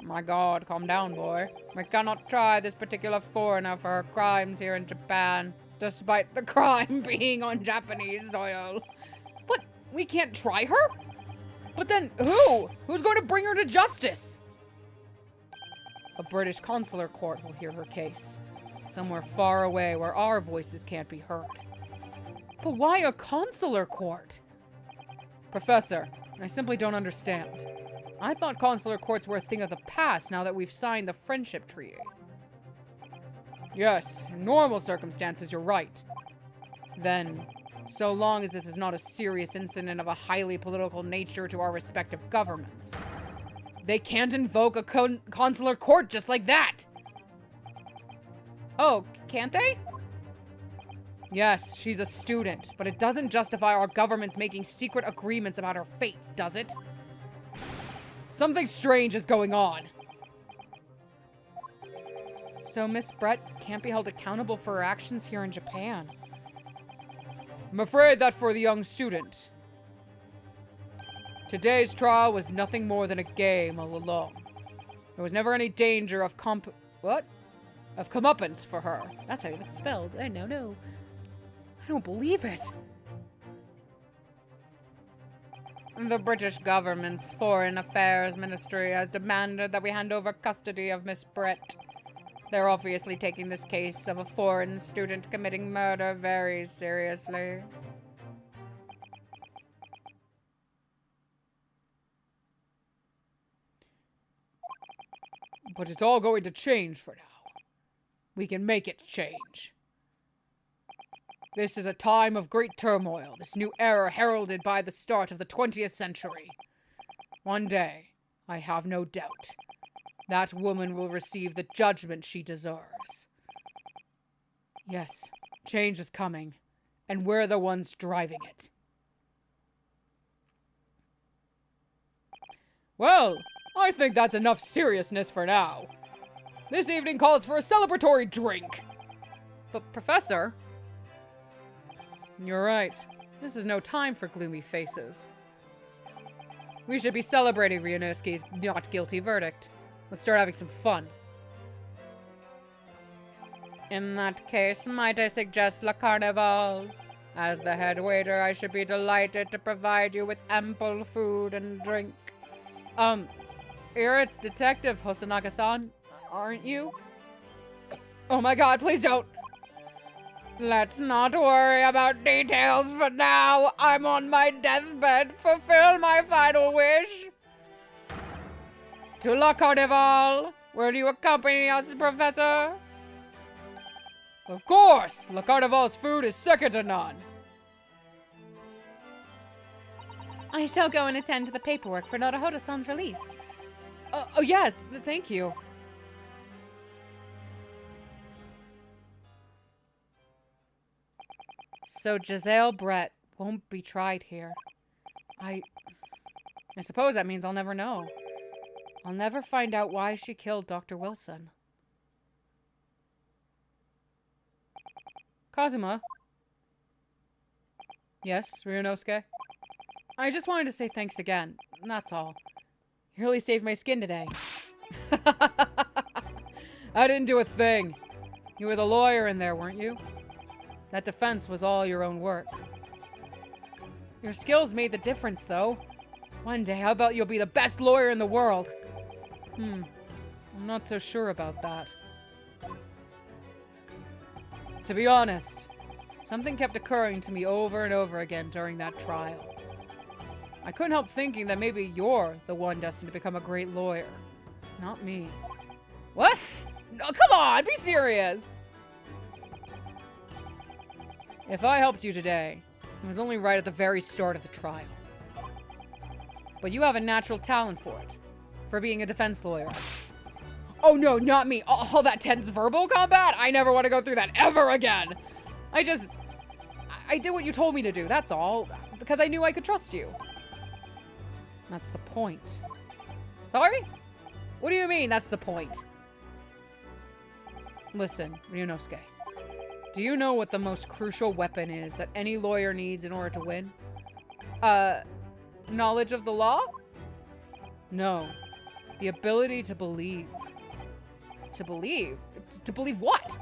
My god, calm down, boy. We cannot try this particular foreigner for her crimes here in Japan, despite the crime being on Japanese soil. But we can't try her? But then who? Who's going to bring her to justice? A British consular court will hear her case. Somewhere far away where our voices can't be heard. But why a consular court? Professor, I simply don't understand. I thought consular courts were a thing of the past now that we've signed the friendship treaty. Yes, in normal circumstances, you're right. Then, so long as this is not a serious incident of a highly political nature to our respective governments, they can't invoke a consular court just like that! Oh, can't they? Yes, she's a student, but it doesn't justify our governments making secret agreements about her fate, does it? Something strange is going on. So Miss Brett can't be held accountable for her actions here in Japan. I'm afraid that for the young student, today's trial was nothing more than a game all along. There was never any danger of of comeuppance for her. That's how that's spelled. No. I don't believe it. The British government's Foreign Affairs Ministry has demanded that we hand over custody of Miss Brett. They're obviously taking this case of a foreign student committing murder very seriously. But it's all going to change for now. We can make it change. This is a time of great turmoil, this new era heralded by the start of the 20th century. One day, I have no doubt, that woman will receive the judgment she deserves. Yes, change is coming, and we're the ones driving it. Well, I think that's enough seriousness for now. This evening calls for a celebratory drink. But, Professor... You're right. This is no time for gloomy faces. We should be celebrating Ryunosuke's not guilty verdict. Let's start having some fun. In that case, might I suggest La Carnival? As the head waiter, I should be delighted to provide you with ample food and drink. You're a detective, Hosonaga-san, aren't you? Oh my god, please don't! Let's not worry about details for now. I'm on my deathbed. Fulfill my final wish. To La Carnival. Will you accompany us, Professor? Of course. La Carnival's food is second to none. I shall go and attend to the paperwork for Naruhodo-san's release. Oh yes, thank you. So Giselle Brett won't be tried here. I suppose that means I'll never know. I'll never find out why she killed Dr. Wilson. Kazuma? Yes, Ryunosuke? I just wanted to say thanks again. That's all. You really saved my skin today. I didn't do a thing. You were the lawyer in there, weren't you? That defense was all your own work. Your skills made the difference, though. One day, how about you'll be the best lawyer in the world? I'm not so sure about that. To be honest, something kept occurring to me over and over again during that trial. I couldn't help thinking that maybe you're the one destined to become a great lawyer. Not me. What? No, come on, be serious! If I helped you today, it was only right at the very start of the trial. But you have a natural talent for it. For being a defense lawyer. Oh no, not me. All that tense verbal combat? I never want to go through that ever again. I did what you told me to do, that's all. Because I knew I could trust you. That's the point. Sorry? What do you mean, that's the point? Listen, Ryunosuke. Do you know what the most crucial weapon is that any lawyer needs in order to win? Knowledge of the law? No. The ability to believe. To believe? To believe what?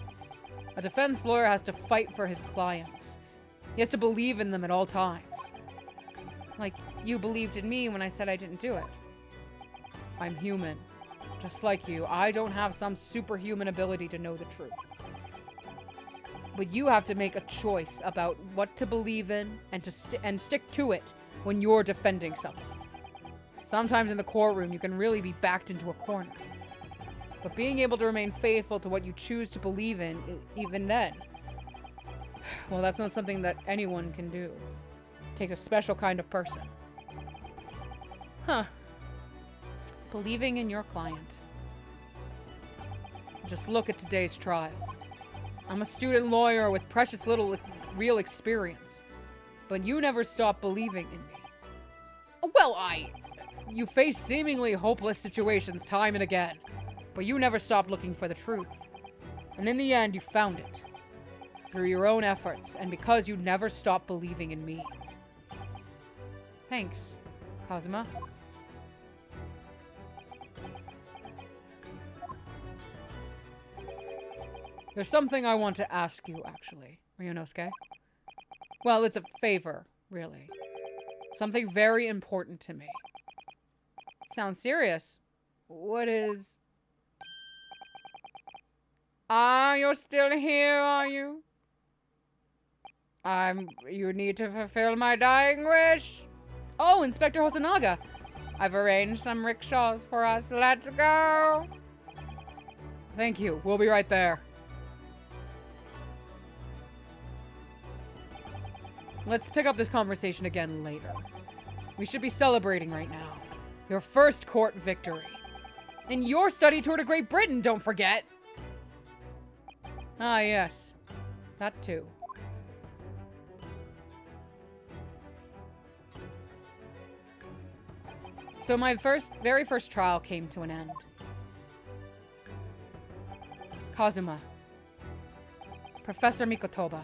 A defense lawyer has to fight for his clients. He has to believe in them at all times. Like, you believed in me when I said I didn't do it. I'm human. Just like you, I don't have some superhuman ability to know the truth. But you have to make a choice about what to believe in and stick to it when you're defending someone. Sometimes in the courtroom, you can really be backed into a corner. But being able to remain faithful to what you choose to believe in, even then, well, that's not something that anyone can do. It takes a special kind of person. Huh. Believing in your client. Just look at today's trial. I'm a student lawyer with precious little real experience. But you never stopped believing in me. Well, you face seemingly hopeless situations time and again. But you never stopped looking for the truth. And in the end, you found it. Through your own efforts, and because you never stopped believing in me. Thanks, Kazuma. There's something I want to ask you, actually, Ryunosuke. Well, it's a favor, really. Something very important to me. Sounds serious. What is... Ah, you're still here, are you? You need to fulfill my dying wish. Oh, Inspector Hosonaga. I've arranged some rickshaws for us. Let's go. Thank you. We'll be right there. Let's pick up this conversation again later. We should be celebrating right now. Your first court victory. And your study tour to Great Britain, don't forget. Ah, yes. That too. So my very first trial came to an end. Kazuma. Professor Mikotoba.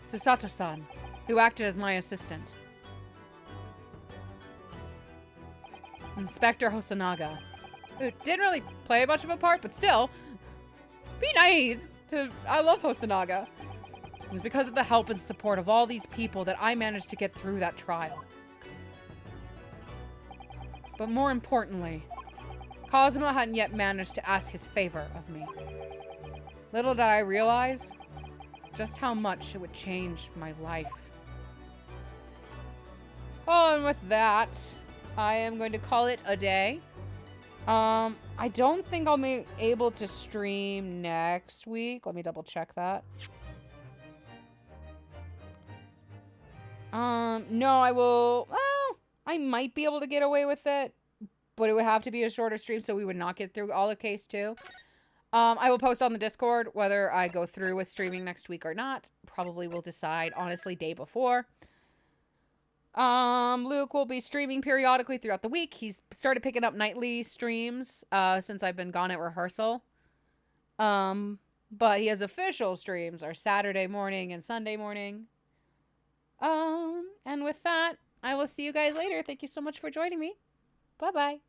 Susato-san, who acted as my assistant. Inspector Hosonaga, who didn't really play much of a part, but still, be nice to... I love Hosonaga. It was because of the help and support of all these people that I managed to get through that trial. But more importantly, Kazuma hadn't yet managed to ask his favor of me. Little did I realize just how much it would change my life. Oh, and with that, I am going to call it a day. I don't think I'll be able to stream next week. Let me double check that. No, I will... Well, I might be able to get away with it, but it would have to be a shorter stream, so we would not get through all of case 2. I will post on the Discord whether I go through with streaming next week or not. Probably will decide, honestly, day before. Luke will be streaming periodically throughout the week. He's started picking up nightly streams, since I've been gone at rehearsal. But he has official streams are Saturday morning and Sunday morning. And with that, I will see you guys later. Thank you so much for joining me. Bye-bye.